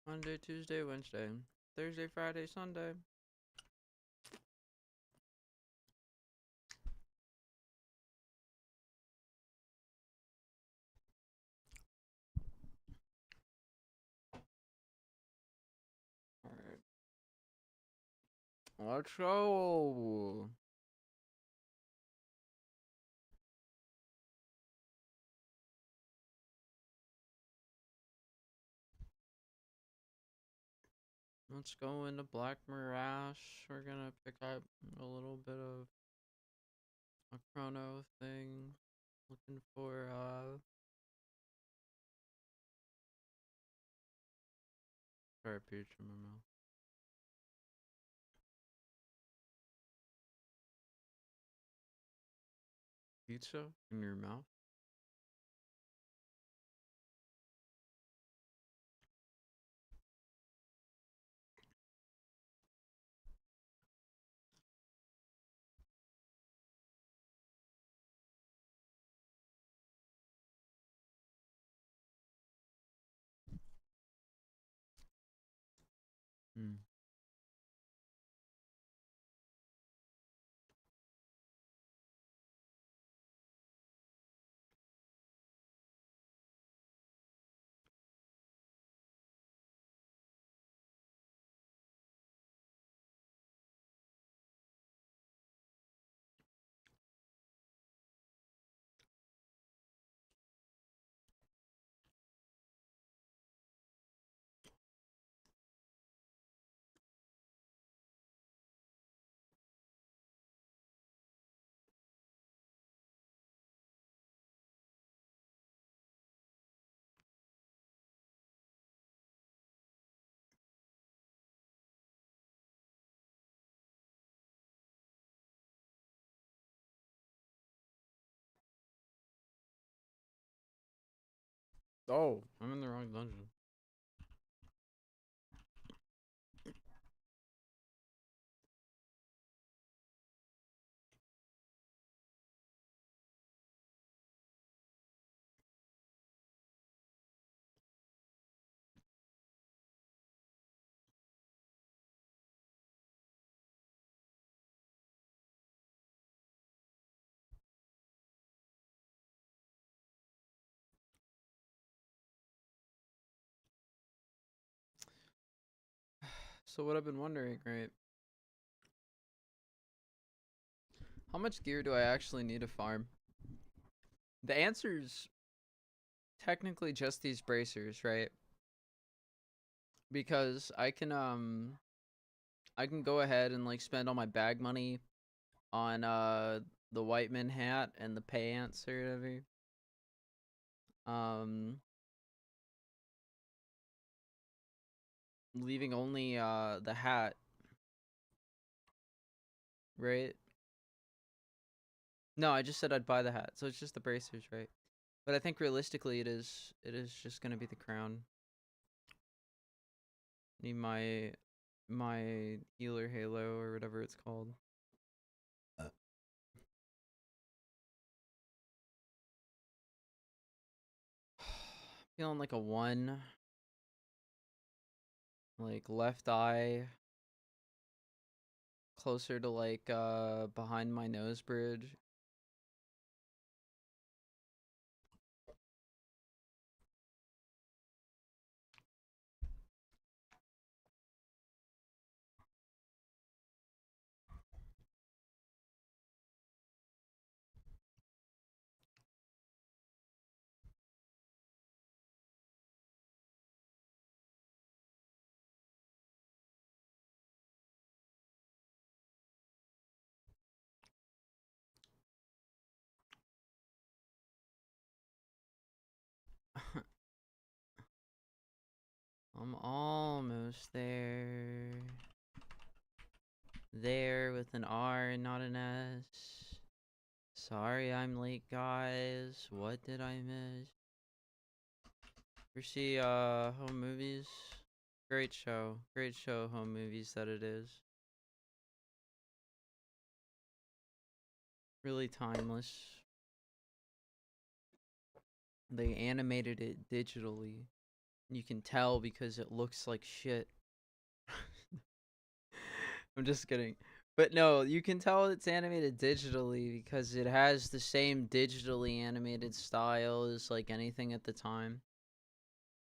Monday, Tuesday, Wednesday, Thursday, Friday, Sunday. Alright. Let's go. Let's go into Black Morass. We're gonna pick up a little bit of a chrono thing. Looking for sorry, peach in my mouth. Pizza in your mouth? Hmm. Oh, I'm in the wrong dungeon. So what I've been wondering, right? How much gear do I actually need to farm? The answer's technically just these bracers, right? Because I can go ahead and like spend all my bag money on the Whiteman hat and the pants or whatever. Leaving only the hat, right? No, I just said I'd buy the hat, so it's just the bracers, right? But I think realistically it is just gonna be the crown. Need my healer halo or whatever it's called. Feeling like a 1. Like left eye closer to like behind my nose bridge. I'm almost there. There with an R and not an S. Sorry I'm late, guys. What did I miss? We see home movies. Great show. Great show, home movies that it is. Really timeless. They animated it digitally. You can tell because it looks like shit. I'm just kidding. But no, you can tell it's animated digitally because it has the same digitally animated style as like anything at the time.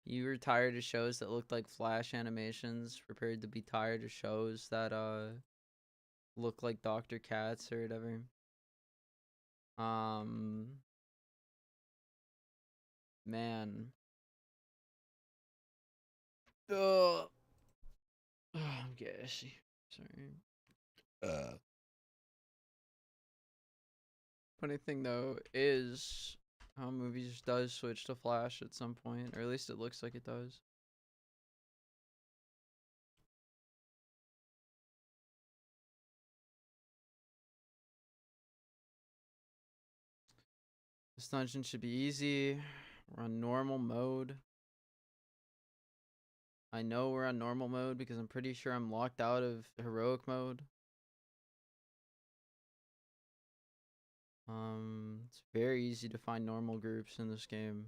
You were tired of shows that looked like Flash animations, prepared to be tired of shows that look like Dr. Katz or whatever. Man. Ugh. I'm gassy. Sorry. Funny thing though is how movies does switch to Flash at some point, or at least it looks like it does. This dungeon should be easy. We're on normal mode. I know we're on normal mode because I'm pretty sure I'm locked out of heroic mode. It's very easy to find normal groups in this game.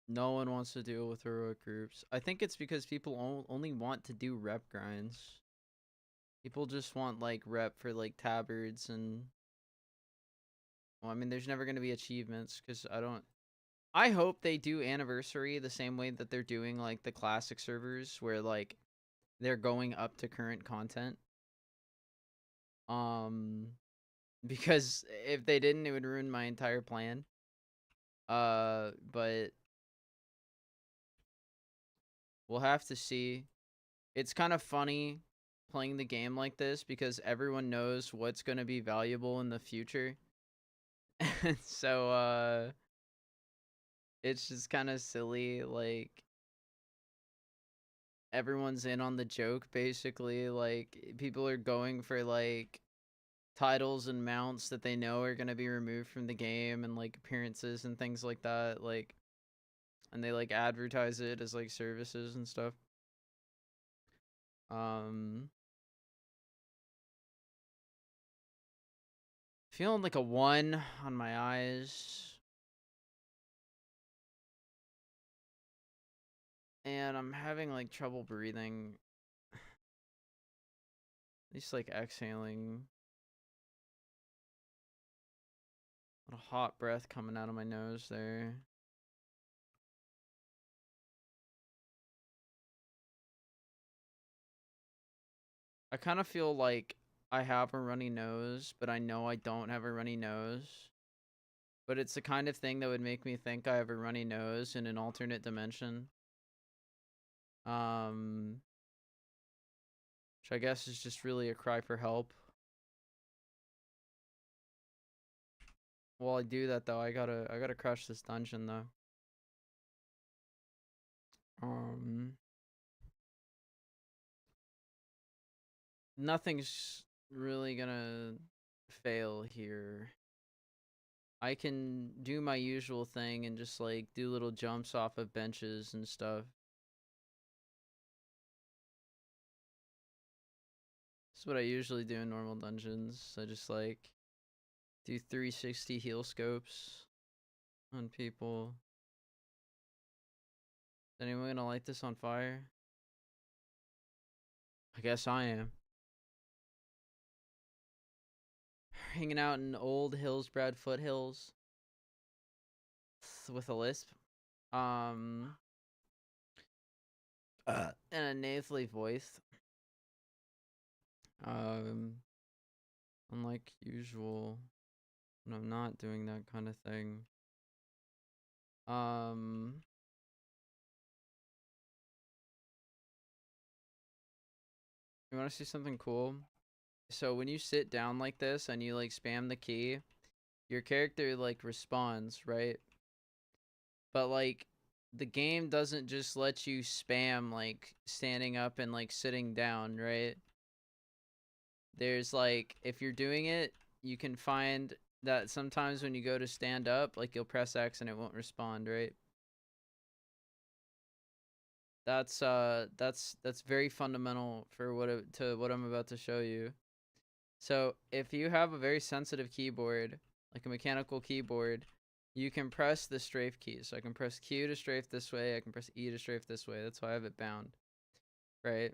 No one wants to deal with heroic groups. I think it's because people only want to do rep grinds. People just want like rep for like tabards and... Well, I mean, there's never going to be achievements because I hope they do anniversary the same way that they're doing like the classic servers where like they're going up to current content. Because if they didn't, it would ruin my entire plan. But we'll have to see. It's kind of funny playing the game like this because everyone knows what's going to be valuable in the future. And so, it's just kind of silly, like, everyone's in on the joke, basically. Like, people are going for, like, titles and mounts that they know are going to be removed from the game and, like, appearances and things like that. Like, and they like advertise it as like services and stuff. Feeling like a 1 on my eyes. And I'm having like trouble breathing. At least like exhaling. A little hot breath coming out of my nose there. I kind of feel like I have a runny nose, but I know I don't have a runny nose. But it's the kind of thing that would make me think I have a runny nose in an alternate dimension. Which I guess is just really a cry for help. While I do that though, I gotta crush this dungeon though. Nothing's really gonna fail here. I can do my usual thing and just like do little jumps off of benches and stuff. This is what I usually do in normal dungeons. I just like do 360 heal scopes on people. Is anyone gonna light this on fire? I guess I am. Hanging out in old Hillsbrad foothills with a lisp. And a nasally voice. Unlike usual, when I'm not doing that kind of thing. You want to see something cool? So when you sit down like this and you like spam the key, your character like responds, right? But like the game doesn't just let you spam like standing up and like sitting down, right? There's like, if you're doing it, you can find that sometimes when you go to stand up, like you'll press X and it won't respond, right? That's very fundamental for what I'm about to show you. So if you have a very sensitive keyboard, like a mechanical keyboard, you can press the strafe keys. So I can press Q to strafe this way, I can press E to strafe this way. That's why I have it bound, right?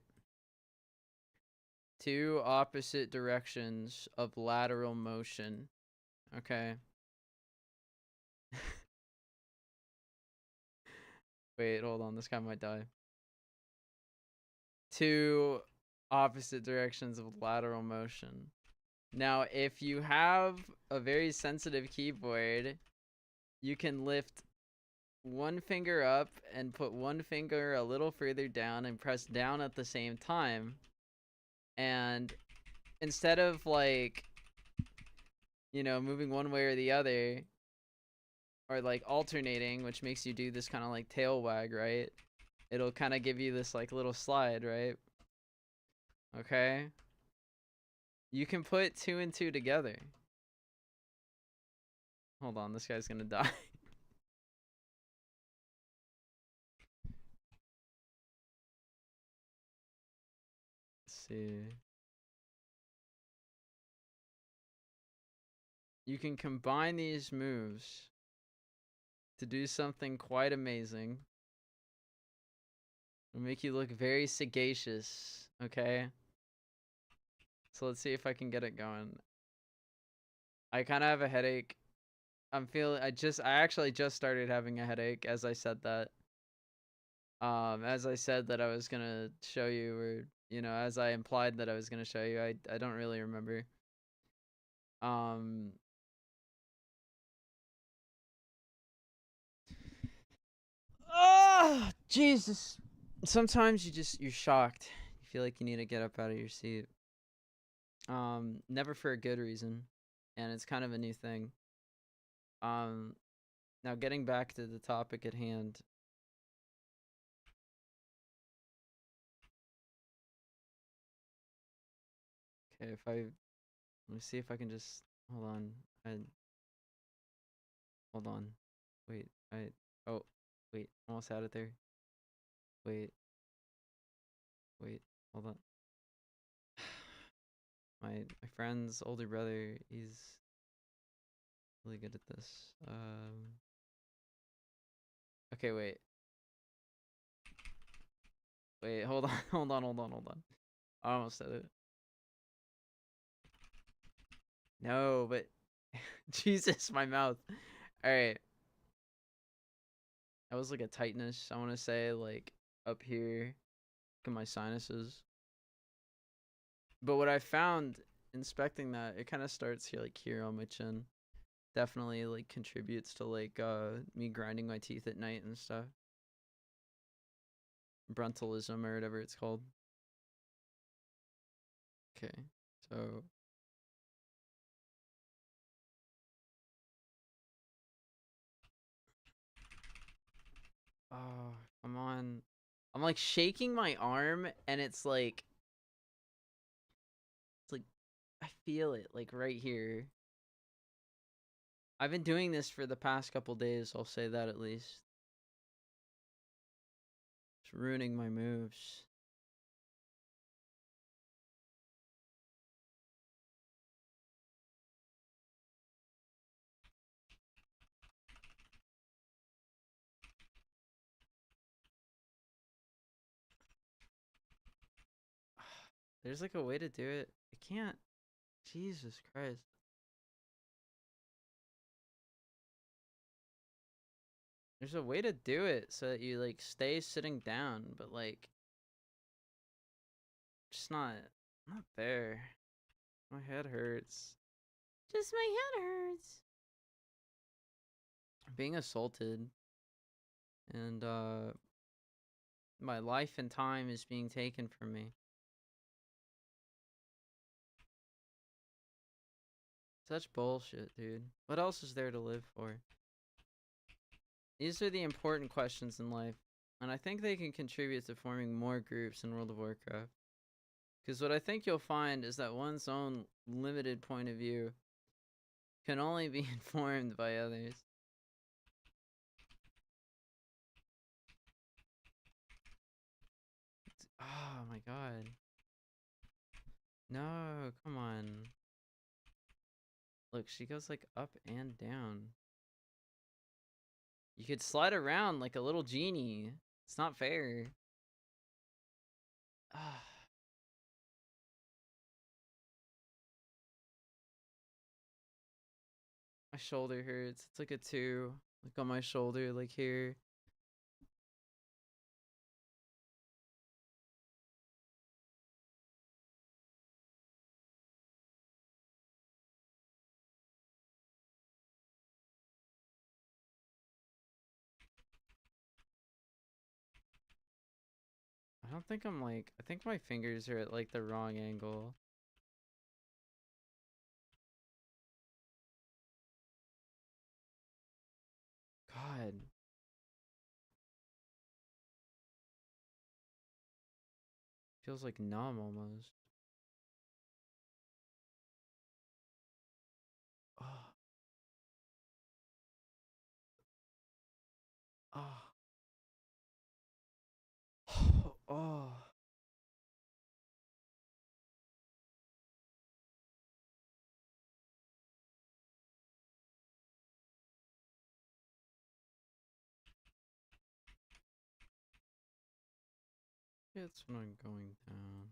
2 opposite directions of lateral motion. Okay. Wait, hold on. This guy might die. 2 opposite directions of lateral motion. Now, if you have a very sensitive keyboard, you can lift 1 finger up and put 1 finger a little further down and press down at the same time. And instead of like, you know, moving one way or the other, or like alternating, which makes you do this kind of like tail wag, right? It'll kind of give you this like little slide, right? Okay. You can put 2 and 2 together. Hold on, this guy's gonna die. Let's see. You can combine these moves to do something quite amazing. It'll make you look very sagacious, okay? So let's see if I can get it going. I kind of have a headache. I actually just started having a headache as I said that. As I said that I was gonna show you, or, you know, as I implied that I was gonna show you, I don't really remember. Oh, Jesus. Sometimes you're shocked. You feel like you need to get up out of your seat. Never for a good reason. And it's kind of a new thing. Now getting back to the topic at hand. Okay, let me see if I can just, hold on. Hold on. Wait, oh, Wait, almost had it there. Wait. Wait, hold on. My friend's older brother, he's really good at this. Okay, wait. Wait, hold on, hold on. I almost said it. No, but Jesus, my mouth. All right. That was like a tightness, I want to say, like up here in my sinuses. But what I found inspecting that, it kind of starts here, like here on my chin. Definitely like contributes to like me grinding my teeth at night and stuff. Bruntalism or whatever it's called. Okay, so oh, come on. I'm like shaking my arm and it's like I feel it like right here. I've been doing this for the past couple days, I'll say that at least. It's ruining my moves. There's like a way to do it. I can't. Jesus Christ. There's a way to do it so that you like stay sitting down, but like just not there. My head hurts. Just my head hurts. I'm being assaulted. And my life and time is being taken from me. Such bullshit, dude. What else is there to live for? These are the important questions in life, and I think they can contribute to forming more groups in World of Warcraft. Because what I think you'll find is that one's own limited point of view can only be informed by others. Oh my god. No, come on. Look, she goes like up and down. You could slide around like a little genie. It's not fair. Ah. My shoulder hurts. It's like a 2. Like on my shoulder, like here. I don't think I'm like, I think my fingers are at like the wrong angle. God. Feels like numb almost. Oh. Oh. Oh. It's when I'm going down.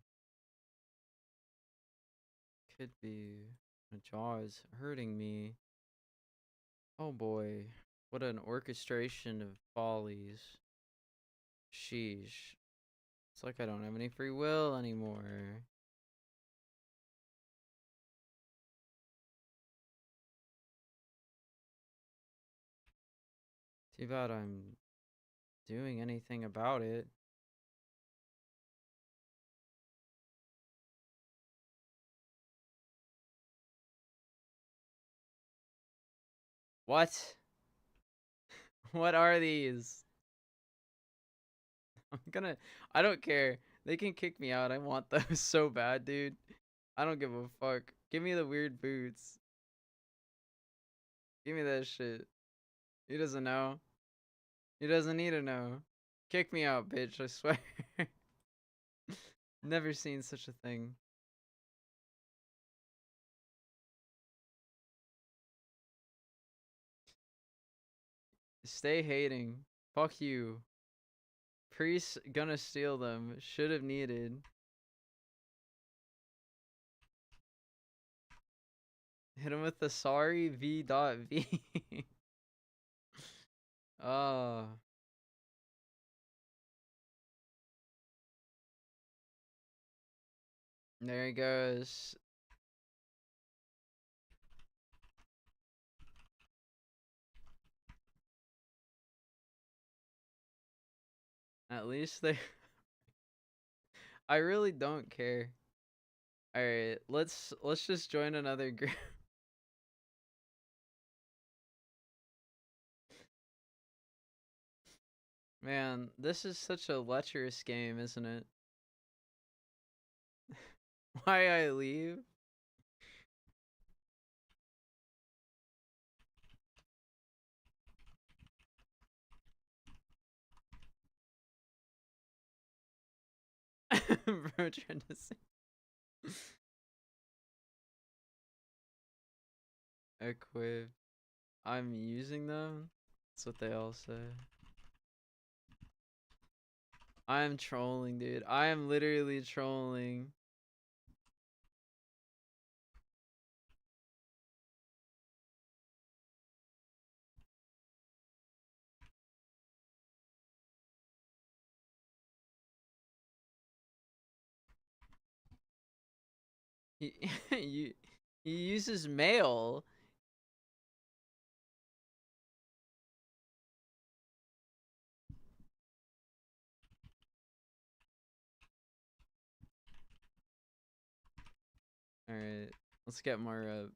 Could be. My jaw is hurting me. Oh boy. What an orchestration of follies. Sheesh. It's like I don't have any free will anymore. Too bad I'm doing anything about it. What? What are these? I don't care. They can kick me out. I want those so bad, dude. I don't give a fuck. Give me the weird boots. Give me that shit. He doesn't know. He doesn't need to know. Kick me out, bitch, I swear. Never seen such a thing. Stay hating. Fuck you. Priest gonna steal them. Should have needed. Hit him with the sorry V.V. Oh. There he goes. At least they I really don't care. Alright, let's just join another group. Man, this is such a lecherous game, isn't it? Why I leave? Bro, trying to say. Equip. I'm using them? That's what they all say. I'm trolling, dude. I am literally trolling. He, he uses mail. Alright, let's get more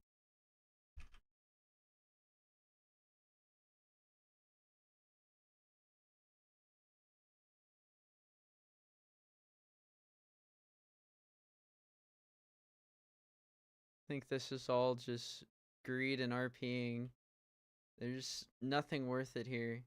I think this is all just greed and RPing. There's nothing worth it here.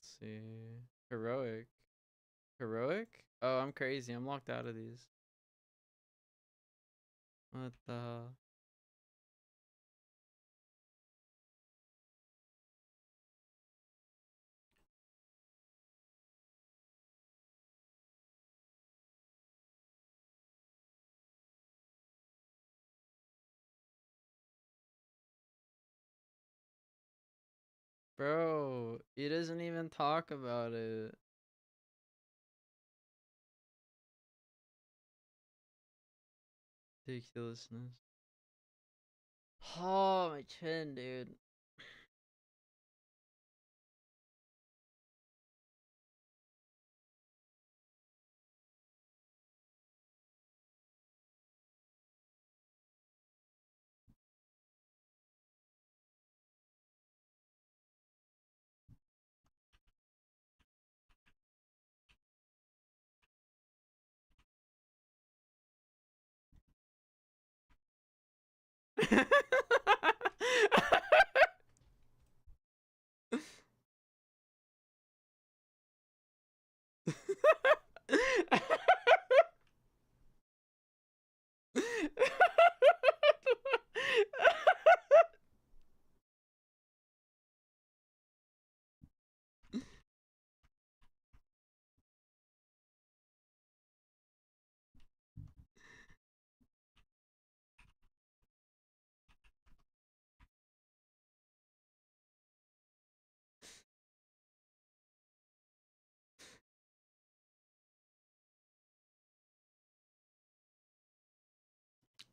Let's see. Heroic. Heroic? Oh, I'm crazy. I'm locked out of these. What the hell? Bro, he doesn't even talk about it. Ridiculousness. Oh, my chin, dude.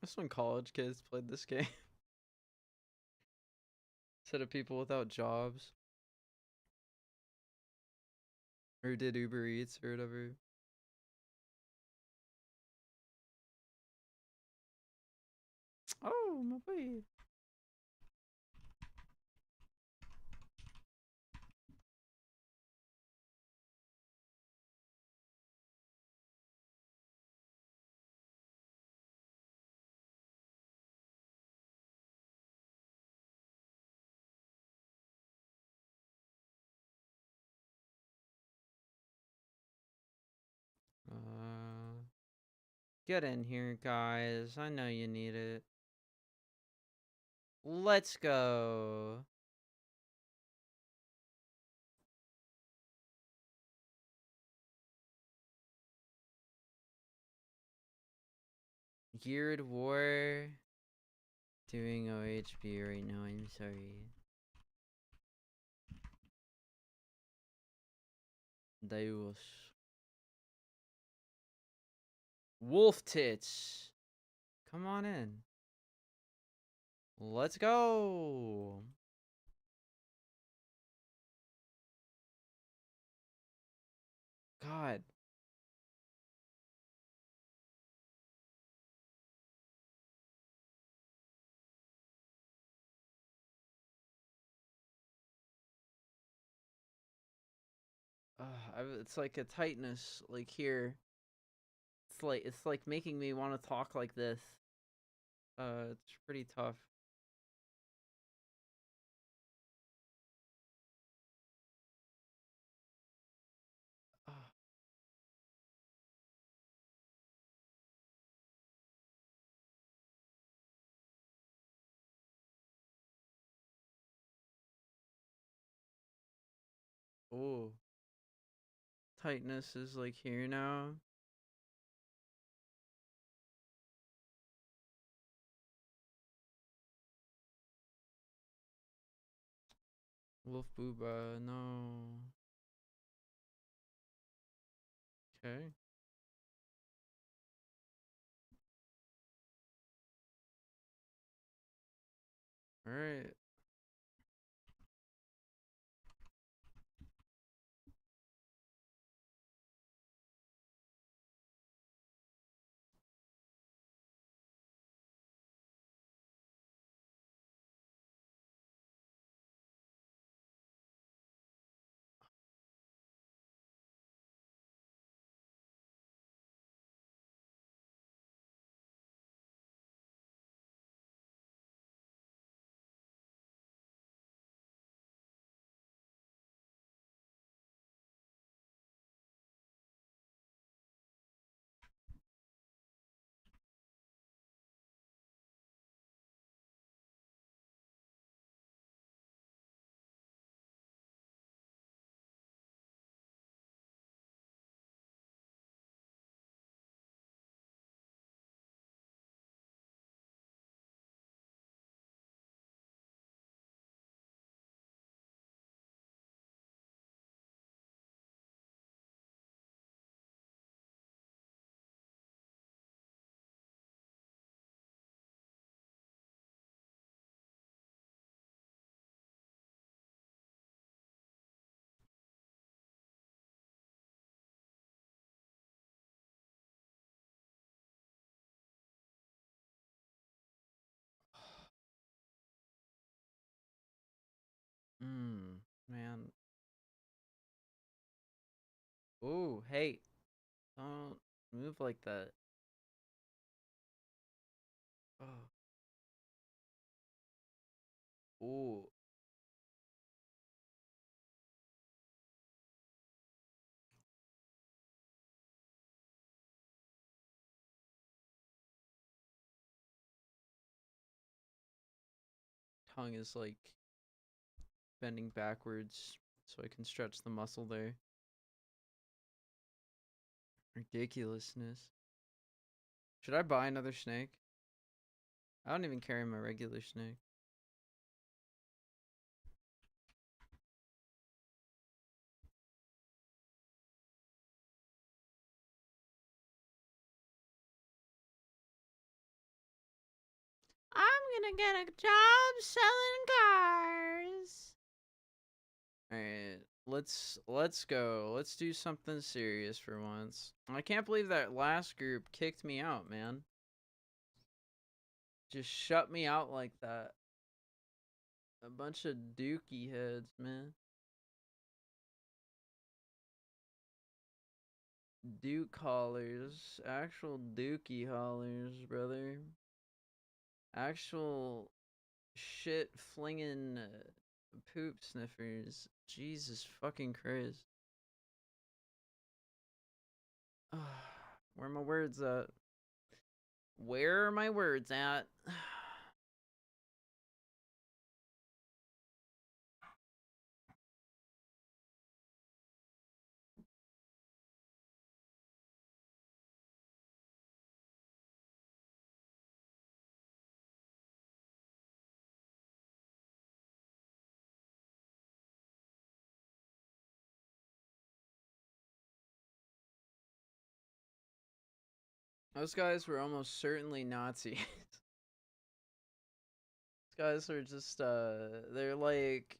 That's when college kids played this game. Instead of people without jobs. Or did Uber Eats or whatever. Oh, my boy. Get in here, guys. I know you need it. Let's go. Geared War. Doing OHB right now, I'm sorry. Deus. Wolf tits. Come on in. Let's go. God. It's like a tightness, like here. It's like making me want to talk like this. It's pretty tough. Oh. Tightness is like here now. Wolf Booba, no. Okay. Alright. Man. Ooh, hey. Don't move like that. Oh. Ooh. Tongue is like bending backwards so I can stretch the muscle there. Ridiculousness. Should I buy another snake? I don't even carry my regular snake. gonna get a job selling cars. Alright, let's go. Let's do something serious for once. I can't believe that last group kicked me out, man. Just shut me out like that. A bunch of dookie heads, man. Duke hollers. Actual dookie hollers, brother. Actual shit flinging poop sniffers. Jesus fucking Christ. Where are my words at? Where are my words at? Those guys were almost certainly Nazis. Those guys are just, they're like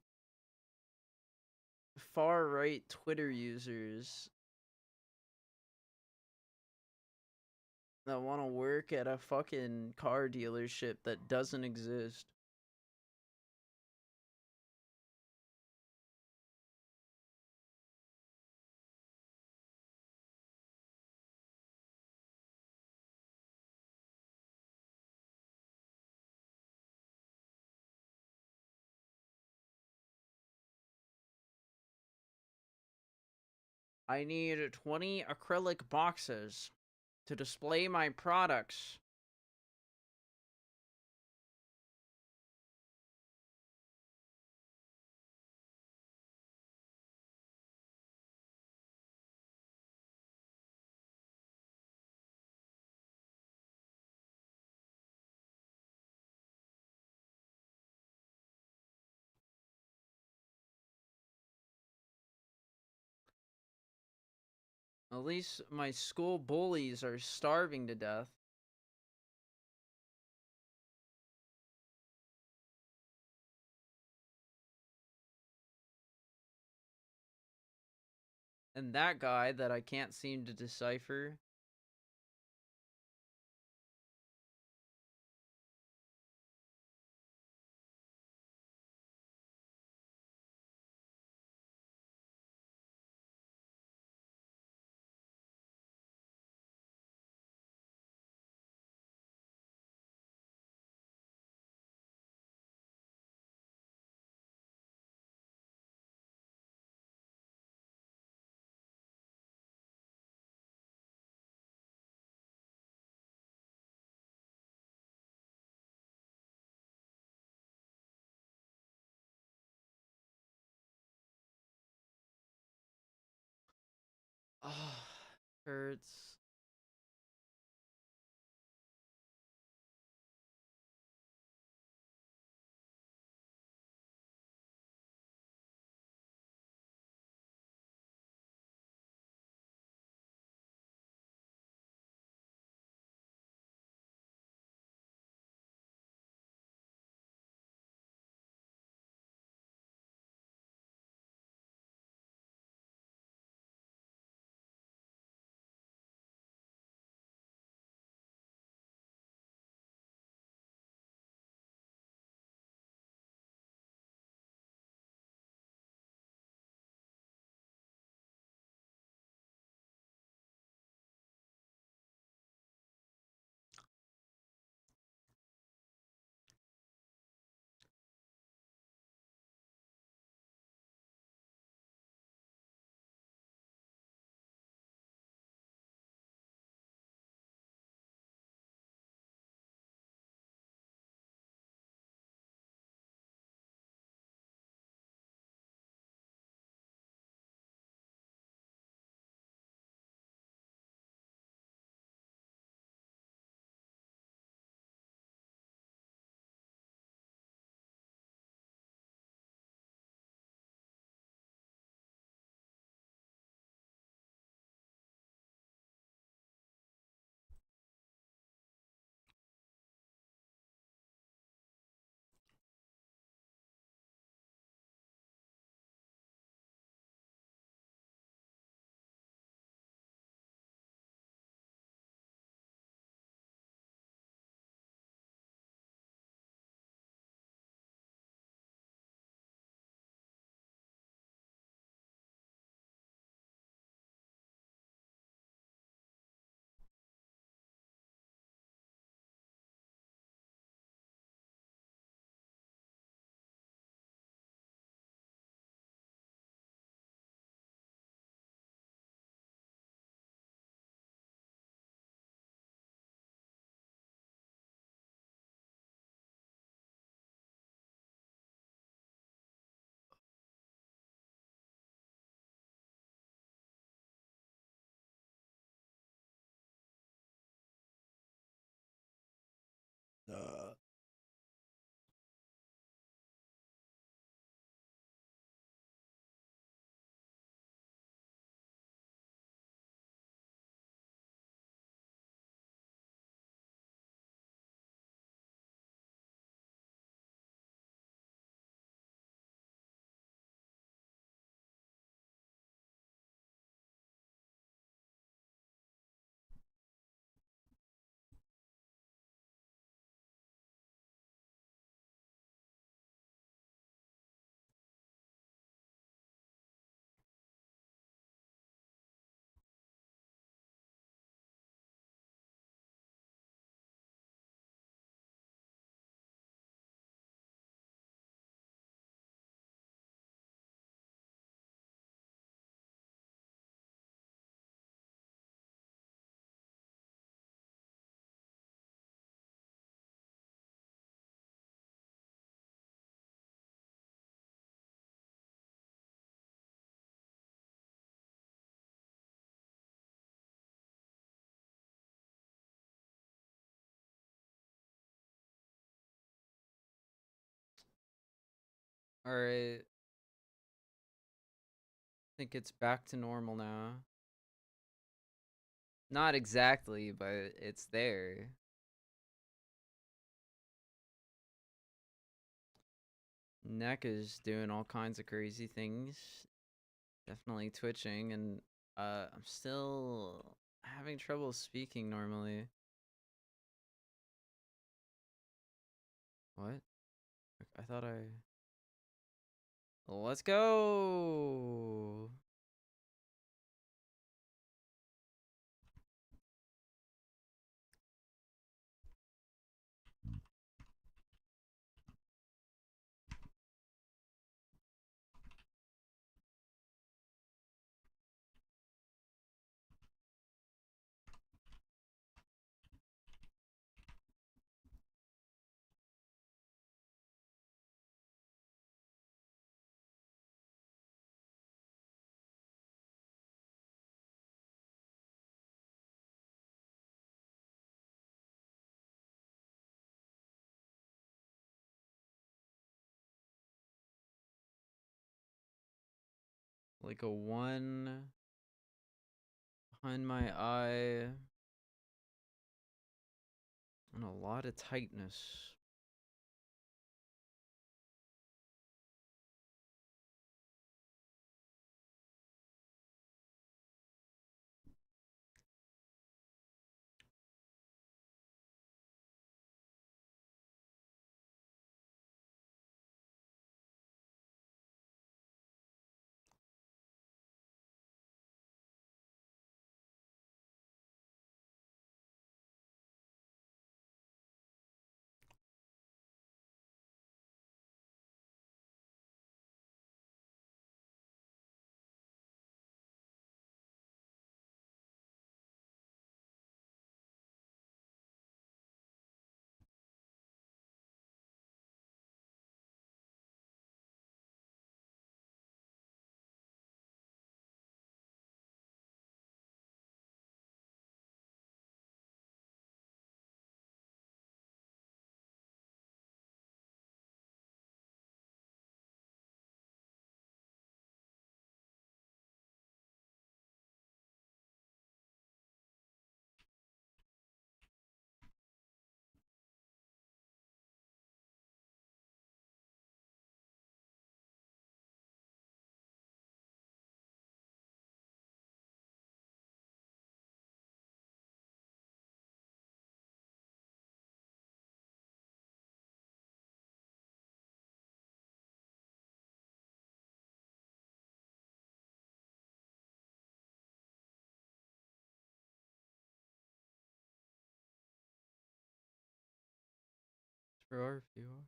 far-right Twitter users that want to work at a fucking car dealership that doesn't exist. I need 20 acrylic boxes to display my products. At least my school bullies are starving to death. And that guy that I can't seem to decipher. Oh, hurts. Alright. I think it's back to normal now. Not exactly, but it's there. Neck is doing all kinds of crazy things. Definitely twitching, and I'm still having trouble speaking normally. What? I thought I... Let's go! Like a 1 behind my eye. And a lot of tightness. For our viewer.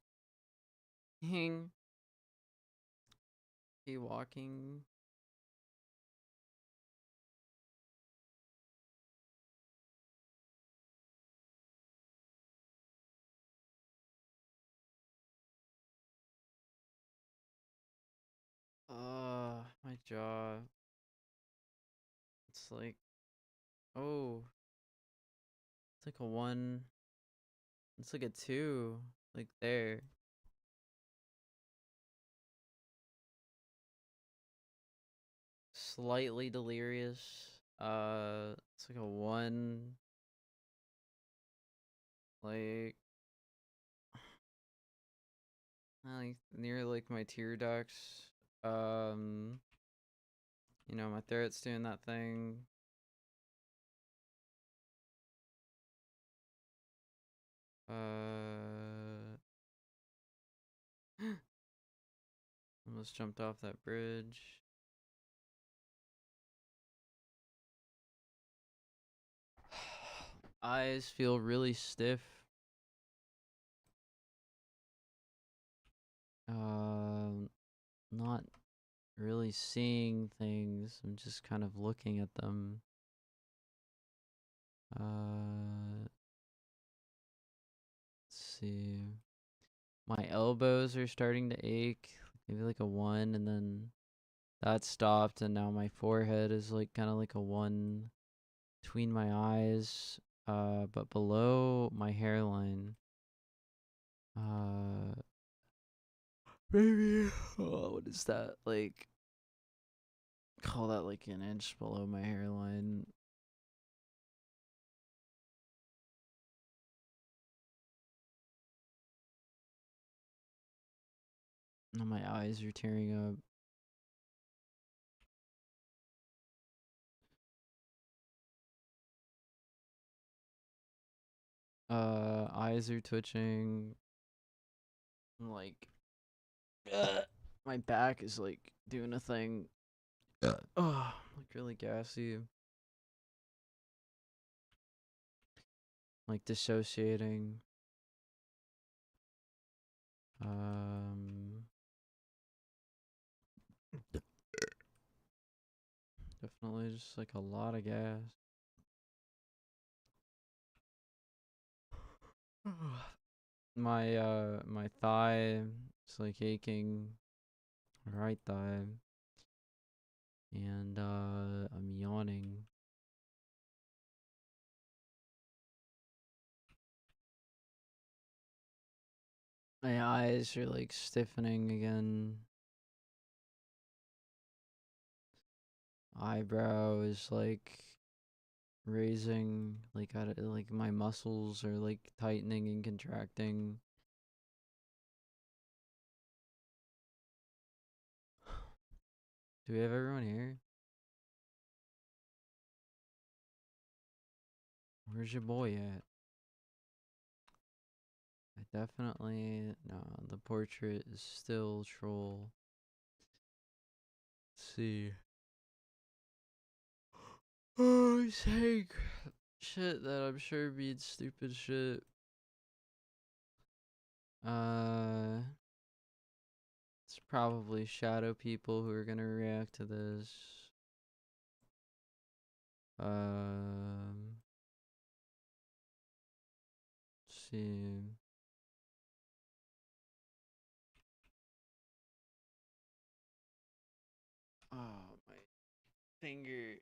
Hing. He walking. My jaw. It's like, oh, it's like a 1. It's like a 2, like there. Slightly delirious. It's like a 1. Like near like my tear ducts. You know, my throat's doing that thing. Almost jumped off that bridge. Eyes feel really stiff. Not really seeing things. I'm just kind of looking at them. Let's see. My elbows are starting to ache. Maybe like a 1, and then that stopped, and now my forehead is like kind of like a 1 between my eyes. But below my hairline, maybe, oh, what is that? Like, call that like an inch below my hairline. Oh, my eyes are tearing up. Eyes are twitching. Like, my back is like doing a thing. Oh, like really gassy. Like dissociating. Definitely just like a lot of gas. My thigh is like aching. Right thigh. And I'm yawning. My eyes are like stiffening again. Eyebrow is like raising, like like my muscles are like tightening and contracting. Do we have everyone here? Where's your boy at? I definitely no. The portrait is still troll. Let's see. Oh, he's saying shit that I'm sure means stupid shit. It's probably shadow people who are gonna react to this. Let's see. Oh, my finger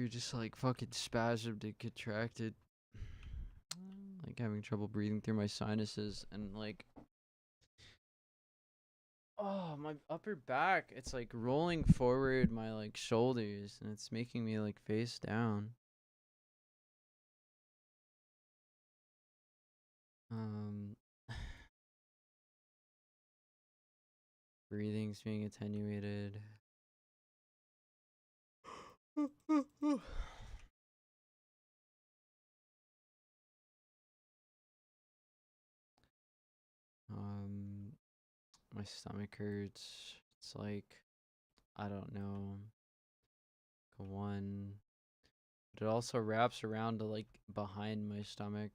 just like fucking spasmed and contracted. Like having trouble breathing through my sinuses and like, oh, my upper back, it's like rolling forward my like shoulders and it's making me like face down. Breathing's being attenuated. My stomach hurts. It's like, I don't know, like a one. But it also wraps around to like behind my stomach.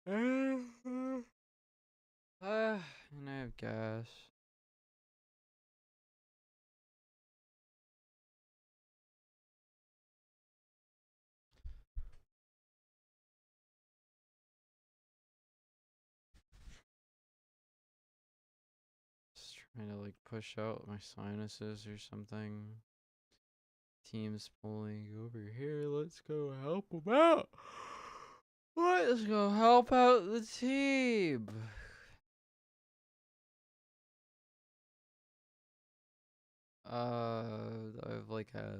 And I have gas. Just trying to like push out my sinuses or something. Team's pulling over here. Let's go help them out. Let's go help out the team. I have like a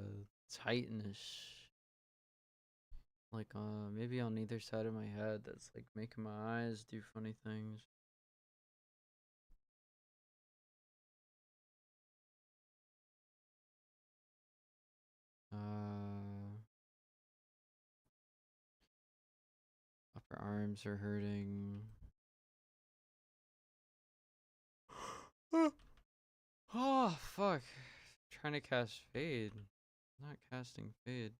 tightness, like maybe on either side of my head that's like making my eyes do funny things. Upper arms are hurting. Oh fuck! Trying to cast fade, not casting fade.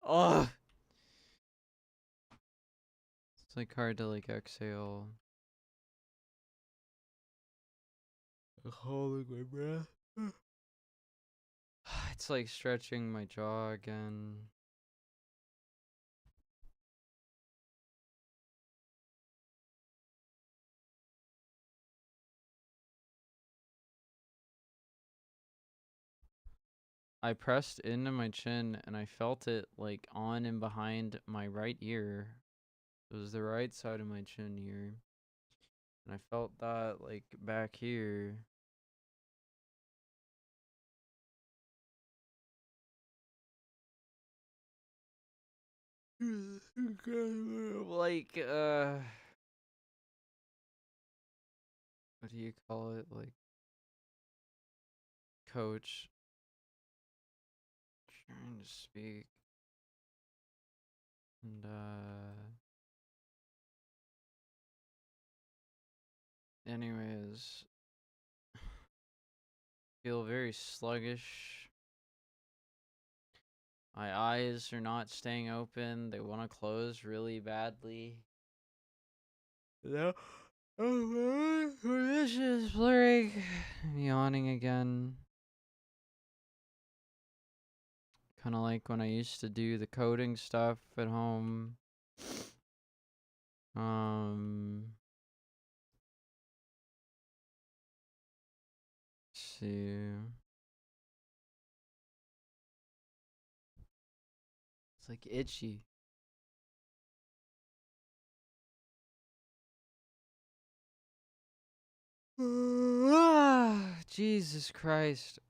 Oh, it's like hard to like exhale. Holding my breath. It's like stretching my jaw again. I pressed into my chin and I felt it like on and behind my right ear. It was the right side of my chin here. And I felt that like back here. Like, what do you call it? Like, coach. Trying to speak. And, anyways, feel very sluggish. My eyes are not staying open. They want to close really badly. No. Oh, this is blurring. I'm yawning again. Kind of like when I used to do the coding stuff at home. Let's see. It's like itchy. Jesus Christ.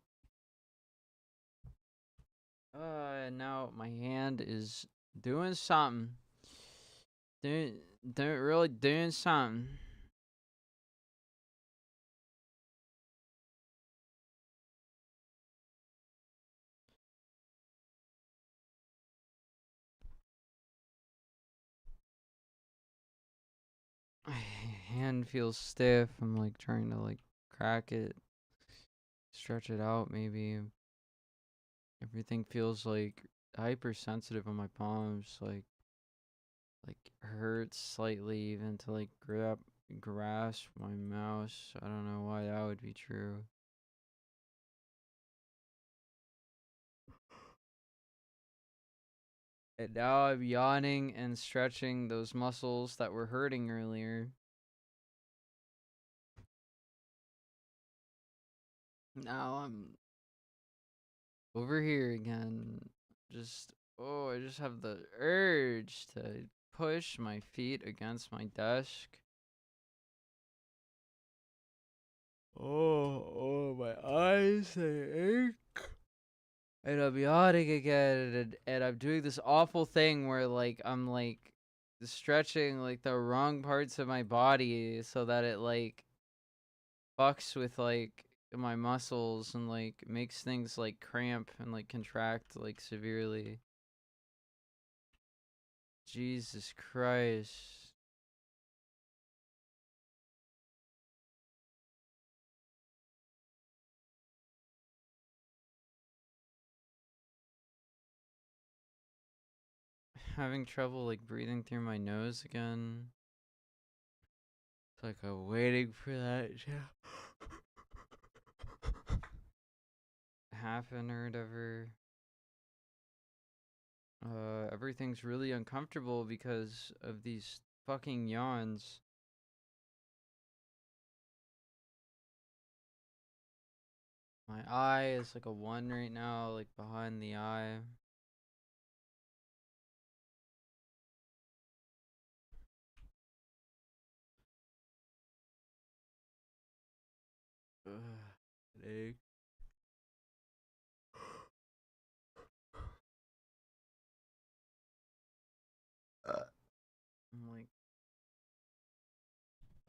Now my hand is doing something. Doing really doing something. My hand feels stiff. I'm like trying to like crack it, stretch it out maybe. Everything feels like hypersensitive on my palms, like hurts slightly even to like grasp my mouse. I don't know why that would be true. And now I'm yawning and stretching those muscles that were hurting earlier. Now I'm over here again. I just have the urge to push my feet against my desk. Oh, my eyes, they ache. And I'm yawning again, and I'm doing this awful thing where, like, I'm, like, stretching, like, the wrong parts of my body so that it, like, fucks with, like, my muscles and, like, makes things, like, cramp and, like, contract, like, severely. Jesus Christ. Having trouble, like, breathing through my nose again. It's like I'm waiting for that to happen or whatever. Everything's really uncomfortable because of these fucking yawns. My eye is like a 1 right now, like behind the eye. Headache. I'm like,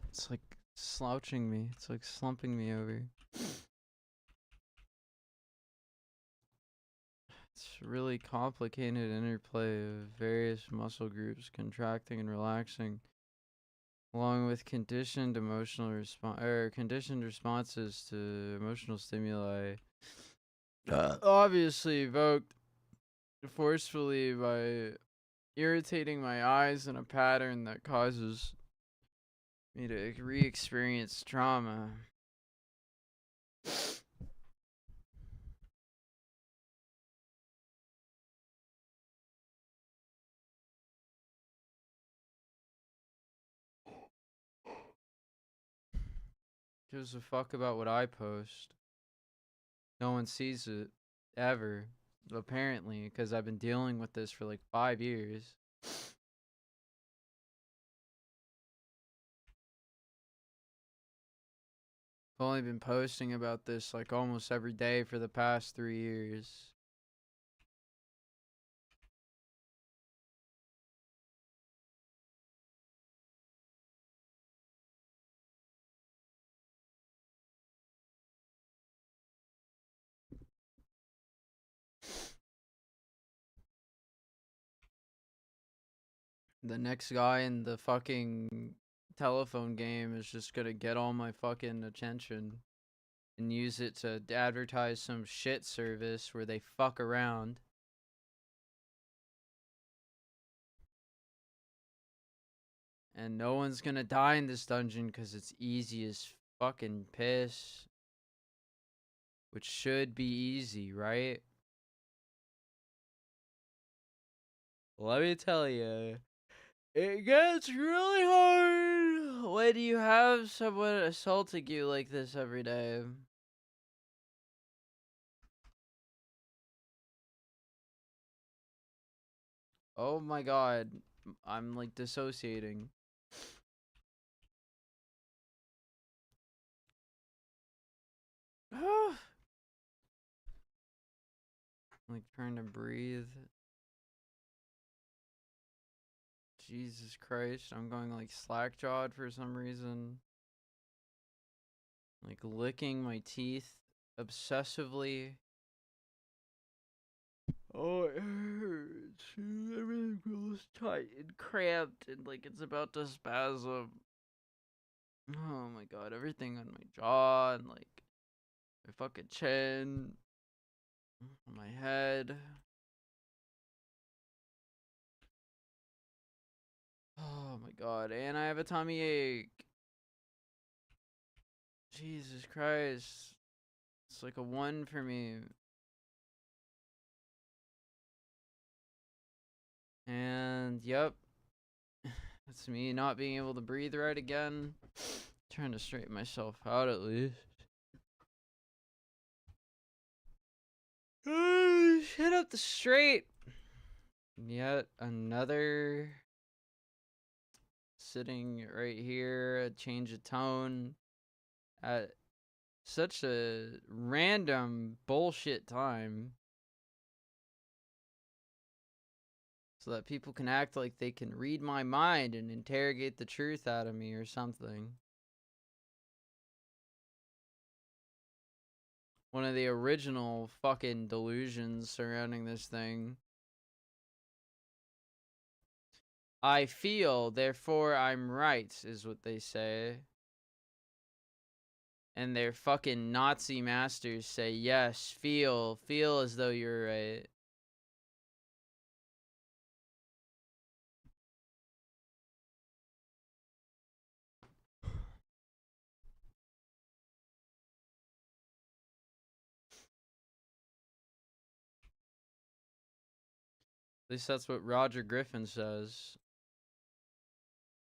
it's like slouching me. It's like slumping me over. It's really complicated interplay of various muscle groups contracting and relaxing, along with conditioned conditioned responses to emotional stimuli, obviously evoked forcefully by irritating my eyes in a pattern that causes me to re-experience trauma. Gives a fuck about what I post. No one sees it. ever, apparently, because I've been dealing with this for like 5 years. I've only been posting about this like almost every day for the past 3 years. The next guy in the fucking telephone game is just gonna get all my fucking attention and use it to advertise some shit service where they fuck around. And no one's gonna die in this dungeon because it's easy as fucking piss. Which should be easy, right? Let me tell you, it gets really hard when you have someone assaulting you like this every day. Oh my god, I'm like dissociating. Like trying to breathe. Jesus Christ, I'm going like slack-jawed for some reason. Like licking my teeth obsessively. Oh, it hurts. Everything feels tight and cramped and like it's about to spasm. Oh my god, everything on my jaw and like my fucking chin, on my head. Oh my god, and I have a tummy ache. Jesus Christ. It's like a 1 for me. And yep. That's me not being able to breathe right again. Trying to straighten myself out at least. Hit up the straight. Yet another sitting right here, a change of tone at such a random bullshit time. So that people can act like they can read my mind and interrogate the truth out of me or something. One of the original fucking delusions surrounding this thing. I feel, therefore I'm right, is what they say. And their fucking Nazi masters say, yes, feel as though you're right. At least that's what Roger Griffin says.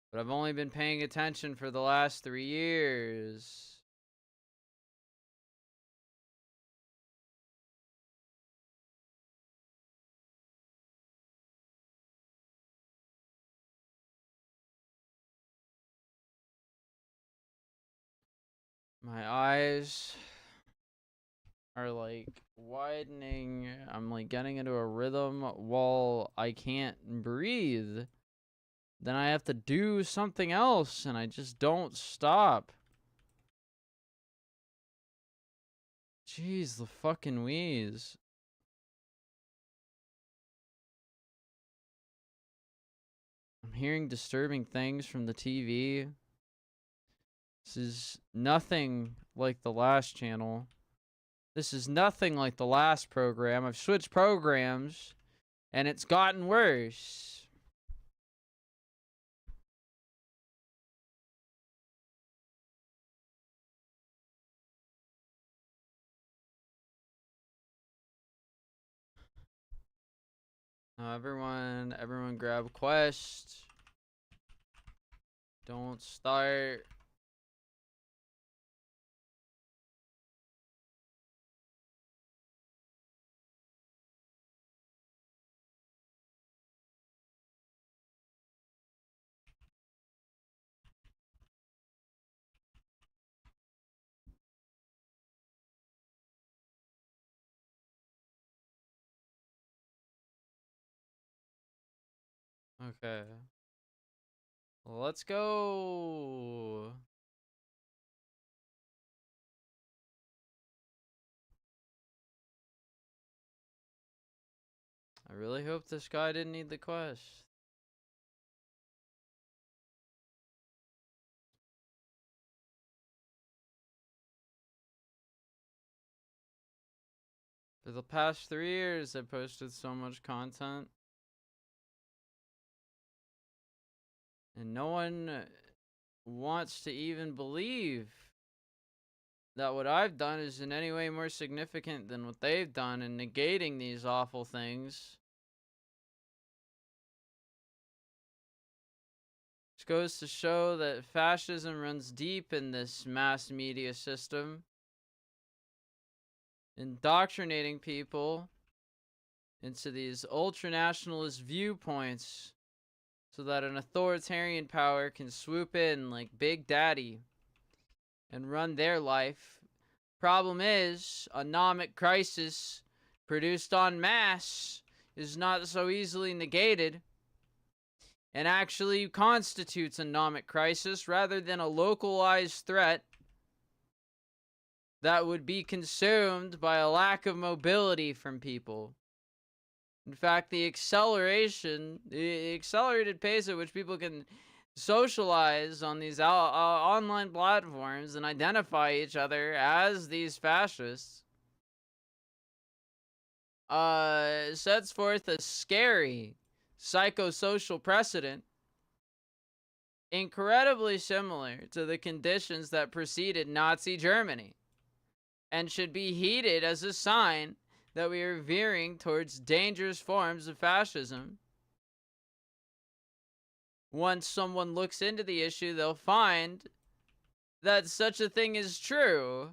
But I've only been paying attention for the last 3 years. My eyes are like widening. I'm like getting into a rhythm while I can't breathe. Then I have to do something else and I just don't stop. Jeez, the fucking wheeze. I'm hearing disturbing things from the TV. This is nothing like the last channel. This is nothing like the last program. I've switched programs and it's gotten worse. Everyone grab quest. Don't start. Okay. Let's go. I really hope this guy didn't need the quest. For the past 3 years, I posted so much content. And no one wants to even believe that what I've done is in any way more significant than what they've done in negating these awful things. Which goes to show that fascism runs deep in this mass media system, indoctrinating people into these ultra-nationalist viewpoints so that an authoritarian power can swoop in like Big Daddy and run their life. Problem is, a nomic crisis produced en masse is not so easily negated and actually constitutes a nomic crisis rather than a localized threat that would be consumed by a lack of mobility from people. In fact, the accelerated pace at which people can socialize on these online platforms and identify each other as these fascists sets forth a scary psychosocial precedent incredibly similar to the conditions that preceded Nazi Germany and should be heeded as a sign that we are veering towards dangerous forms of fascism. Once someone looks into the issue, they'll find that such a thing is true.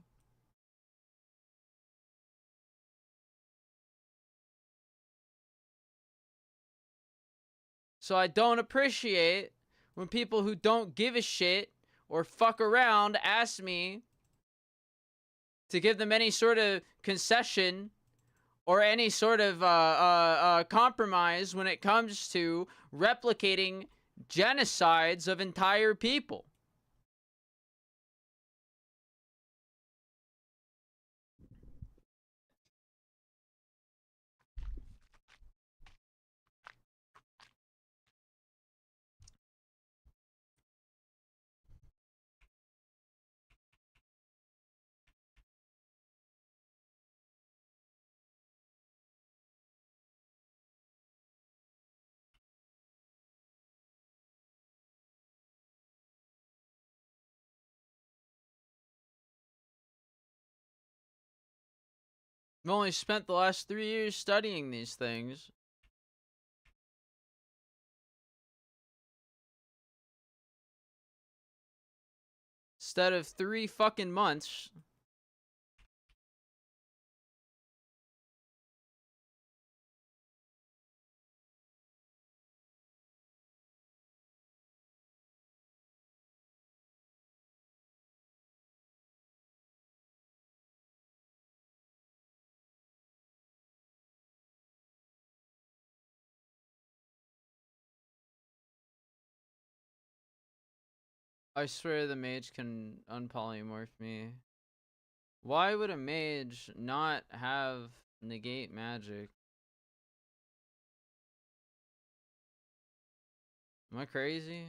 So I don't appreciate when people who don't give a shit or fuck around ask me to give them any sort of concession or any sort of compromise when it comes to replicating genocides of entire people. I've only spent the last 3 years studying these things. Instead of 3 fucking months. I swear the mage can unpolymorph me. Why would a mage not have negate magic? Am I crazy?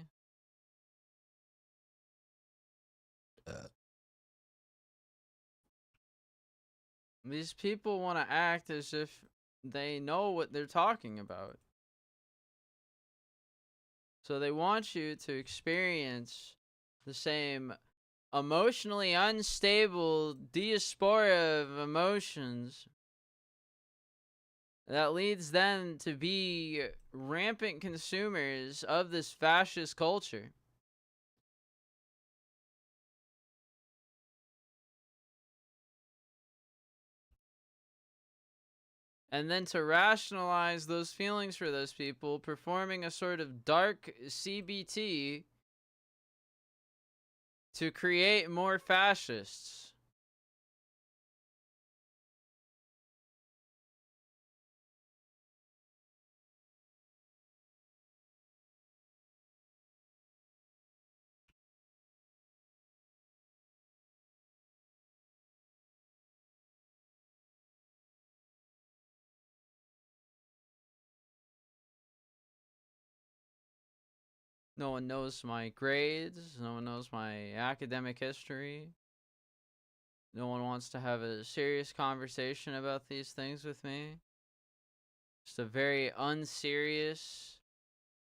These people want to act as if they know what they're talking about. So they want you to experience the same emotionally unstable diaspora of emotions that leads them to be rampant consumers of this fascist culture. And then to rationalize those feelings for those people, performing a sort of dark CBT to create more fascists. No one knows my grades. No one knows my academic history. No one wants to have a serious conversation about these things with me. Just a very unserious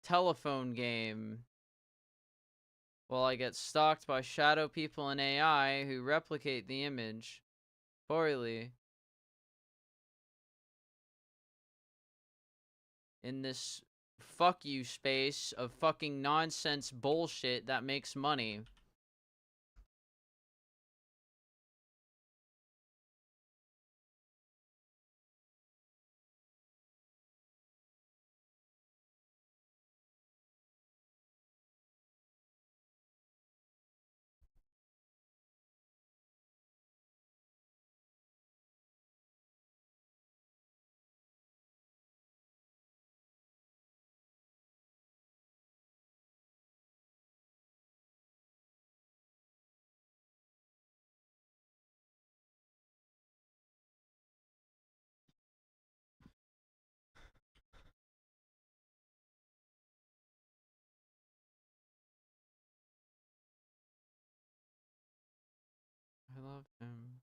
telephone game. While I get stalked by shadow people and AI who replicate the image poorly in this fuck you space of fucking nonsense bullshit that makes money. I love him.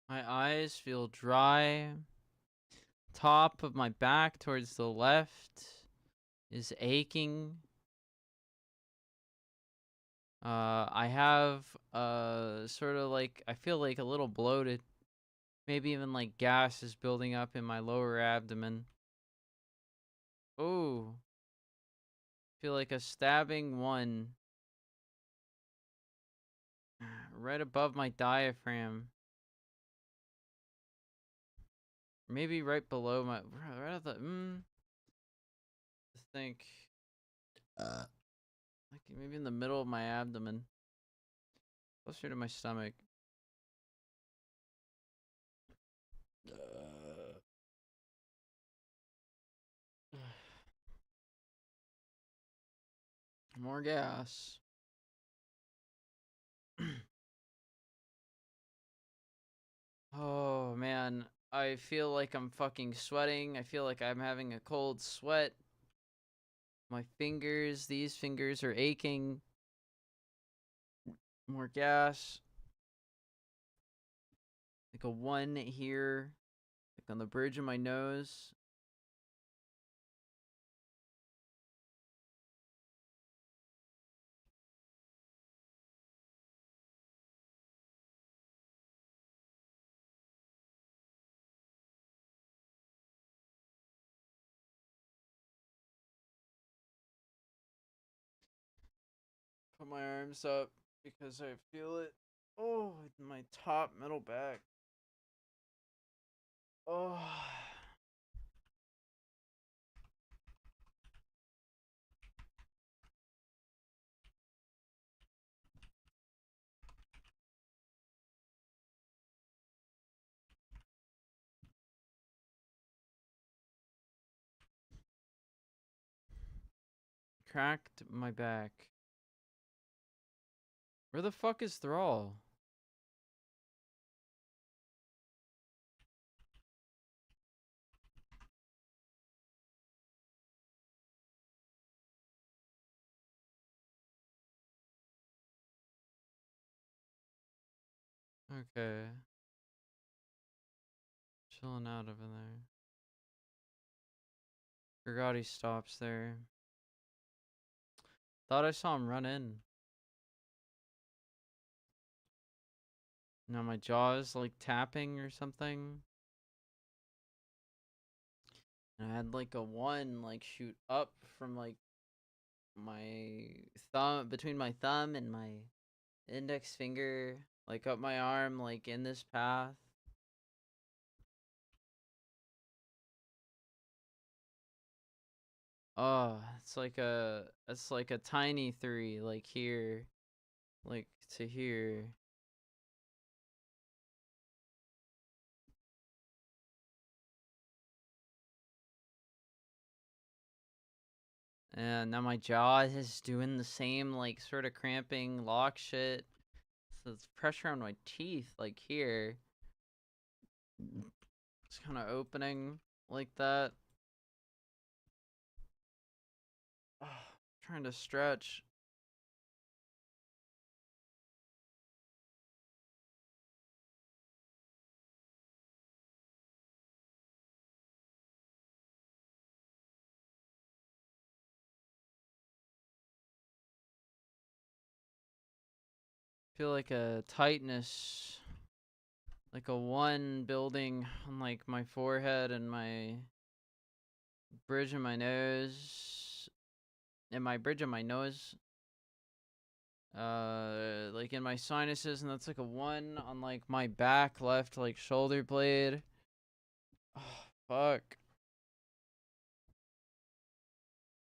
My eyes feel dry. Top of my back towards the left is aching. I have sort of like, I feel like a little bloated. Maybe even like gas is building up in my lower abdomen. Ooh. Feel like a stabbing one right above my diaphragm. Maybe right below my, right at the, I think, like maybe in the middle of my abdomen. Closer to my stomach. More gas. Oh man, I feel like I'm fucking sweating. I feel like I'm having a cold sweat. My fingers, these fingers are aching. More gas. Like a one here, like on the bridge of my nose. Put my arms up because I feel it. Oh, in my top middle back. Oh. Cracked my back. Where the fuck is Thrall? Okay. Chilling out over there. Forgot he stops there. Thought I saw him run in. Now my jaw is like tapping or something. And I had like a one like shoot up from like my thumb, between my thumb and my index finger, like up my arm, like in this path. Oh, it's like a tiny 3, like here, like to here. And now my jaw is doing the same, like, sort of cramping lock shit. So it's pressure on my teeth, like here. It's kind of opening like that. Trying to stretch. Feel like a tightness, like a 1 building on like my forehead and my bridge of my nose, and my bridge of my nose, like in my sinuses, and that's like a 1 on like my back left, like shoulder blade. Oh, fuck.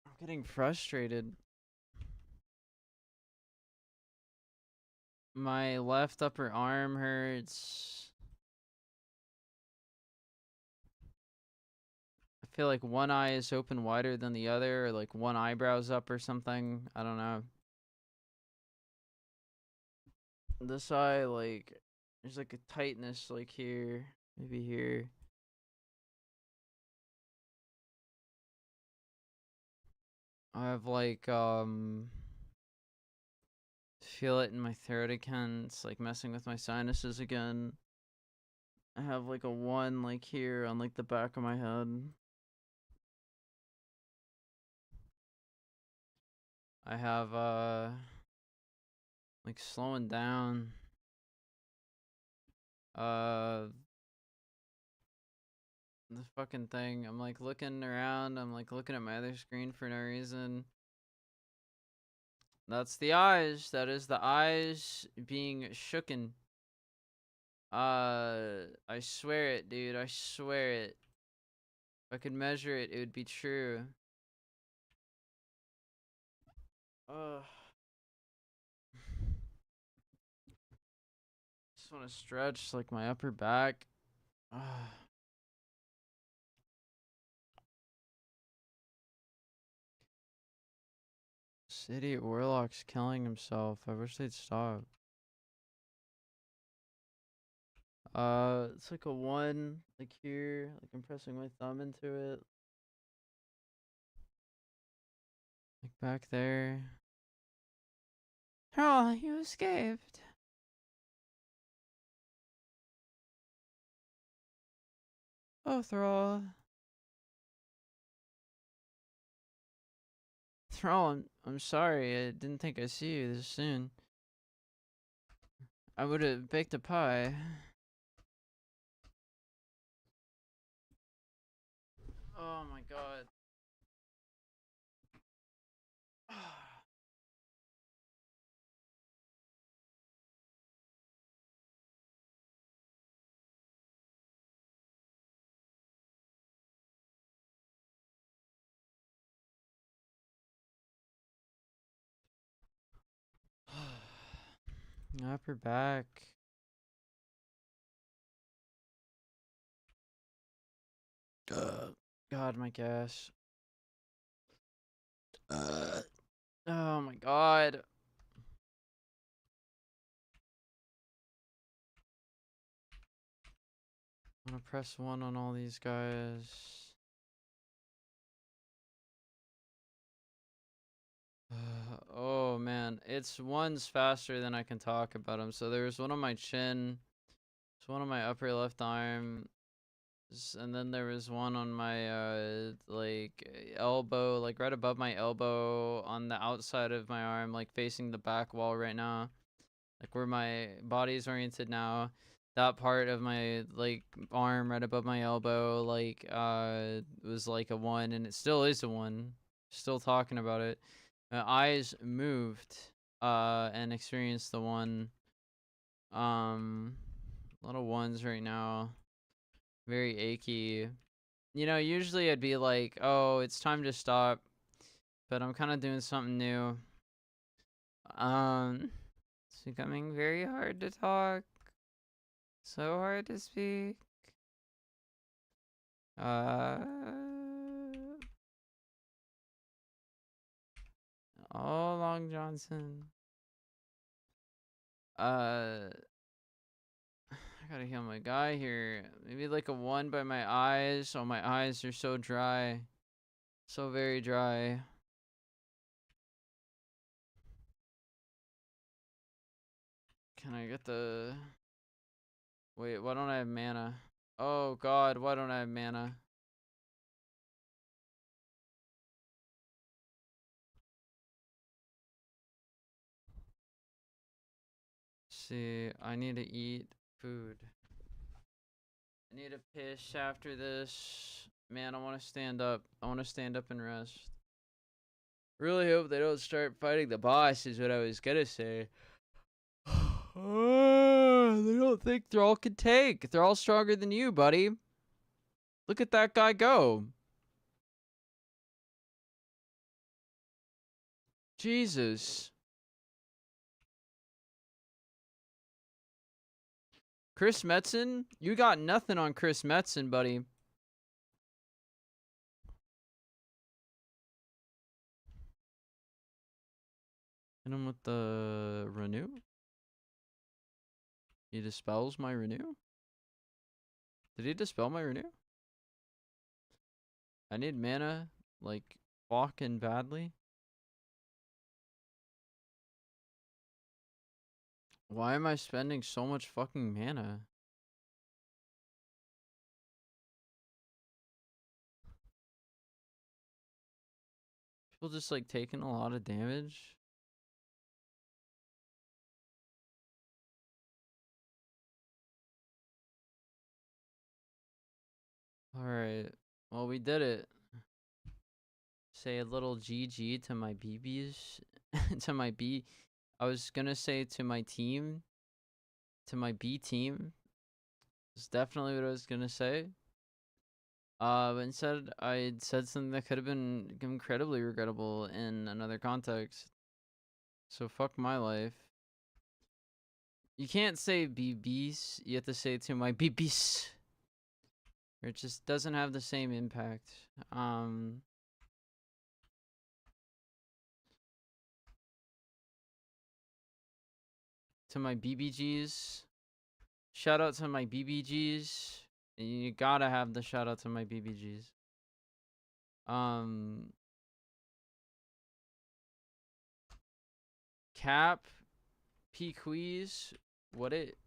I'm getting frustrated. My left upper arm hurts. I feel like one eye is open wider than the other, or like one eyebrow's up or something. I don't know. This eye, like, there's like a tightness, like here, maybe here. I have like, feel it in my throat again. It's like messing with my sinuses again. I have like a 1 like here on like the back of my head. I have like slowing down. The fucking thing. I'm like looking around. I'm like looking at my other screen for no reason. That's the eyes. That is the eyes being shooken. I swear it, dude. I swear it. If I could measure it, it would be true. Just want to stretch like my upper back. City Warlock's killing himself. I wish they'd stop. It's like a 1, like here, like I'm pressing my thumb into it. Like back there. Oh, you escaped. Oh, Thrall. Thrall, I'm sorry. I didn't think I'd see you this soon. I would have baked a pie. Oh my god. Upper back. God, my gas. Oh my god. I'm gonna press 1 on all these guys. Oh man, it's 1's faster than I can talk about them. So there's one on my chin, there's one on my upper left arm, and then there was one on my like elbow, like right above my elbow on the outside of my arm, like facing the back wall right now, like where my body is oriented now. That part of my like arm right above my elbow, like was like a 1, and it still is a 1. Still talking about it. My eyes moved and experienced the 1. A lot of 1s right now. Very achy. You know, usually I'd be like, oh, it's time to stop. but I'm kind of doing something new. It's becoming very hard to talk. So hard to speak. Oh, Long Johnson. I gotta heal my guy here. Maybe like a 1 by my eyes. Oh, my eyes are so dry. So very dry. Can I get the... Wait, why don't I have mana? Oh god, why don't I have mana? See, I need to eat food. I need to piss after this. Man, I want to stand up. I want to stand up and rest. Really hope they don't start fighting the boss is what I was gonna say. They don't think Thrall can take. Thrall's stronger than you, buddy. Look at that guy go. Jesus. Chris Metzen? You got nothing on Chris Metzen, buddy. Hit him with the renew. He dispels my renew? Did he dispel my renew? I need mana, like, fucking badly. Why am I spending so much fucking mana? People just, like, taking a lot of damage. Alright. Well, we did it. Say a little GG to my BBs. To my B. I was gonna say to my team. To my B team. That's definitely what I was gonna say. But instead, I said something that could have been incredibly regrettable in another context. So fuck my life. You can't say BBs. You have to say to my BBs. It just doesn't have the same impact. To my BBGs. Shout out to my BBGs. You gotta have the shout out to my BBGs. Cap. P-Quiz. What it?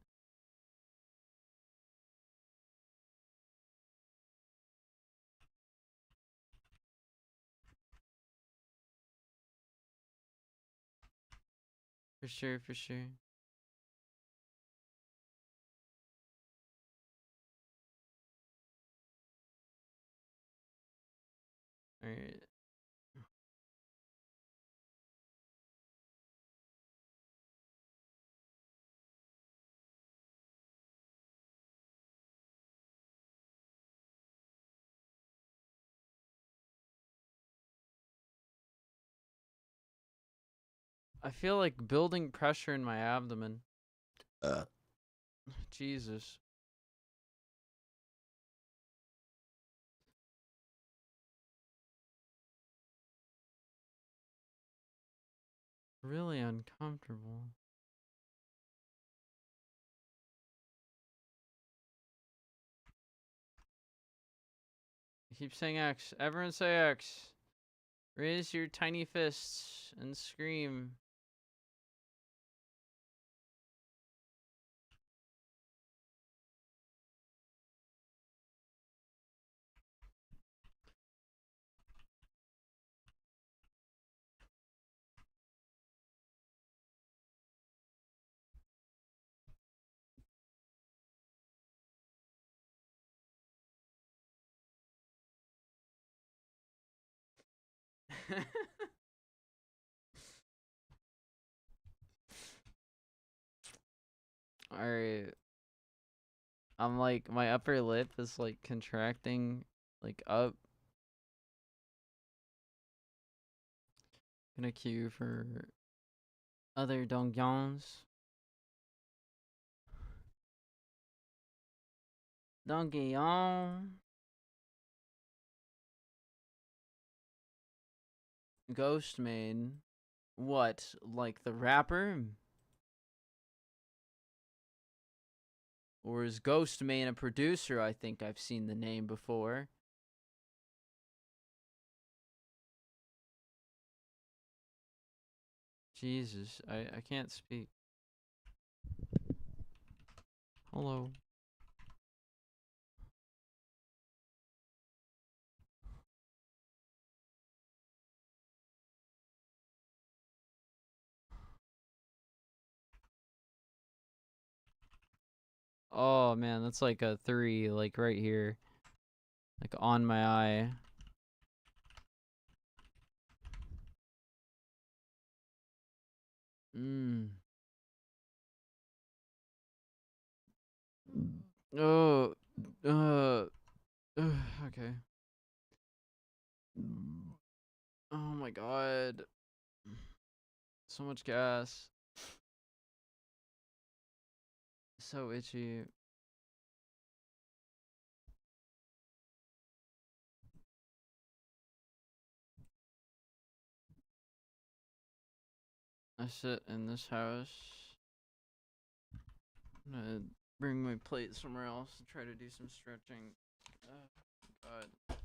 For sure, for sure. Alright. I feel like building pressure in my abdomen. Jesus. Really uncomfortable. I keep saying X. Everyone say X. Raise your tiny fists and scream. Alright. I'm like, my upper lip is like contracting, like up. Gonna queue for other dongyons. Dongyon. Ghost Main. What? Like the rapper? Or is Ghost Main a producer? I think I've seen the name before. Jesus, I can't speak. Hello. Oh man, that's like a 3, like right here. Like on my eye. Mmm. Oh, okay. Oh my god. So much gas. So itchy. I sit in this house. I'm gonna bring my plate somewhere else and try to do some stretching. Oh god.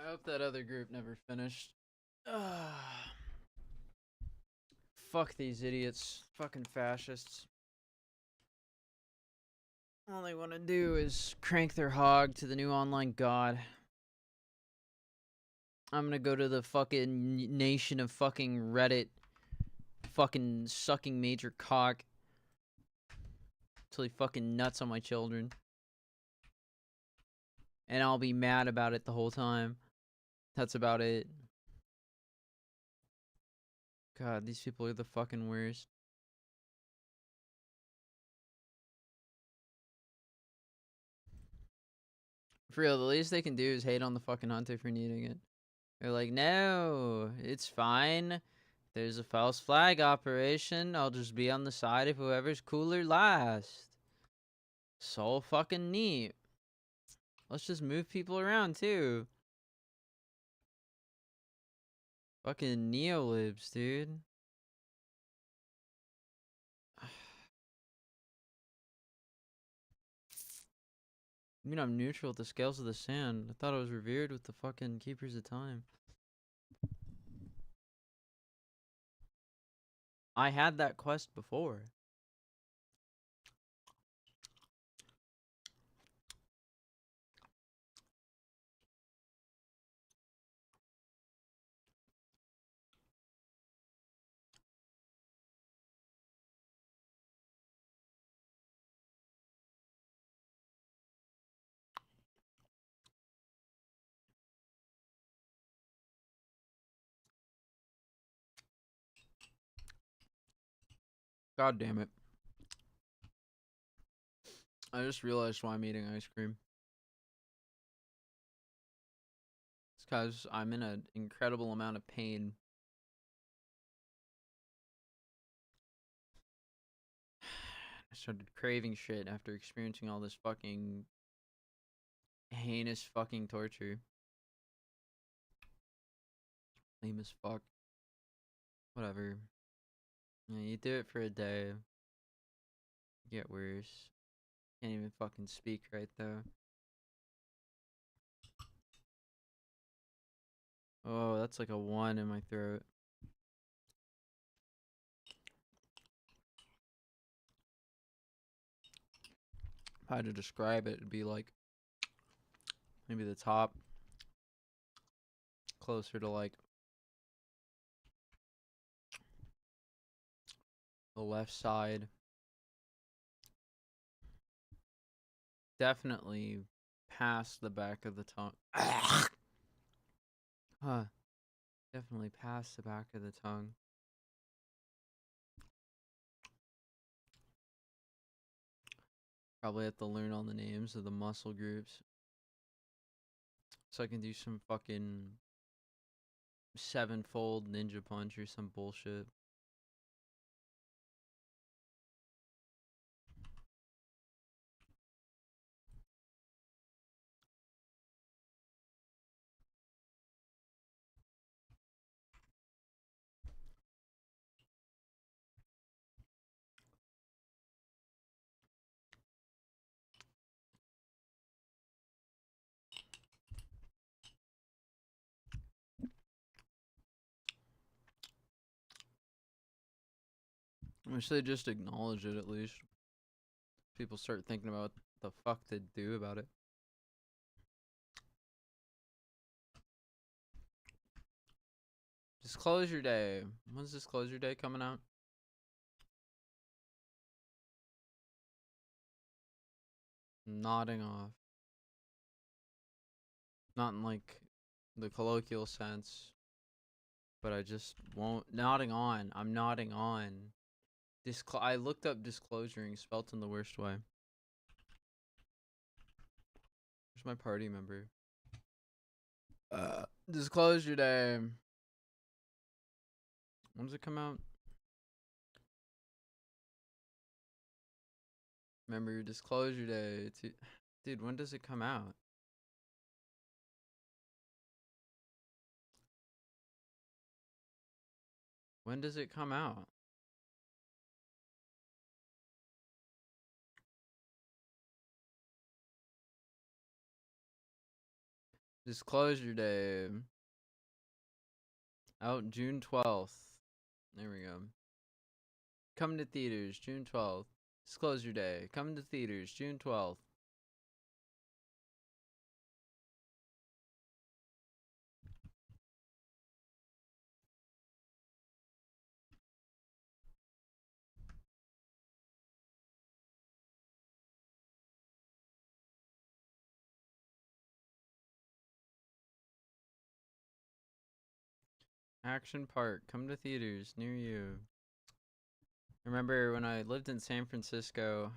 I hope that other group never finished. Fuck these idiots. Fucking fascists. All they want to do is crank their hog to the new online god. I'm gonna go to the fucking nation of fucking Reddit. Fucking sucking major cock. Till he fucking nuts on my children. And I'll be mad about it the whole time. That's about it. God, these people are the fucking worst. For real, the least they can do is hate on the fucking hunter for needing it. They're like, no, it's fine. There's a false flag operation. I'll just be on the side of whoever's cooler last. So fucking neat. Let's just move people around too. Fucking neolibs, dude. I mean, I'm neutral with the scales of the sand. I thought I was revered with the fucking keepers of time. I had that quest before. God damn it. I just realized why I'm eating ice cream. It's because I'm in an incredible amount of pain. I started craving shit after experiencing all this fucking heinous fucking torture. Lame as fuck. Whatever. Yeah, you do it for a day. Get worse. Can't even fucking speak right though. Oh, that's like a 1 in my throat. If I had to describe it, it'd be like maybe the top closer to like the left side. Definitely past the back of the tongue. Huh. Definitely past the back of the tongue. Probably have to learn all the names of the muscle groups. So I can do some fucking 7-fold ninja punch or some bullshit. I wish they just acknowledge it at least. People start thinking about what the fuck to do about it. Disclosure Day. When's Disclosure Day coming out? Nodding off. Not in like the colloquial sense, but I just won't. Nodding on. I'm nodding on. I looked up disclosuring, spelt in the worst way. Where's my party member? Disclosure Day. When does it come out? Remember your Disclosure Day. Dude, when does it come out? When does it come out? Disclosure Day. Out June 12th. There we go. Coming to theaters June 12th. Disclosure Day. Coming to theaters June 12th. Action Park. Come to theaters near you. I remember when I lived in San Francisco,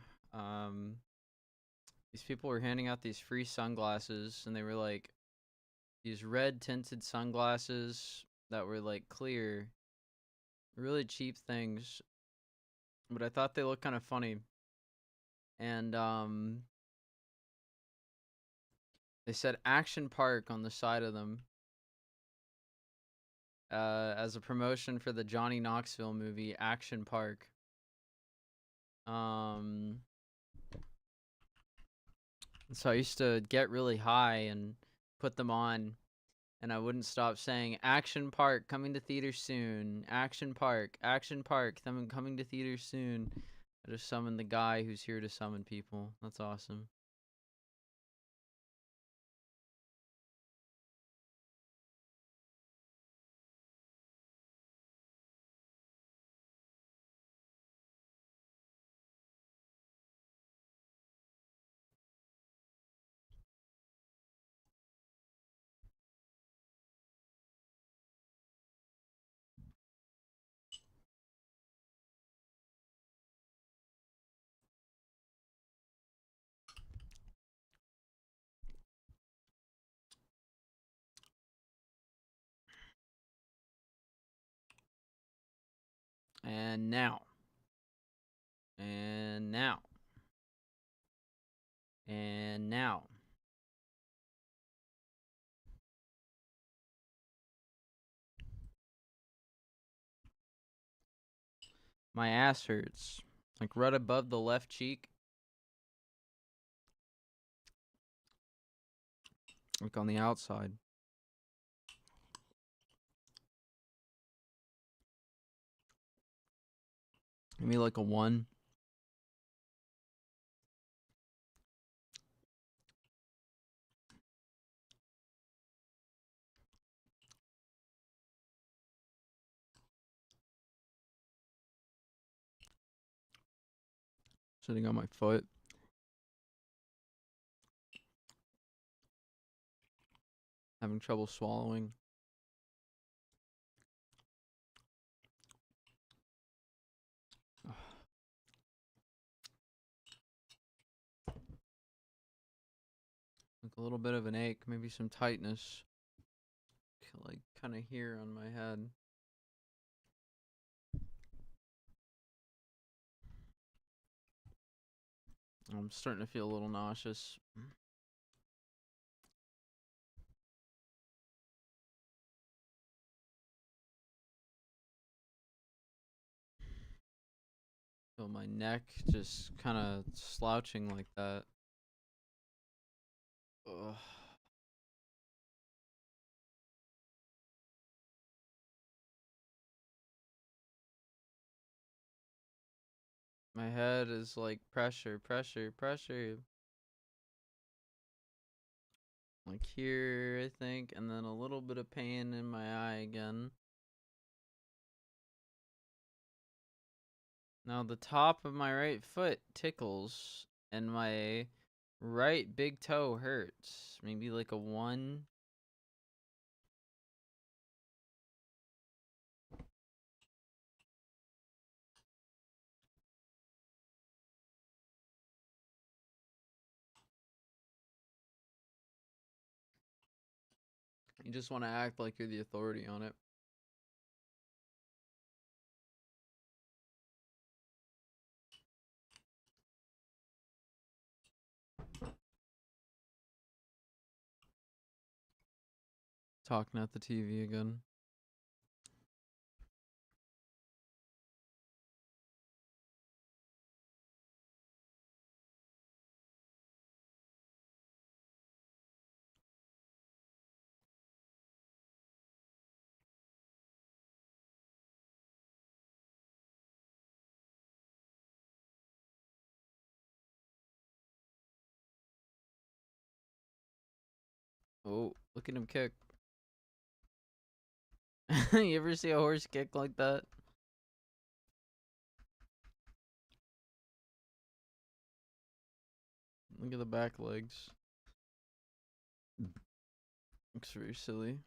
these people were handing out these free sunglasses, and they were like these red tinted sunglasses that were like clear, really cheap things, but I thought they looked kind of funny. And they said Action Park on the side of them, as a promotion for the Johnny Knoxville movie Action Park. So I used to get really high and put them on, and I wouldn't stop saying Action Park coming to theaters soon. Action Park, them coming to theaters soon. I just summoned the guy who's here to summon people. That's awesome. And now. And now. And now. My ass hurts. Like right above the left cheek. Like on the outside. Maybe like a 1. Sitting on my foot. Having trouble swallowing. Like a little bit of an ache, maybe some tightness. Like kind of here on my head. I'm starting to feel a little nauseous. Feel my neck just kind of slouching like that. Ugh. My head is like pressure. Like here, I think, and then a little bit of pain in my eye again. Now the top of my right foot tickles, and my right big toe hurts. Maybe like a 1. You just want to act like you're the authority on it. Talking at the TV again. Oh, look at him kick. You ever see a horse kick like that? Look at the back legs. Looks very silly.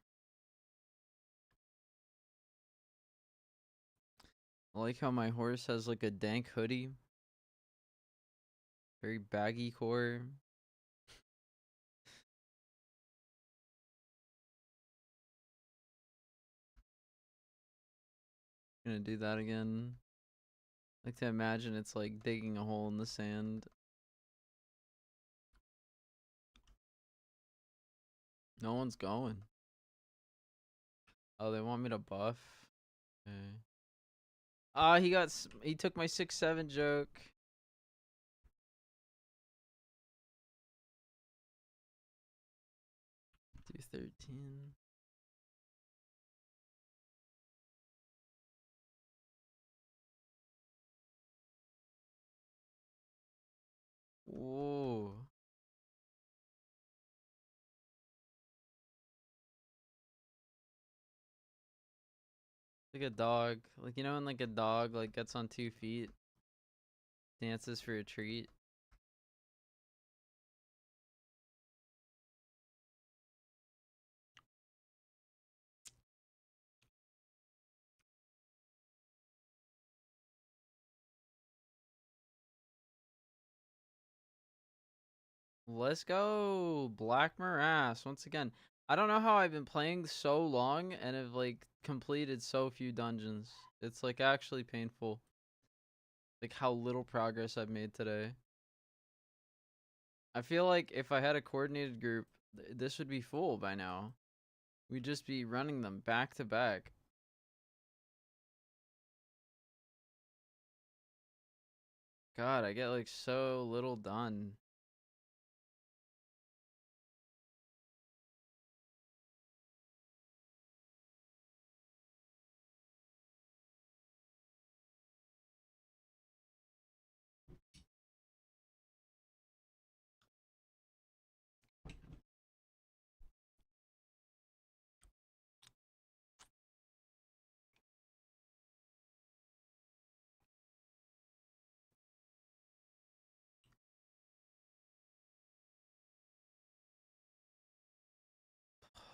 I like how my horse has like a dank hoodie. Very baggy core. Gonna do that again. I like to imagine it's like digging a hole in the sand. No one's going. Oh, they want me to buff? Okay. Ah, he took my 6-7 joke. Do 13. Whoa. Like a dog. Like, you know when like a dog like gets on 2 feet, dances for a treat. Let's go, Black Morass once again. I don't know how I've been playing so long and have like completed so few dungeons. It's like actually painful. Like how little progress I've made today. I feel like if I had a coordinated group, this would be full by now. We'd just be running them back to back. God, I get like so little done.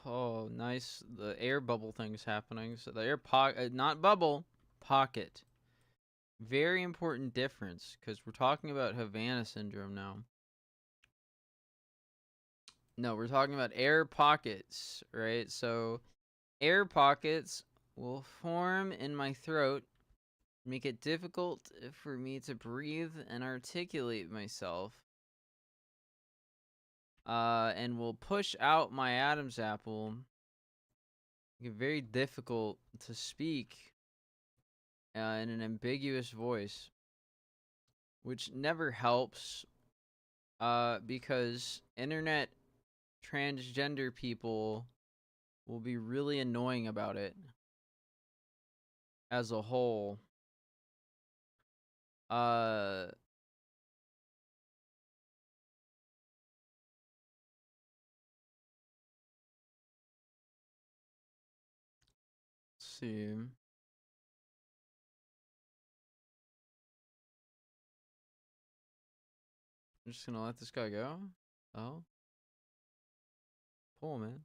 Oh, nice. The air bubble thing's happening. So the air pocket, not bubble, pocket. Very important difference because we're talking about Havana syndrome now. No, we're talking about air pockets, right? So air pockets will form in my throat, make it difficult for me to breathe and articulate myself. And will push out my Adam's apple. Make it very difficult to speak in an ambiguous voice, which never helps because internet transgender people will be really annoying about it as a whole. Let's see. I'm just gonna let this guy go. Oh, pull, man.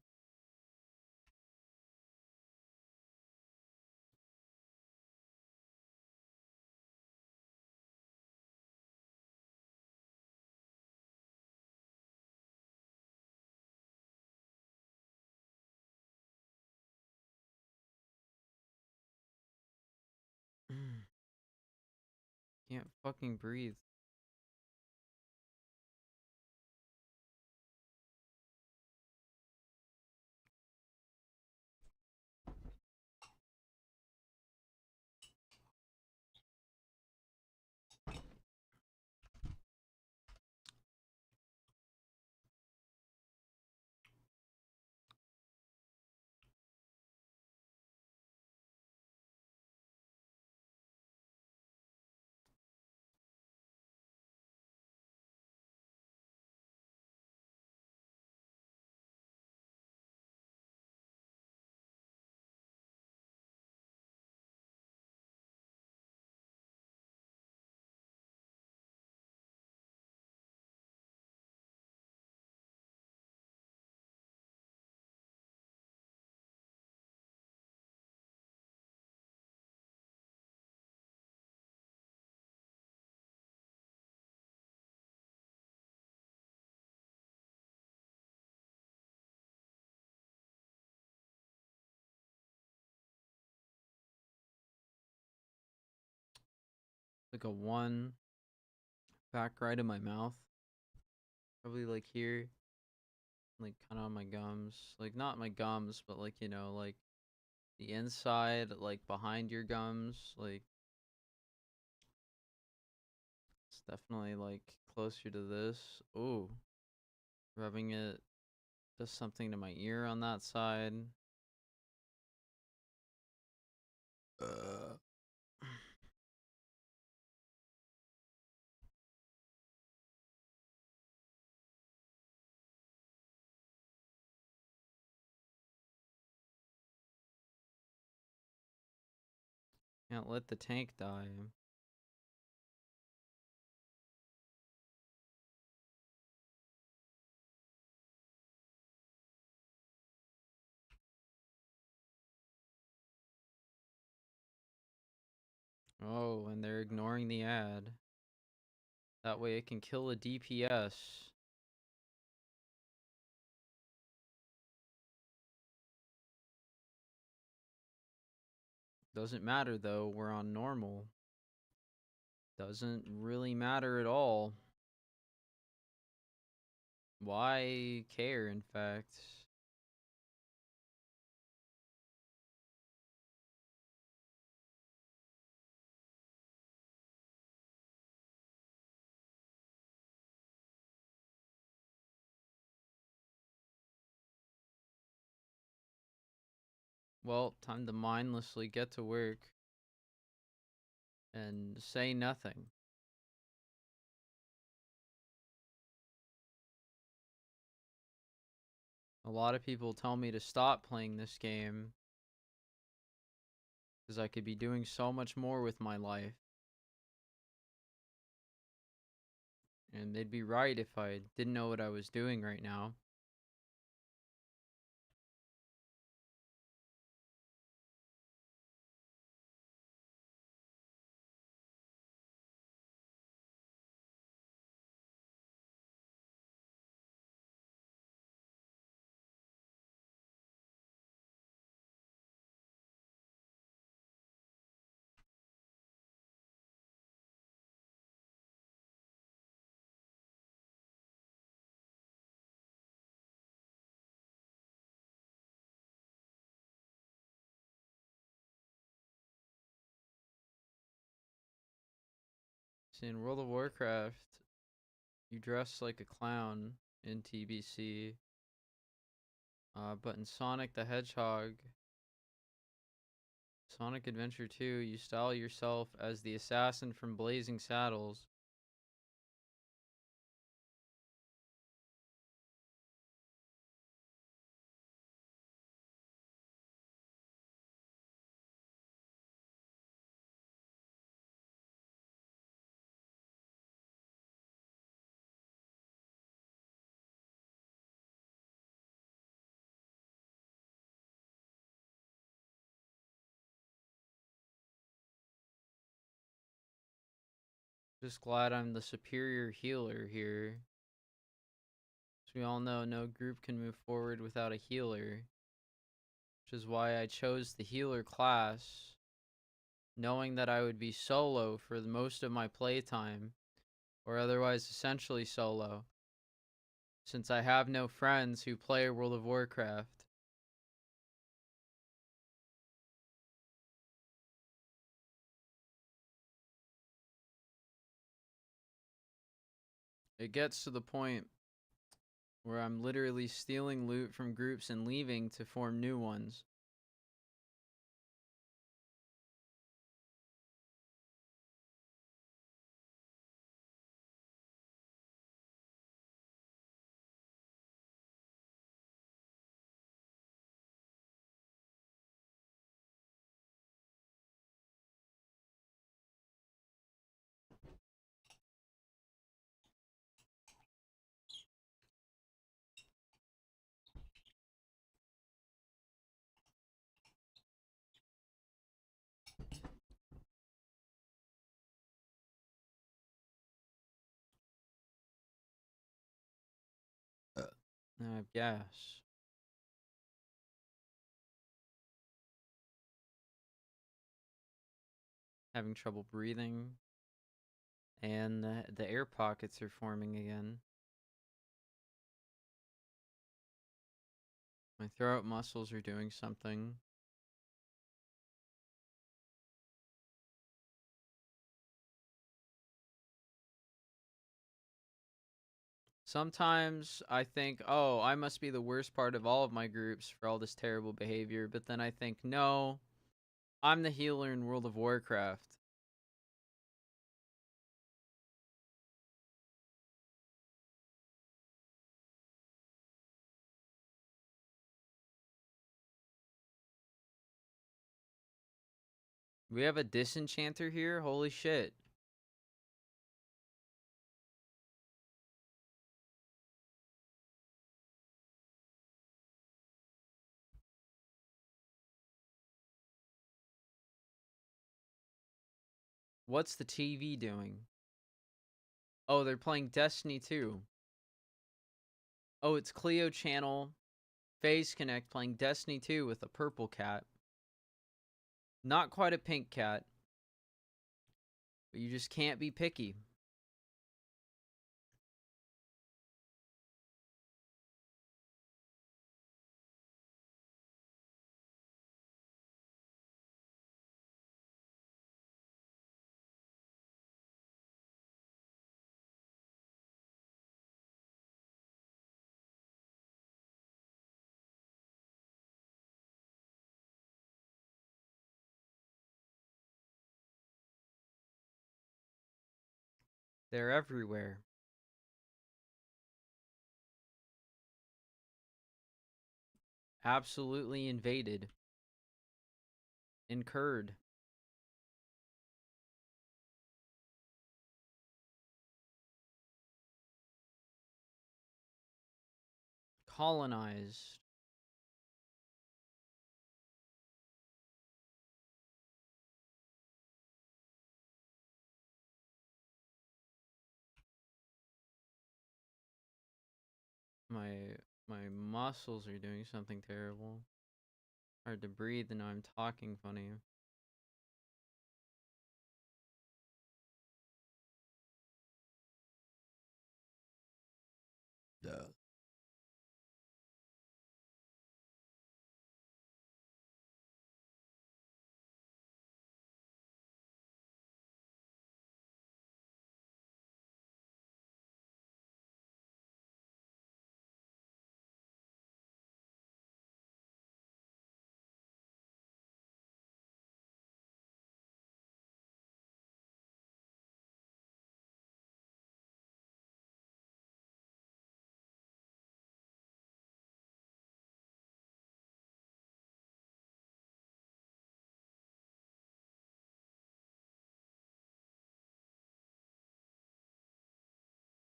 Can't fucking breathe. like a 1 back right in my mouth. Probably like here. Like kind of on my gums. Like not my gums, but like, you know, like the inside, like behind your gums. Like it's definitely like closer to this. Ooh. Rubbing it does something to my ear on that side. Can't let the tank die. Oh, and they're ignoring the ad. That way it can kill a DPS. Doesn't matter though, we're on normal. Doesn't really matter at all. Why care, in fact? Well, time to mindlessly get to work and say nothing. A lot of people tell me to stop playing this game because I could be doing so much more with my life. And they'd be right if I didn't know what I was doing right now. See, in World of Warcraft, you dress like a clown in TBC. But in Sonic the Hedgehog, Sonic Adventure 2, you style yourself as the assassin from Blazing Saddles. Just glad I'm the superior healer here. As we all know, no group can move forward without a healer. Which is why I chose the healer class, knowing that I would be solo for most of my playtime, or otherwise essentially solo, since I have no friends who play World of Warcraft. It gets to the point where I'm literally stealing loot from groups and leaving to form new ones. I have gas. Having trouble breathing. And the air pockets are forming again. My throat muscles are doing something. Sometimes I think, oh, I must be the worst part of all of my groups for all this terrible behavior. But then I think, no, I'm the healer in World of Warcraft. We have a disenchanter here? Holy shit. What's the TV doing? Oh, they're playing Destiny 2. Oh, it's Cleo Channel, Phase Connect playing Destiny 2 with a purple cat. Not quite a pink cat. But you just can't be picky. They're everywhere. Absolutely invaded. Incurred. Colonized. My muscles are doing something terrible. Hard to breathe and now I'm talking funny. Duh.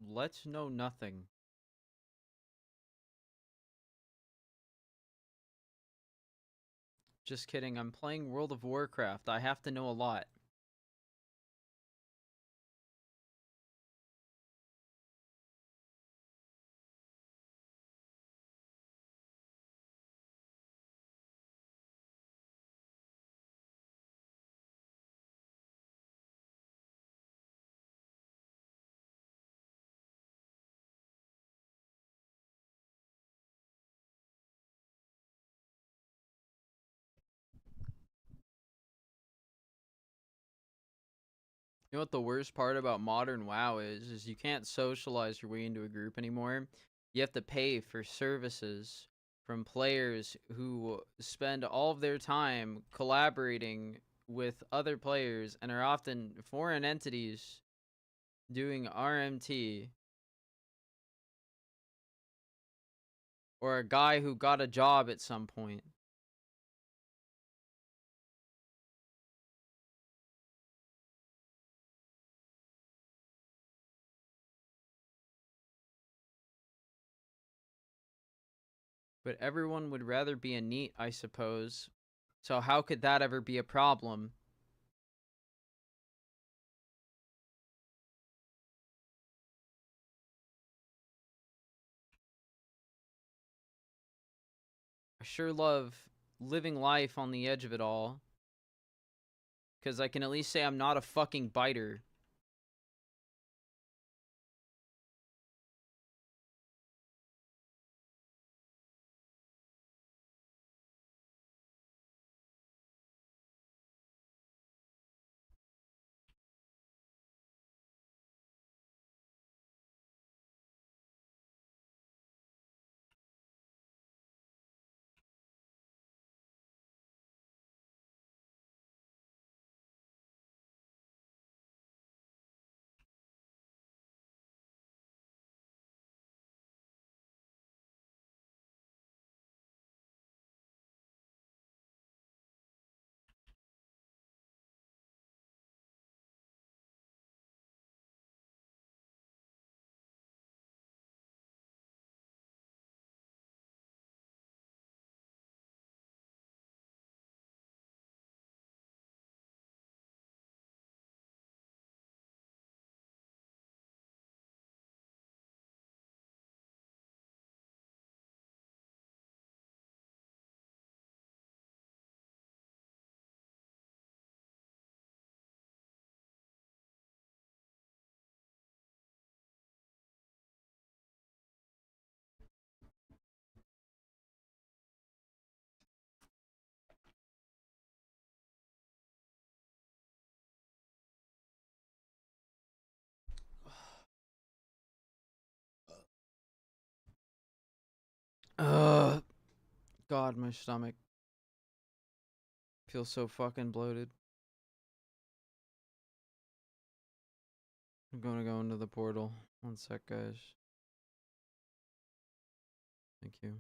Let's know nothing. Just kidding, I'm playing World of Warcraft. I have to know a lot. You know what the worst part about modern WoW is you can't socialize your way into a group anymore. You have to pay for services from players who spend all of their time collaborating with other players and are often foreign entities doing RMT. Or a guy who got a job at some point. But everyone would rather be a NEET, I suppose. So how could that ever be a problem? I sure love living life on the edge of it all. Because I can at least say I'm not a fucking biter. God, my stomach feels so fucking bloated. I'm gonna go into the portal. One sec, guys. Thank you.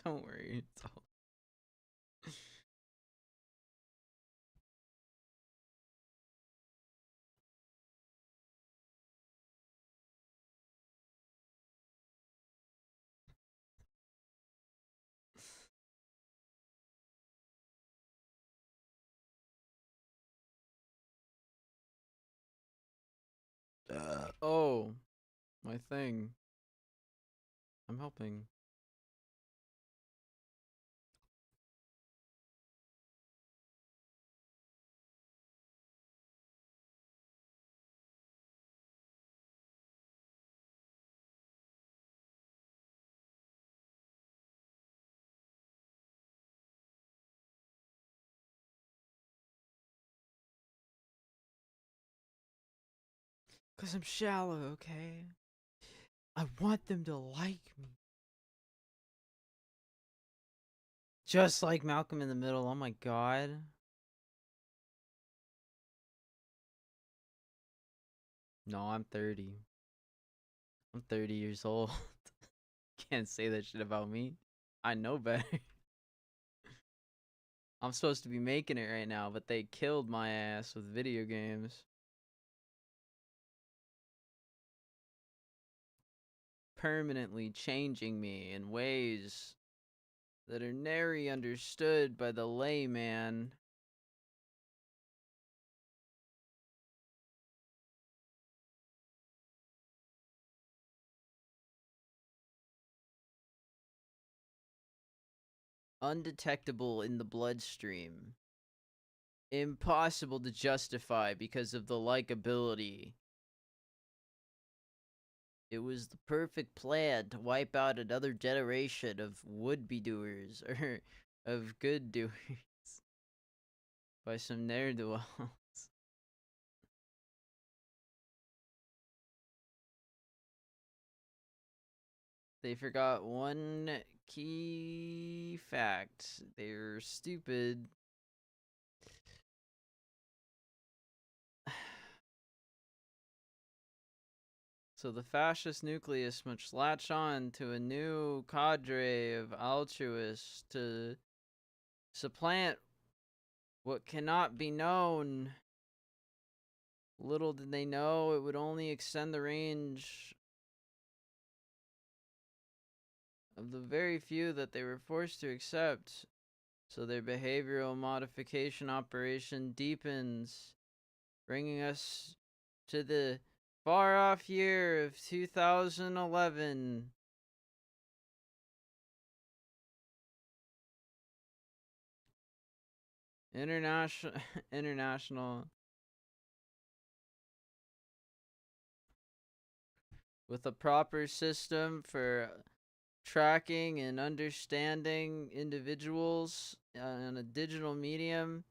Don't worry. It's all... Oh, my thing. I'm helping. Cause I'm shallow, okay? I want them to like me. Just like Malcolm in the Middle, oh my god. No, I'm 30. I'm 30 years old. Can't say that shit about me. I know better. I'm supposed to be making it right now, but they killed my ass with video games. Permanently changing me in ways that are nary understood by the layman. Undetectable in the bloodstream. Impossible to justify because of the likability. It was the perfect plan to wipe out another generation of would-be doers, or of good doers, by some ne'er-do-wells. They forgot one key fact. They're stupid. So the fascist nucleus must latch on to a new cadre of altruists to supplant what cannot be known. Little did they know it would only extend the range of the very few that they were forced to accept. So their behavioral modification operation deepens, bringing us to the far-off year of 2011. International with a proper system for tracking and understanding individuals on a digital medium,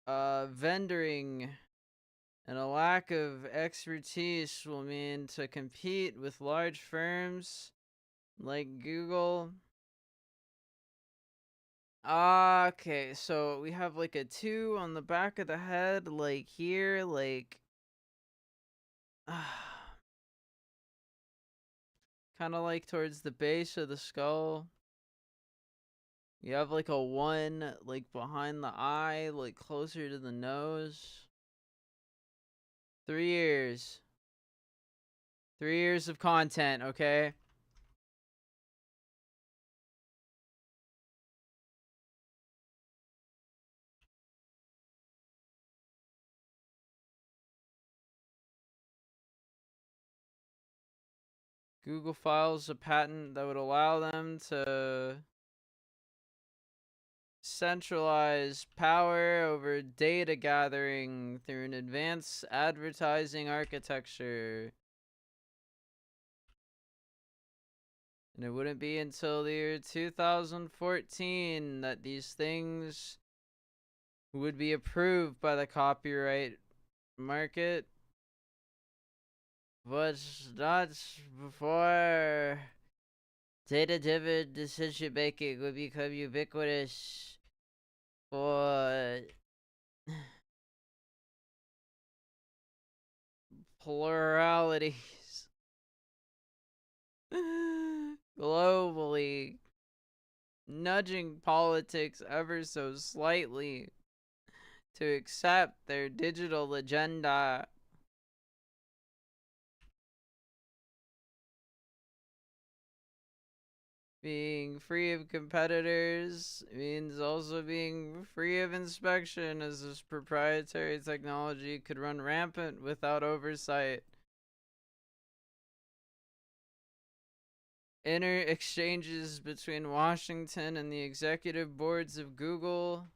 vendoring and a lack of expertise will mean to compete with large firms like Google. Okay, so we have like a 2 on the back of the head, like here, like kind of like towards the base of the skull. You have like a 1 like behind the eye, like closer to the nose. 3 years. 3 years of content, okay? Google files a patent that would allow them to centralize power over data gathering through an advanced advertising architecture. And it wouldn't be until the year 2014 that these things would be approved by the copyright market. But not before data-driven decision making would become ubiquitous for pluralities globally, nudging politics ever so slightly to accept their digital agenda. Being free of competitors means also being free of inspection, as this proprietary technology could run rampant without oversight. Inner exchanges between Washington and the executive boards of Google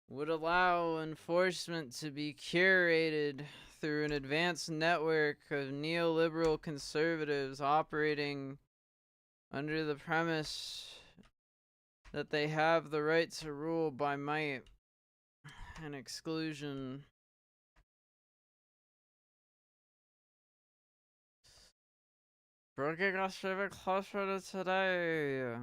would allow enforcement to be curated through an advanced network of neoliberal conservatives operating under the premise that they have the right to rule by might and exclusion. Bringing us even closer to today.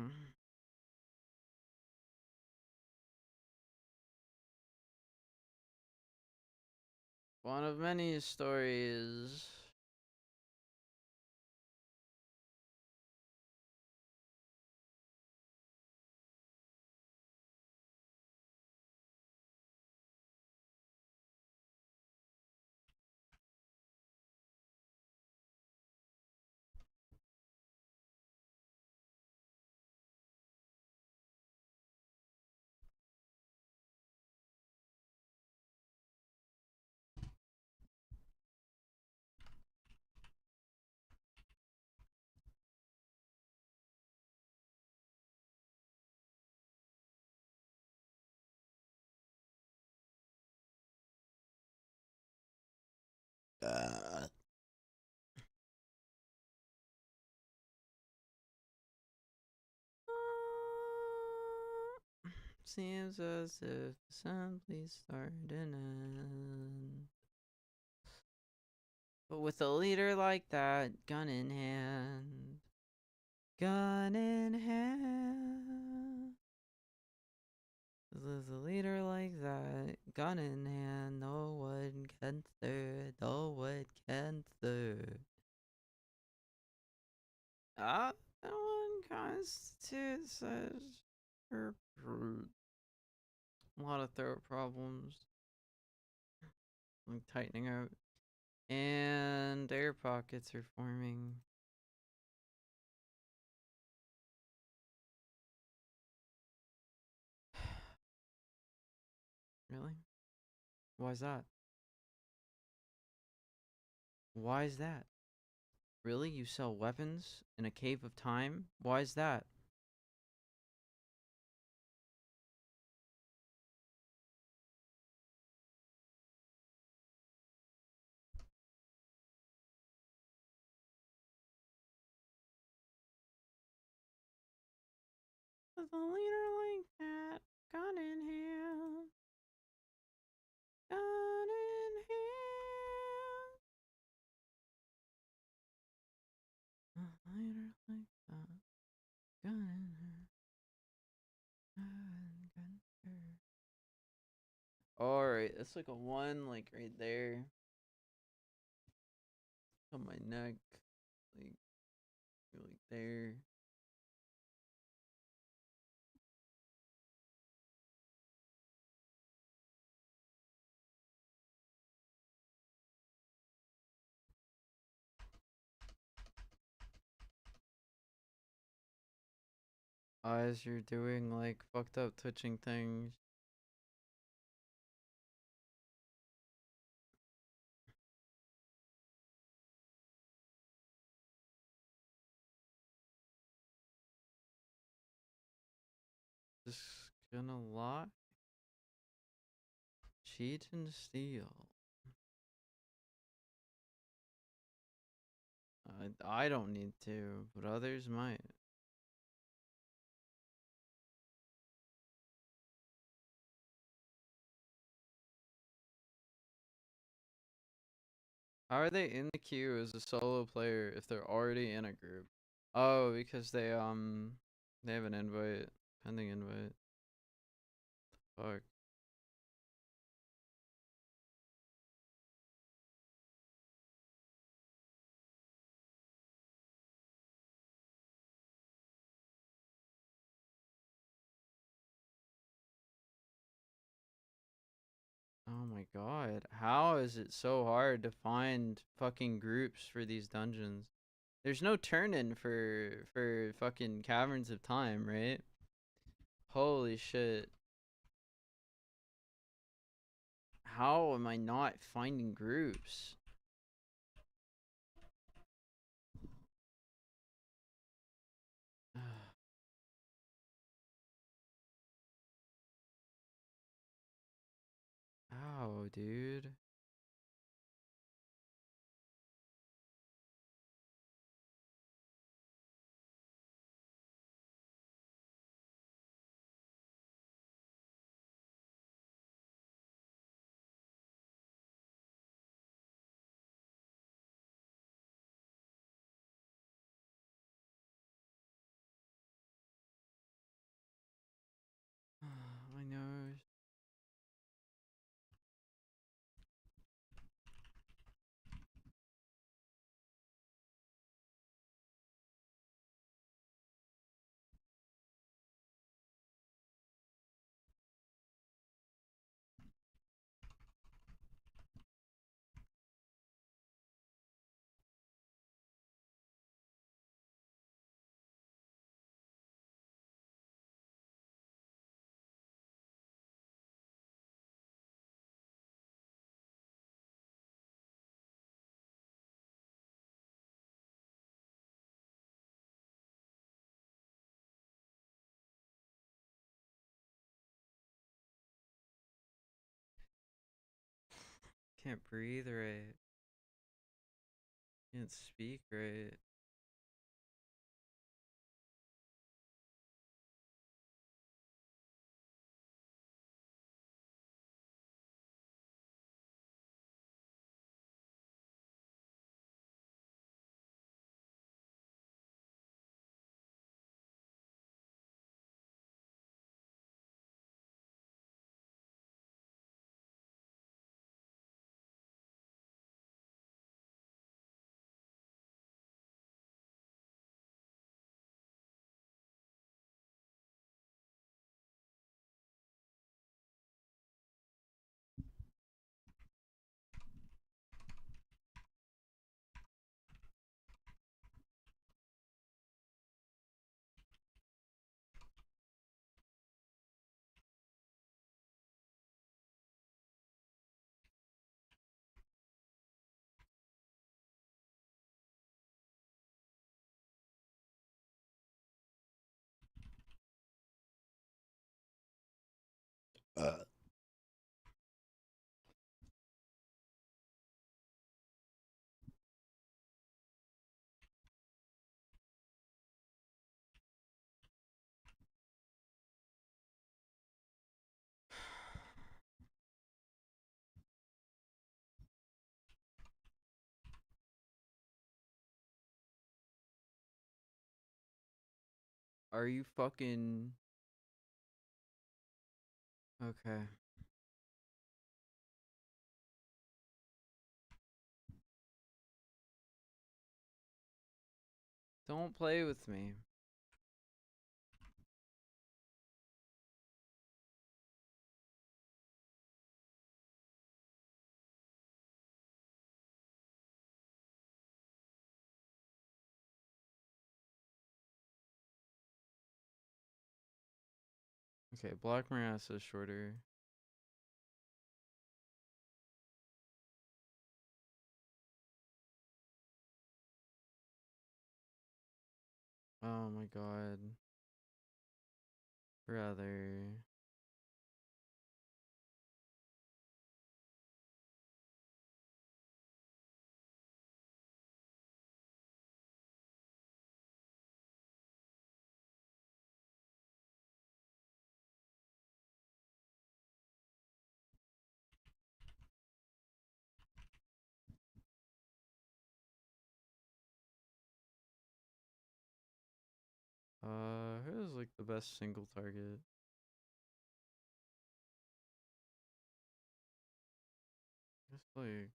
One of many stories. Seems as if assembly started and end. But with a leader like that, gun in hand. Gun in hand. With a leader like that, gun in hand, no one can third, no one can third. No one constitutes such a brute. A lot of throat problems. Like tightening out. And air pockets are forming. Really? Why is that? Why is that? Really? You sell weapons in a cave of time? Why is that? With a leader like that, gun in hand. Gun in hand. A leader like that, gun in hand. Gun. Alright, that's like a 1, like right there. On my neck. Like Like there. As you're doing like fucked up twitching things. Just gonna lie. Cheat and steal. I don't need to, but others might. How are they in the queue as a solo player if they're already in a group? Oh, because they have an invite, pending invite. Fuck. Oh my god. How is it so hard to find fucking groups for these dungeons? There's no turn-in for fucking Caverns of Time, right? Holy shit. How am I not finding groups? Ow, dude. My nose. Can't breathe right. Can't speak right. Are you fucking... Okay. Don't play with me. Okay, Black Morass is shorter. Oh my god. Brother. Who's like the best single target? Guess like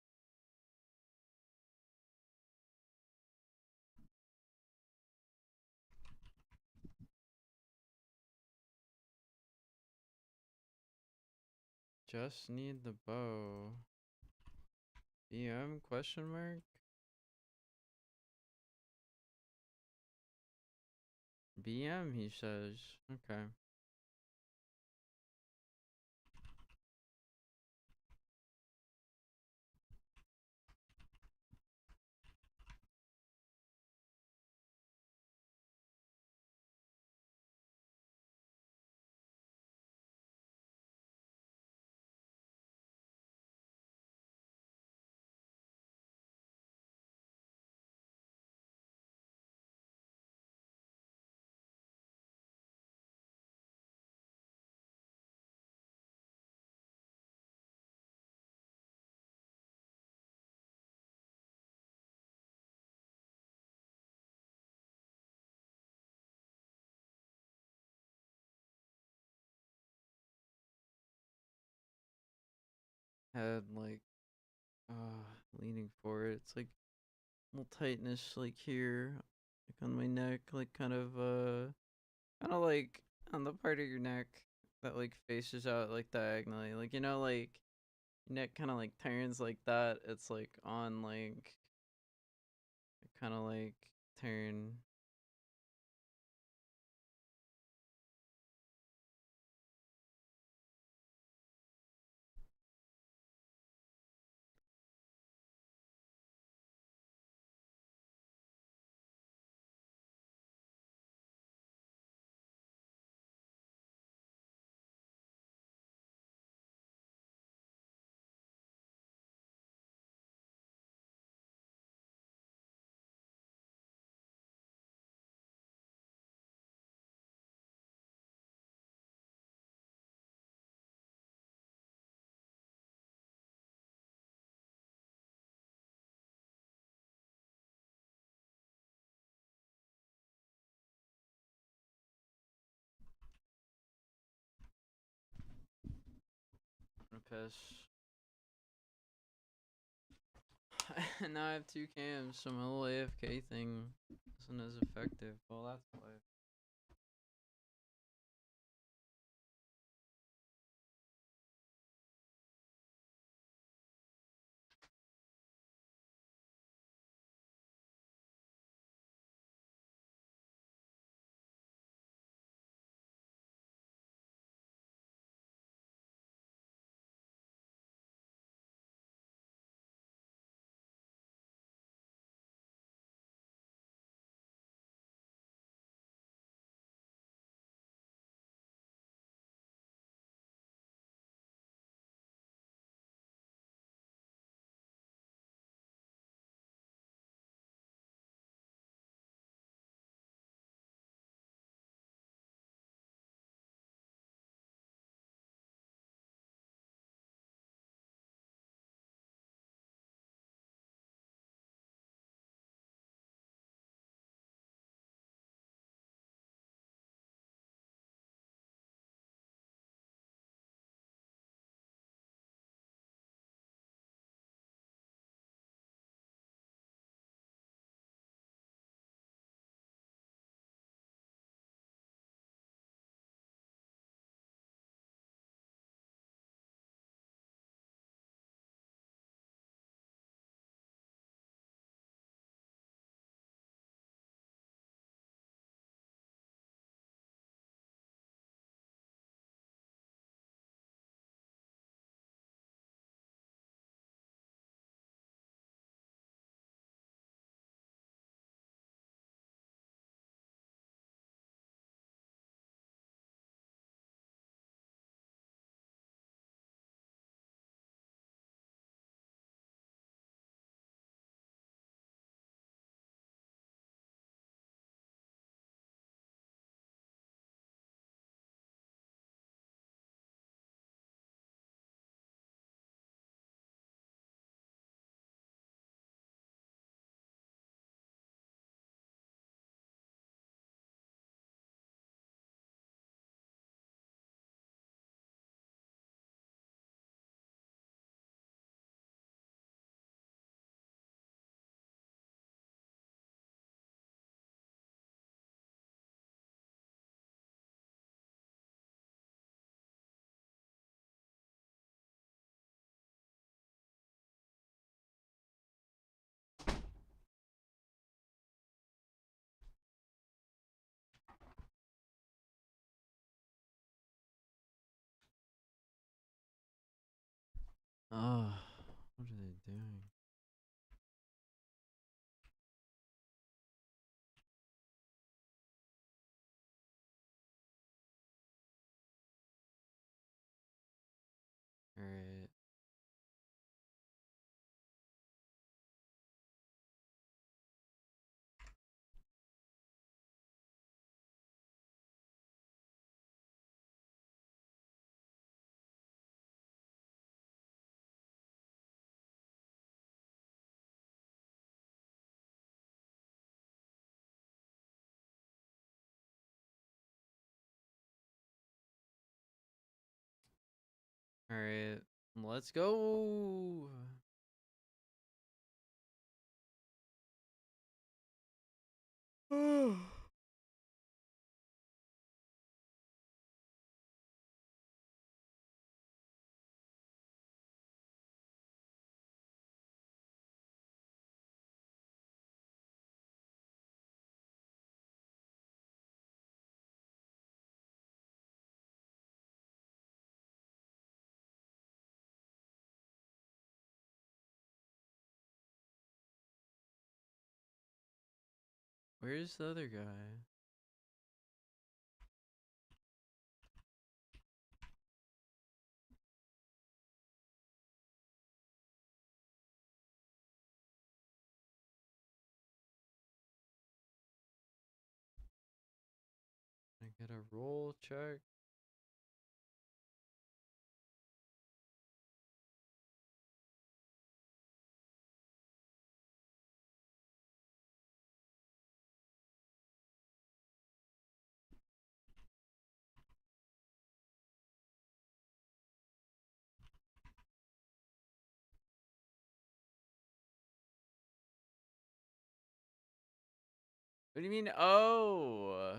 just need the bow. BM question mark? BM he says. Okay. Head like leaning forward. It's like a little tightness like here, like on my neck, like kind of like on the part of your neck that like faces out like diagonally, like you know, like your neck kind of like turns like that. It's like on like kind of like turn. I'm gonna piss. And now I have two cams, so my little AFK thing isn't as effective. Well, that's why. Oh, what are they doing? All right. All right. Let's go. Where's the other guy? I get a roll check. What do you mean? Oh.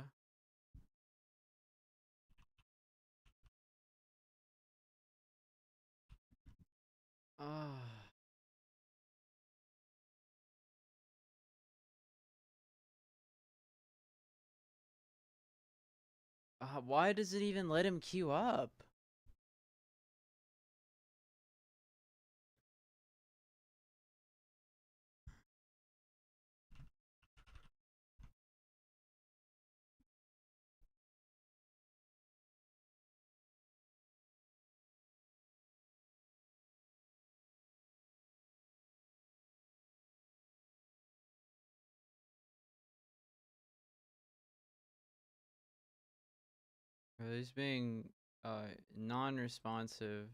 Ah. Why does it even let him queue up? He's being non-responsive.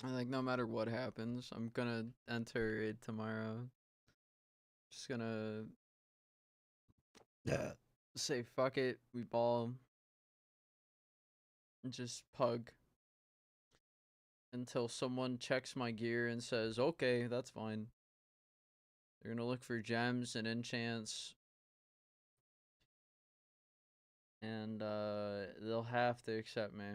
Like, no matter what happens, I'm gonna enter it tomorrow. Just gonna say fuck it, we ball. And just pug. until someone checks my gear and says, okay, that's fine. They're gonna look for gems and enchants. And they'll have to accept me.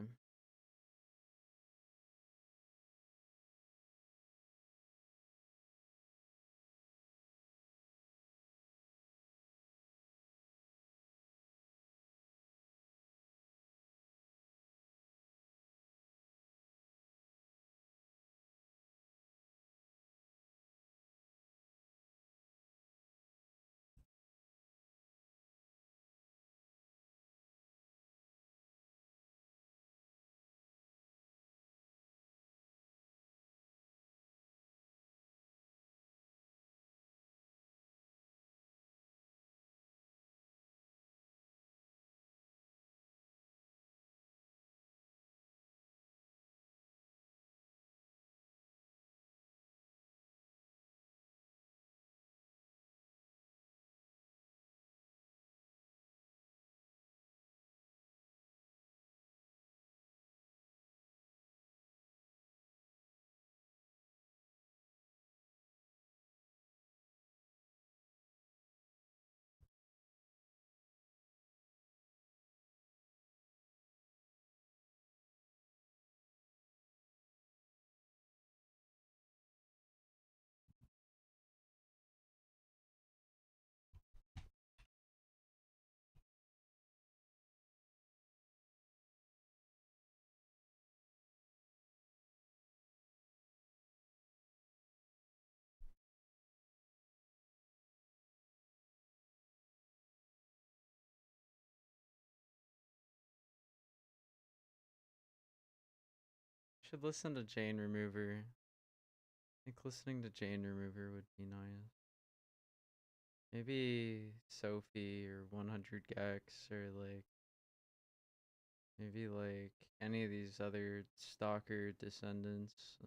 Should listen to Jane Remover. I think listening to Jane Remover would be nice. Maybe Sophie or 100 Gex or like maybe like any of these other stalker descendants.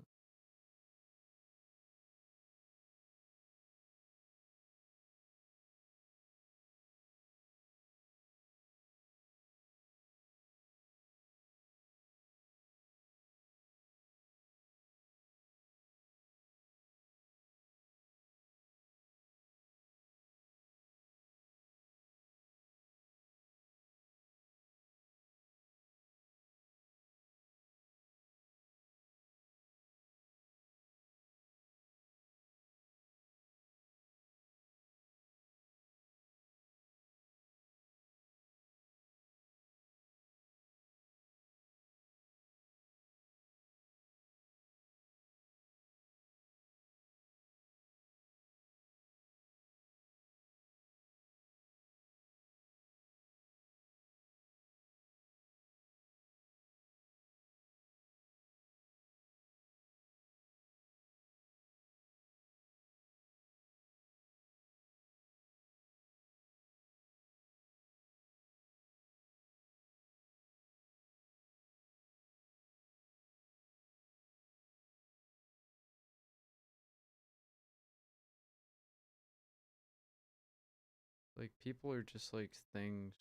Like people are just like things,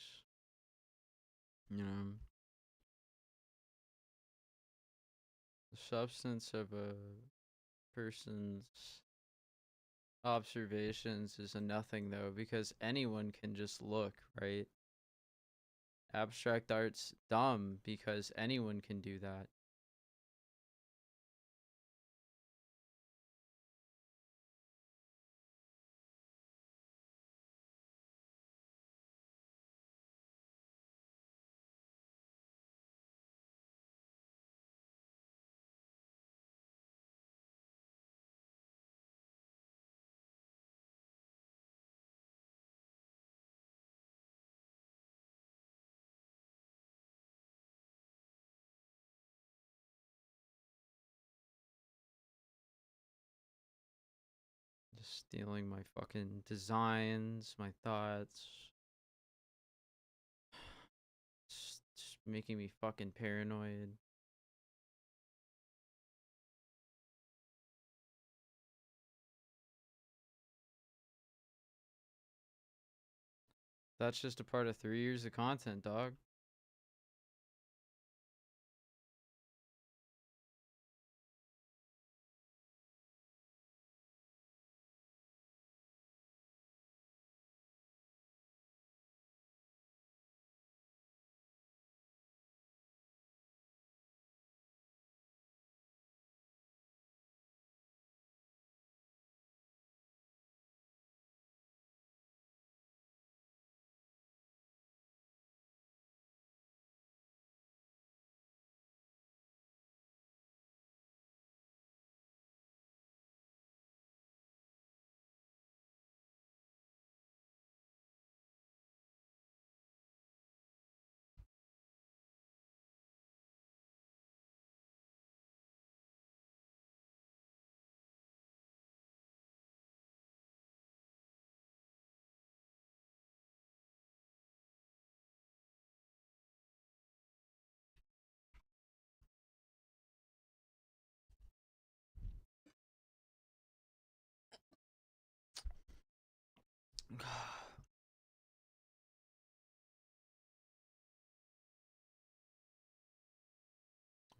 you know. The substance of a person's observations is a nothing though, because anyone can just look, right? Abstract art's dumb because anyone can do that. Just stealing my fucking designs, my thoughts. Just making me fucking paranoid. That's just a part of 3 years of content, dog.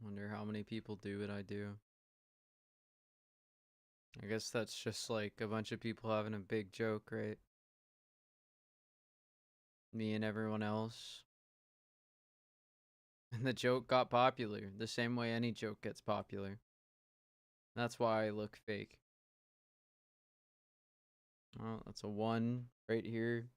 Wonder how many people do what I do. I guess that's just like a bunch of people having a big joke, right? Me and everyone else. And the joke got popular, the same way any joke gets popular. That's why I look fake. Well, that's a 1 right here.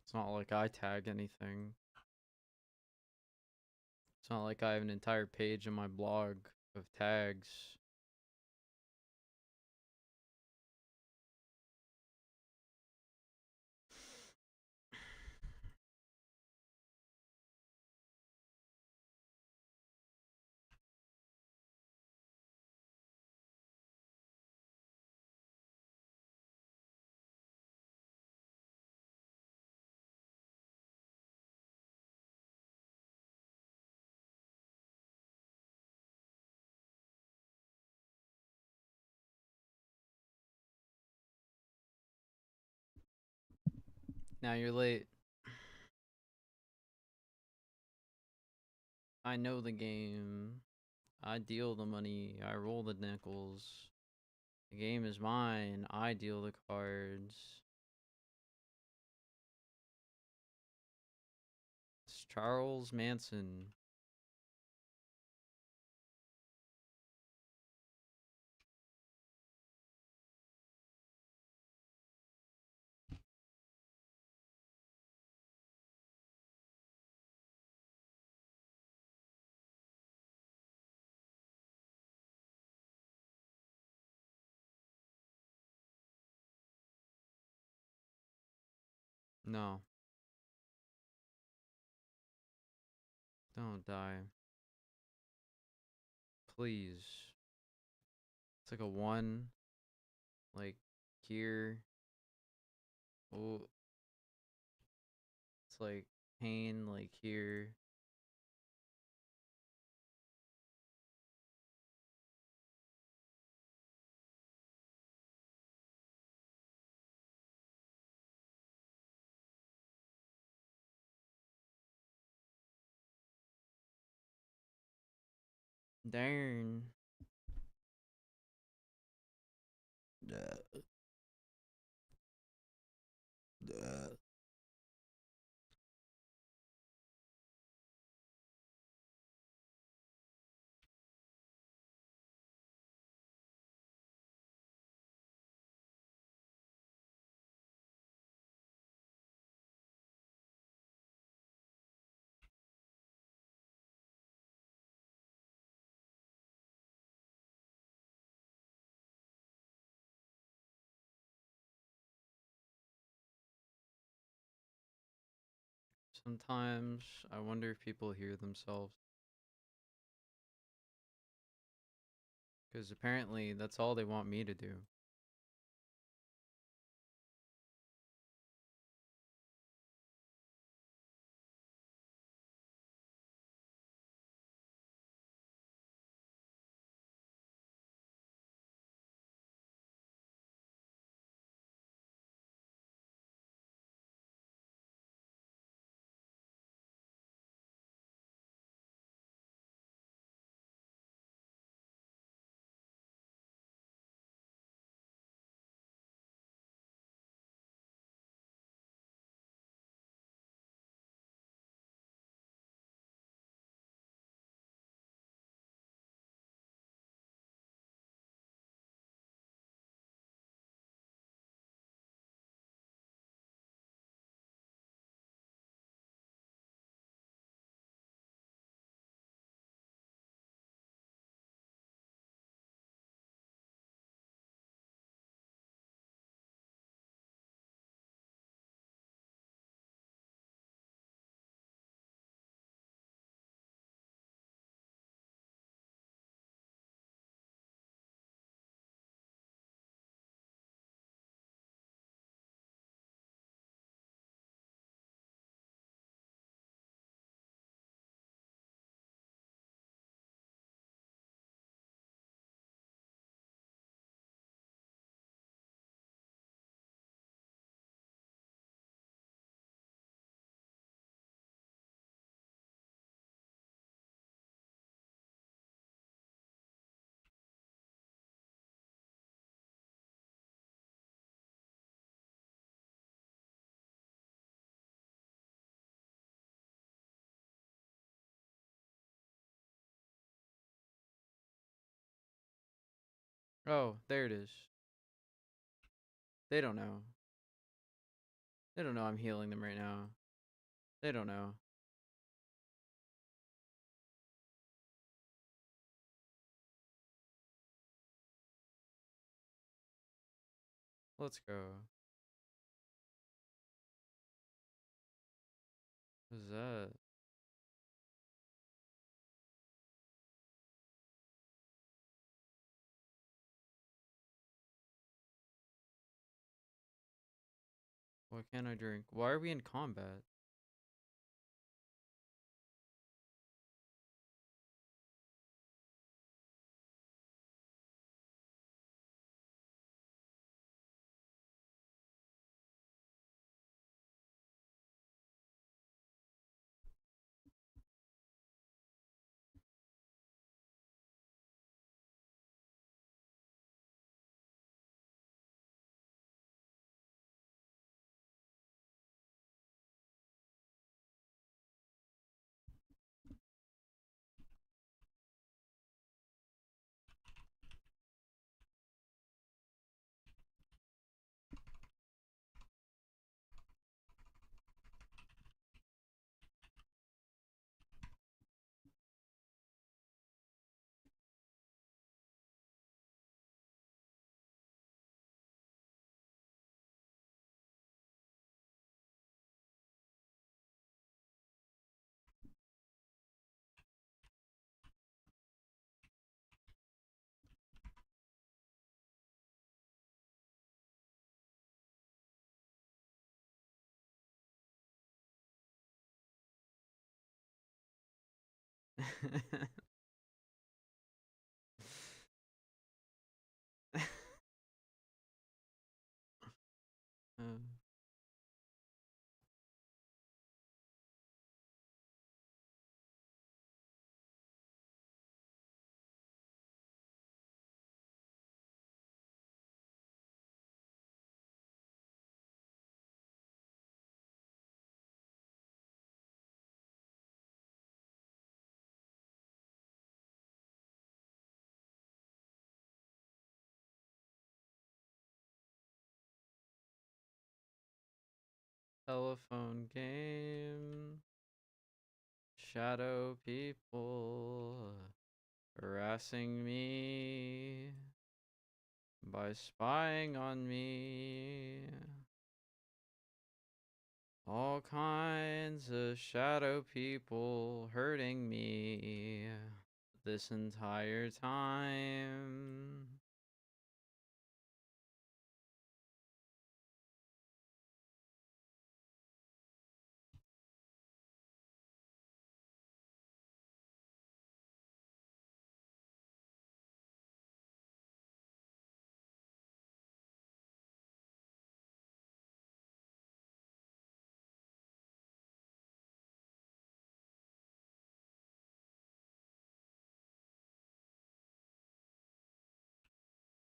It's not like I tag anything. It's not like I have an entire page in my blog of tags. Now you're late. I know the game. I deal the money. I roll the nickels. The game is mine. I deal the cards. It's Charles Manson. No. Don't die. Please. It's like a 1. Like here. Oh. It's like pain like here. Darn. Sometimes I wonder if people hear themselves. Because apparently that's all they want me to do. Oh, there it is. They don't know. They don't know I'm healing them right now. They don't know. Let's go. What's that? Why can't I drink? Why are we in combat? um, telephone game. Shadow people harassing me by spying on me. All kinds of shadow people hurting me this entire time.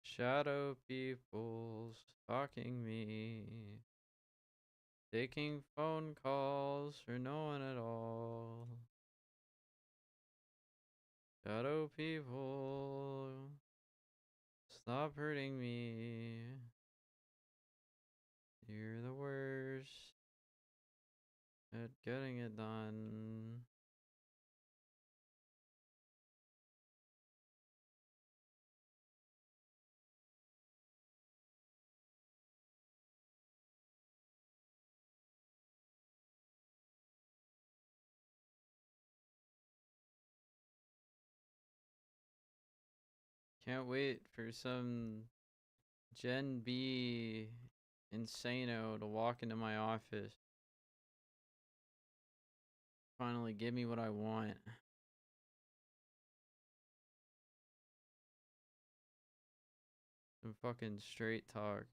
Shadow people stalking me, taking phone calls for no one at all. Shadow people, stop hurting me. You're the worst at getting it done. Can't wait for some Gen B insano to walk into my office. Finally give me what I want. Some fucking straight talk.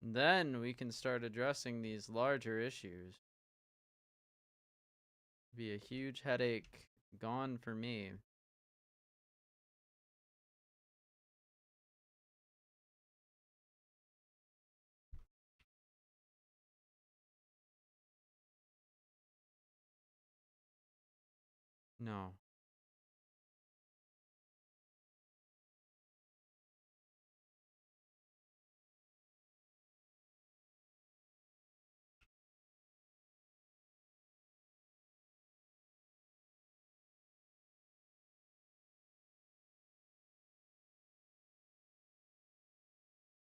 Then we can start addressing these larger issues. Be a huge headache Gone for me. No.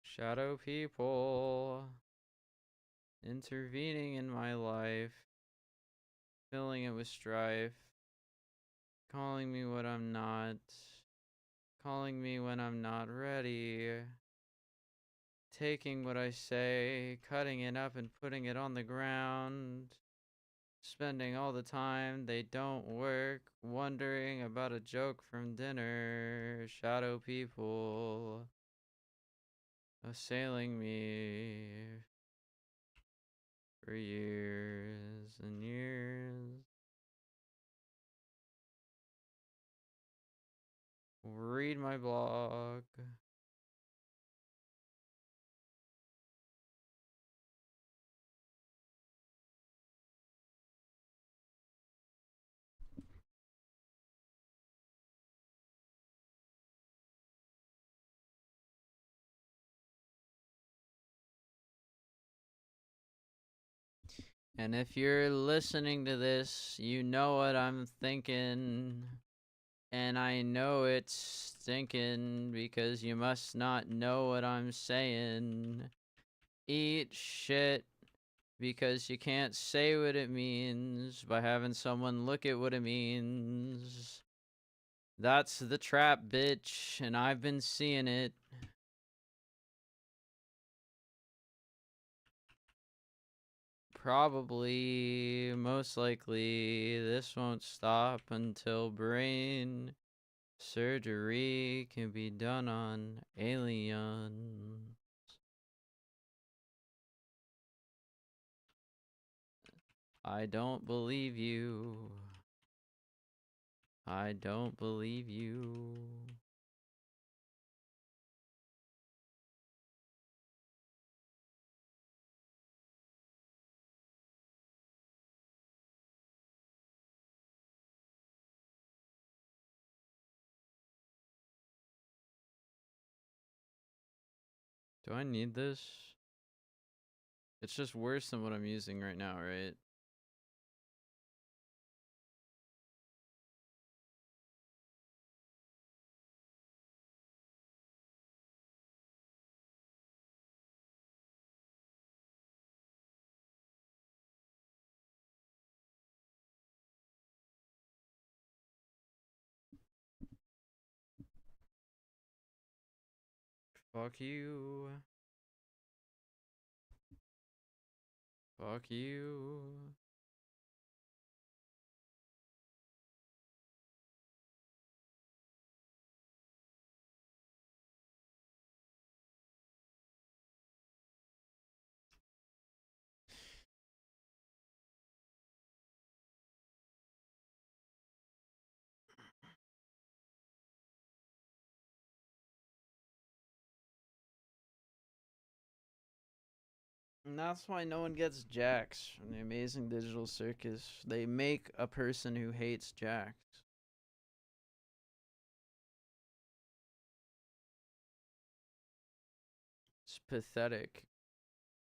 Shadow people intervening in my life, filling it with strife, calling me what I'm not, calling me when I'm not ready, taking what I say, cutting it up and putting it on the ground, spending all the time they don't work, wondering about a joke from dinner, shadow people assailing me for years and years. Read my blog. And if you're listening to this, you know what I'm thinking. And I know it's stinking because you must not know what I'm saying. Eat shit because you can't say what it means by having someone look at what it means. That's the trap, bitch, and I've been seeing it. Probably, most likely, this won't stop until brain surgery can be done on aliens. I don't believe you. I don't believe you. Do I need this? It's just worse than what I'm using right now, right? Fuck you. Fuck you. And that's why no one gets Jax from the Amazing Digital Circus. They make a person who hates Jax. It's pathetic.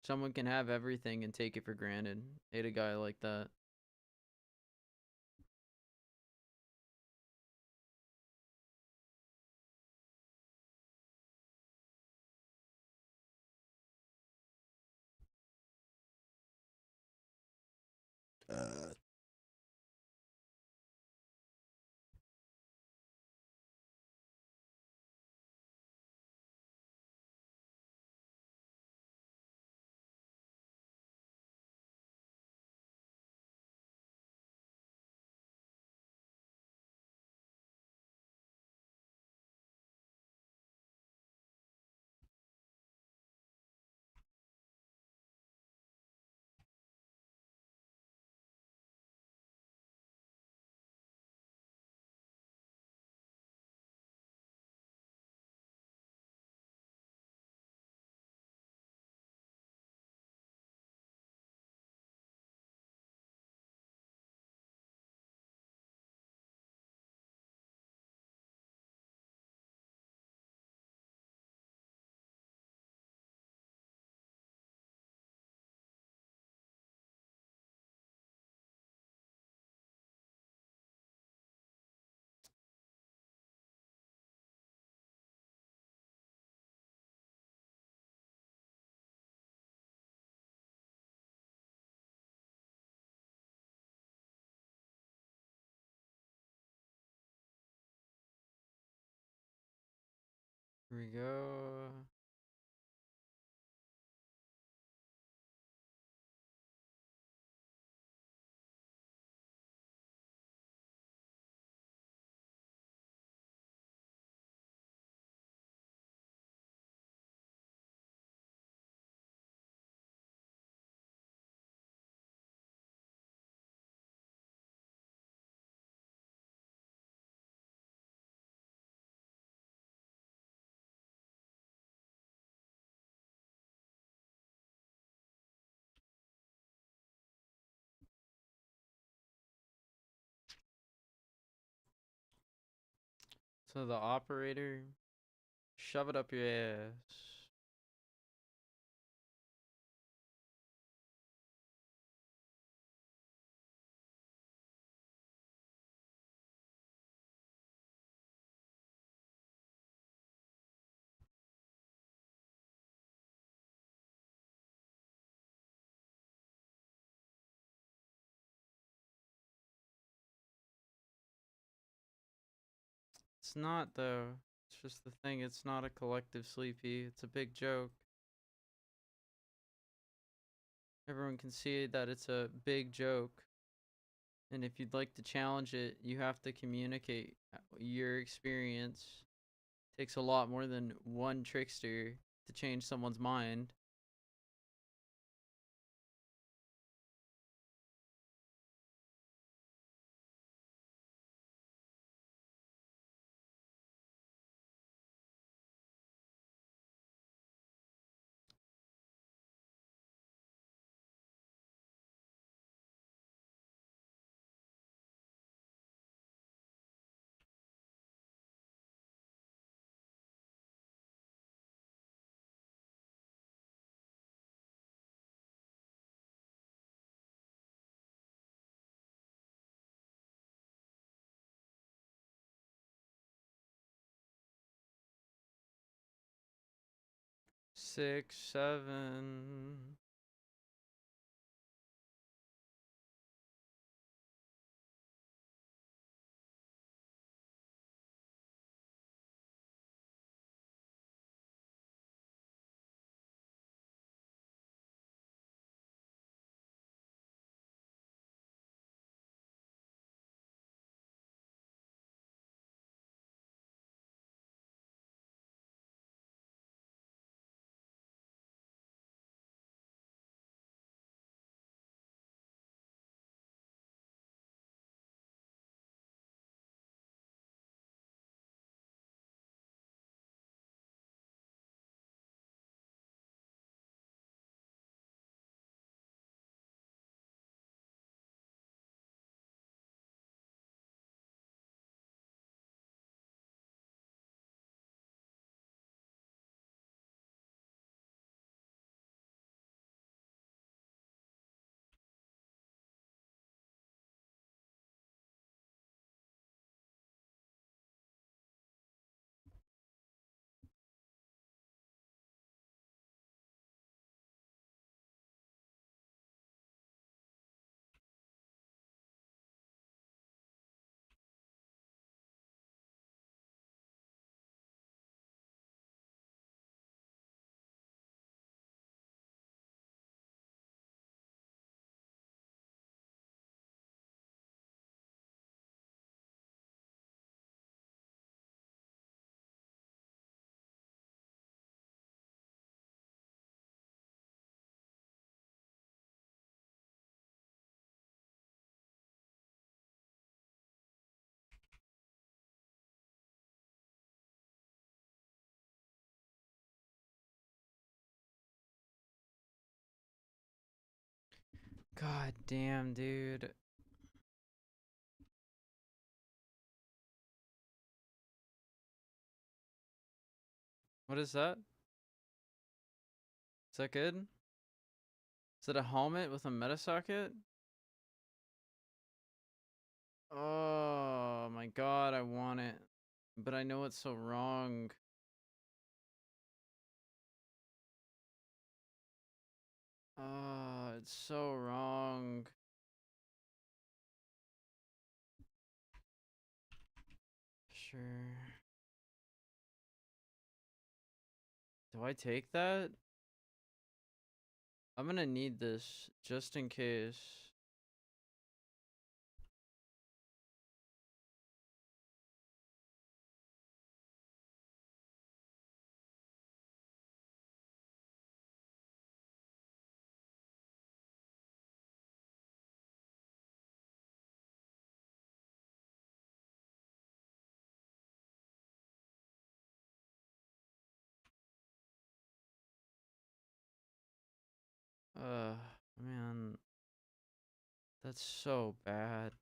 Someone can have everything and take it for granted. Hate a guy like that. Here we go. So the operator, shove it up your ass. It's not though. It's just the thing, it's not a collective sleepy. It's a big joke. Everyone can see that it's a big joke. And if you'd like to challenge it, you have to communicate your experience. It takes a lot more than one trickster to change someone's mind. Six, seven. God damn, dude. What is that? Is that good? Is it a helmet with a meta socket? Oh my god, I want it. But I know it's so wrong. Oh, it's so wrong. Sure. Do I take that? I'm gonna need this just in case. Man, that's so bad.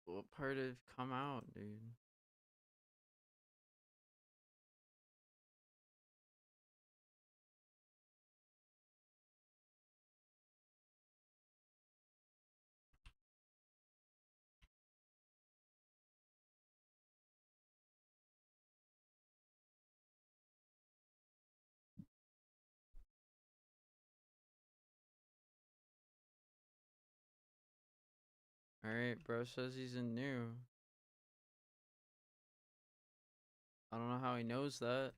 What part of come out, dude? Alright, bro says he's in new. I don't know how he knows that.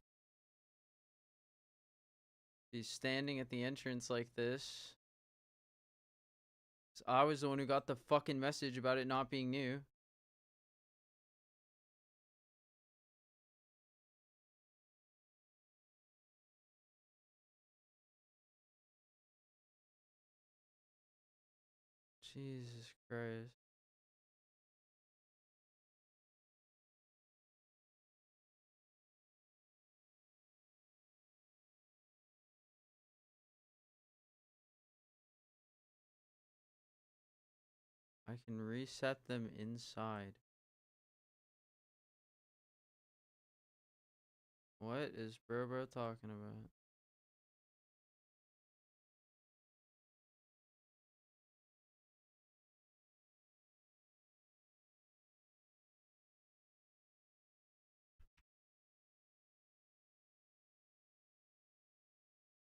He's standing at the entrance like this. So I was the one who got the fucking message about it not being new. Jesus Christ. I can reset them inside. What is bro talking about?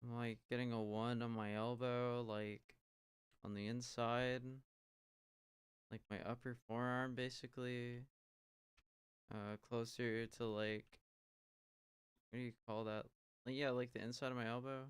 I'm like getting a 1 on my elbow, like on the inside. Like my upper forearm basically. Closer to like, what do you call that? Like, yeah, like the inside of my elbow.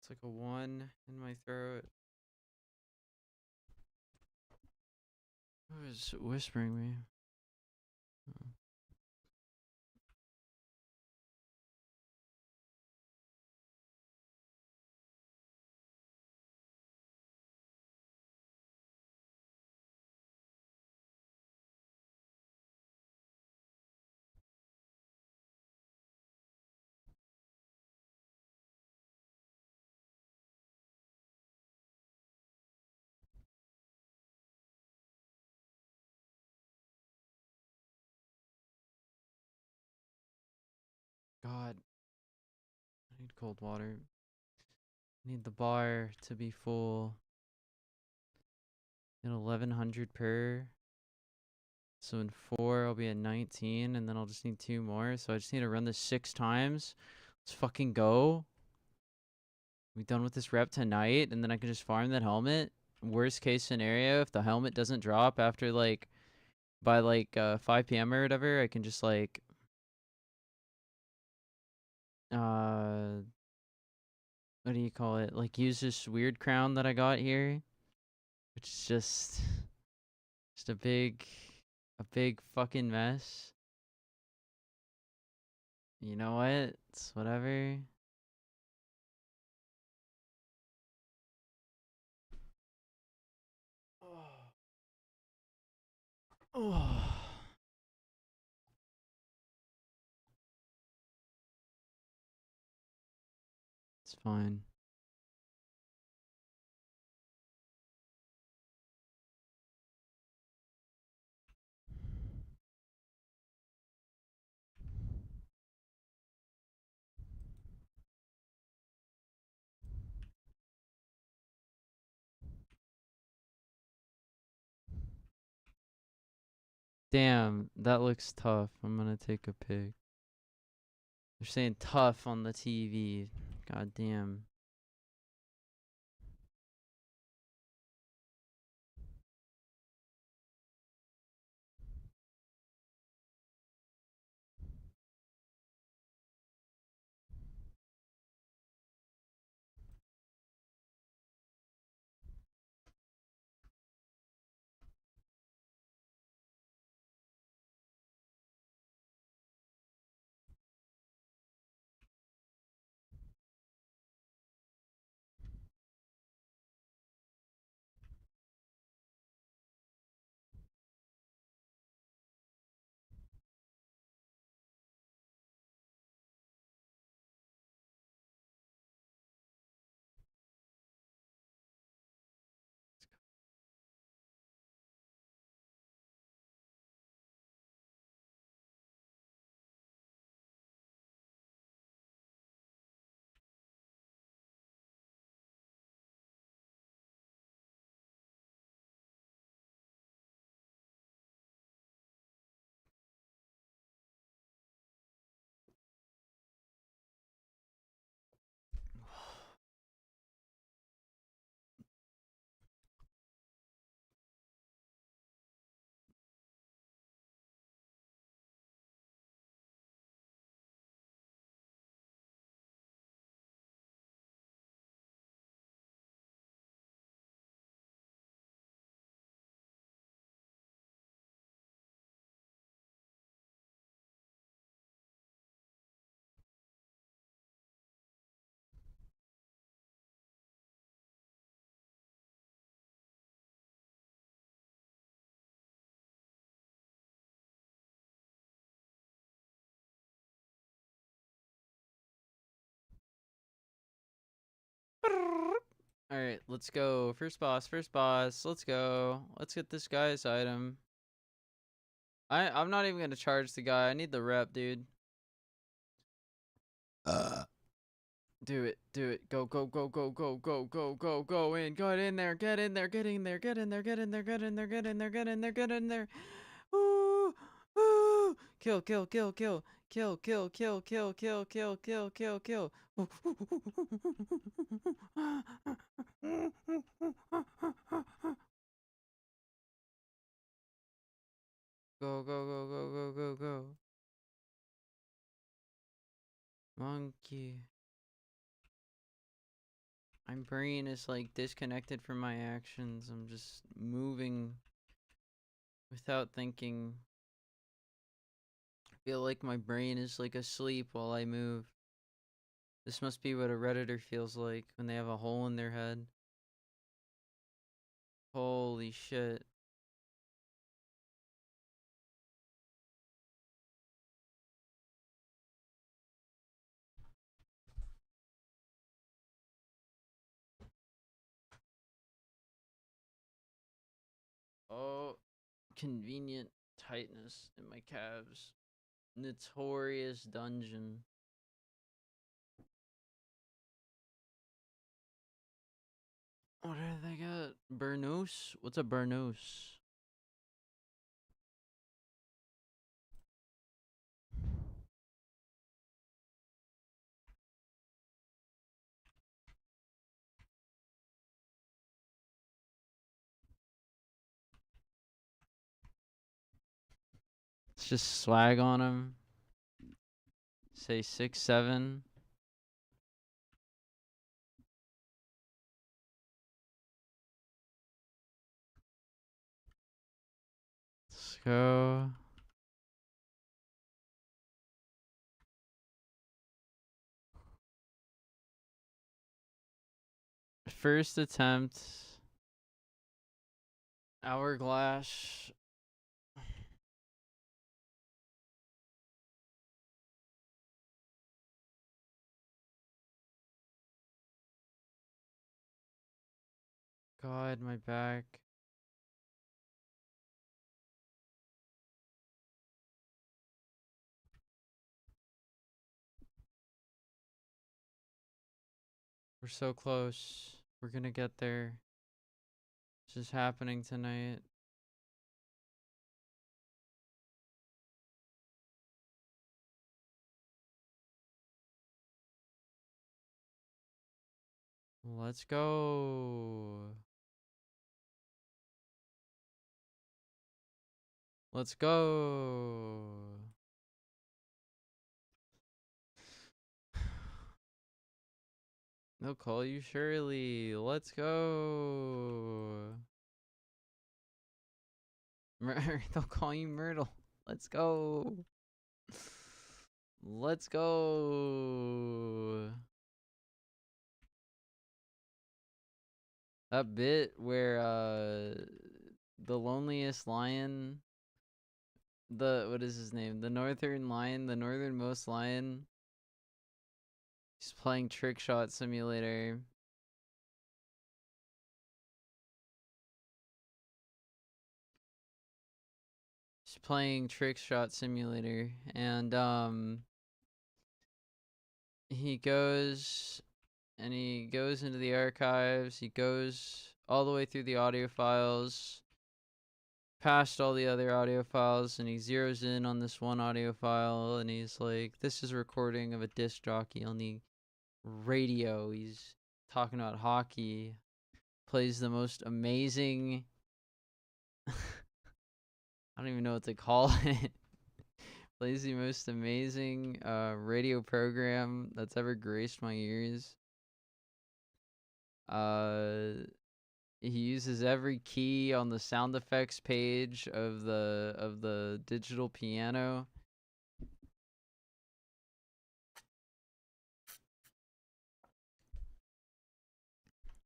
It's like a 1 in my throat. Who is whispering me? Oh. God. I need cold water. I need the bar to be full. At 1100 per. So in 4, I'll be at 19, and then I'll just need 2 more. So I just need to run this 6 times. Let's fucking go. We done with this rep tonight, and then I can just farm that helmet. Worst case scenario, if the helmet doesn't drop after like by like 5 p.m. or whatever, I can just like what do you call it? Like use this weird crown that I got here, which is just a big fucking mess. You know what? It's whatever. Oh. It's fine. Damn, that looks tough. I'm gonna take a pic. They're saying tough on the TV. God damn. Alright, let's go. First boss, first boss. Let's go. Let's get this guy's item. I'm not even gonna charge the guy. I need the rep, dude. Do it, do it. Go, go, go, go, go, go, go, go, go in. Get in there, get in there, get in there, get in there, get in there, get in there, get in there, get in there, get in there. Ooh, ooh. Kill, kill, kill, kill. Kill, kill, kill, kill, kill, kill, kill, kill, kill. Go, go, go, go, go, go, go. Monkey. My brain is like disconnected from my actions. I'm just moving without thinking. I feel like my brain is like asleep while I move. This must be what a Redditor feels like when they have a hole in their head. Holy shit. Oh, convenient tightness in my calves. Notorious dungeon. What do they got? Burnos? What's a burnos? Let's just swag on him. Say 6'7". Let's go. First attempt. Hourglass. God, my back. We're so close. We're gonna get there. This is happening tonight. Let's go. Let's go. They'll call you Shirley. Let's go. They'll call you Myrtle. Let's go. Let's go. That bit where the loneliest lion, what is his name? The northern lion, the northernmost lion. He's playing Trick Shot Simulator. He's playing Trick Shot Simulator, and he goes into the archives. He goes all the way through the audio files, past all the other audio files, and he zeroes in on this one audio file, and he's like, this is a recording of a disc jockey on the radio. He's talking about hockey. Plays the most amazing I don't even know what to call it. Plays the most amazing radio program that's ever graced my ears. He uses every key on the sound effects page of the digital piano.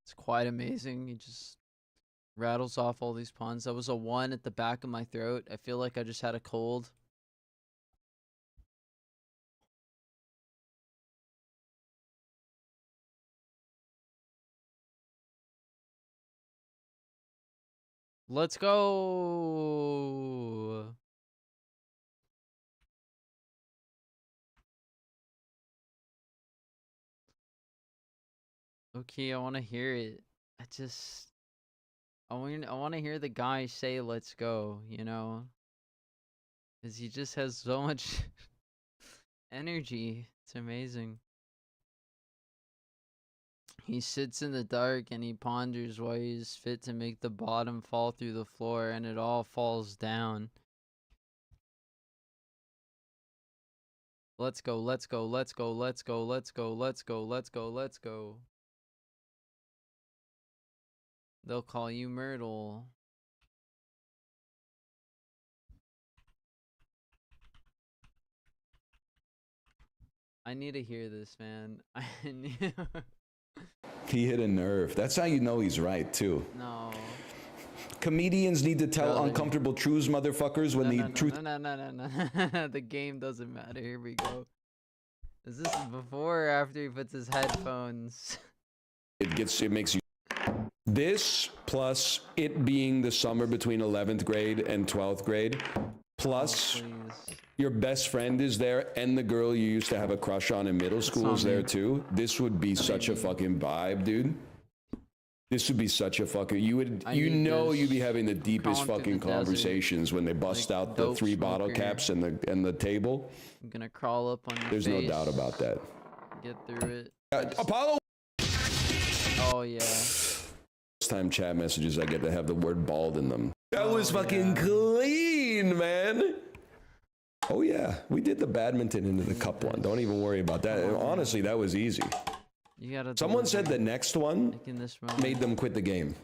It's quite amazing. He just rattles off all these puns. That was a 1 at the back of my throat. I feel like I just had a cold. Let's go. Okay, I want to hear it. I want to hear the guy say let's go, you know? Cuz he just has so much energy. It's amazing. He sits in the dark and he ponders why he's fit to make the bottom fall through the floor, and it all falls down. Let's go, let's go, let's go, let's go, let's go, let's go, let's go, let's go. They'll call you Myrtle. I need to hear this, man.
He hit a nerve. That's how you know he's right, too.
No.
Comedians need to tell uncomfortable truths, motherfuckers, when the truth...
No. The game doesn't matter. Here we go. Is this before or after he puts his headphones?
It makes you... This, plus it being the summer between 11th grade and 12th grade, plus your best friend is there, and the girl you used to have a crush on in middle school is there too. This would be such a fucking vibe, dude. This would be such a fucking... you'd be having the deepest fucking conversations when they bust out the 3 bottle caps and the table.
I'm gonna crawl up on your
There's no doubt about that.
Get through it.
Apollo!
Oh, yeah.
Time chat messages I get to have the word bald in them. That was fucking clean, man. Oh yeah, we did the badminton into the cup one. Don't even worry about that. Honestly, that was easy. Someone said the next one made them quit the game.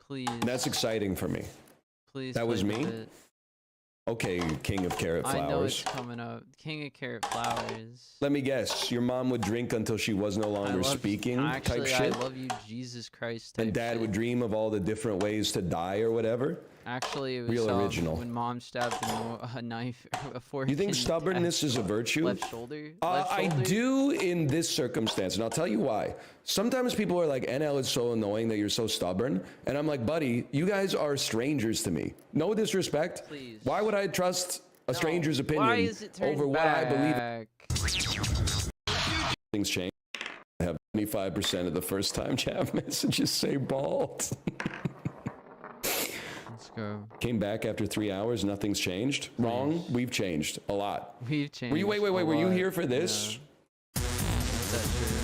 Please.
And that's exciting for me.
Please.
That was me. Okay, king of carrot flowers.
I know it's coming up. King of carrot flowers.
Let me guess. Your mom would drink until she was no longer speaking.
Actually,
type shit.
I love you, Jesus Christ. Type
and dad
shit.
would dream of all the different ways to die or whatever.
Actually, it was
real original.
When mom stabbed a knife, a fork.
You think stubbornness is a virtue?
Left shoulder?
I do in this circumstance, and I'll tell you why. Sometimes people are like, NL is so annoying that you're so stubborn. And I'm like, buddy, you guys are strangers to me. No disrespect.
Please.
Why would I trust a stranger's opinion over what I believe in? Things change. I have 25% of the first time chat messages say bald.
Let's go.
Came back after 3 hours, nothing's changed. Wrong. We've changed a lot.
We've changed.
Were you, wait, were you here for this?
Yeah. Is that true?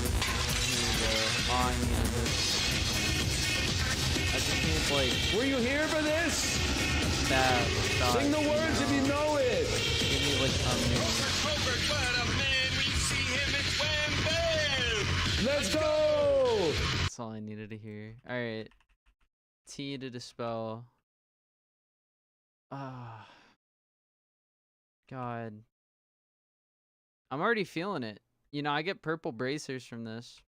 Here we go. I needed this. I just need, like...
Were you here for this?
Stop.
Sing the words if you know it.
Give me, like, a minute.
Let's go!
That's all I needed to hear. Alright. T to dispel. Ah. God. I'm already feeling it. You know, I get purple bracers from this.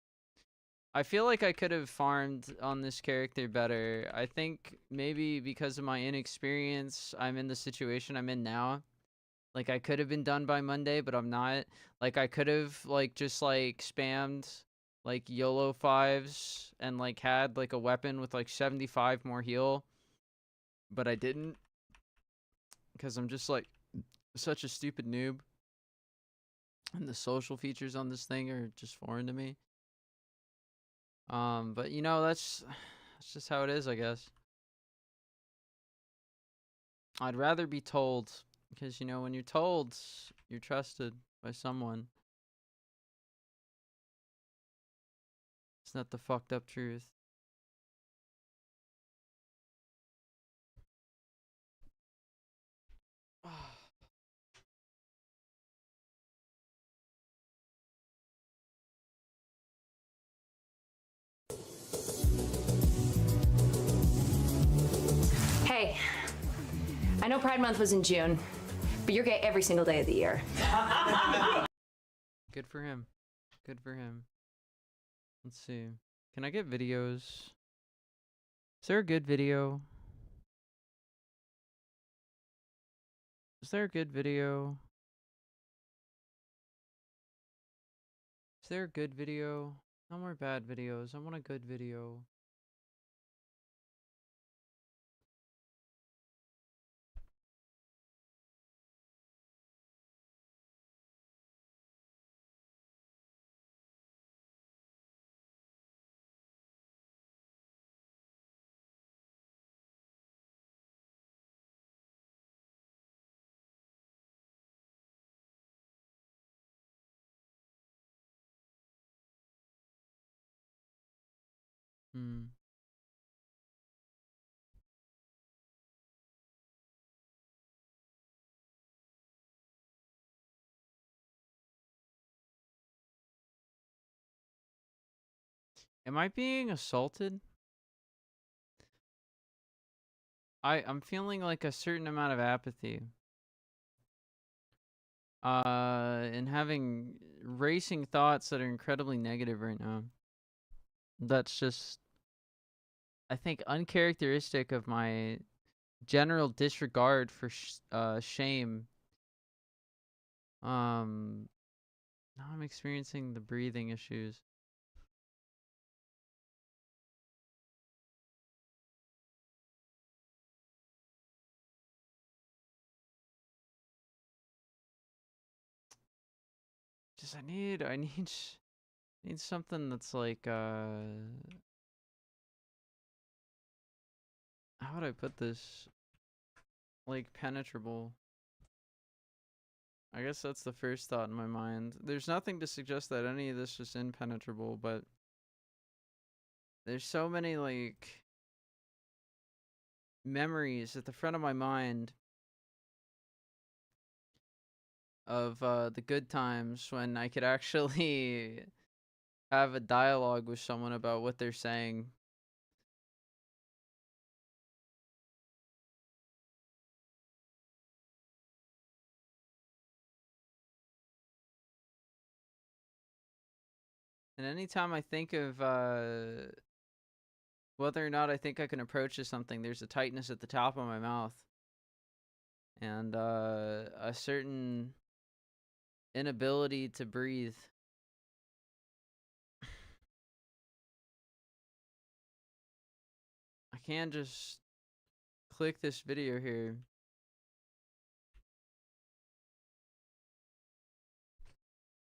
I feel like I could have farmed on this character better. I think maybe because of my inexperience, I'm in the situation I'm in now. Like, I could have been done by Monday, but I'm not. Like, I could have, like, just, like, spammed, like, YOLO 5s and, like, had, like, a weapon with, like, 75 more heal. But I didn't. Because I'm just, like, such a stupid noob. And the social features on this thing are just foreign to me. But, you know, that's just how it is, I guess. I'd rather be told. Because, you know, when you're told, you're trusted by someone. It's not the fucked up truth.
Hey, I know Pride Month was in June, but you're gay every single day of the year.
Good for him. Good for him. Let's see. Can I get videos? Is there a good video? Is there a good video? Is there a good video? No more bad videos. I want a good video. Hmm. Am I being assaulted? I'm feeling like a certain amount of apathy. And having racing thoughts that are incredibly negative right now. That's just, I think, uncharacteristic of my general disregard for shame. Now I'm experiencing the breathing issues. Just I need something that's like how would I put this? Like penetrable. I guess that's the first thought in my mind. There's nothing to suggest that any of this is impenetrable, but there's so many like memories at the front of my mind of the good times when I could actually have a dialogue with someone about what they're saying. And anytime I think of whether or not I think I can approach to something, there's a tightness at the top of my mouth. And a certain inability to breathe. I can't just click this video here.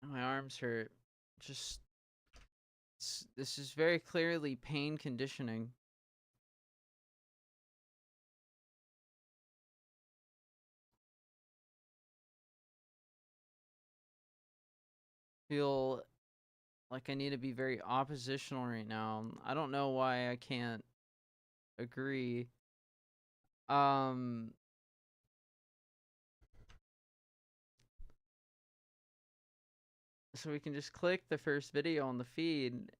My arms hurt. Just, this is very clearly pain conditioning. Feel like I need to be very oppositional right now. I don't know why I can't agree. So we can just click the first video on the feed.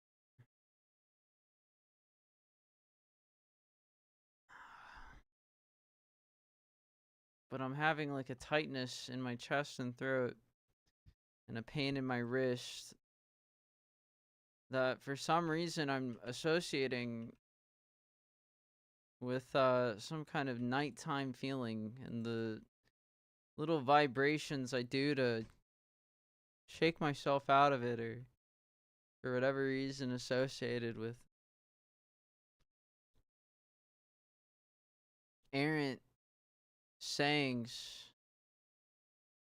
But I'm having like a tightness in my chest and throat and a pain in my wrist that for some reason I'm associating with some kind of nighttime feeling, and the little vibrations I do to shake myself out of it, or for whatever reason associated with errant sayings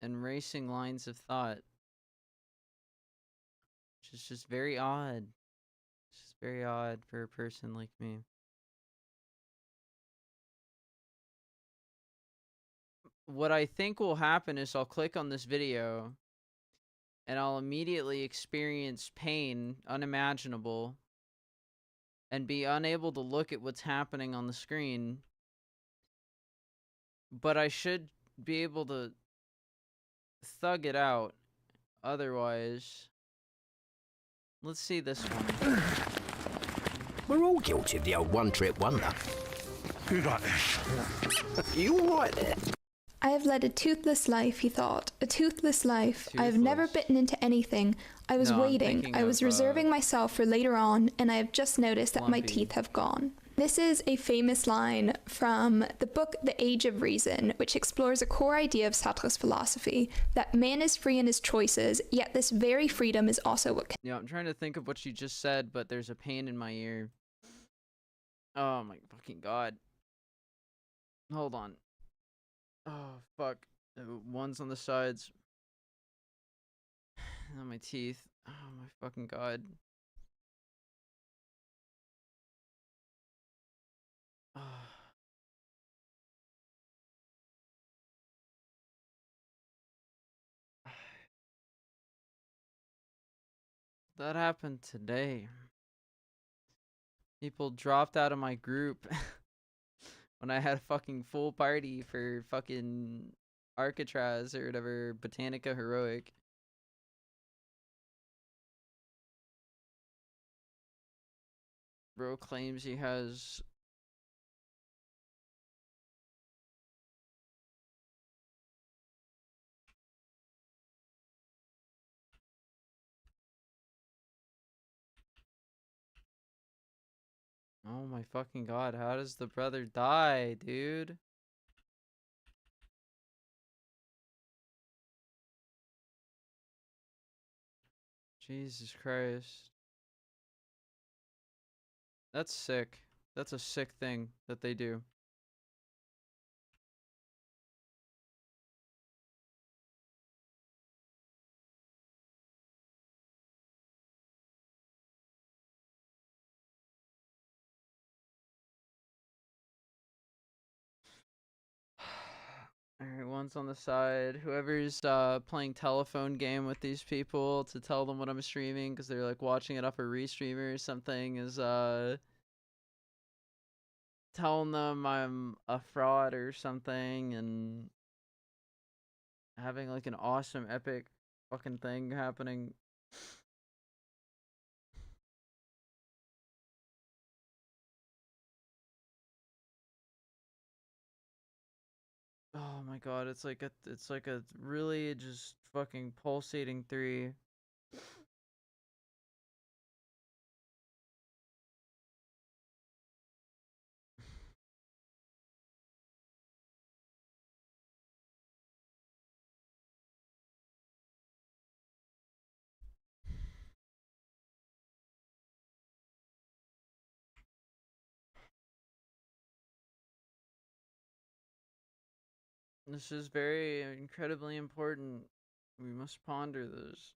and racing lines of thought, which is just very odd. It's just very odd for a person like me. What I think will happen is I'll click on this video and I'll immediately experience pain unimaginable and be unable to look at what's happening on the screen. But I should be able to thug it out otherwise. Let's see this one.
We're all guilty of the old one-trip wonder. You like this? You all right there?
I have led a toothless life, he thought. A toothless life. I have never bitten into anything. I was waiting. I was reserving myself for later on, and I have just noticed that my teeth have gone. This is a famous line from the book The Age of Reason, which explores a core idea of Sartre's philosophy, that man is free in his choices, yet this very freedom is also what...
Yeah, I'm trying to think of what you just said, but there's a pain in my ear. Oh my fucking god. Hold on. Oh, fuck. One's on the sides. On my teeth. Oh my fucking god. Oh. That happened today. People dropped out of my group when I had a fucking full party for fucking Arcatraz or whatever, Botanica Heroic. Bro claims he has... Oh my fucking god, how does the brother die, dude? Jesus Christ. That's sick. That's a sick thing that they do. Alright, one's on the side. Whoever's playing telephone game with these people to tell them what I'm streaming because they're like watching it off a restreamer or something is telling them I'm a fraud or something and having like an awesome epic fucking thing happening. Oh my god, it's like a really just fucking pulsating 3. This is very incredibly important. We must ponder this.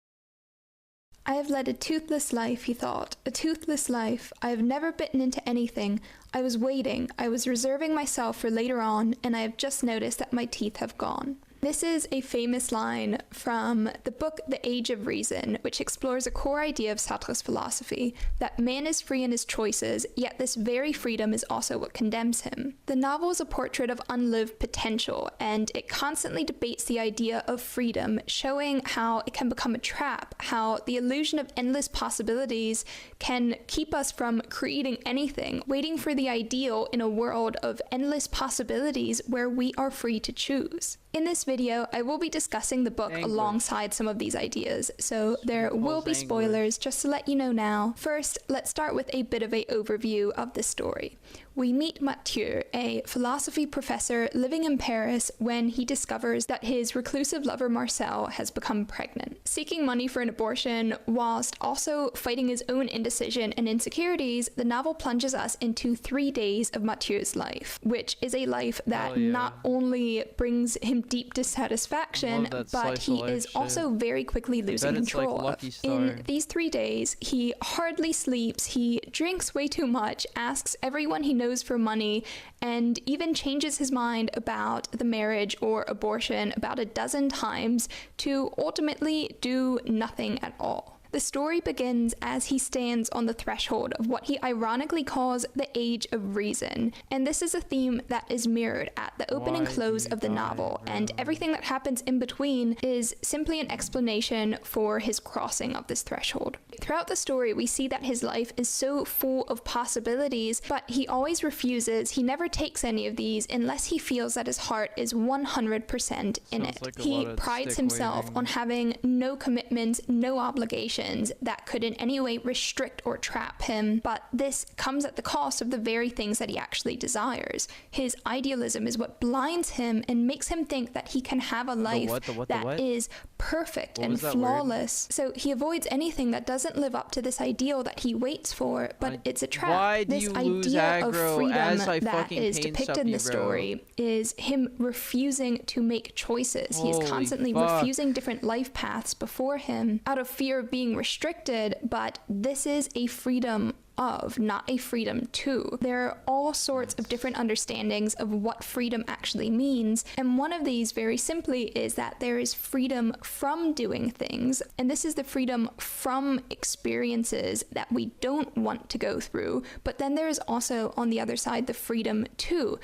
I have led a toothless life, he thought. A toothless life. I have never bitten into anything. I was waiting. I was reserving myself for later on, and I have just noticed that my teeth have gone. This is a famous line from the book The Age of Reason, which explores a core idea of Sartre's philosophy, that man is free in his choices, yet this very freedom is also what condemns him. The novel is a portrait of unlived potential, and it constantly debates the idea of freedom, showing how it can become a trap, how the illusion of endless possibilities can keep us from creating anything, waiting for the ideal in a world of endless possibilities where we are free to choose. In this video, I will be discussing the book alongside some of these ideas, so there will be spoilers just to let you know now. First, let's start with a bit of an overview of the story. We meet Mathieu, a philosophy professor living in Paris, when he discovers that his reclusive lover Marcel has become pregnant. Seeking money for an abortion, whilst also fighting his own indecision and insecurities, the novel plunges us into 3 days of Mathieu's life, which is a life that not only brings him deep dissatisfaction, but he is also very quickly losing control. In these 3 days, he hardly sleeps, he drinks way too much, asks everyone he knows for money, and even changes his mind about the marriage or abortion about a dozen times to ultimately do nothing at all. The story begins as he stands on the threshold of what he ironically calls the Age of Reason, and this is a theme that is mirrored at the open and close of the novel, and everything that happens in between is simply an explanation for his crossing of this threshold. Throughout the story, we see that his life is so full of possibilities, but he always refuses, he never takes any of these unless he feels that his heart is 100% in it. He prides himself on having no commitments, no obligations that could in any way restrict or trap him, but this comes at the cost of the very things that he actually desires. His idealism is what blinds him and makes him think that he can have a life that is perfect and flawless. So he avoids anything that doesn't live up to this ideal that he waits for, but it's a trap. This idea of freedom that is depicted in the story is him refusing to make choices. He is constantly refusing different life paths before him out of fear of being restricted, but this is a freedom of, not a freedom to. There are all sorts of different understandings of what freedom actually means, and one of these very simply is that there is freedom from doing things, and this is the freedom from experiences that we don't want to go through, but then there is also on the other side the freedom to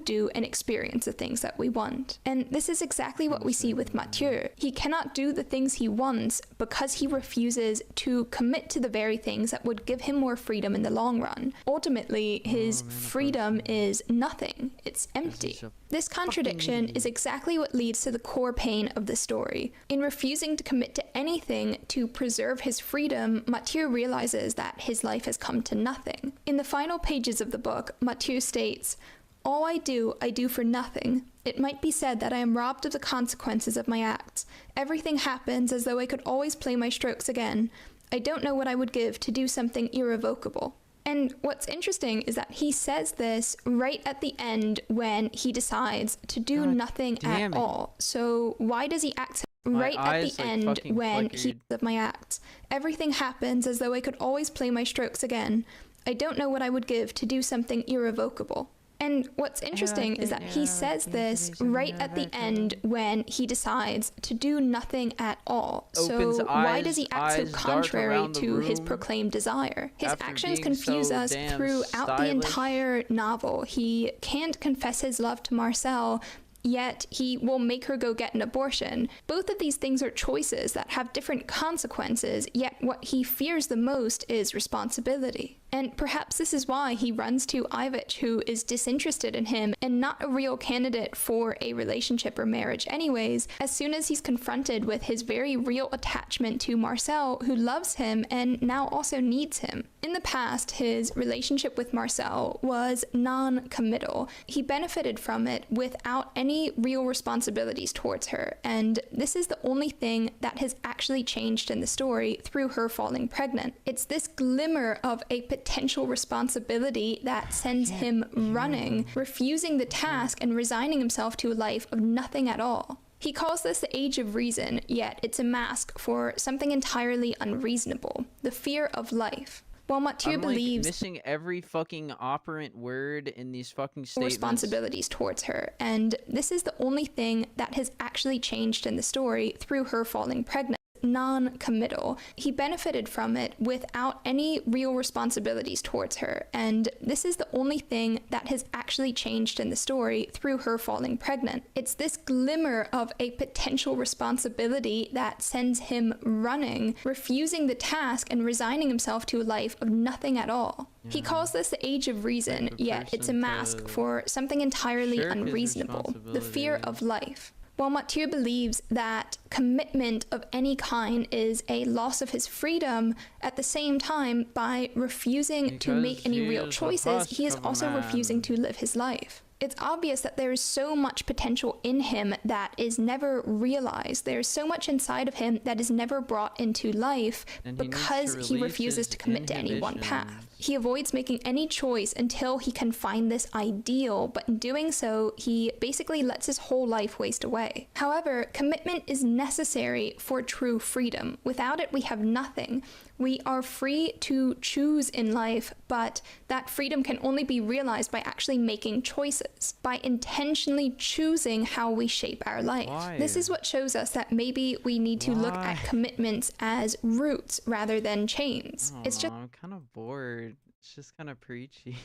do and experience the things that we want. And this is exactly what we see with Mathieu. He cannot do the things he wants because he refuses to commit to the very things that would give him more freedom in the long run. Ultimately, his freedom is nothing. It's empty. This contradiction is exactly what leads to the core pain of the story. In refusing to commit to anything to preserve his freedom, Mathieu realizes that his life has come to nothing. In the final pages of the book, Mathieu states, "All I do for nothing. It might be said that I am robbed of the consequences of my acts. Everything happens as though I could always play my strokes again. I don't know what I would give to do something irrevocable." And what's interesting is that he says this right at the end when he decides to do nothing at all. So why does he act right at the end when he of my acts? Everything happens as though I could always play my strokes again. I don't know what I would give to do something irrevocable. And what's interesting is that he says this right at the end when he decides to do nothing at all. So why does he act so contrary to his proclaimed desire? His actions confuse us throughout the entire novel. He can't confess his love to Marcel, yet he will make her go get an abortion. Both of these things are choices that have different consequences, yet what he fears the most is responsibility. And perhaps this is why he runs to Ivich, who is disinterested in him and not a real candidate for a relationship or marriage anyways, as soon as he's confronted with his very real attachment to Marcel, who loves him and now also needs him. In the past, his relationship with Marcel was non-committal. He benefited from it without any any real responsibilities towards her, and this is the only thing that has actually changed in the story through her falling pregnant. It's this glimmer of a potential responsibility that sends him running, refusing the task and resigning himself to a life of nothing at all. He calls this the age of reason, yet it's a mask for something entirely unreasonable, the fear of life. While Mathieu believes
missing every fucking operant word in these fucking statements.
Responsibilities towards her, and this is the only thing that has actually changed in the story through her falling pregnant. Non-committal. He benefited from it without any real responsibilities towards her, and this is the only thing that has actually changed in the story through her falling pregnant. It's this glimmer of a potential responsibility that sends him running, refusing the task and resigning himself to a life of nothing at all. Yeah. He calls this the age of reason, yet it's a mask for something entirely unreasonable, the fear of life. While Mathieu believes that commitment of any kind is a loss of his freedom, at the same time, by refusing to make any real choices, he is also refusing to live his life. It's obvious that there is so much potential in him that is never realized. There is so much inside of him that is never brought into life because he refuses to commit to any one path. He avoids making any choice until he can find this ideal, but in doing so, he basically lets his whole life waste away. However, commitment is necessary for true freedom. Without it, we have nothing. We are free to choose in life, but that freedom can only be realized by actually making choices, by intentionally choosing how we shape our life.
Why?
This is what shows us that maybe we need to look at commitments as roots rather than chains. It's just
I'm kind of bored. It's just kind of preachy.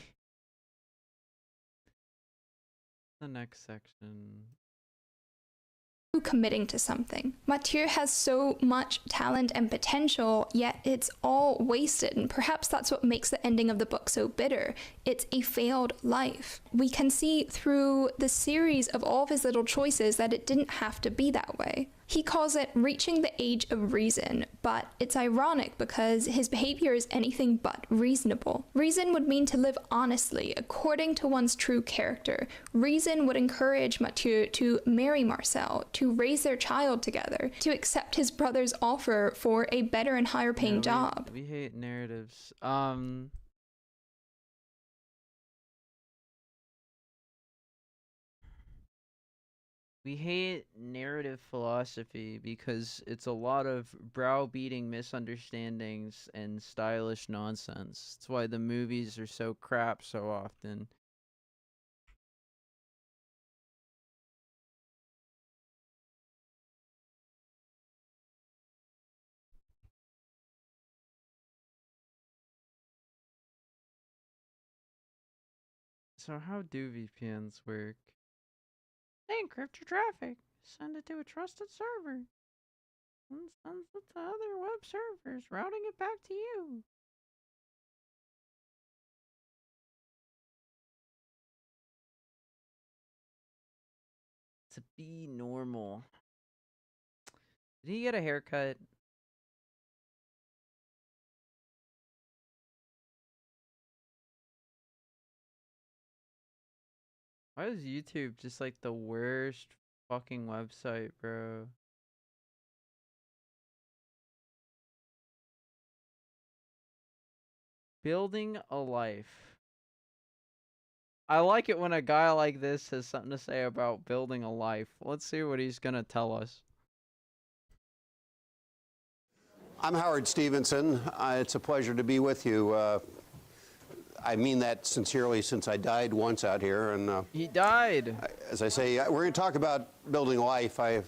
The next section.
Committing to something. Mathieu has so much talent and potential, yet it's all wasted, and perhaps that's what makes the ending of the book so bitter. It's a failed life. We can see through the series of all of his little choices that it didn't have to be that way. He calls it reaching the age of reason, but it's ironic because his behavior is anything but reasonable. Reason would mean to live honestly, according to one's true character. Reason would encourage Mathieu to marry Marcel, to raise their child together, to accept his brother's offer for a better and higher paying job.
We hate narratives. We hate narrative philosophy because it's a lot of browbeating misunderstandings and stylish nonsense. That's why the movies are so crap so often. So how do VPNs work? They encrypt your traffic, send it to a trusted server, and sends it to other web servers, routing it back to you. To be normal. Did he get a haircut? Why is YouTube just like the worst fucking website, bro? Building a life. I like it when a guy like this has something to say about building a life. Let's see what he's gonna tell us.
I'm Howard Stevenson. It's a pleasure to be with you. I mean that sincerely, since I died once out here. And
he died.
As I say, we're going to talk about building a life. I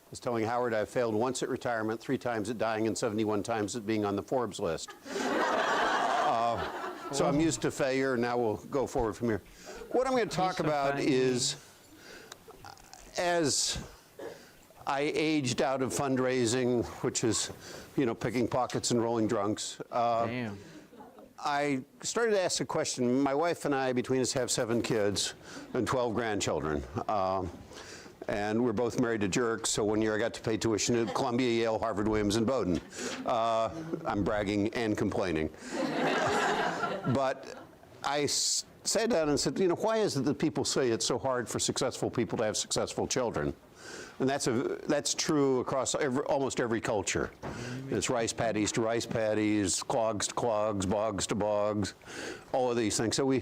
was telling Howard I failed once at retirement, 3 times at dying, and 71 times at being on the Forbes list. So I'm used to failure, and now we'll go forward from here. What I'm going to talk about is, as I aged out of fundraising, which is, you know, picking pockets and rolling drunks.
Damn.
I started to ask a question. My wife and I, between us, have 7 kids and 12 grandchildren. And we're both married to jerks, so one year I got to pay tuition at Columbia, Yale, Harvard, Williams, and Bowdoin. I'm bragging and complaining. But sat down and said, you know, why is it that people say it's so hard for successful people to have successful children? And that's true across almost every culture. It's rice paddies to rice paddies, clogs to clogs, bogs to bogs, all of these things. So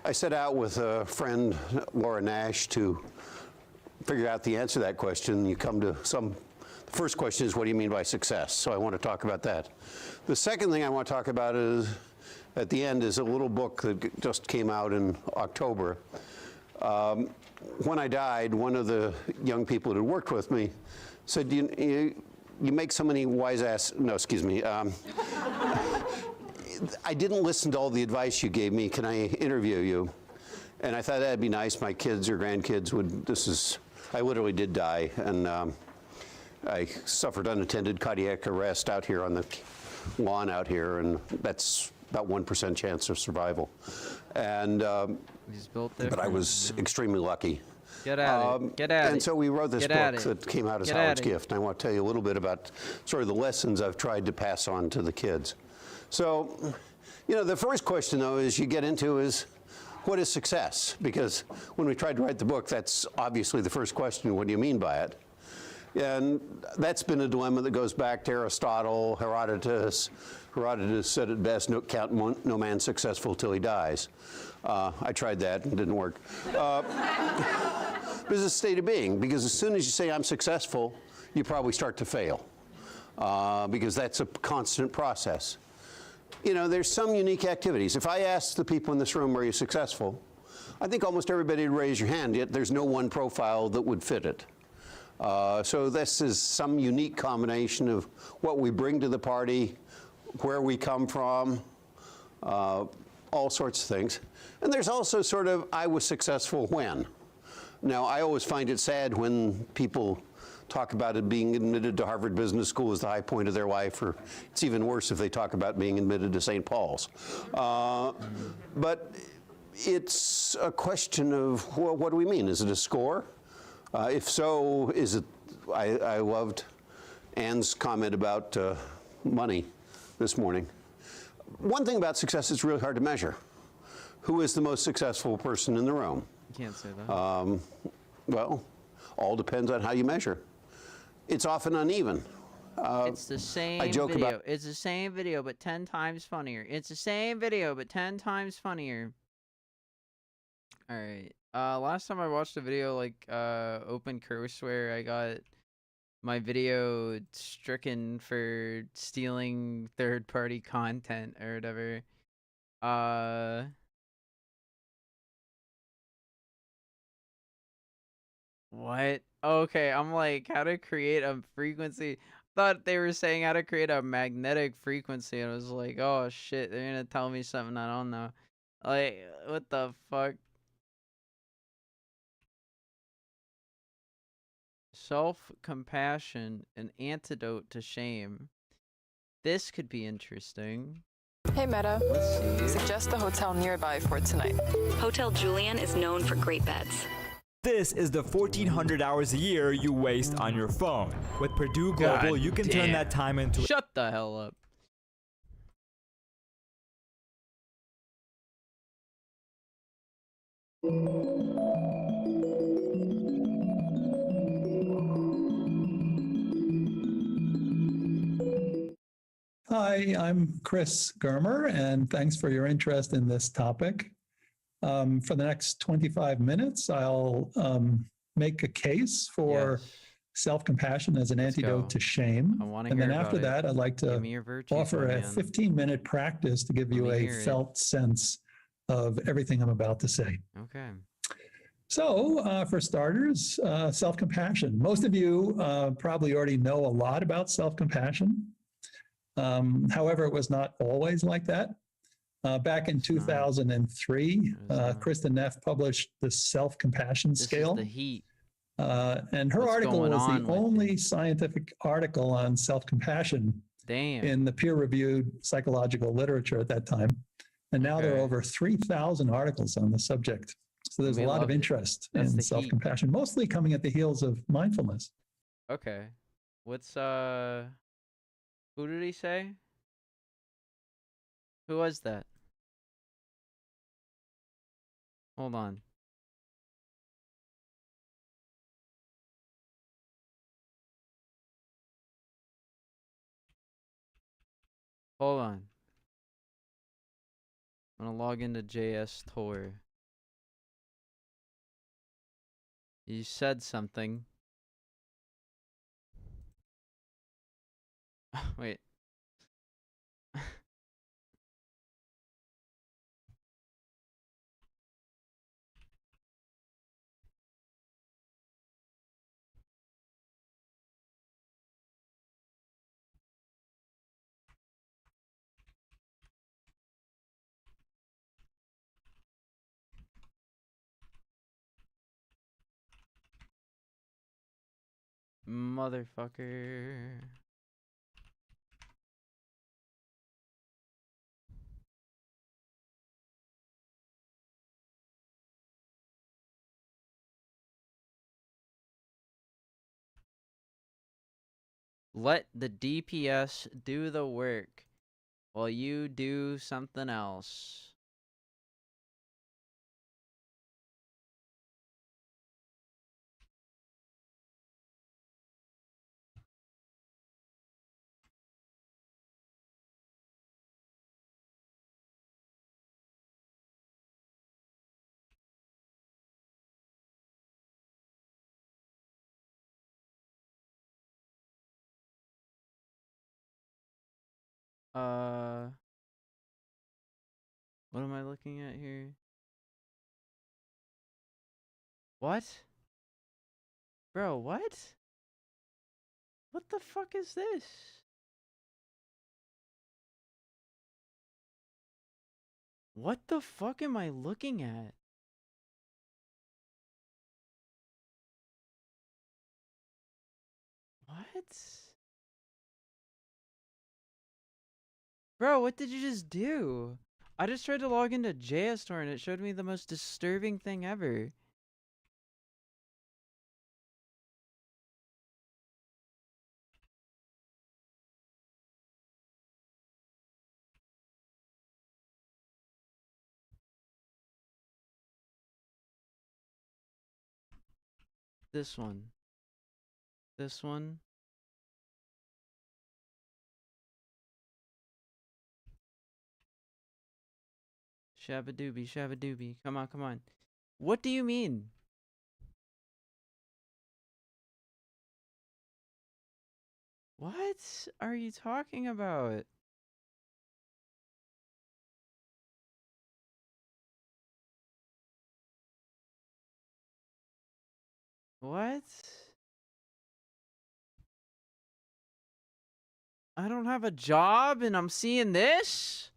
I set out with a friend, Laura Nash, to figure out the answer to that question. You come to the first question is, what do you mean by success? So I want to talk about that. The second thing I want to talk about is, at the end, is a little book that just came out in October. When I died, one of the young people that had worked with me said, you make so many no, excuse me. I didn't listen to all the advice you gave me. Can I interview you? And I thought that'd be nice. My kids or grandkids would, I literally did die. And I suffered unattended cardiac arrest out here on the lawn out here. And that's about 1% chance of survival. And, but I was extremely lucky.
Get at it. Get at it.
And so we wrote this book that came out as Howard's Gift. And I want to tell you a little bit about sort of the lessons I've tried to pass on to the kids. So, you know, the first question, though, is you get into is, what is success? Because when we tried to write the book, that's obviously the first question. What do you mean by it? And that's been a dilemma that goes back to Aristotle, Herodotus. Herodotus said it best, count no man successful till he dies. I tried that and it didn't work. It's a state of being, because as soon as you say I'm successful, you probably start to fail, because that's a constant process. You know, there's some unique activities. If I asked the people in this room, are you successful? I think almost everybody would raise your hand, yet there's no one profile that would fit it. So this is some unique combination of what we bring to the party, where we come from, all sorts of things. And there's also sort of, I was successful when. Now, I always find it sad when people talk about it being admitted to Harvard Business School as the high point of their life, or it's even worse if they talk about being admitted to St. Paul's. But it's a question of, well, what do we mean? Is it a score? If so, is it, I loved Ann's comment about money this morning. One thing about success, it's really hard to measure. Who is the most successful person in the room?
You can't say that.
Well, all depends on how you measure. It's often uneven.
It's the same video. It's the same video, but 10 times funnier. It's the same video, but 10 times funnier. All right. Last time I watched a video like open courseware, I got my video stricken for stealing third-party content or whatever. What? Okay, I'm like, how to create a frequency. Thought they were saying how to create a magnetic frequency, and I was like, oh shit, they're gonna tell me something I don't know. Like, what the fuck? Self-compassion, an antidote to shame. This could be interesting.
Hey Meta, suggest a hotel nearby for tonight.
Hotel Julian is known for great beds.
This is the 1,400 hours a year you waste on your phone. With Purdue Global, you can turn that time into—
Shut the hell up.
Hi, I'm Chris Germer, and thanks for your interest in this topic. For the next 25 minutes, I'll make a case for self-compassion as an antidote to shame. And then after that, I'd like to offer a 15-minute practice to give you a felt sense of everything I'm about to say.
Okay.
So for starters, self-compassion. Most of you probably already know a lot about self-compassion. However, it was not always like that. Back in 2003, Kristen Neff published the Self-Compassion Scale.
This is the heat.
And her article was the only scientific article on self-compassion in the peer-reviewed psychological literature at that time. And now there are over 3,000 articles on the subject. So there's a lot of interest in self-compassion, mostly coming at the heels of mindfulness.
Okay. What's, who did he say? Who was that? Hold on. Hold on. I'm gonna log into JS Tor. You said something. Wait. Motherfucker. Let the DPS do the work while you do something else. What am I looking at here? What? Bro, what? What the fuck is this? What the fuck am I looking at? What? Bro, what did you just do? I just tried to log into JSTOR and it showed me the most disturbing thing ever. This one. This one. Shabba-doobie, shabba-doobie. Come on, come on. What do you mean? What are you talking about? What? I don't have a job and I'm seeing this?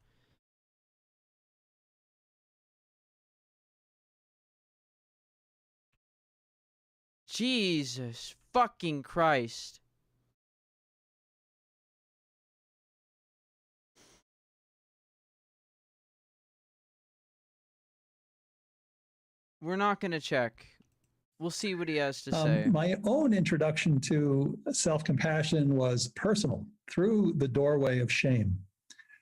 Jesus fucking Christ. We're not gonna check. We'll see what he has to say.
My own introduction to self-compassion was personal, through the doorway of shame.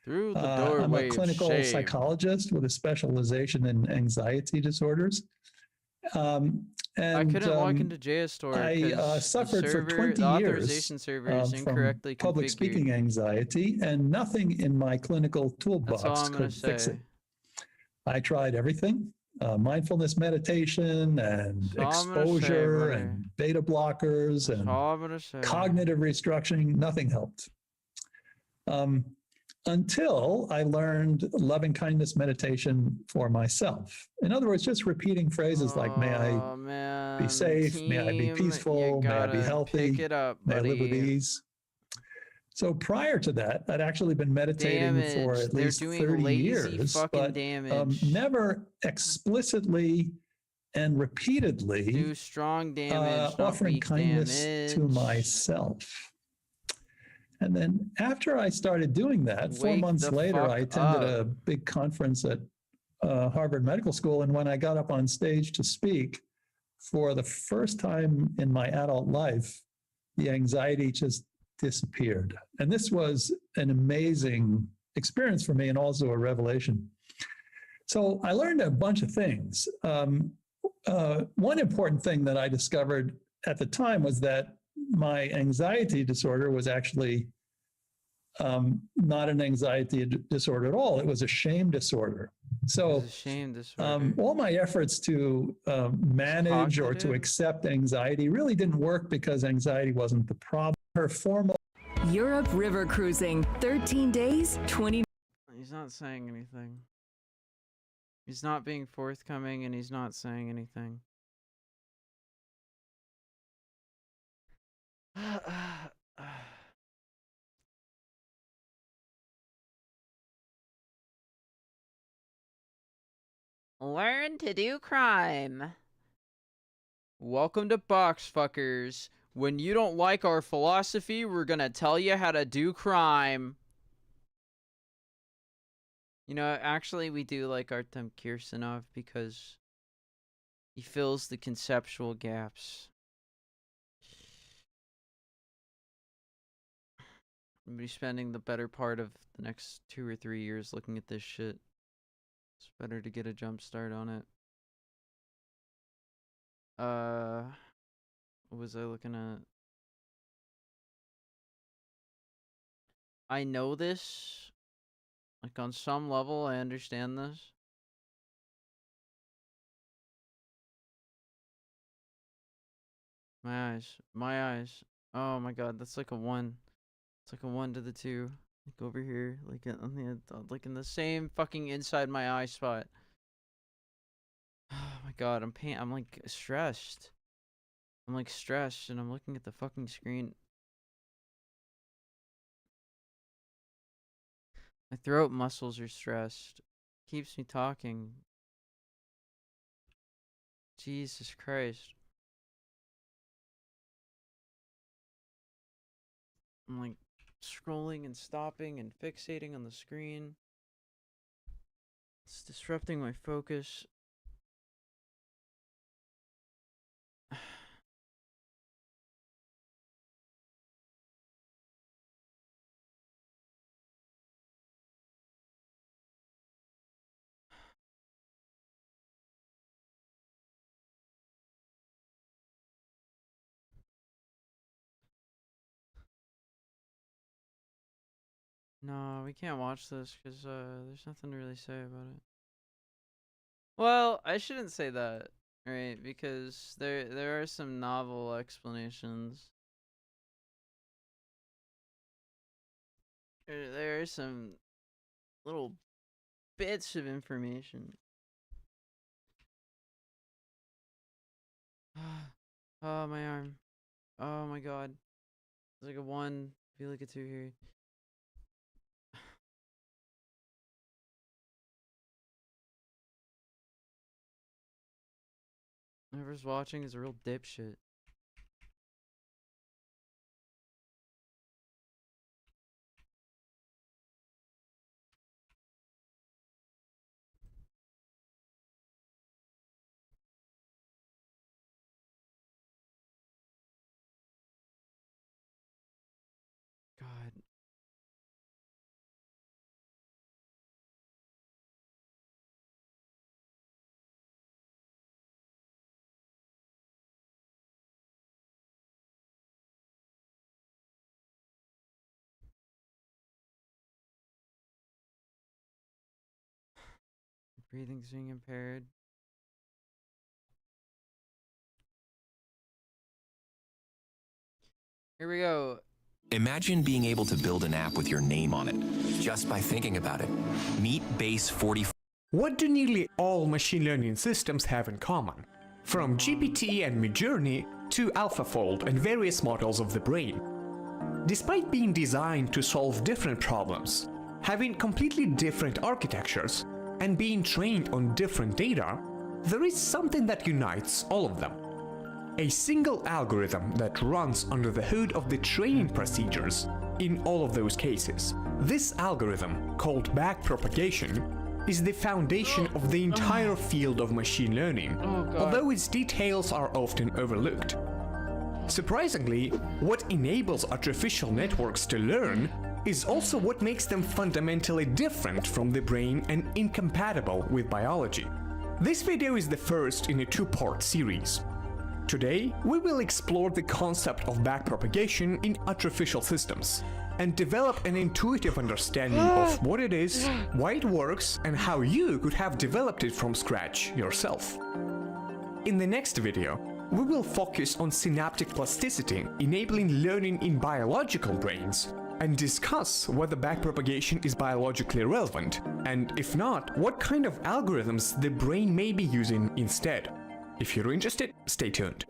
Through the doorway
I'm a clinical
of shame.
psychologist with a specialization in anxiety disorders. And,
I couldn't log into JSTOR
I suffered for 20
the
years
authorization server is incorrectly
from public
configured.
speaking anxiety, and nothing in my clinical toolbox could fix it. I tried everything. Mindfulness meditation and exposure and beta blockers and cognitive restructuring, nothing helped. Until I learned loving kindness meditation for myself. In other words, just repeating phrases like, may I be safe, may I be peaceful, may I be healthy, may I live with ease. So prior to that, I'd actually been meditating for at least 30 years, but never explicitly and repeatedly
do strong damage,
offering kindness to myself. And then after I started doing that, 4 months later, I attended a big conference at Harvard Medical School. And when I got up on stage to speak, for the first time in my adult life, the anxiety just disappeared. And this was an amazing experience for me and also a revelation. So I learned a bunch of things. One important thing that I discovered at the time was that my anxiety disorder was actually not an anxiety disorder at all. It was a shame disorder. So all my efforts to manage or to accept anxiety really didn't work because anxiety wasn't the problem. Her formal
Europe river cruising, 13 days, 20.
He's not saying anything. He's not being forthcoming, and he's not saying anything. Learn to do crime. Welcome to Box Fuckers. When you don't like our philosophy, we're gonna tell you how to do crime. You know, actually, we do like Artem Kirsanov because he fills the conceptual gaps. I'm gonna be spending the better part of the next 2 or 3 years looking at this shit. It's better to get a jump start on it. What was I looking at? I know this. Like, on some level, I understand this. My eyes. My eyes. Oh my god, that's like a 1. It's like a 1 to the 2. Like over here. Like on the, like in the same fucking inside my eye spot. Oh my god, I'm like stressed. I'm like stressed and I'm looking at the fucking screen. My throat muscles are stressed. Keeps me talking. Jesus Christ. I'm like scrolling and stopping and fixating on the screen. It's disrupting my focus. No, we can't watch this because there's nothing to really say about it. Well, I shouldn't say that, right? Because there are some novel explanations. There are some little bits of information. Oh, my arm. Oh my god. It's like a 1. I feel like a 2 here. Whoever's watching is a real dipshit. God. Breathing's being impaired. Here we go.
Imagine being able to build an app with your name on it, just by thinking about it. Meet Base 44.
What do nearly all machine learning systems have in common? From GPT and Midjourney to AlphaFold and various models of the brain. Despite being designed to solve different problems, having completely different architectures, and being trained on different data, there is something that unites all of them. A single algorithm that runs under the hood of the training procedures in all of those cases. This algorithm, called backpropagation, is the foundation of the entire field of machine learning, although its details are often overlooked. Surprisingly, what enables artificial networks to learn is also what makes them fundamentally different from the brain and incompatible with biology. This video is the first in a two-part series. Today, we will explore the concept of backpropagation in artificial systems and develop an intuitive understanding of what it is, why it works, and how you could have developed it from scratch yourself. In the next video, we will focus on synaptic plasticity, enabling learning in biological brains, and discuss whether backpropagation is biologically relevant, and if not, what kind of algorithms the brain may be using instead. If you're interested, stay tuned.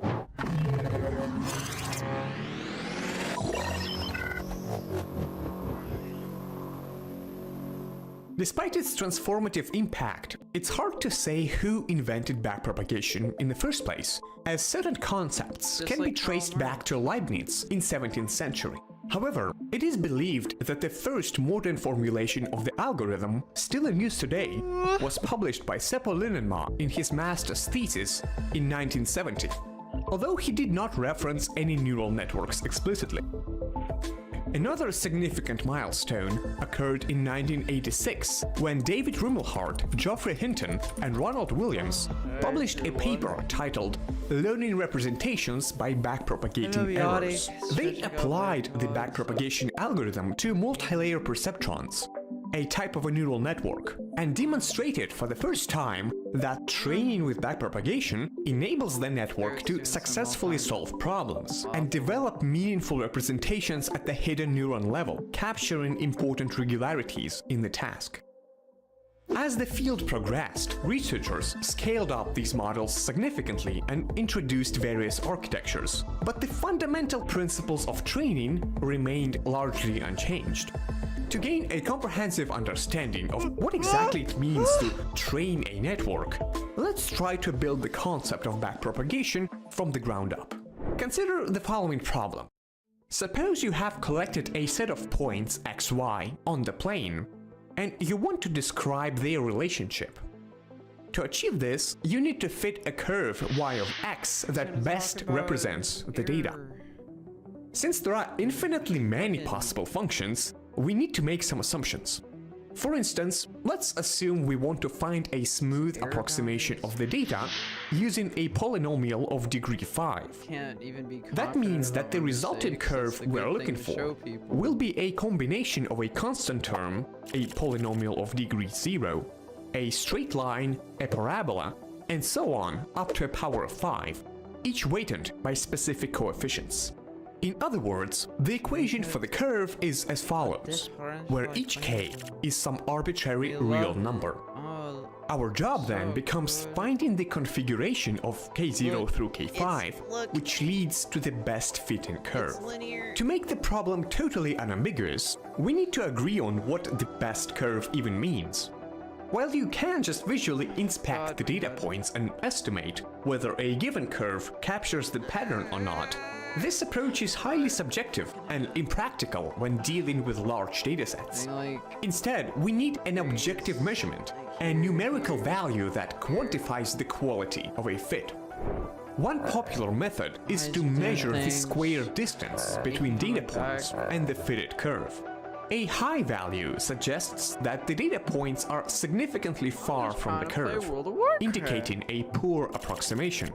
Despite its transformative impact, it's hard to say who invented backpropagation in the first place, as certain concepts can be traced back to Leibniz in 17th century. However, it is believed that the first modern formulation of the algorithm, still in use today, was published by Seppo Linnanmaa in his master's thesis in 1970, although he did not reference any neural networks explicitly. Another significant milestone occurred in 1986 when David Rumelhart, Geoffrey Hinton, and Ronald Williams published a paper titled Learning Representations by Backpropagating Errors. They applied the backpropagation algorithm to multilayer perceptrons, a type of a neural network, and demonstrated for the first time that training with backpropagation enables the network to successfully solve problems and develop meaningful representations at the hidden neuron level, capturing important regularities in the task. As the field progressed, researchers scaled up these models significantly and introduced various architectures, but the fundamental principles of training remained largely unchanged. To gain a comprehensive understanding of what exactly it means to train a network, let's try to build the concept of backpropagation from the ground up. Consider the following problem. Suppose you have collected a set of points xy on the plane, and you want to describe their relationship. To achieve this, you need to fit a curve y of x that best represents the data. Since there are infinitely many possible functions, we need to make some assumptions. For instance, let's assume we want to find a smooth approximation of the data using a polynomial of degree 5. That means that the resulting curve we're looking for will be a combination of a constant term, a polynomial of degree 0, a straight line, a parabola, and so on up to a power of 5, each weighted by specific coefficients. In other words, the equation for the curve is as follows, where each k is some arbitrary real number. Our job then becomes finding the configuration of k0 through k5, which leads to the best fitting curve. To make the problem totally unambiguous, we need to agree on what the best curve even means. While you can just visually inspect the data points and estimate whether a given curve captures the pattern or not, this approach is highly subjective and impractical when dealing with large datasets. Instead, we need an objective measurement, a numerical value that quantifies the quality of a fit. One popular method is to measure the square distance between data points and the fitted curve. A high value suggests that the data points are significantly far from the curve, indicating a poor approximation.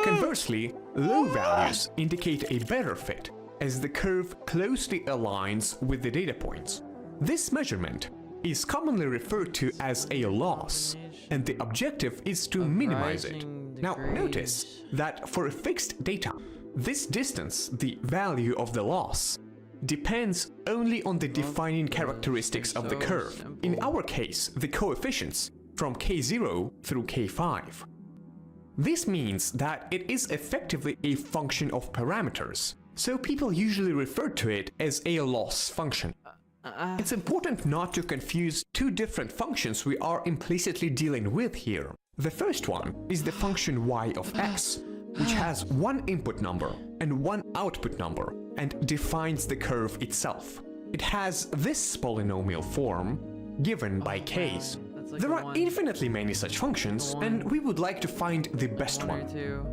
Conversely, low values indicate a better fit, as the curve closely aligns with the data points. This measurement is commonly referred to as a loss, and the objective is to minimize it. Now notice that for fixed data, this distance, the value of the loss, depends only on the defining characteristics of the curve, in our case the coefficients from k0 through k5. This means that it is effectively a function of parameters, so people usually refer to it as a loss function. It's important not to confuse two different functions we are implicitly dealing with here. The first one is the function y of x, which has one input number and one output number, and defines the curve itself. It has this polynomial form, given by k's. There are infinitely many such functions, and we would like to find the best one.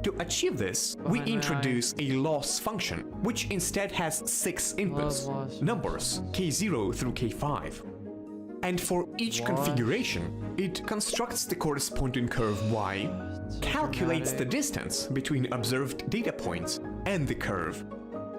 To achieve this, we introduce a loss function, which instead has 6 inputs, numbers k0 through k5. And for each configuration, it constructs the corresponding curve y, calculates the distance between observed data points and the curve,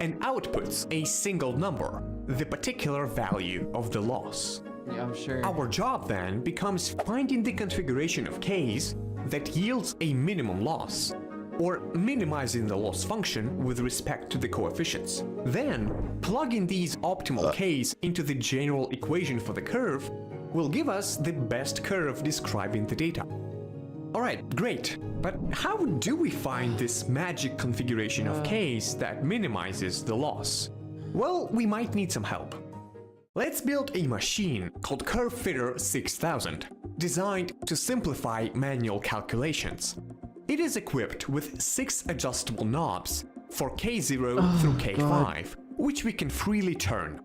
and outputs a single number, the particular value of the loss.
Yeah, I'm sure.
Our job then becomes finding the configuration of k's that yields a minimum loss, or minimizing the loss function with respect to the coefficients. Then, plugging these optimal k's into the general equation for the curve will give us the best curve describing the data. Alright, great, but how do we find this magic configuration of k's that minimizes the loss? Well, we might need some help. Let's build a machine called CurveFitter 6000, designed to simplify manual calculations. It is equipped with 6 adjustable knobs for K0 through K5, which we can freely turn.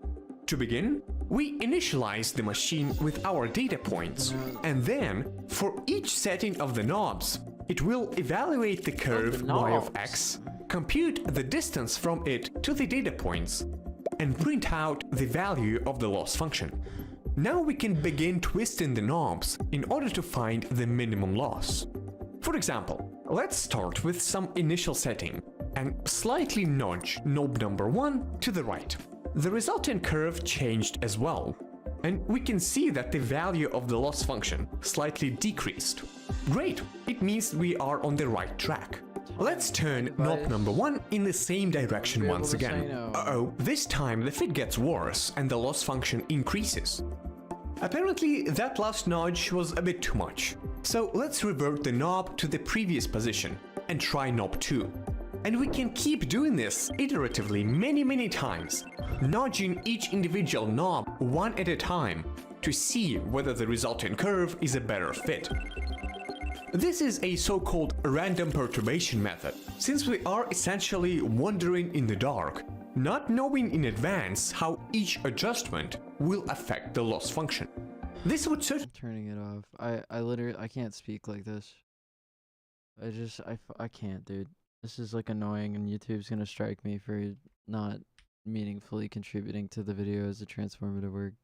To begin, we initialize the machine with our data points, and then, for each setting of the knobs, it will evaluate the curve y of x, compute the distance from it to the data points, and print out the value of the loss function. Now we can begin twisting the knobs in order to find the minimum loss. For example, let's start with some initial setting and slightly nudge knob number 1 to the right. The resultant curve changed as well, and we can see that the value of the loss function slightly decreased. Great, it means we are on the right track. Let's turn knob number 1 in the same direction once again. Uh-oh, this time the fit gets worse and the loss function increases. Apparently that last nudge was a bit too much, so let's revert the knob to the previous position and try knob 2. And we can keep doing this iteratively many times, nudging each individual knob one at a time to see whether the resultant curve is a better fit. This is a so-called random perturbation method, since we are essentially wandering in the dark, not knowing in advance how each adjustment will affect the loss function. This would certainly...
Turning it off. I literally, I can't speak like this. I can't, dude. This is like annoying, and YouTube's gonna strike me for not meaningfully contributing to the video as a transformative work.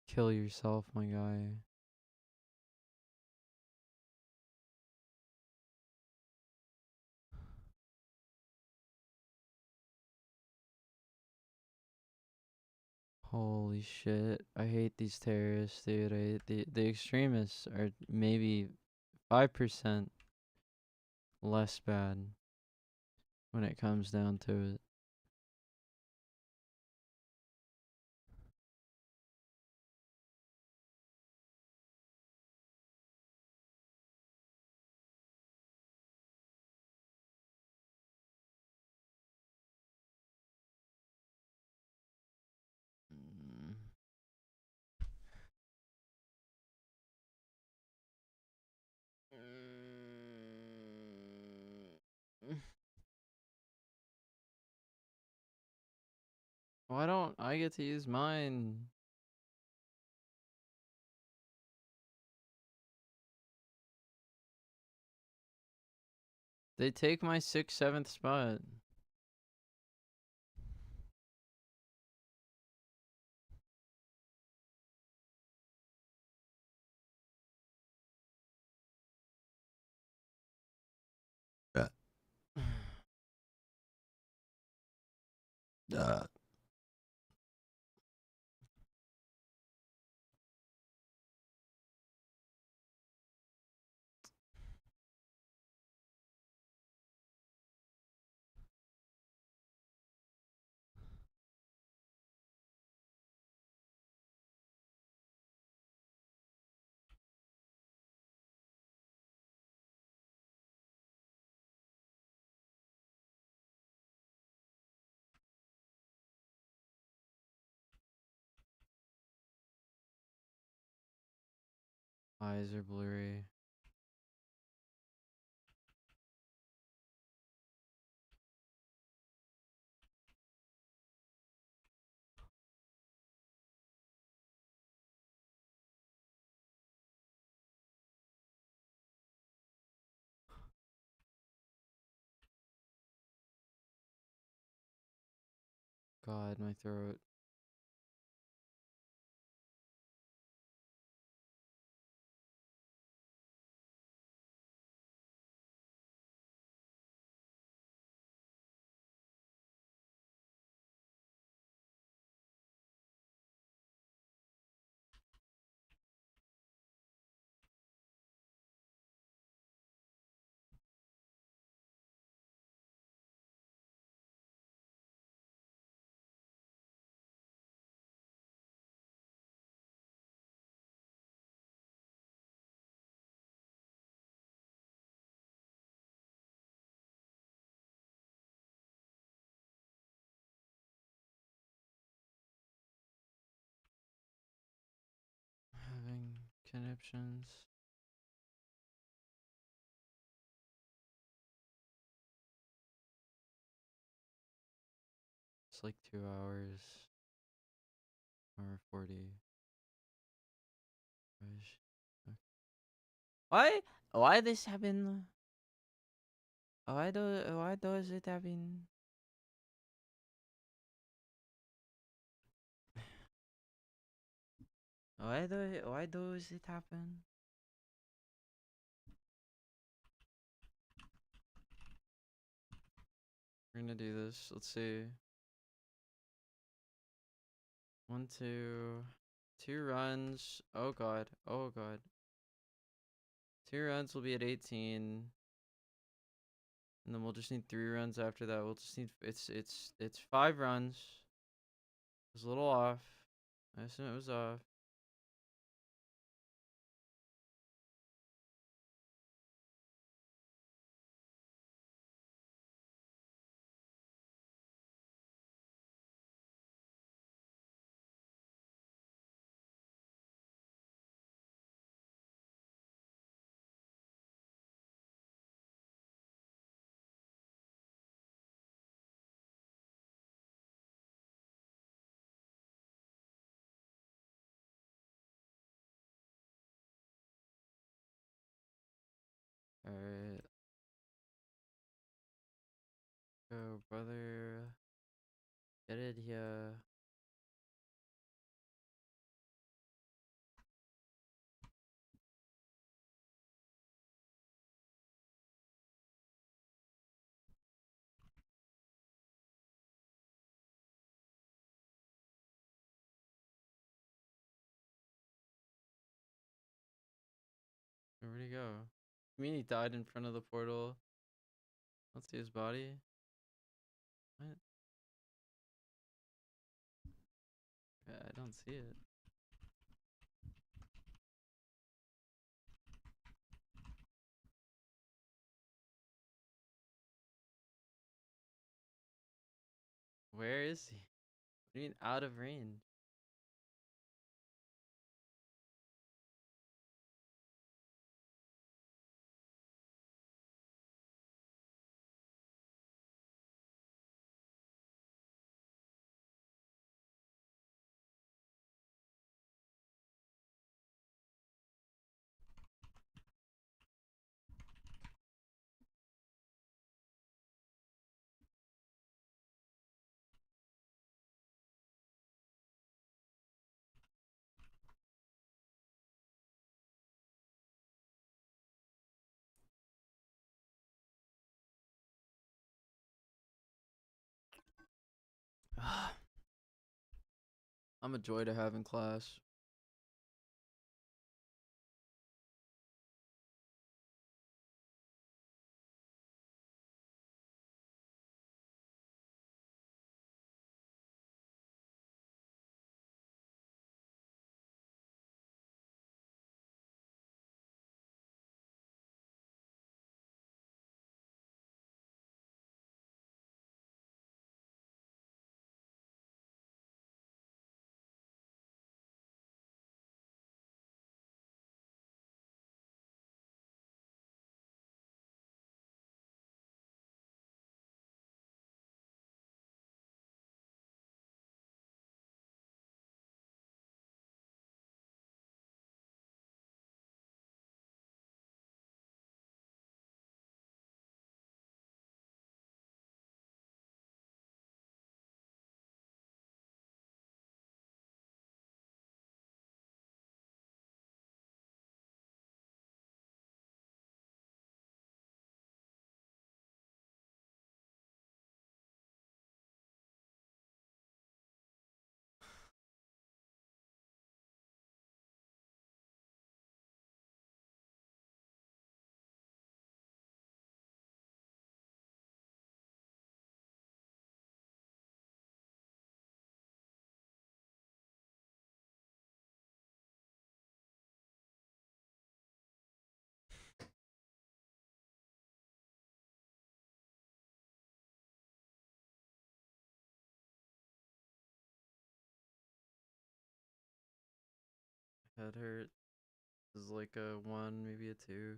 Kill yourself, my guy. Holy shit. I hate these terrorists, dude. I hate the extremists are maybe 5% less bad when it comes down to it. Why don't I get to use mine? They take my 6th, 7th spot. eyes are blurry. God, my throat. Having conniptions. It's like 2 hours or 40. Why this happen? Why does it happen? Why does it happen? We're gonna do this. Let's see. 1, 2, 2 runs. Oh god. Oh god. 2 runs will be at 18. And then we'll just need 3 runs after that. We'll just need it's 5 runs. It was a little off. I assume it was off. Alright. Go, brother. Get it here. Where'd he go? You mean he died in front of the portal? Let's see his body. What? Yeah, I don't see it. Where is he? What do you mean out of range? I'm a joy to have in class. Head hurt is like a 1, maybe a 2.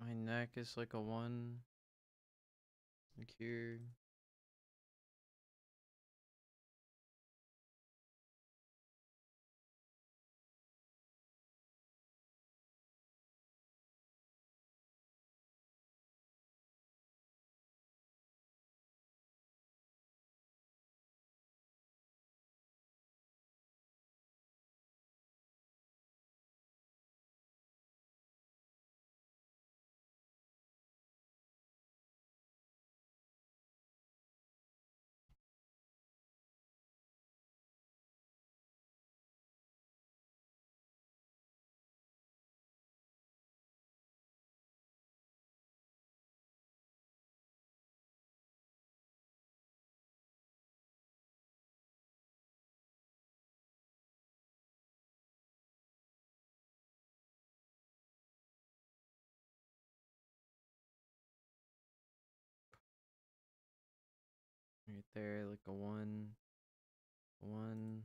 My neck is like a 1. Like here. Right there, like a 1. 1.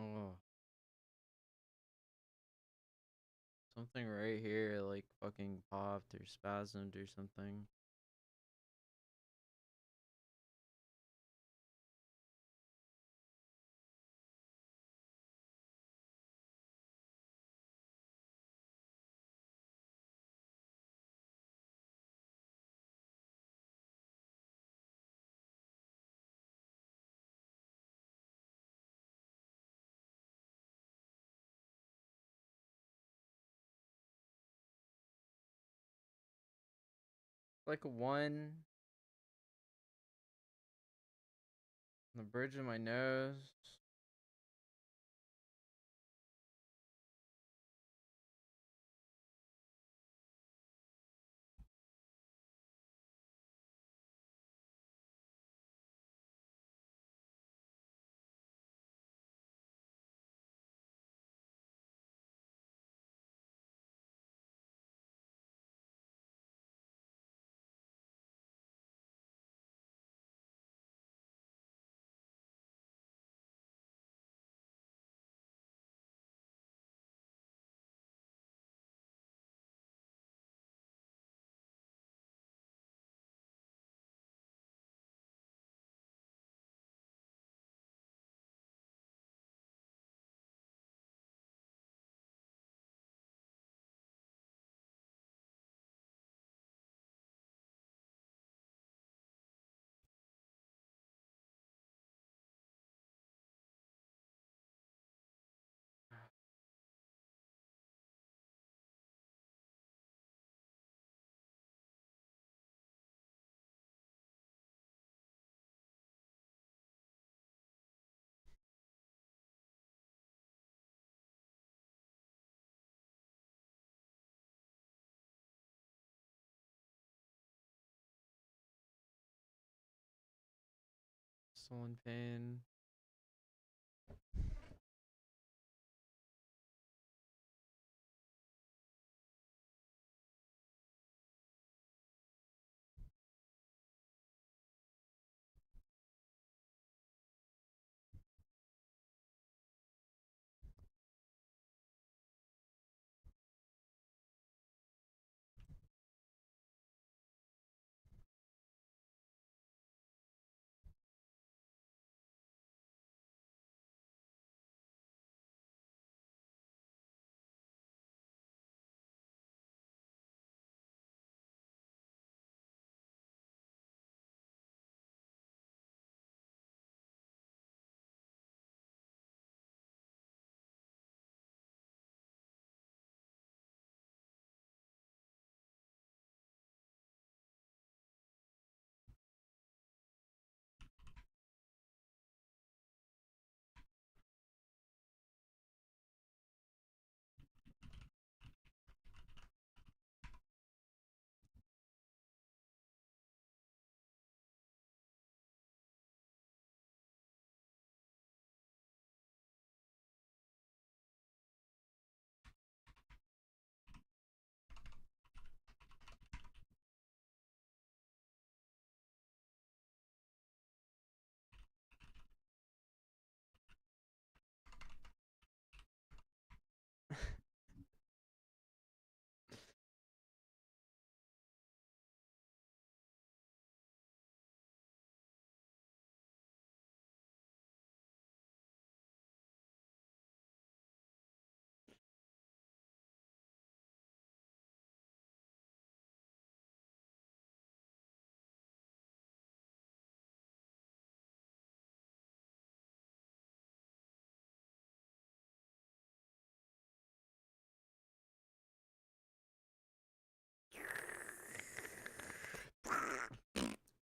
Oh. Something right here like fucking popped or spasmed or something. Like a 1 on the bridge of my nose. Still in pain.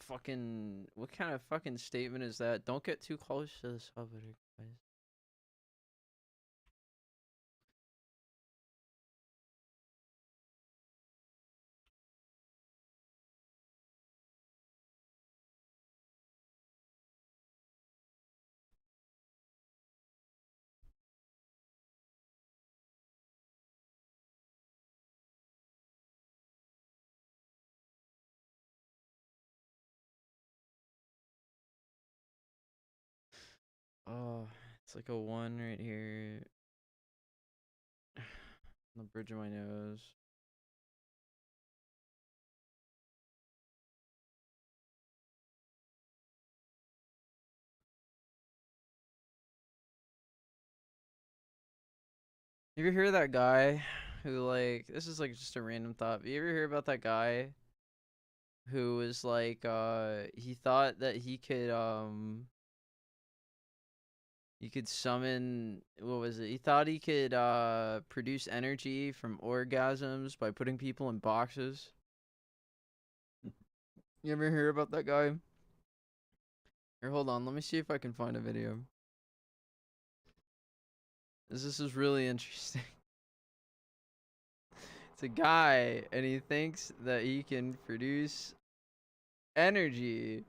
Fucking, what kind of fucking statement is that? Don't get too close to the subject, guys. Oh, it's like a 1 right here. On the bridge of my nose. You ever hear that guy who, like, this is like just a random thought, but you ever hear about that guy who was like, he thought that he could summon, what was it? He thought he could produce energy from orgasms by putting people in boxes. You ever hear about that guy? Here, hold on, let me see if I can find a video. This is really interesting. It's a guy, and he thinks that he can produce energy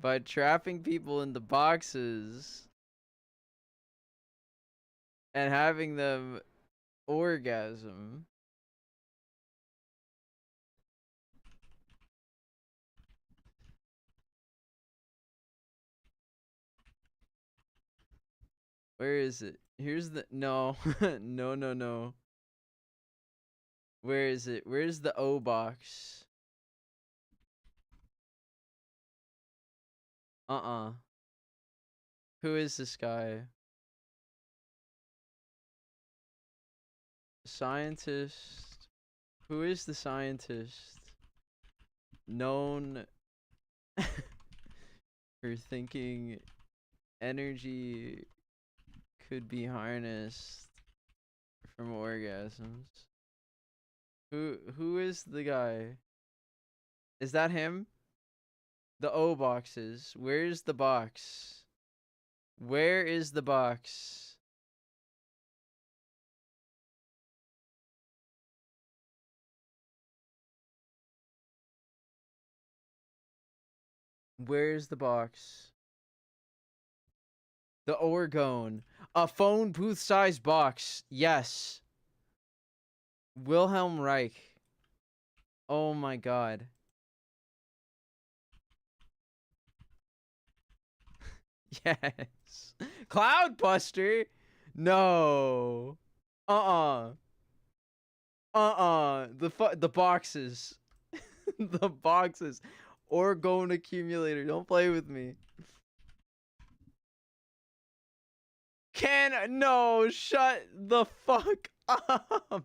by trapping people into boxes and having them orgasm. Where is it? Here's the no. No. Where is it? Where's the O box? Who is this guy? Scientist. Who is the scientist known for thinking energy could be harnessed from orgasms? Who is the guy? Is that him? The O boxes. Where's the box? Where is the box? Where's the box? The orgone. A phone booth-sized box. Yes. Wilhelm Reich. Oh my god. Yes. Cloudbuster? No. The boxes. The boxes. Orgone accumulator. Don't play with me. No, shut the fuck up.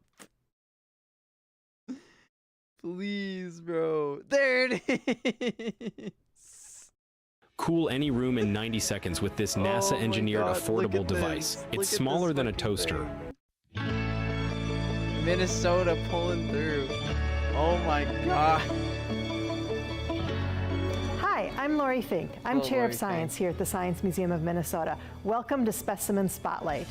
Please, bro. There it is.
Cool any room in 90 seconds with this NASA-engineered affordable device. It's smaller than a toaster.
Minnesota pulling through. Oh my god.
Hi, I'm Lori Fink. I'm Chair of Science here at the Science Museum of Minnesota. Welcome to Specimen Spotlight.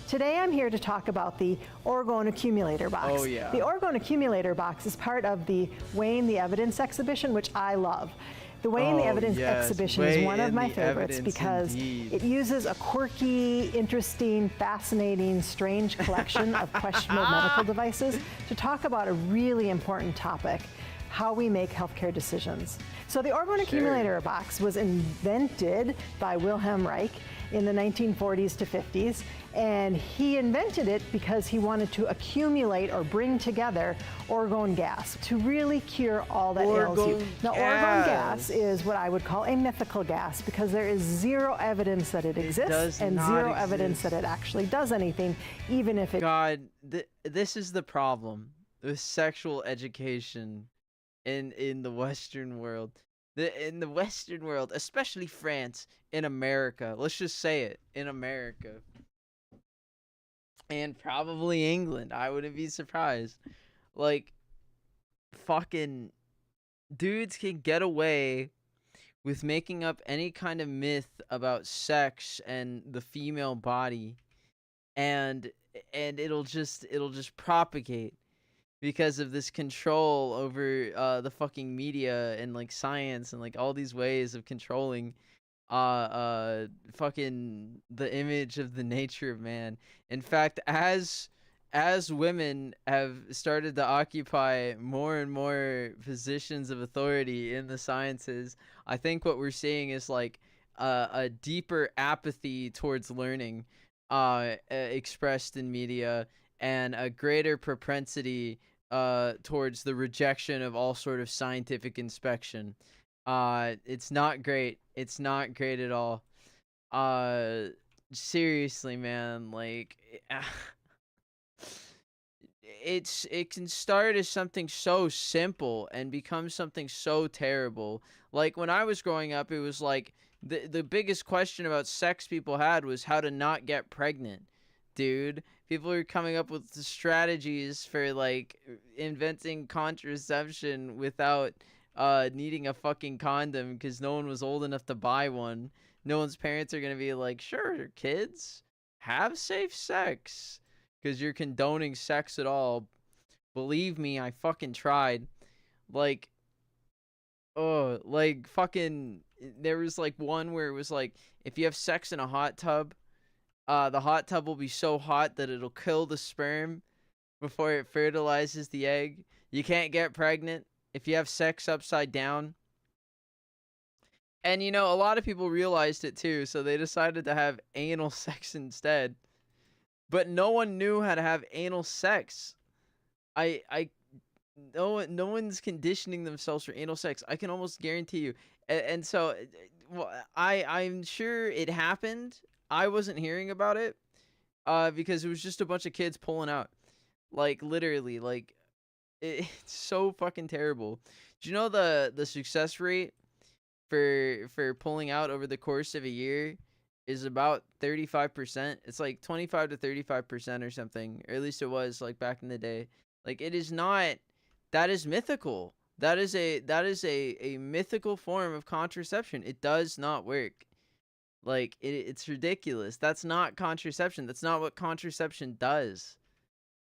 Today I'm here to talk about the Orgone Accumulator Box.
Oh yeah.
The Orgone Accumulator Box is part of the Weighing the Evidence exhibition, which I love. The Weighing the Evidence exhibition is one of my favorites because it uses a quirky, interesting, fascinating, strange collection of questionable medical devices to talk about a really important topic: how we make healthcare decisions. So the Orgone Accumulator Box was invented by Wilhelm Reich in the 1940s to 50s, and he invented it because he wanted to accumulate or bring together orgone gas to really cure all that ails you. Now, orgone gas is what I would call a mythical gas because there is zero evidence that it exists and zero evidence that it actually does anything, even if it...
God, this is the problem with sexual education in the Western world. In the Western world, especially France, in America. Let's just say it, in America. And probably England. I wouldn't be surprised. Like, fucking dudes can get away with making up any kind of myth about sex and the female body, and it'll just propagate because of this control over the fucking media and like science and like all these ways of controlling fucking the image of the nature of man. In fact, as women have started to occupy more and more positions of authority in the sciences, I think what we're seeing is like a deeper apathy towards learning expressed in media, and a greater propensity towards the rejection of all sort of scientific inspection. It's not great. It's not great at all. Seriously, man, like it can start as something so simple and become something so terrible. Like when I was growing up, it was like the biggest question about sex people had was how to not get pregnant. Dude, people are coming up with strategies for like inventing contraception without needing a fucking condom because no one was old enough to buy one. No one's parents are gonna be like, sure, kids, have safe sex, because you're condoning sex at all. Believe me, I fucking tried. Like, oh, like fucking, there was like one where it was like, if you have sex in a hot tub, the hot tub will be so hot that it'll kill the sperm before it fertilizes the egg. You can't get pregnant if you have sex upside down. And you know, a lot of people realized it too, so they decided to have anal sex instead. But no one knew how to have anal sex. No one's conditioning themselves for anal sex. I can almost guarantee you. And so, well, I'm sure it happened. I wasn't hearing about it, because it was just a bunch of kids pulling out. Like literally, like it's so fucking terrible. Do you know the success rate for pulling out over the course of a year is about 35%. It's like 25 to 35% or something, or at least it was like back in the day. Like it is not, that is mythical. That is a mythical form of contraception. It does not work. Like it's ridiculous. That's not contraception. That's not what contraception does.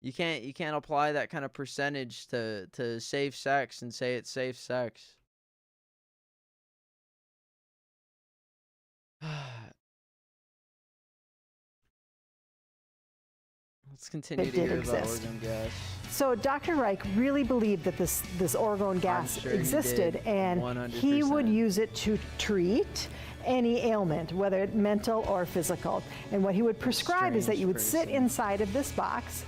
You can't apply that kind of percentage to safe sex and say it's safe sex. Let's continue to hear about orgone gas.
So Dr. Reich really believed that this orgone gas existed, and 100%. He would use it to treat any ailment, whether it mental or physical. And what he would prescribe is that you would sit inside of this box,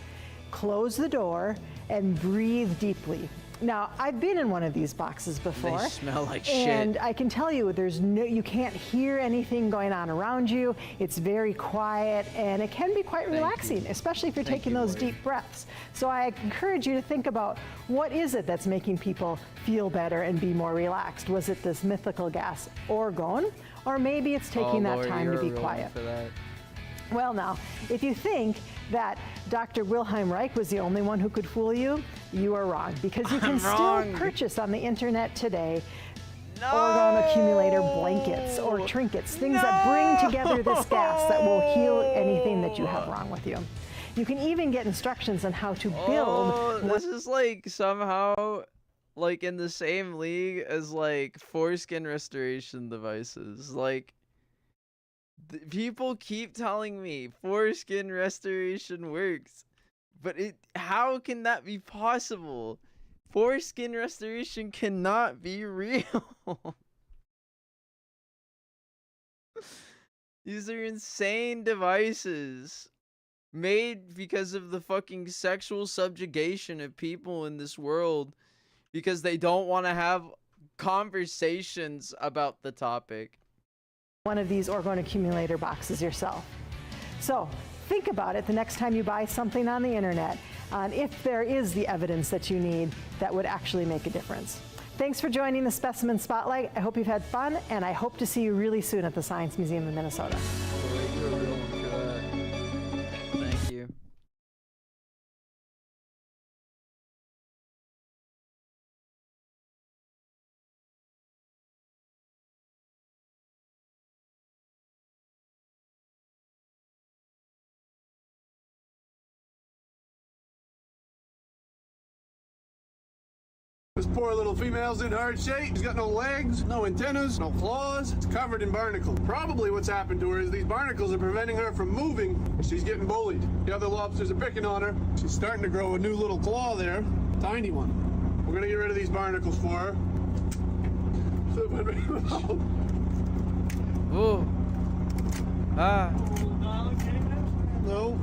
close the door, and breathe deeply. Now, I've been in one of these boxes before.
They smell like shit.
And I can tell you, you can't hear anything going on around you. It's very quiet, and it can be quite relaxing, especially if you're taking those deep breaths. So I encourage you to think about, what is it that's making people feel better and be more relaxed? Was it this mythical gas, orgone? Or maybe it's taking that time to be quiet. Well, now, if you think that Dr. Wilhelm Reich was the only one who could fool you, you are wrong, because you can still purchase on the internet today orgone accumulator blankets or trinkets, things that bring together this gas that will heal anything that you have wrong with you. You can even get instructions on how to build.
This is like somehow like in the same league as like foreskin restoration devices. Like, people keep telling me foreskin restoration works, but how can that be possible? Foreskin restoration cannot be real. These are insane devices made because of the fucking sexual subjugation of people in this world, because they don't want to have conversations about the topic.
One of these orgone accumulator boxes yourself. So think about it the next time you buy something on the internet, if there is the evidence that you need that would actually make a difference. Thanks for joining the Specimen Spotlight. I hope you've had fun, and I hope to see you really soon at the Science Museum of Minnesota.
Thank you.
This poor little female's in hard shape. She's got no legs, no antennas, no claws. It's covered in barnacles. Probably what's happened to her is these barnacles are preventing her from moving. She's getting bullied. The other lobsters are picking on her. She's starting to grow a new little claw there. Tiny one. We're gonna get rid of these barnacles for her.
Ooh. Ah.
No.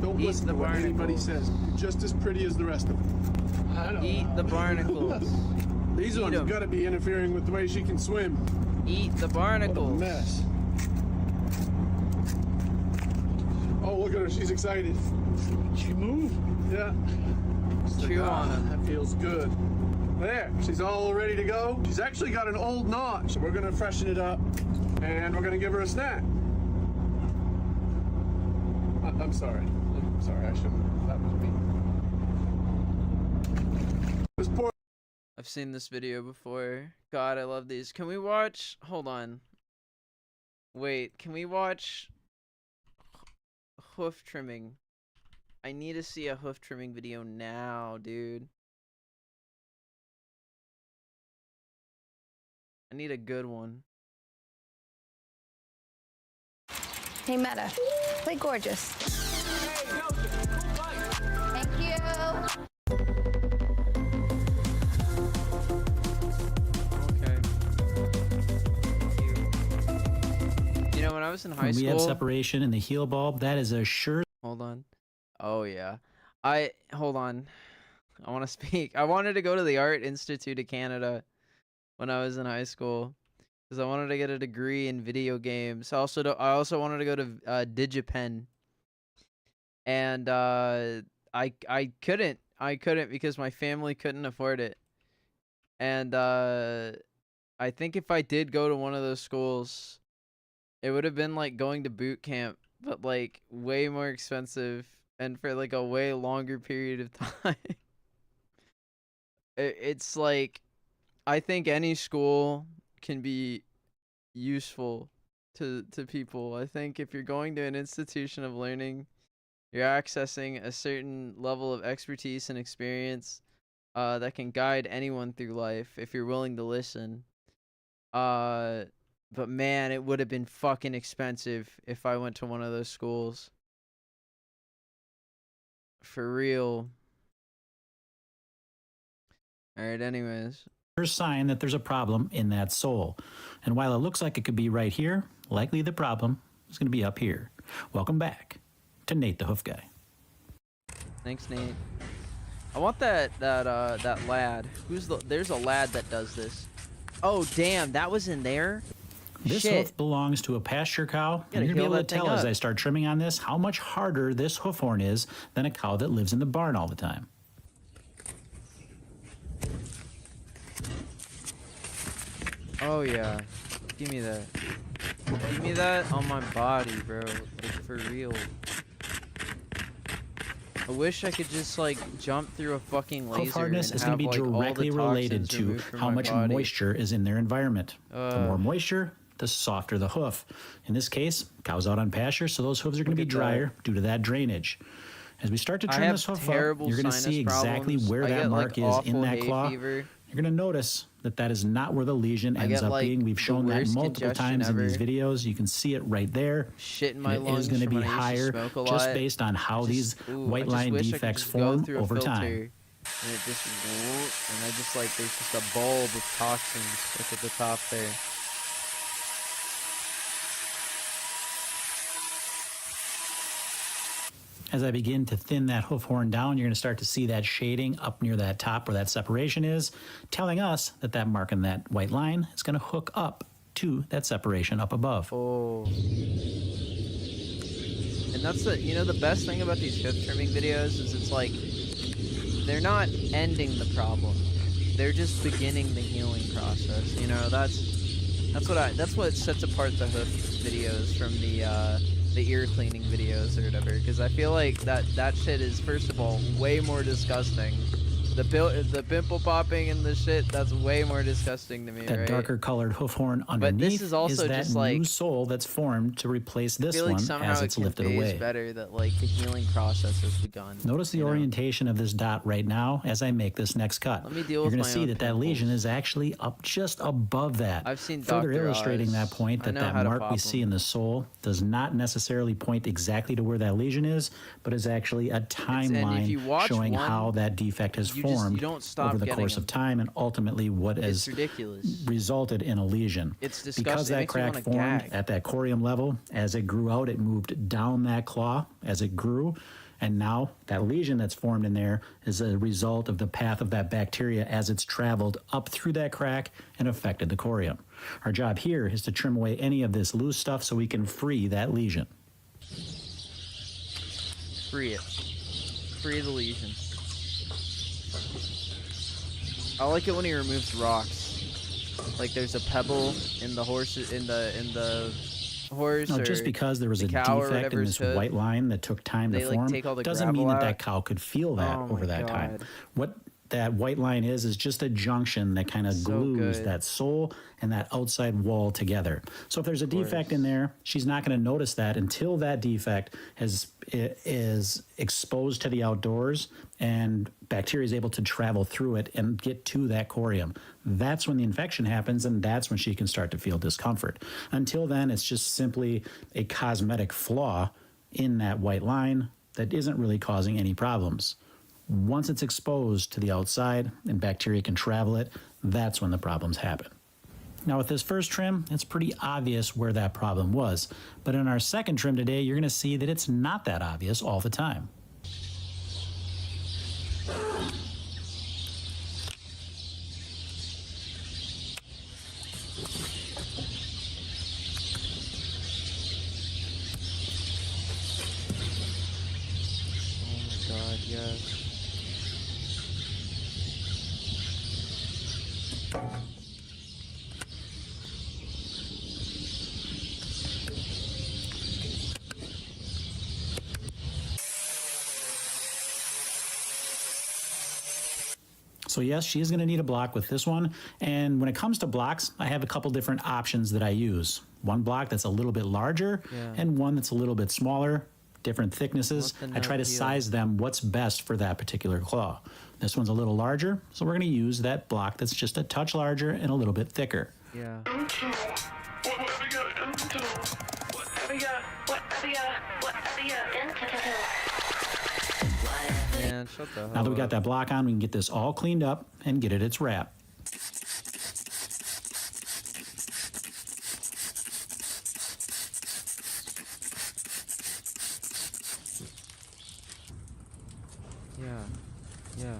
Don't listen to what anybody says. You're just as pretty as the rest of them.
Eat the barnacles.
These ones have got to be interfering with the way she can swim.
Eat the barnacles.
What a mess. Oh, look at her. She's excited. She move? Yeah.
Chew on them.
That feels good. There. She's all ready to go. She's actually got an old knot, so we're going to freshen it up, and we're going to give her a snack. I'm sorry. I'm sorry. I shouldn't. That was me.
I've seen this video before. God, I love these. Can we watch? Hold on. Wait, can we watch hoof trimming? I need to see a hoof trimming video now, dude. I need a good one.
Hey, Meta, play gorgeous. Thank you.
You know, when I was in high school,
we have separation in the heel bulb. That is a sure.
Hold on. Oh yeah. Hold on. I want to speak. I wanted to go to the Art Institute of Canada when I was in high school because I wanted to get a degree in video games. I also wanted to go to DigiPen, and I couldn't because my family couldn't afford it. And I think if I did go to one of those schools, it would have been like going to boot camp, but like way more expensive and for like a way longer period of time. It's like, I think any school can be useful to people. I think if you're going to an institution of learning, you're accessing a certain level of expertise and experience that can guide anyone through life if you're willing to listen. But But man, it would have been fucking expensive if I went to one of those schools. For real. Alright, anyways.
First sign that there's a problem in that sole. And while it looks like it could be right here, likely the problem is going to be up here. Welcome back to Nate the Hoof Guy.
Thanks, Nate. I want that lad. There's a lad that does this. Oh, damn, that was in there?
This hoof belongs to a pasture cow, and you're going to be able to tell as I start trimming on this how much harder this hoof horn is than a cow that lives in the barn all the time.
Oh, yeah. Give me that. Give me that on my body, bro. Like, for real. I wish I could just, like, jump through a fucking laser.
Hoof hardness is going to be directly related to how much moisture is in their environment. The more moisture, the softer the hoof. In this case, cows out on pasture, so those hooves are going to be drier due to that drainage. As we start to trim this hoof up, you're going to see exactly where that mark is in that claw. You're going to notice that that is not where the lesion ends up being. We've shown that multiple times in these videos. You can see it right there.
Shit in my
It
lungs
is going to be higher just based on how these white line defects form over time.
And it just, and I just like, there's just a bulb of toxins like at the top there.
As I begin to thin that hoof horn down, you're going to start to see that shading up near that top where that separation is, telling us that that mark in that white line is going to hook up to that separation up above.
Oh. And that's the, you know, the best thing about these hoof trimming videos is it's like, they're not ending the problem. They're just beginning the healing process. You know, that's what sets apart the hoof videos from the ear cleaning videos or whatever, because I feel like that shit is, first of all, way more disgusting. The pimple popping and the shit, that's way more disgusting to me,
that
right?
darker colored hoof horn underneath
but this is also
that
just like,
new sole that's formed to replace this
like
one as it's lifted away.
Better that like the healing process has begun.
Notice the orientation of this dot right now as I make this next cut.
Let me deal
You're
with
going
my
to see
own
that that lesion is actually up just above that.
I've seen
further
Dr.
illustrating
Oz.
that point that that mark we see in the sole does not necessarily point exactly to where that lesion is, but is actually a timeline showing how that defect has formed over the course of time and ultimately what has resulted in a lesion.
It's disgusting.
Because that crack formed at that corium level, as it grew out, it moved down that claw as it grew. And now that lesion that's formed in there is a result of the path of that bacteria as it's traveled up through that crack and affected the corium. Our job here is to trim away any of this loose stuff so we can free that lesion.
Free it. Free the lesion. I like it when he removes rocks. Like there's a pebble in the horse in the horse.
No, just because there was a defect in this white line that took time to form doesn't mean that that cow could feel that over that time. What that white line is just a junction that kind of glues that sole and that outside wall together. So if there's a defect in there, she's not going to notice that until that defect is exposed to the outdoors and bacteria is able to travel through it and get to that corium. That's when the infection happens, and that's when she can start to feel discomfort. Until then, it's just simply a cosmetic flaw in that white line that isn't really causing any problems. Once it's exposed to the outside and bacteria can travel it, that's when the problems happen. Now with this first trim, it's pretty obvious where that problem was. But in our second trim today, you're going to see that it's not that obvious all the time.
Oh my god, yes.
So yes, she is going to need a block with this one. And when it comes to blocks, I have a couple different options that I use. One block that's a little bit larger and one that's a little bit smaller, different thicknesses. I try to size them what's best for that particular claw. This one's a little larger, so we're going to use that block that's just a touch larger and a little bit thicker.
Yeah. Man, shut the hell
Now that we
up.
got that block on, we can get this all cleaned up and get it its wrap.
Yeah.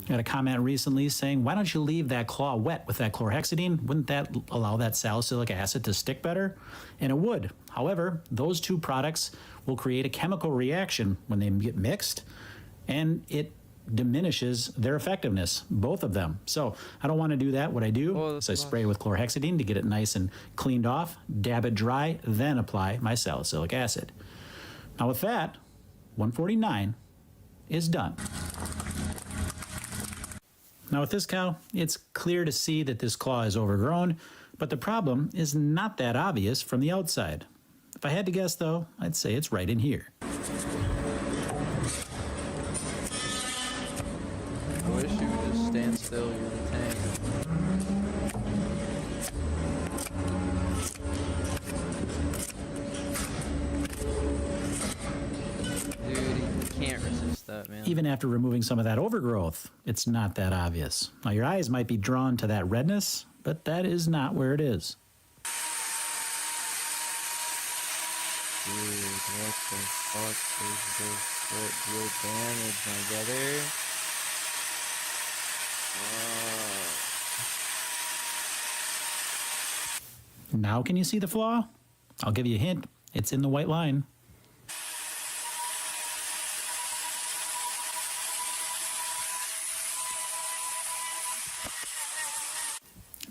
Got a comment recently saying, why don't you leave that claw wet with that chlorhexidine? Wouldn't that allow that salicylic acid to stick better? And it would. However, those two products will create a chemical reaction when they get mixed, and it diminishes their effectiveness, both of them. So I don't want to do that. What I do is I spray with chlorhexidine to get it nice and cleaned off, dab it dry, then apply my salicylic acid. Now with that, 149 is done. Now with this cow, it's clear to see that this claw is overgrown, but the problem is not that obvious from the outside. If I had to guess though, I'd say it's right in here.
I wish you would just stand still, you're the tank. Dude, you can't resist that, man.
Even after removing some of that overgrowth, it's not that obvious. Now your eyes might be drawn to that redness, but that is not where it is.
Dude, what the fuck is this? What real damage, my brother?
Now can you see the flaw? I'll give you a hint. It's in the white line.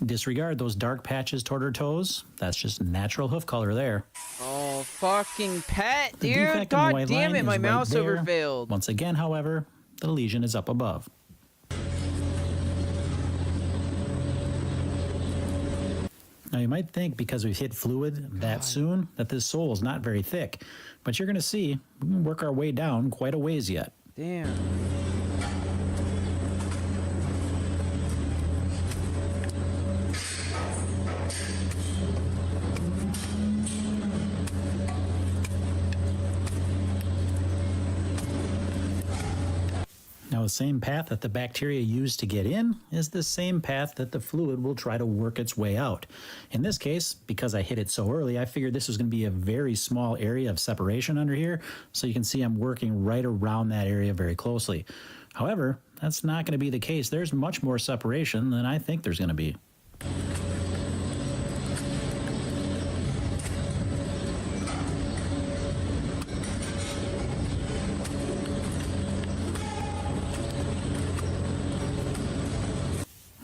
Disregard those dark patches toward her toes. That's just natural hoof color there.
Oh, fucking pet,
The
dude!
defect in the
God
white
damn
line
it,
is
my
right
mouse
there.
overfailed.
Once again, however, the lesion is up above. Now you might think because we've hit fluid that soon that this sole is not very thick, but you're going to see we can work our way down quite a ways yet.
Damn.
Now the same path that the bacteria use to get in is the same path that the fluid will try to work its way out. In this case, because I hit it so early, I figured this was going to be a very small area of separation under here, so you can see I'm working right around that area very closely. However, that's not going to be the case. There's much more separation than I think there's going to be.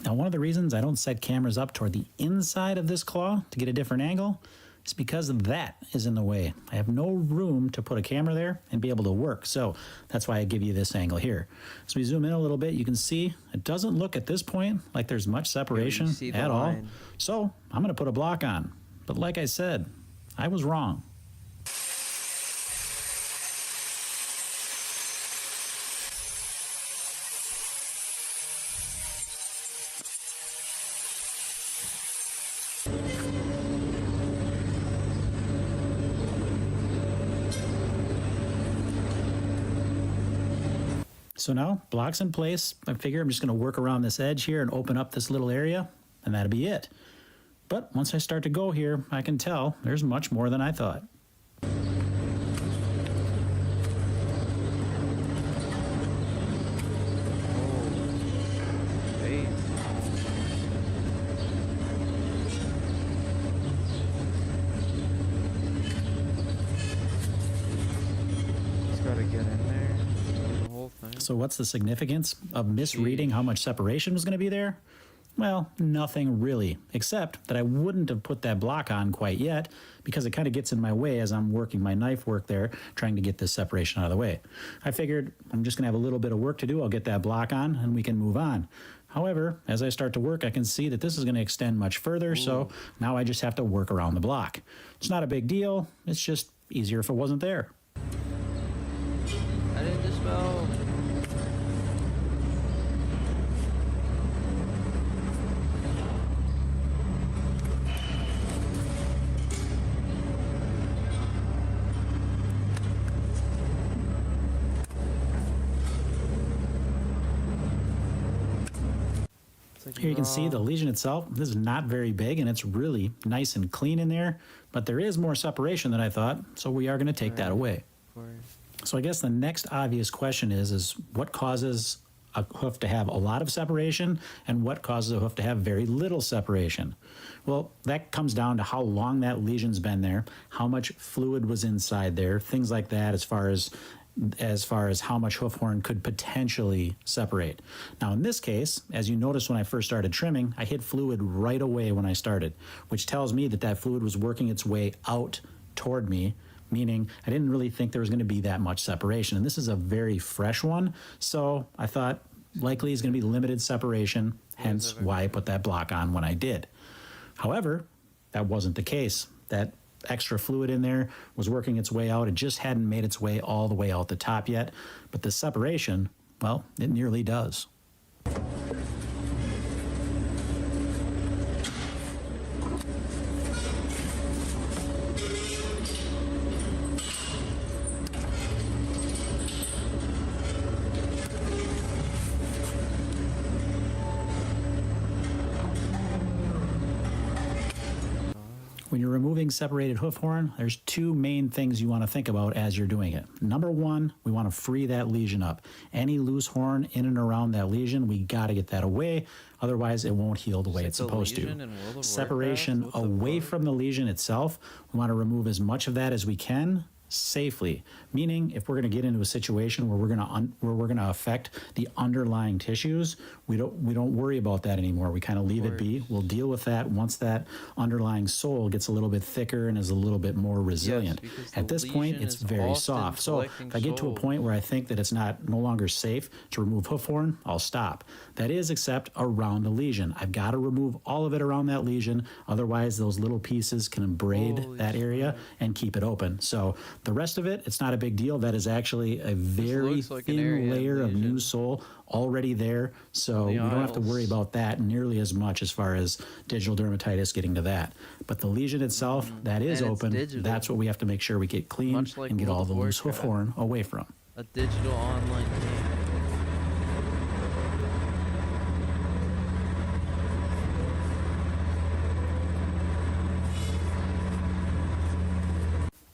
Now, one of the reasons I don't set cameras up toward the inside of this claw to get a different angle is because that is in the way. I have no room to put a camera there and be able to work, so that's why I give you this angle here. So we zoom in a little bit, you can see it doesn't look at this point like there's much separation at all. So I'm going to put a block on. But like I said, I was wrong. So now, block's in place. I figure I'm just going to work around this edge here and open up this little area, and that'll be it. But once I start to go here, I can tell there's much more than I thought. So what's the significance of misreading how much separation was going to be there? Well, nothing really, except that I wouldn't have put that block on quite yet because it kind of gets in my way as I'm working my knife work there, trying to get this separation out of the way. I figured I'm just going to have a little bit of work to do. I'll get that block on and we can move on. However, as I start to work, I can see that this is going to extend much further, so now I just have to work around the block. It's not a big deal. It's just easier if it wasn't there.
I didn't dispel.
Here you can see the lesion itself. This is not very big, and it's really nice and clean in there, but there is more separation than I thought, so we are going to take that away. So I guess the next obvious question is what causes a hoof to have a lot of separation and what causes a hoof to have very little separation? Well, that comes down to how long that lesion's been there, how much fluid was inside there, things like that as far as how much hoof horn could potentially separate. Now in this case, as you noticed when I first started trimming, I hit fluid right away when I started, which tells me that fluid was working its way out toward me, meaning I didn't really think there was going to be that much separation. And this is a very fresh one, so I thought likely it's going to be limited separation, hence why I put that block on when I did. However, that wasn't the case. That extra fluid in there was working its way out. It just hadn't made its way all the way out the top yet. But the separation, well, it nearly does. When you're removing separated hoof horn, there's two main things you want to think about as you're doing it. Number one, we want to free that lesion up. Any loose horn in and around that lesion, we got to get that away. Otherwise, it won't heal the way it's supposed to. Separation away from the lesion itself, we want to remove as much of that as we can safely, meaning if we're going to get into a situation where we're going to affect the underlying tissues, we don't worry about that anymore. We kind of leave it be. We'll deal with that once that underlying sole gets a little bit thicker and is a little bit more resilient. At this point, it's very soft. So if I get to a point where I think that it's no longer safe to remove hoof horn, I'll stop. That is except around the lesion. I've got to remove all of it around that lesion. Otherwise, those little pieces can abrade that area and keep it open. So the rest of it, it's not a big deal. That is actually a very thin layer of new sole already there. So we don't have to worry about that nearly as much as far as digital dermatitis getting to that. But the lesion itself, that is open. That's what we have to make sure we get clean and get all the loose hoof horn away from.
A digital online game.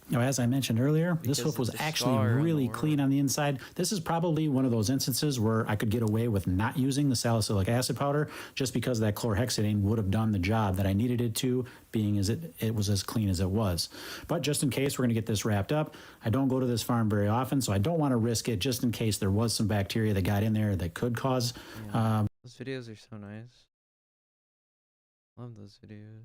Now, as I mentioned earlier, this hoof was actually really clean on the inside. This is probably one of those instances where I could get away with not using the salicylic acid powder just because that chlorhexidine would have done the job that I needed it to, being as it was as clean as it was. But just in case we're going to get this wrapped up, I don't go to this farm very often, so I don't want to risk it just in case there was some bacteria that got in there that could cause...
Those videos are so nice. Love those videos.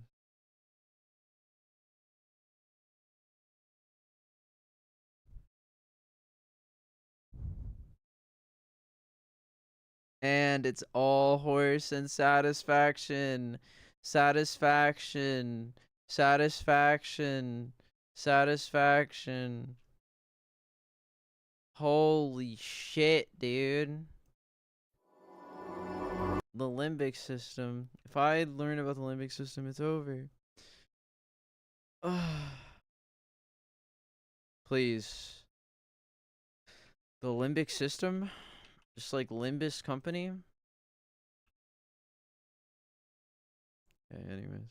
And it's all horse and satisfaction. Satisfaction. Satisfaction. Satisfaction. Holy shit, dude. The limbic system. If I learn about the limbic system, it's over. Please. The limbic system? Just like Limbus Company? Okay, anyways.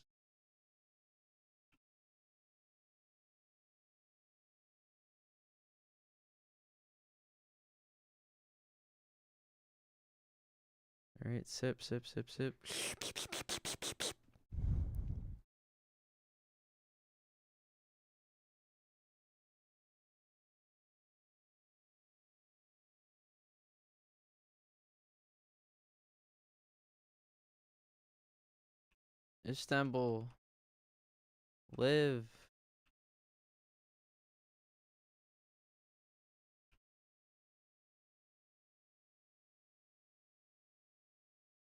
Alright, sip, sip, sip, sip. Istanbul. Live.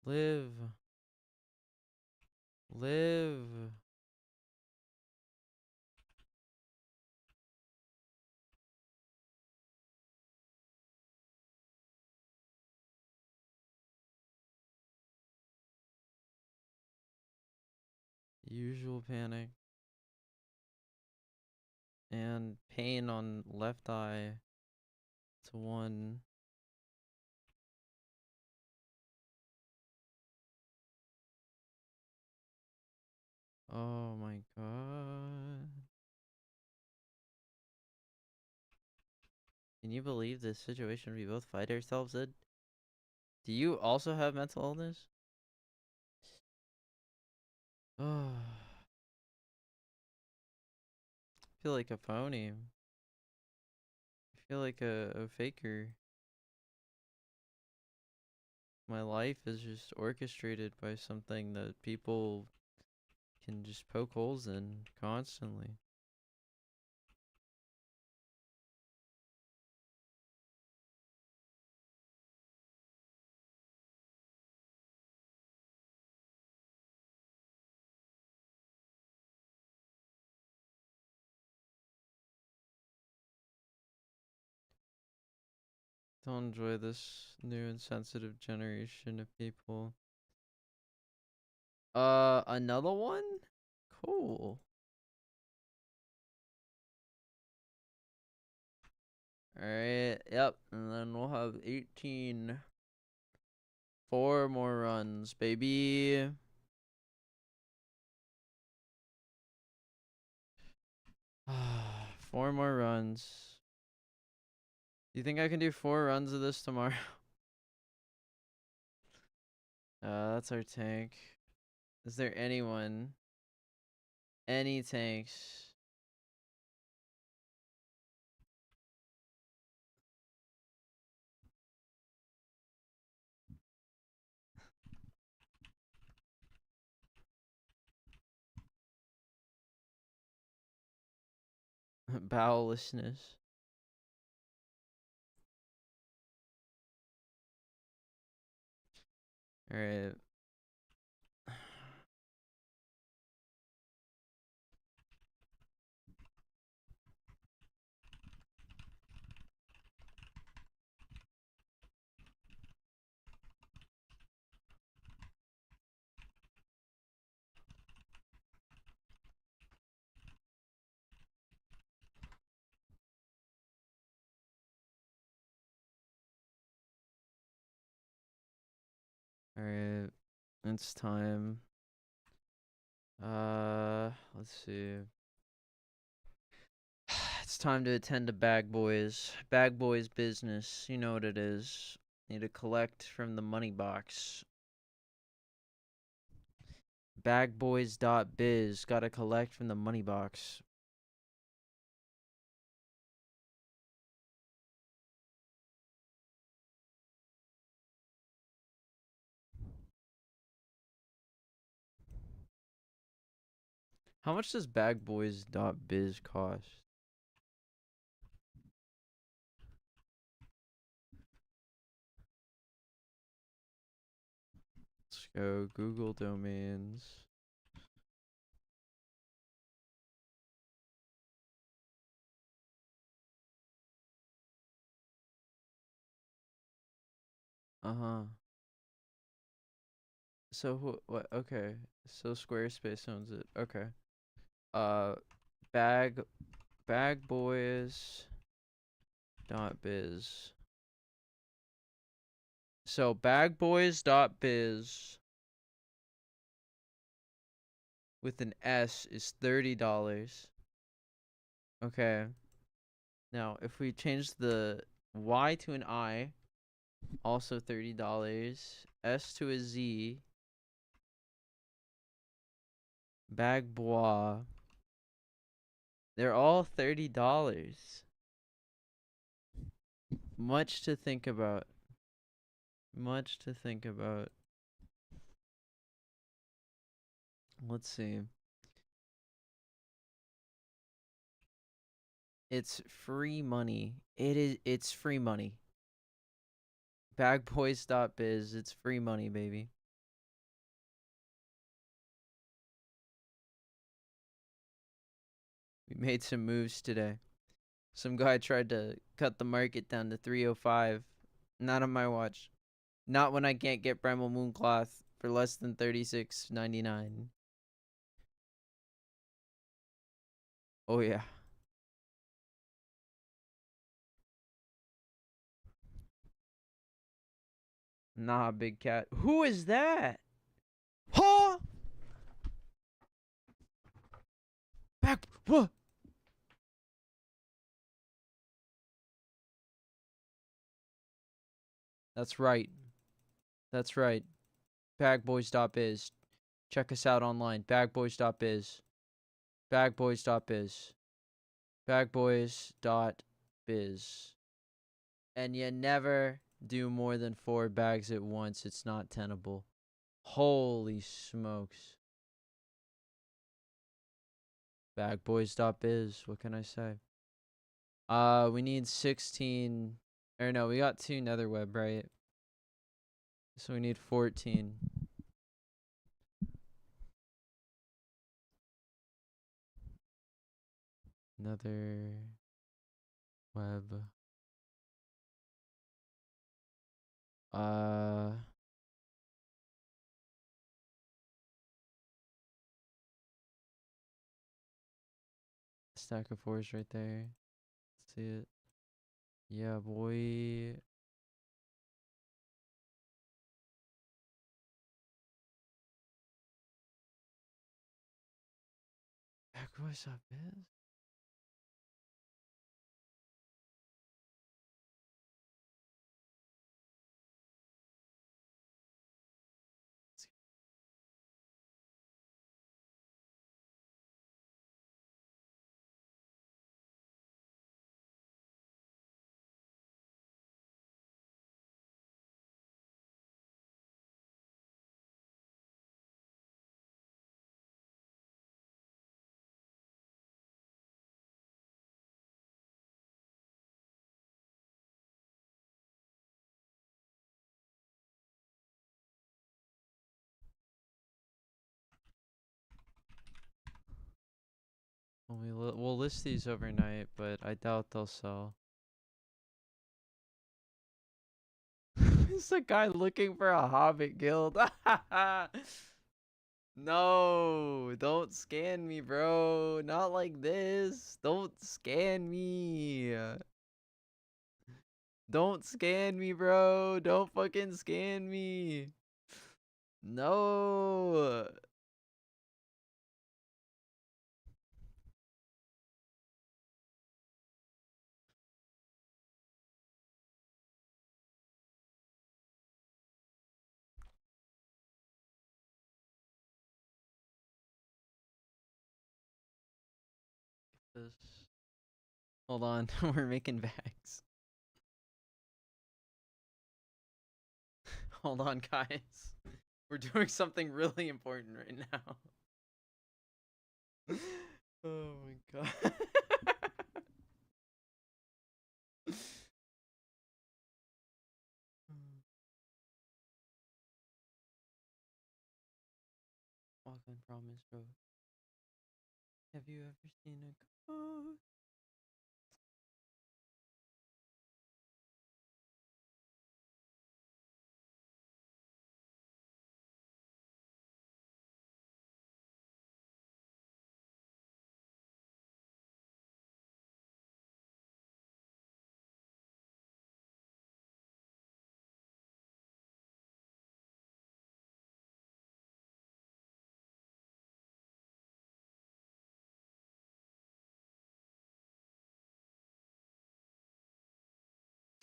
Live. Live. Usual panic. And pain on left eye to 1. Oh my god. Can you believe this situation we both find ourselves in? Do you also have mental illness? Oh. I feel like a phony. I feel like a faker. My life is just orchestrated by something that people can just poke holes in constantly. Don't enjoy this new and sensitive generation of people. Another one? Cool. Alright, yep, and then we'll have 18. 4 more runs, baby. Four more runs. Do you think I can do 4 runs of this tomorrow? That's our tank. Is there anyone? Any tanks? Bowellessness. Alright. Alright. It's time. Let's see. It's time to attend to Bag Boys. Bag Boys business. You know what it is. Need to collect from the money box. Bagboys.biz. Gotta collect from the money box. How much does bagboys.biz cost? Let's go Google domains. Uh-huh. So what? Okay. So Squarespace owns it. Okay. Uh, bagboys.biz. So bagboys.biz with an S is $30. Okay. Now, if we change the Y to an I, also $30. S to a Z. Bagbois. They're all $30. Much to think about. Much to think about. Let's see. It's free money. It's free money. Bagboys.biz. It's free money, baby. We made some moves today. Some guy tried to cut the market down to 305. Not on my watch. Not when I can't get Bremel Mooncloth for less than $36.99. Oh yeah. Nah, big cat. Who is that? Huh? Back. What? That's right. That's right. Bagboys.biz. Check us out online. Bagboys.biz. Bagboys.biz. Bagboys.biz. And you never do more than 4 bags at once. It's not tenable. Holy smokes. Bagboys.biz. What can I say? We need 16. Or no, we got 2 netherweb, right? So we need 14. Another web. Stack of 4s right there. Let's see it. Yeah, boy. What's up, biz? We'll list these overnight, but I doubt they'll sell. It's a guy looking for a Hobbit guild. No, don't scan me, bro. Not like this. Don't scan me. Don't scan me, bro. Don't fucking scan me. No. This. Hold on. We're making bags. Hold on, guys. We're doing something really important right now. Oh my god. Walk on Promise Road. Have you ever seen a ghost?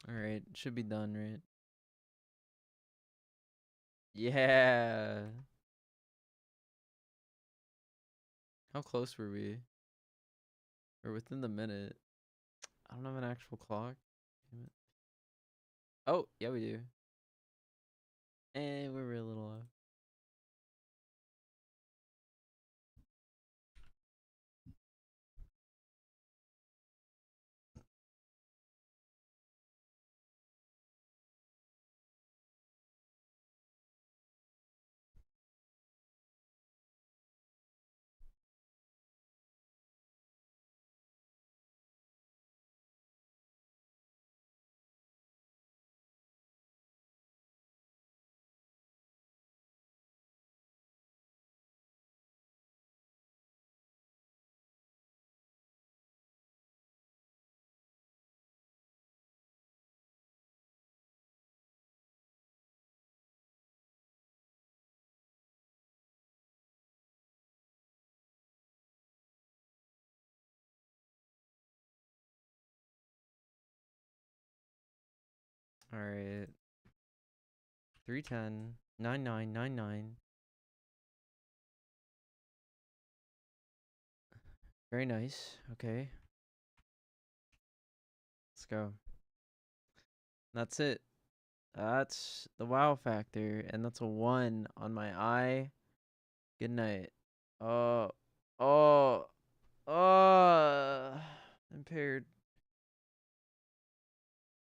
Alright, should be done, right? Yeah. How close were we? We're within the minute. I don't have an actual clock. Damn it. Oh, yeah, we do. And we're a little off. All right. 310 9999. Very nice. Okay. Let's go. That's it. That's the wow factor, and that's a 1 on my eye. Good night. Oh, impaired.